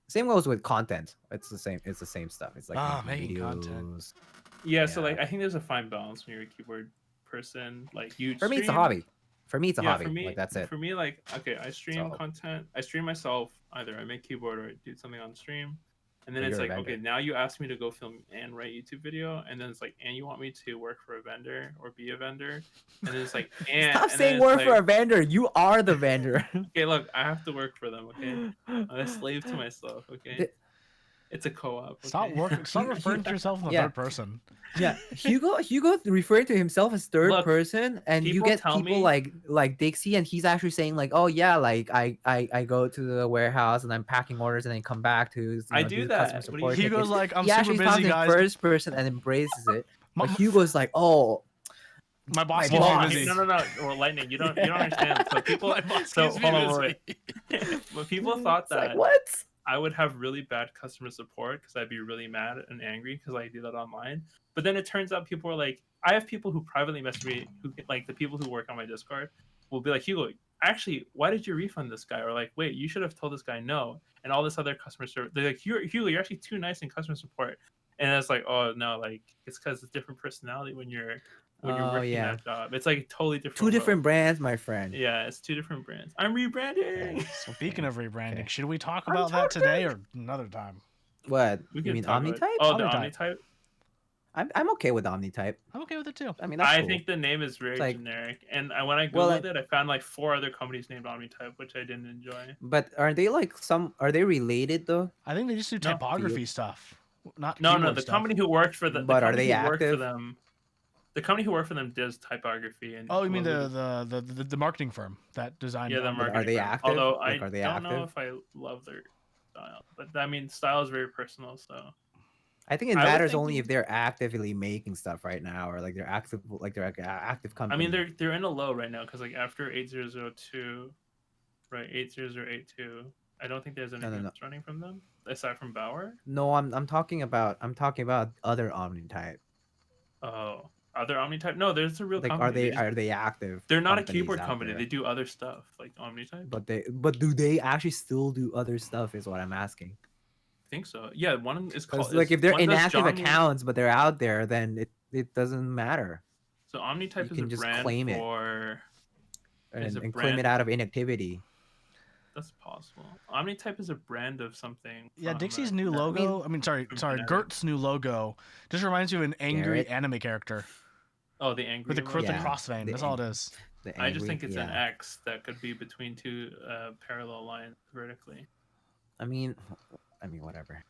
Speaker 3: Same goes with content. It's the same stuff. It's like
Speaker 1: making content.
Speaker 3: videos.
Speaker 2: Yeah, so
Speaker 3: Yeah.
Speaker 2: like I think there's a fine balance when you're a keyboard person. Like you
Speaker 3: For me, it's a
Speaker 2: stream-
Speaker 3: hobby. For me, it's a
Speaker 2: yeah,
Speaker 3: hobby.
Speaker 2: for me,
Speaker 3: Like that's it.
Speaker 2: For me, like okay, I stream
Speaker 3: So-
Speaker 2: content. I stream myself. Either I make keyboard or I do something on stream. And then
Speaker 3: But
Speaker 2: it's
Speaker 3: you're a
Speaker 2: like, okay,
Speaker 3: vendor.
Speaker 2: now you ask me to go film and write YouTube video, and then it's like, and you want me to work for a vendor or be a vendor, and then it's like, and
Speaker 3: Stop
Speaker 2: and then
Speaker 3: saying
Speaker 2: it's
Speaker 3: work
Speaker 2: like,
Speaker 3: for a vendor. You are the vendor.
Speaker 2: Okay, look, I have to work for them. Okay, I'm a slave to myself. Okay,
Speaker 3: The-
Speaker 2: it's a co-op.
Speaker 1: Stop
Speaker 2: okay?
Speaker 1: working. Stop referring to yourself in the
Speaker 3: Yeah.
Speaker 1: third person.
Speaker 3: Yeah, Hugo referring to himself as third
Speaker 2: Look,
Speaker 3: person, and you
Speaker 2: people
Speaker 3: get
Speaker 2: tell
Speaker 3: people
Speaker 2: me-
Speaker 3: like Dixie, and he's actually saying like, oh yeah, like I go to the warehouse and I'm packing orders and then come back to
Speaker 2: I do
Speaker 3: the
Speaker 2: that.
Speaker 3: customer
Speaker 2: What do you-
Speaker 3: support.
Speaker 1: He goes
Speaker 3: tickets.
Speaker 1: like, "I'm
Speaker 3: He actually
Speaker 1: super
Speaker 3: talks
Speaker 1: busy,
Speaker 3: in
Speaker 1: guys.
Speaker 3: first person and embraces it.
Speaker 1: My,
Speaker 3: But Hugo's like, oh,
Speaker 1: my boss
Speaker 3: my
Speaker 1: keeps me
Speaker 3: boss.
Speaker 1: busy.
Speaker 2: No. Well, Lightning, you don't understand. So people,
Speaker 1: My boss
Speaker 2: so
Speaker 1: keeps me
Speaker 2: hold on,
Speaker 1: busy.
Speaker 2: wait. But people thought
Speaker 3: it's like
Speaker 2: that
Speaker 3: what?
Speaker 2: I would have really bad customer support because I'd be really mad and angry because I do that online. But then it turns out people are like, I have people who privately message me, who like the people who work on my Discord will be like, Hugo, actually, why did you refund this guy? Or like, wait, you should have told this guy no. And all this other customer service, they're like, Hugo, you're actually too nice in customer support. And it's like, oh no, like it's because it's different personality when you're
Speaker 3: Oh,
Speaker 2: working
Speaker 3: yeah.
Speaker 2: that job. It's like a totally different.
Speaker 3: Two
Speaker 2: world.
Speaker 3: different brands, my friend.
Speaker 2: Yeah, it's 2 different brands. I'm rebranding.
Speaker 1: Speaking of rebranding,
Speaker 3: Okay.
Speaker 1: should we talk about that today or another time?
Speaker 3: What?
Speaker 2: We
Speaker 3: You
Speaker 2: can
Speaker 3: mean
Speaker 2: talk about-
Speaker 3: Omnitype?
Speaker 2: Oh, the
Speaker 1: Omnitype.
Speaker 2: Omnitype.
Speaker 3: I'm okay with Omnitype.
Speaker 1: I'm okay with it too.
Speaker 3: I mean, that's
Speaker 2: I
Speaker 3: cool.
Speaker 2: think the name is very
Speaker 3: like-
Speaker 2: generic, and when I googled
Speaker 3: Well,
Speaker 2: it, I found like 4 other companies named Omnitype, which I didn't enjoy.
Speaker 3: But are they like are they related though?
Speaker 1: I think they just do
Speaker 2: No.
Speaker 1: typography stuff, not
Speaker 2: No,
Speaker 1: keyboard
Speaker 2: the
Speaker 1: stuff.
Speaker 2: company who worked for the
Speaker 3: But are
Speaker 2: company
Speaker 3: they
Speaker 2: who worked for
Speaker 3: active?
Speaker 2: them, the company who worked for them does typography and.
Speaker 1: Oh, you mean
Speaker 2: logos.
Speaker 1: the marketing firm that designed?
Speaker 2: Yeah, the
Speaker 1: Omnitype.
Speaker 2: marketing.
Speaker 3: Are they
Speaker 2: firm.
Speaker 3: active?
Speaker 2: Although
Speaker 3: Like,
Speaker 2: I
Speaker 3: are they
Speaker 2: don't know
Speaker 3: active?
Speaker 2: if I love their style, but I mean, style is very personal. So
Speaker 3: I think it
Speaker 2: I would
Speaker 3: matters
Speaker 2: think
Speaker 3: only
Speaker 2: they-
Speaker 3: if they're actively making stuff right now, or like they're active, like they're like an active
Speaker 2: I
Speaker 3: company.
Speaker 2: mean, they're in a low right now because like after 8002, right, 80082, I don't think there's anything
Speaker 3: no.
Speaker 2: that's running from them aside from Bauer.
Speaker 3: No, I'm talking about other Omnitype.
Speaker 2: Oh, Other Omnitype? No, there's a real
Speaker 3: Like,
Speaker 2: company.
Speaker 3: are they active?
Speaker 2: They're not a
Speaker 3: companies
Speaker 2: keyboard
Speaker 3: out
Speaker 2: company.
Speaker 3: there?
Speaker 2: They do other stuff like Omnitype.
Speaker 3: But do they actually still do other stuff? Is what I'm asking.
Speaker 2: I think so. Yeah, one is
Speaker 3: Because
Speaker 2: called.
Speaker 3: like if they're
Speaker 2: one does
Speaker 3: inactive
Speaker 2: Johnny-
Speaker 3: accounts, but they're out there, then it doesn't matter.
Speaker 2: So Omnitype
Speaker 3: you
Speaker 2: is
Speaker 3: can
Speaker 2: a
Speaker 3: just
Speaker 2: brand
Speaker 3: claim it.
Speaker 2: for. Is a
Speaker 3: And claim it
Speaker 2: brand-
Speaker 3: out of inactivity.
Speaker 2: That's possible. Omnitype is a brand of something.
Speaker 1: Yeah,
Speaker 2: from,
Speaker 1: Dixie's new
Speaker 3: I
Speaker 1: logo. I mean, sorry,
Speaker 2: from
Speaker 1: sorry.
Speaker 2: Fnatic.
Speaker 1: Gert's new logo just reminds you of an angry
Speaker 3: Garrett?
Speaker 1: anime character
Speaker 2: Oh, the angry.
Speaker 1: with a
Speaker 2: emoji?
Speaker 3: Yeah,
Speaker 1: cross vein.
Speaker 3: the
Speaker 1: That's all it is.
Speaker 3: The
Speaker 2: I just
Speaker 3: angry-
Speaker 2: think it's an
Speaker 3: yeah.
Speaker 2: X that could be between two parallel lines vertically.
Speaker 3: I mean, whatever.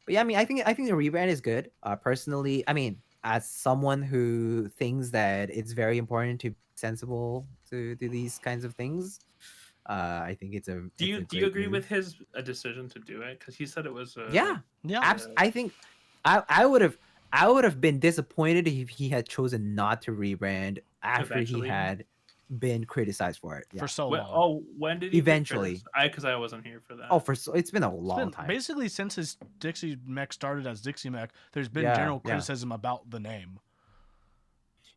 Speaker 3: But yeah, I think the rebrand is good. Personally, I mean, as someone who thinks that it's very important to be sensible to do these kinds of things, I think it's a.
Speaker 2: Do you
Speaker 3: it's a
Speaker 2: do you
Speaker 3: great
Speaker 2: agree
Speaker 3: move.
Speaker 2: with his decision to do it? Because he said it was.
Speaker 3: Yeah,
Speaker 1: Yeah.
Speaker 3: I think I would have been disappointed if he had chosen not to rebrand after
Speaker 2: Eventually.
Speaker 3: he had been criticized for it. Yeah.
Speaker 1: For so long.
Speaker 2: When did he?
Speaker 3: Eventually.
Speaker 2: Because I wasn't here for that.
Speaker 3: It's been a
Speaker 1: It's
Speaker 3: long
Speaker 1: been-
Speaker 3: time.
Speaker 1: Basically, since his Dixie Mech started as Dixie Mech, there's been
Speaker 3: Yeah,
Speaker 1: general
Speaker 3: yeah.
Speaker 1: criticism about the name.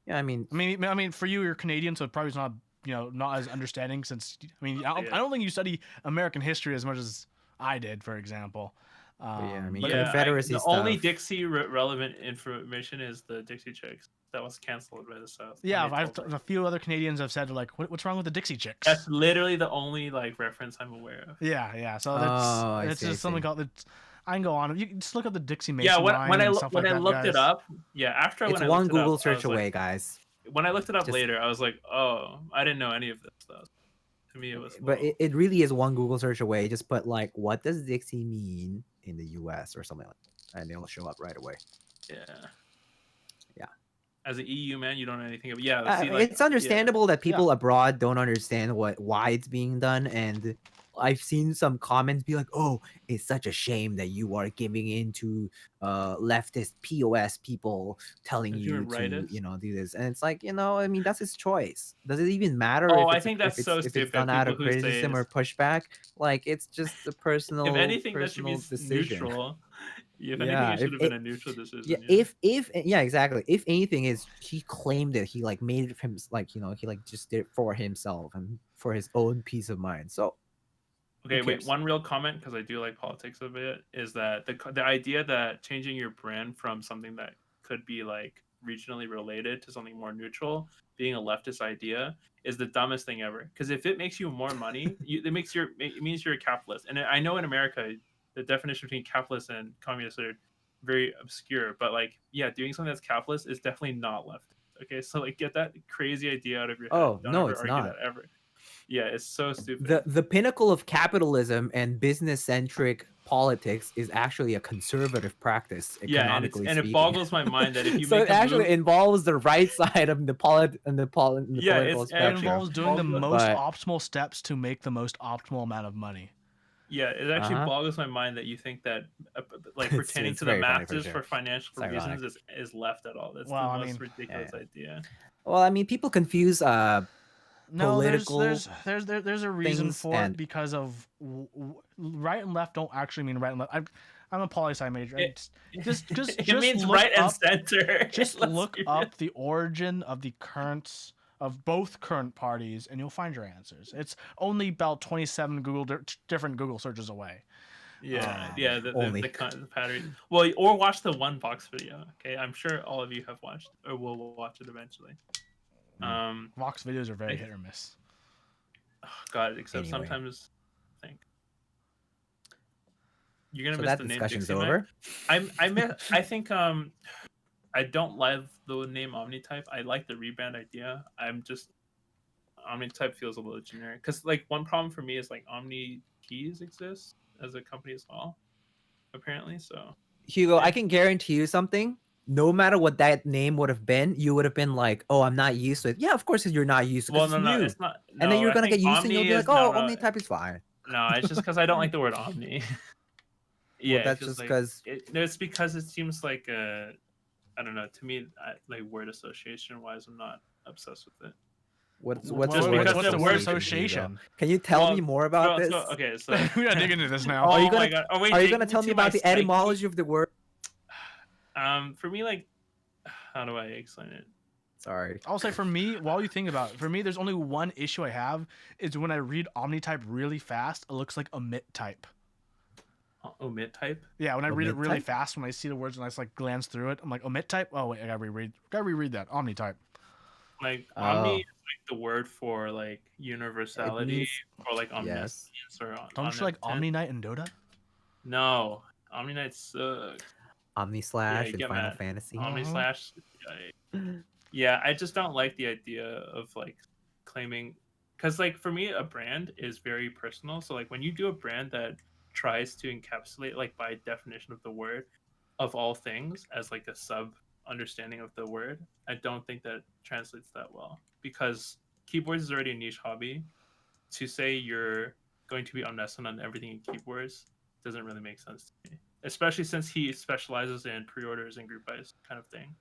Speaker 3: Yeah, I mean,
Speaker 1: I mean, for you, you're Canadian, so it probably is not, not as understanding. Since I don't think you study American history as much as I did, for example.
Speaker 3: yeah, I mean,
Speaker 1: but-
Speaker 3: Confederacy
Speaker 2: the only
Speaker 3: stuff.
Speaker 2: Dixie relevant information is the Dixie Chicks that was canceled by the South. when
Speaker 1: yeah,
Speaker 2: they told
Speaker 1: a
Speaker 2: us.
Speaker 1: few other Canadians have said like, what's wrong with the Dixie Chicks?
Speaker 2: That's literally the only like reference I'm aware of.
Speaker 1: Yeah. So
Speaker 3: Oh, I
Speaker 1: that's
Speaker 3: see, I
Speaker 1: just something
Speaker 3: see.
Speaker 1: called. I can go on. You can just look up the Dixie Mason
Speaker 2: Yeah,
Speaker 1: line
Speaker 2: when I
Speaker 1: and
Speaker 2: lo-
Speaker 1: stuff
Speaker 2: when
Speaker 1: like
Speaker 2: I
Speaker 1: that,
Speaker 2: looked it
Speaker 1: guys.
Speaker 2: up, yeah, after
Speaker 3: It's
Speaker 2: when I
Speaker 3: one
Speaker 2: looked it
Speaker 3: Google
Speaker 2: up, I
Speaker 3: search
Speaker 2: was like-
Speaker 3: away, guys.
Speaker 2: when I looked it up
Speaker 3: Just-
Speaker 2: later, I was like, oh, I didn't know any of this stuff. To me, it was.
Speaker 3: But
Speaker 2: little-
Speaker 3: it really is one Google search away. Just put like, what does Dixie mean in the U.S. or something like that, and it'll show up right away.
Speaker 2: yeah.
Speaker 3: Yeah.
Speaker 2: As an EU man, you don't know anything about. Yeah, see, like,
Speaker 3: It's understandable that
Speaker 1: Yeah.
Speaker 3: people abroad don't understand why it's being done, and I've seen some comments be like, "Oh, it's such a shame that you are giving in to leftist POS people telling
Speaker 2: If
Speaker 3: you
Speaker 2: you're
Speaker 3: to,
Speaker 2: rightist.
Speaker 3: do this." And it's like, I mean, that's his choice. Does it even matter?
Speaker 2: Oh,
Speaker 3: if
Speaker 2: I
Speaker 3: it's,
Speaker 2: think
Speaker 3: if
Speaker 2: that's
Speaker 3: it's,
Speaker 2: so
Speaker 3: if
Speaker 2: stupid,
Speaker 3: it's done out of
Speaker 2: people who say
Speaker 3: criticism or
Speaker 2: it's-
Speaker 3: pushback? Like, it's just a personal,
Speaker 2: if anything, that should
Speaker 3: personal
Speaker 2: be
Speaker 3: decision.
Speaker 2: neutral. If
Speaker 3: Yeah,
Speaker 2: anything, it should
Speaker 3: if
Speaker 2: have been
Speaker 3: it-
Speaker 2: a neutral decision.
Speaker 3: Yeah, exactly. If anything, is he claimed it, he like made it from he like just did it for himself and for his own peace of mind. So
Speaker 2: Okay,
Speaker 3: Who
Speaker 2: wait.
Speaker 3: cares?
Speaker 2: One real comment, because I do like politics a bit, is that the idea that changing your brand from something that could be like regionally related to something more neutral, being a leftist idea, is the dumbest thing ever. Because if it makes you more money, it means you're a capitalist. And I know in America, the definition between capitalist and communist are very obscure. But like, yeah, doing something that's capitalist is definitely not leftist. Okay, so like, get that crazy idea out of your head.
Speaker 3: Oh,
Speaker 2: Don't
Speaker 3: no,
Speaker 2: ever
Speaker 3: it's
Speaker 2: argue
Speaker 3: not.
Speaker 2: that ever. Yeah, it's so stupid.
Speaker 3: the pinnacle of capitalism and business centric politics is actually a conservative practice.
Speaker 2: Yeah, and
Speaker 3: Economically
Speaker 2: it
Speaker 3: speaking.
Speaker 2: boggles my mind that if you
Speaker 3: so
Speaker 2: make
Speaker 3: it
Speaker 2: a
Speaker 3: actually
Speaker 2: move,
Speaker 3: involves the right side of the
Speaker 2: Yeah,
Speaker 3: political
Speaker 2: it's-
Speaker 1: It
Speaker 2: Actually,
Speaker 3: spectrum.
Speaker 1: involves doing the
Speaker 2: But-
Speaker 1: most optimal steps to make the most optimal amount of money.
Speaker 2: yeah, it actually
Speaker 3: Uh-huh.
Speaker 2: boggles my mind that you think that like
Speaker 3: It's-
Speaker 2: pertaining
Speaker 3: it's
Speaker 2: to the
Speaker 3: very funny for
Speaker 2: masses
Speaker 3: sure.
Speaker 2: for financial
Speaker 3: It's ironic.
Speaker 2: reasons is left at all. That's
Speaker 1: Well,
Speaker 2: the
Speaker 1: I
Speaker 2: most
Speaker 1: mean,
Speaker 2: ridiculous idea.
Speaker 3: Well, I mean, people confuse
Speaker 1: No,
Speaker 3: Political
Speaker 1: there's a reason
Speaker 3: things
Speaker 1: for
Speaker 3: and-
Speaker 1: it because of right and left don't actually mean right and left. I'm a poli sci major. Just
Speaker 2: It means
Speaker 1: look
Speaker 2: right and
Speaker 1: up-
Speaker 2: center.
Speaker 1: Just
Speaker 2: Let's
Speaker 1: look
Speaker 2: be
Speaker 1: up the origin of the currents of both current parties, and you'll find your answers. It's only about 27 different Google searches away.
Speaker 2: Yeah,
Speaker 3: Ah,
Speaker 2: yeah, the
Speaker 3: only.
Speaker 2: the pattern. Well, or watch the one box video. Okay, I'm sure all of you have watched or will watch it eventually.
Speaker 1: Vox videos are very
Speaker 2: I-
Speaker 1: hit or miss.
Speaker 2: Oh, God, except
Speaker 3: Anyway.
Speaker 2: sometimes I think you're gonna
Speaker 3: so
Speaker 2: miss
Speaker 3: that
Speaker 2: the name
Speaker 3: discussion's
Speaker 2: Dixie Mech.
Speaker 3: over.
Speaker 2: I think I don't love the name Omnitype. I like the rebrand idea. I'm just Omnitype feels a little generic because like one problem for me is like Omni Keys exists as a company as well, apparently. So
Speaker 3: Hugo,
Speaker 2: Yeah.
Speaker 3: I can guarantee you something. No matter what that name would have been, you would have been like, "Oh, I'm not used to it." Yeah, of course you're not used to it. 'Cause
Speaker 2: well, no,
Speaker 3: it's new.
Speaker 2: it's not.
Speaker 3: And then
Speaker 2: no,
Speaker 3: you're
Speaker 2: I
Speaker 3: gonna get
Speaker 2: think
Speaker 3: used to it, and you'll
Speaker 2: Omni
Speaker 3: be
Speaker 2: is-
Speaker 3: like, "Oh,
Speaker 2: no,
Speaker 3: Omnitype is fine."
Speaker 2: No, it's just because I don't like the word Omni. Yeah, it
Speaker 3: that's
Speaker 2: feels
Speaker 3: just
Speaker 2: like-
Speaker 3: because
Speaker 2: No, it's because it seems like I don't know. To me, like word association wise, I'm not obsessed with it.
Speaker 3: what's
Speaker 1: What-
Speaker 2: just
Speaker 3: word
Speaker 2: because
Speaker 1: what's the
Speaker 2: the
Speaker 1: word
Speaker 2: word
Speaker 1: association?
Speaker 3: Can you tell
Speaker 2: Well,
Speaker 3: me more about this?
Speaker 2: Okay, so
Speaker 1: We're not digging into this now.
Speaker 3: Are you
Speaker 2: Oh
Speaker 3: gonna-
Speaker 2: my God. Oh, wait,
Speaker 3: Are you
Speaker 2: dig
Speaker 3: gonna tell me
Speaker 2: into my
Speaker 3: about the
Speaker 2: psyche.
Speaker 3: etymology of the word?
Speaker 2: For me, like, how do I explain it?
Speaker 3: Sorry.
Speaker 1: I'll say for me, while you think about it, for me, there's only one issue I have is when I read Omni-type really fast, it looks like omit type.
Speaker 2: Omit type.
Speaker 1: Yeah, when I read it
Speaker 3: Omit
Speaker 1: really
Speaker 3: type?
Speaker 1: fast, when I see the words and I just like glance through it, I'm like omit type. Oh wait, I gotta reread that Omni-type.
Speaker 2: Like
Speaker 3: Oh.
Speaker 2: omni is like the word for like universality
Speaker 3: means-
Speaker 2: or like
Speaker 3: Yes.
Speaker 2: omniscience or
Speaker 1: Don't you like
Speaker 2: omnipotent.
Speaker 1: Omni-Knight and Dota?
Speaker 2: No, Omni Knight sucks.
Speaker 3: Omni Slash and
Speaker 2: get
Speaker 3: Final
Speaker 2: mad.
Speaker 3: Fantasy.
Speaker 2: Omni
Speaker 1: Mhm.
Speaker 2: slash. Yeah, I just don't like the idea of like claiming, because like for me, a brand is very personal. So like when you do a brand that tries to encapsulate like by definition of the word of all things as like a sub understanding of the word, I don't think that translates that well, because keyboards is already a niche hobby. To say you're going to be omniscient on everything in keyboards doesn't really make sense to me, especially since he specializes in pre-orders and group buys kind of thing.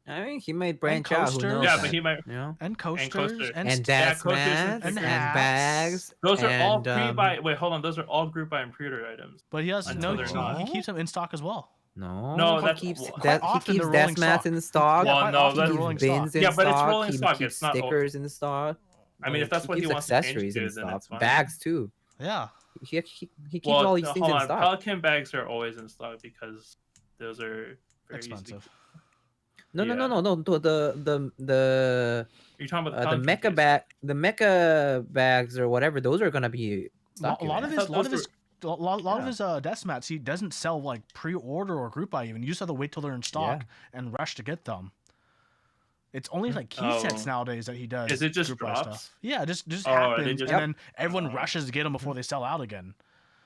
Speaker 3: I mean, he might branch out. Who
Speaker 1: coasters.
Speaker 3: knows?
Speaker 2: Yeah,
Speaker 3: that,
Speaker 2: but he might.
Speaker 3: you know.
Speaker 1: And coasters
Speaker 2: coasters.
Speaker 1: and,
Speaker 3: And
Speaker 2: yeah,
Speaker 3: desk
Speaker 2: coasters and
Speaker 3: mats and,
Speaker 2: stickers.
Speaker 1: hats.
Speaker 3: bags.
Speaker 2: Those are all
Speaker 3: and,
Speaker 2: pre-buy. Wait, hold on. Those are all group buy and pre-order items.
Speaker 1: but he has
Speaker 2: Until
Speaker 1: no.
Speaker 2: they're not.
Speaker 1: He keeps them in stock as well.
Speaker 3: No,
Speaker 2: No,
Speaker 3: he
Speaker 2: that's-
Speaker 3: keeps
Speaker 2: quite
Speaker 3: that, he
Speaker 1: often
Speaker 3: keeps
Speaker 1: they're rolling
Speaker 3: desk mats
Speaker 1: stock.
Speaker 3: in stock.
Speaker 1: Yeah,
Speaker 2: Well,
Speaker 1: quite
Speaker 2: no,
Speaker 1: often
Speaker 2: that's
Speaker 1: they're
Speaker 3: He
Speaker 1: rolling
Speaker 3: keeps bins
Speaker 1: stock.
Speaker 3: in
Speaker 2: Yeah, but it's
Speaker 3: stock.
Speaker 2: rolling
Speaker 3: He
Speaker 2: stock,
Speaker 3: keeps
Speaker 2: it's not all-
Speaker 3: stickers in stock.
Speaker 2: I mean, if that's
Speaker 3: he
Speaker 2: what he
Speaker 3: keeps
Speaker 2: wants to change
Speaker 3: accessories
Speaker 2: to,
Speaker 3: in
Speaker 2: then
Speaker 3: stock.
Speaker 2: it's fine.
Speaker 3: Bags too.
Speaker 1: Yeah.
Speaker 3: He keeps
Speaker 2: Well,
Speaker 3: all these things
Speaker 2: hold
Speaker 3: in
Speaker 2: on.
Speaker 3: stock.
Speaker 2: Pelican bags are always in stock because those are very
Speaker 1: Expensive.
Speaker 3: No,
Speaker 2: yeah.
Speaker 3: no. The
Speaker 2: You're talking about
Speaker 3: the
Speaker 2: Pelican
Speaker 3: mecha
Speaker 2: case.
Speaker 3: bag, the mecha bags or whatever. Those are gonna be
Speaker 1: A
Speaker 3: stock.
Speaker 1: lot of
Speaker 2: I
Speaker 1: his,
Speaker 2: thought
Speaker 1: lot of
Speaker 2: those
Speaker 1: his, a lot of
Speaker 3: Yeah.
Speaker 1: his desk mats he doesn't sell like pre-order or group buy even. You just have to wait till they're in stock and rush to get them. It's only like key sets
Speaker 2: Oh.
Speaker 1: nowadays that he does.
Speaker 2: Is it just
Speaker 1: group buy
Speaker 2: drops?
Speaker 1: stuff. Yeah, just
Speaker 2: Oh, they
Speaker 1: happens,
Speaker 2: just-
Speaker 1: and then everyone
Speaker 2: Oh.
Speaker 1: rushes to get them before they sell out again.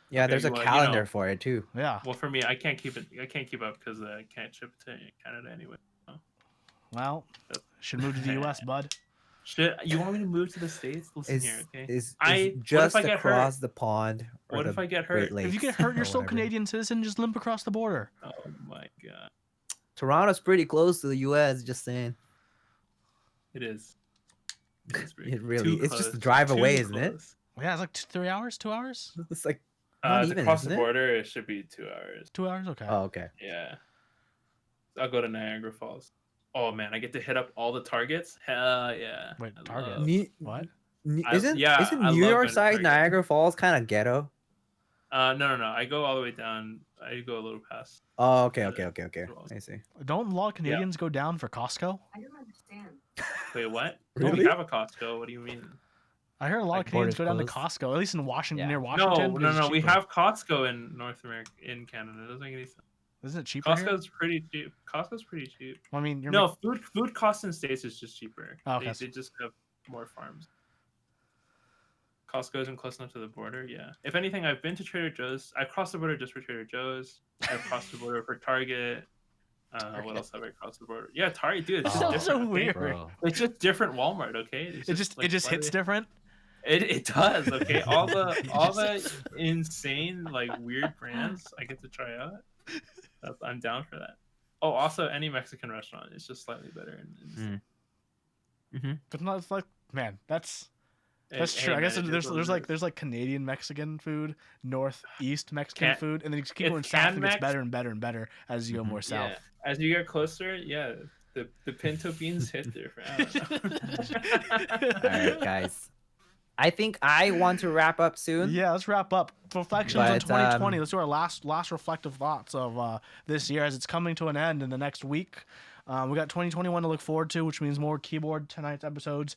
Speaker 3: Yeah,
Speaker 2: Okay,
Speaker 3: there's a
Speaker 2: well, you
Speaker 3: calendar
Speaker 2: know.
Speaker 3: for it too.
Speaker 1: Yeah.
Speaker 2: Well, for me, I can't keep it. I can't keep up because I can't ship to Canada anyway.
Speaker 1: Well, should move to the U.S., bud.
Speaker 2: Shit, you want me to move to the States? Listen
Speaker 3: Is
Speaker 2: here, okay?
Speaker 3: is
Speaker 2: What if
Speaker 3: just
Speaker 2: I get hurt?
Speaker 3: across the pond. Or
Speaker 2: What
Speaker 3: the
Speaker 2: if I get
Speaker 3: Great
Speaker 2: hurt?
Speaker 1: If you
Speaker 3: Lakes
Speaker 1: get hurt,
Speaker 3: or
Speaker 1: you're still a
Speaker 3: whatever.
Speaker 1: Canadian citizen. Just limp across the border.
Speaker 2: Oh my god,
Speaker 3: Toronto's pretty close to the U.S. Just saying.
Speaker 2: it is.
Speaker 3: It really-
Speaker 2: too
Speaker 3: it's just a
Speaker 2: close,
Speaker 3: drive
Speaker 2: too
Speaker 3: away, isn't it?
Speaker 2: close.
Speaker 1: Yeah, it's like 3 hours, 2 hours,
Speaker 3: It's like not
Speaker 2: To
Speaker 3: even,
Speaker 2: cross
Speaker 3: isn't
Speaker 2: the
Speaker 3: it?
Speaker 2: border, it should be 2 hours.
Speaker 1: 2 hours. Okay.
Speaker 3: Oh, okay.
Speaker 2: Yeah. I'll go to Niagara Falls. Oh man, I get to hit up all the targets. Hell yeah.
Speaker 1: Wait,
Speaker 2: I
Speaker 1: Target?
Speaker 2: love-
Speaker 1: What?
Speaker 3: Isn't
Speaker 2: yeah,
Speaker 3: isn't
Speaker 2: I
Speaker 3: New
Speaker 2: love
Speaker 3: York
Speaker 2: going to
Speaker 3: side
Speaker 2: Target.
Speaker 3: Niagara Falls kind of ghetto?
Speaker 2: No. I go all the way down. I go a little past.
Speaker 3: Oh, okay.
Speaker 2: Yeah,
Speaker 3: I see.
Speaker 1: Don't a lot of Canadians go down for Costco?
Speaker 4: I don't understand.
Speaker 2: Wait, what?
Speaker 3: Really?
Speaker 2: We have a Costco. What do you mean?
Speaker 1: I heard a lot
Speaker 3: Like
Speaker 1: of Canadians
Speaker 3: borders
Speaker 1: go down to
Speaker 3: closed?
Speaker 1: Costco, at least in Washington,
Speaker 3: Yeah.
Speaker 1: near
Speaker 2: No,
Speaker 1: Washington.
Speaker 2: no,
Speaker 1: because it's
Speaker 2: We
Speaker 1: cheaper.
Speaker 2: have Costco in North America, in Canada. It doesn't make any sense.
Speaker 1: Isn't it cheaper? here?
Speaker 2: Costco's pretty cheap. Costco's pretty cheap.
Speaker 1: Well, I mean, you're
Speaker 2: No, food costs in states is just cheaper.
Speaker 1: Oh, okay.
Speaker 2: They just have more farms. Costco isn't close enough to the border. Yeah. If anything, I've been to Trader Joe's. I crossed the border just for Trader Joe's. I've crossed the border for Target. What else have I crossed the border? Yeah, Target, dude. It's just
Speaker 1: Oh,
Speaker 2: different.
Speaker 1: so
Speaker 2: okay?
Speaker 1: weird.
Speaker 3: Bro.
Speaker 2: It's just different Walmart. Okay. It's
Speaker 1: it just hits
Speaker 2: slightly-
Speaker 1: different.
Speaker 2: It does. Okay. All the insane like weird brands I get to try out. I'm down for that. Oh, also any Mexican restaurant is just slightly better.
Speaker 1: But not it's like, man, that's
Speaker 2: Hey,
Speaker 1: true. I
Speaker 2: man,
Speaker 1: guess
Speaker 2: it is
Speaker 1: there's
Speaker 2: what it is.
Speaker 1: like Canadian Canadian Mexican food, northeast Mexican
Speaker 2: Can-
Speaker 1: food, and then you just keep
Speaker 2: it's
Speaker 1: going south and it gets
Speaker 2: Can-Mex.
Speaker 1: better and better and better as you go more south.
Speaker 2: Yeah. As you get closer, yeah, the pinto beans hit different. I don't know.
Speaker 3: All right, guys. I think I want to wrap up soon.
Speaker 1: Yeah, let's wrap up. Reflections on
Speaker 3: But,
Speaker 1: 2020. Let's do our last reflective thoughts of this year as it's coming to an end in the next week. We got 2021 to look forward to, which means more keyboard tonight's episodes.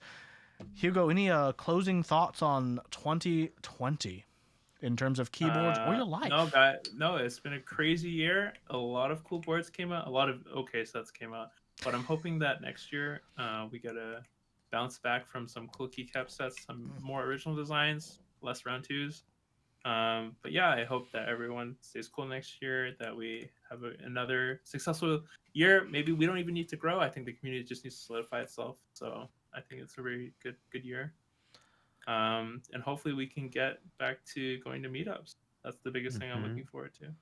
Speaker 1: Hugo, any closing thoughts on 2020 in terms of keyboards or your life?
Speaker 2: No, it's been a crazy year. A lot of cool boards came out. A lot of okay sets came out. But I'm hoping that next year we get a bounce back from some cool keycap sets, some more original designs, less round twos. But yeah, I hope that everyone stays cool next year, that we have another successful year. Maybe we don't even need to grow. I think the community just needs to solidify itself. So I think it's a very good year. And hopefully we can get back to going to meetups. That's the biggest thing I'm
Speaker 3: Mhm.
Speaker 2: looking forward to.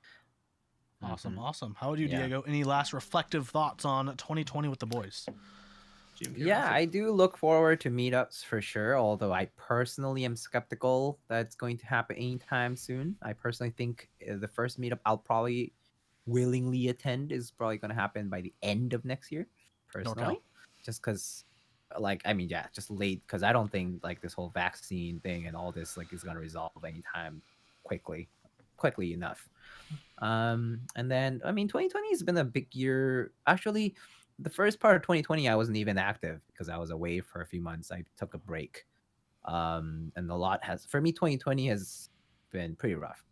Speaker 1: Awesome, awesome. How about you,
Speaker 3: Yeah.
Speaker 1: Diego? Any last reflective thoughts on 2020 with the boys?
Speaker 2: Jim,
Speaker 3: Yeah, I do look forward to meetups for sure, although I personally am skeptical that it's going to happen anytime soon. I personally think the first meetup I'll probably willingly attend is probably going to happen by the end of next year, personally. just because, like, I mean, yeah, just late because I don't think like this whole vaccine thing and all this like is gonna resolve anytime quickly enough. And then I mean, 2020 has been a big year. Actually, the first part of 2020, I wasn't even active because I was away for a few months. I took a break. And a lot has for me. 2020 has been pretty rough,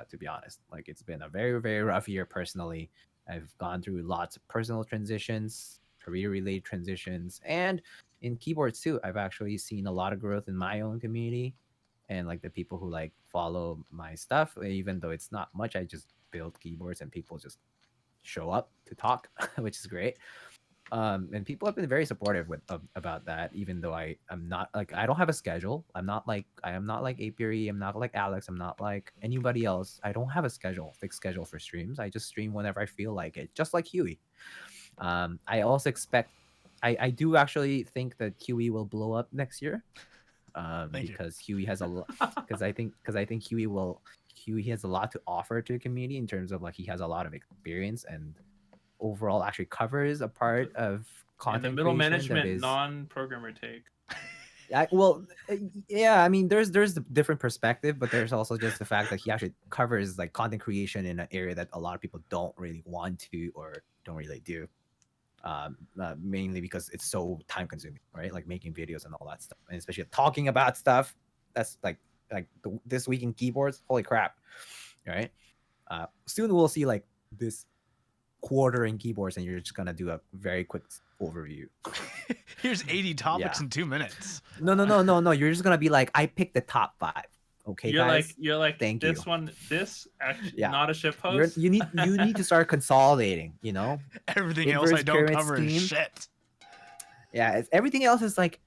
Speaker 3: to be honest. Like it's been a very very rough year personally. I've gone through lots of personal transitions, career related transitions, and in keyboards too. I've actually seen a lot of growth in my own community and like the people who like follow my stuff. Even though it's not much, I just build keyboards and people just show up to talk, which is great. And people have been very supportive about that, even though I'm not like I don't have a schedule. I am not like Apiary, I'm not like Alex, I'm not like anybody else. I don't have a fixed schedule for streams. I just stream whenever I feel like it, just like Huey. I also expect I do actually think that Huey will blow up next year.
Speaker 1: Thank you.
Speaker 3: Because Huey has a lot because I think Huey has a lot to offer to the community in terms of like he has a lot of experience and overall actually covers a part of
Speaker 2: And
Speaker 3: content
Speaker 2: the middle
Speaker 3: creation
Speaker 2: management
Speaker 3: that is
Speaker 2: non-programmer take.
Speaker 3: well yeah, I mean there's the different perspective, but there's also just the fact that he actually covers like content creation in an area that a lot of people don't really want to or don't really do, mainly because it's so time consuming, right? Like making videos and all that stuff, and especially talking about stuff that's this week in keyboards, holy crap, right? Soon we'll see like this quarter in keyboards and you're just gonna do a very quick overview.
Speaker 1: Here's 80 topics
Speaker 3: Yeah.
Speaker 1: in 2 minutes.
Speaker 3: No, you're just gonna be like, I picked the top 5. Okay, guys,
Speaker 2: You're like
Speaker 3: Thank
Speaker 2: this
Speaker 3: you.
Speaker 2: one, this actually
Speaker 3: Yeah.
Speaker 2: not a shit post.
Speaker 3: you need to start consolidating, you know.
Speaker 1: Everything else I
Speaker 3: Inverse
Speaker 1: don't
Speaker 3: pyramid
Speaker 1: cover is
Speaker 3: scheme.
Speaker 1: shit.
Speaker 3: Yeah, everything else is like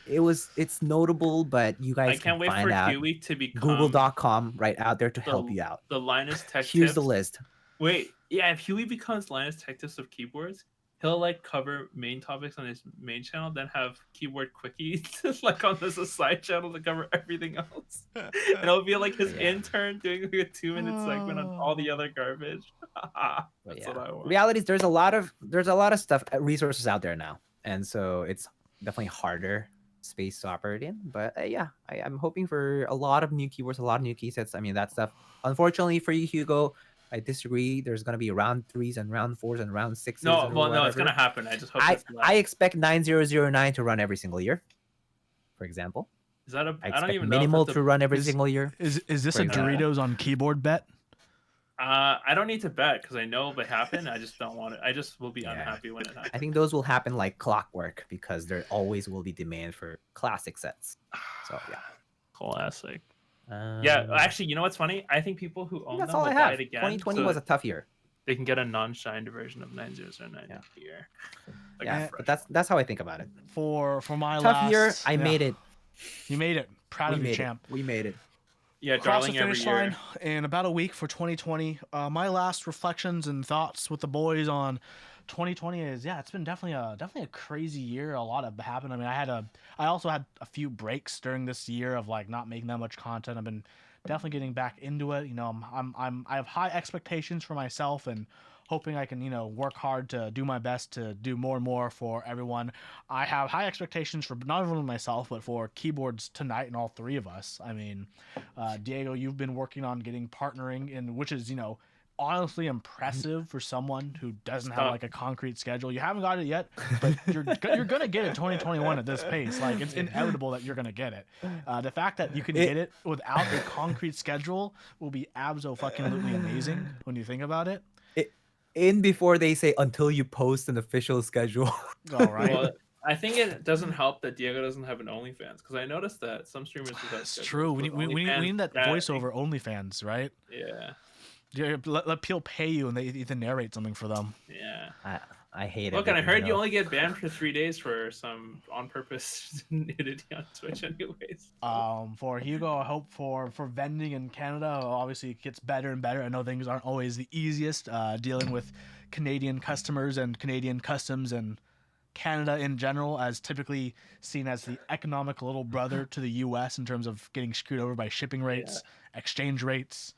Speaker 3: it's notable, but you
Speaker 2: I
Speaker 3: guys
Speaker 2: can't
Speaker 3: can
Speaker 2: wait
Speaker 3: find
Speaker 2: for
Speaker 3: out
Speaker 2: Huey to become
Speaker 3: google.com right out there to help you out.
Speaker 2: the Linus Tech
Speaker 3: Here's
Speaker 2: Tips.
Speaker 3: the list.
Speaker 2: Wait, yeah, if Huey becomes Linus Tech Tips of keyboards, he'll like cover main topics on his main channel, then have keyboard quickies like on this side channel to cover everything else. And it'll be like his
Speaker 3: Yeah.
Speaker 2: intern doing like a 2-minute segment on all the other garbage.
Speaker 3: But
Speaker 2: That's
Speaker 3: yeah.
Speaker 2: what I want.
Speaker 3: Reality is there's a lot of stuff, resources out there now, and so it's definitely harder space to operate in. But yeah, I'm hoping for a lot of new keywords, a lot of new key sets. I mean, that stuff. Unfortunately for you, Hugo, I disagree. There's gonna be round 3s and round 4s and round 6s.
Speaker 2: No,
Speaker 3: or
Speaker 2: well, no, it's
Speaker 3: whatever.
Speaker 2: gonna happen. I just hope
Speaker 3: I
Speaker 2: it's less.
Speaker 3: I expect 9009 to run every single year. For example,
Speaker 2: Is that a?
Speaker 3: I
Speaker 2: I don't
Speaker 3: expect
Speaker 2: even know.
Speaker 3: minimal
Speaker 2: If that's
Speaker 3: to run every
Speaker 1: Is-
Speaker 3: single year.
Speaker 1: Is this
Speaker 3: For
Speaker 1: a
Speaker 3: example.
Speaker 1: Doritos on keyboard bet?
Speaker 2: I don't need to bet because I know it'll happen. I just don't want it. I just will be
Speaker 3: Yeah.
Speaker 2: unhappy when it happens.
Speaker 3: I think those will happen like clockwork because there always will be demand for classic sets. So yeah.
Speaker 2: Classic. Yeah,
Speaker 3: Um,
Speaker 2: actually, you know what's funny? I think people who own
Speaker 3: that's
Speaker 2: them
Speaker 3: all
Speaker 2: will
Speaker 3: I
Speaker 2: buy
Speaker 3: have.
Speaker 2: it again.
Speaker 3: 2020
Speaker 2: so
Speaker 3: was a tough year.
Speaker 2: they can get a non-shined version of 9009
Speaker 3: Yeah.
Speaker 2: here. Like
Speaker 3: Yeah,
Speaker 2: a
Speaker 3: but
Speaker 2: fresh
Speaker 3: that's how I think about it.
Speaker 1: For my
Speaker 3: Tough
Speaker 1: last
Speaker 3: year, I
Speaker 1: yeah.
Speaker 3: made it.
Speaker 1: You made it. Proud
Speaker 3: We
Speaker 1: of you,
Speaker 3: made
Speaker 1: champ.
Speaker 3: it. We made it.
Speaker 2: yeah,
Speaker 1: Across the
Speaker 2: darling every
Speaker 1: finish
Speaker 2: year.
Speaker 1: line in about a week for 2020. My last reflections and thoughts with the boys on 2020 is it's been definitely a crazy year. A lot have happened. I mean, I also had a few breaks during this year of like not making that much content. I've been definitely getting back into it. You know, I have high expectations for myself and hoping I can, work hard to do my best to do more and more for everyone. I have high expectations for not only myself, but for keyboards tonight and all 3 of us. I mean, Diego, you've been working on getting partnering in, which is, honestly impressive for someone who doesn't have
Speaker 2: Stop.
Speaker 1: like a concrete schedule. You haven't got it yet, but you're gonna get it 2021 at this pace. Like it's inevitable that you're gonna get it. The fact that you can get it without a concrete schedule will be abso-fucking-lutely amazing when you think about it.
Speaker 3: In before they say until you post an official schedule.
Speaker 1: All right.
Speaker 2: Well, I think it doesn't help that Diego doesn't have an OnlyFans because I noticed that some streamers without
Speaker 1: It's true. We need that voiceover OnlyFans, right?
Speaker 2: Yeah,
Speaker 1: Yeah, let people pay you and they either narrate something for them.
Speaker 2: yeah.
Speaker 3: I hate it.
Speaker 2: Look, and I heard you only get banned for 3 days for some on-purpose nudity on Twitch, anyways.
Speaker 1: For Hugo, I hope for vending in Canada, obviously it gets better and better. I know things aren't always the easiest dealing with Canadian customers and Canadian customs and Canada in general, as typically seen as the economic little brother to the U.S. in terms of getting screwed over by shipping rates, exchange rates,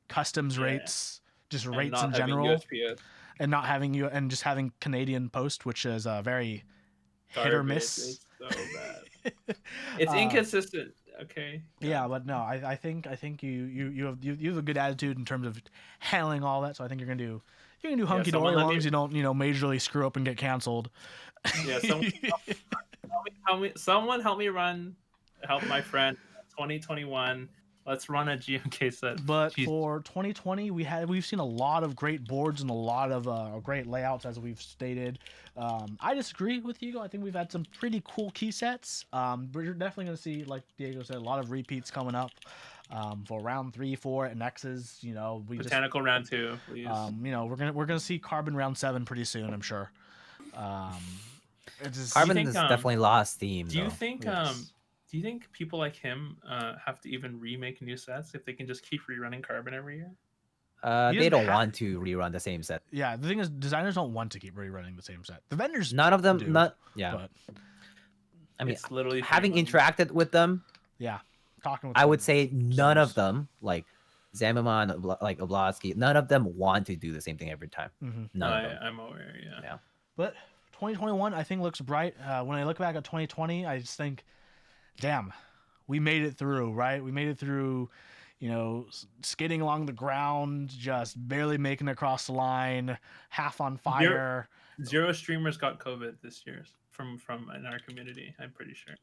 Speaker 1: customs rates, just rates in general.
Speaker 2: USPS.
Speaker 1: And not having you and just having Canadian Post, which is very hit or
Speaker 2: Garbage.
Speaker 1: miss.
Speaker 2: It's so bad. It's
Speaker 1: Uh,
Speaker 2: inconsistent. Okay.
Speaker 1: Yeah, but no, I think you have a good attitude in terms of handling all that. So I think you're gonna do hunky
Speaker 2: someone
Speaker 1: dory as
Speaker 2: let
Speaker 1: long
Speaker 2: me-
Speaker 1: as you don't majorly screw up and get canceled.
Speaker 2: Yeah, someone help me help my friend. 2021. Let's run a GMK set.
Speaker 1: But
Speaker 2: Jeez.
Speaker 1: for 2020, we've seen a lot of great boards and a lot of great layouts, as we've stated. I disagree with Diego. I think we've had some pretty cool key sets. We're definitely going to see, like Diego said, a lot of repeats coming up for round 3, 4, and X's.
Speaker 2: Botanical round 2, please.
Speaker 1: We're gonna see Carbon round 7 pretty soon, I'm sure. It's just,
Speaker 3: Carbon
Speaker 2: think,
Speaker 3: has definitely lost steam.
Speaker 2: do you
Speaker 3: though.
Speaker 2: think
Speaker 1: Yes.
Speaker 2: do you think people like him have to even remake new sets if they can just keep rerunning Carbon every year?
Speaker 1: He
Speaker 3: They
Speaker 1: doesn't
Speaker 3: don't
Speaker 1: ha-
Speaker 3: want to rerun the same set.
Speaker 1: Yeah, the thing is, designers don't want to keep rerunning the same set. The vendors,
Speaker 3: None of them.
Speaker 1: do,
Speaker 3: Not yeah.
Speaker 1: but
Speaker 3: I mean,
Speaker 2: It's literally
Speaker 3: having
Speaker 2: 3 months.
Speaker 3: interacted with them,
Speaker 1: yeah, talking with
Speaker 3: I would
Speaker 1: them,
Speaker 3: say none of
Speaker 1: sellers.
Speaker 3: them, like Zamaman, like Oblatsky, none of them want to do the same thing every time.
Speaker 1: Mhm.
Speaker 3: None of them.
Speaker 2: I'm aware, yeah.
Speaker 3: Yeah.
Speaker 1: But 2021, I think, looks bright. When I look back at 2020, I just think, damn, we made it through, right? We made it through, skidding along the ground, just barely making it across the line, half on fire.
Speaker 2: 0 streamers got COVID this year from in our community. I'm pretty sure.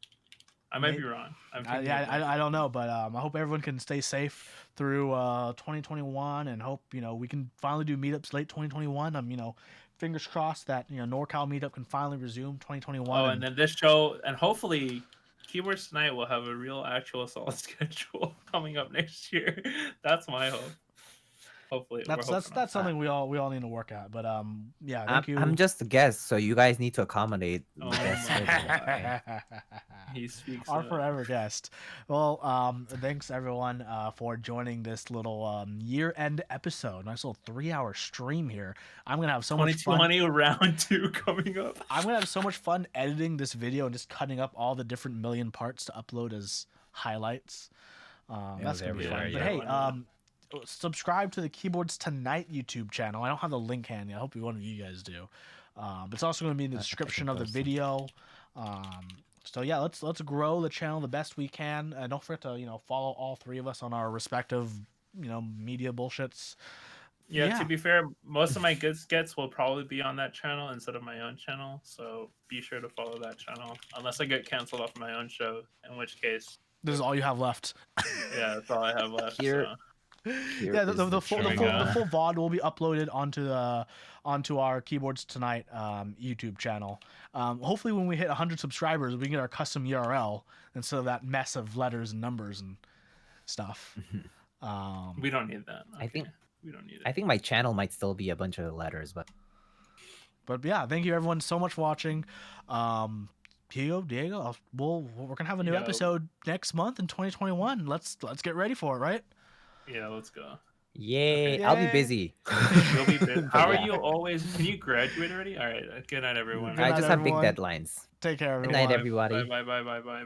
Speaker 2: I might be wrong.
Speaker 1: I don't know, but I hope everyone can stay safe through 2021, and hope we can finally do meetups late 2021. Fingers crossed that NorCal meetup can finally resume 2021.
Speaker 2: Oh, and then this show, and hopefully, Keyboards Tonight will have a real, actual, solid schedule coming up next year. That's my hope. Hopefully, we're hoping on
Speaker 1: that's something we all need to work at. But yeah, thank you.
Speaker 3: I'm just a guest, so you guys need to accommodate the
Speaker 2: Oh
Speaker 3: guest
Speaker 2: my
Speaker 3: schedule.
Speaker 2: God. He speaks.
Speaker 1: Our forever guest. Well, thanks everyone for joining this little year-end episode. Nice little 3-hour stream here. I'm gonna have so much fun.
Speaker 2: 2020 round 2 coming up.
Speaker 1: I'm gonna have so much fun editing this video and just cutting up all the different million parts to upload as highlights. That's gonna be fun.
Speaker 3: everywhere,
Speaker 1: But
Speaker 3: yeah.
Speaker 1: hey, subscribe to the Keyboards Tonight YouTube channel. I don't have the link handy. I hope one of you guys do. But it's also going to be in the description of the video. So yeah, let's grow the channel the best we can. Don't forget to follow all 3 of us on our respective media bullshits.
Speaker 2: Yeah, to be fair, most of my good skits will probably be on that channel instead of my own channel. So be sure to follow that channel, unless I get canceled off my own show, in which case,
Speaker 1: This is all you have left.
Speaker 2: yeah, that's all I have left.
Speaker 3: Here-
Speaker 2: So.
Speaker 1: Yeah, the full
Speaker 2: we go.
Speaker 1: VOD will be uploaded onto our Keyboards Tonight YouTube channel. Hopefully, when we hit 100 subscribers, we can get our custom URL instead of that mess of letters and numbers and stuff.
Speaker 2: We don't need that.
Speaker 3: I think-
Speaker 2: we don't need it.
Speaker 3: I think my channel might still be a bunch of letters, but
Speaker 1: But yeah, thank you everyone so much for watching. Diego, we're gonna have a new
Speaker 2: Yo.
Speaker 1: episode next month in 2021. Let's get ready for it, right?
Speaker 2: Yeah, let's go.
Speaker 3: yay! I'll be
Speaker 1: Yay.
Speaker 3: busy.
Speaker 2: You'll be busy. How are
Speaker 3: Yeah.
Speaker 2: you always? Can you graduate already? All right. Good night, everyone.
Speaker 1: Good
Speaker 3: I
Speaker 1: night,
Speaker 3: just have big
Speaker 1: everyone.
Speaker 3: deadlines.
Speaker 1: Take care,
Speaker 3: Good
Speaker 1: everyone.
Speaker 3: night, everybody.
Speaker 2: Bye.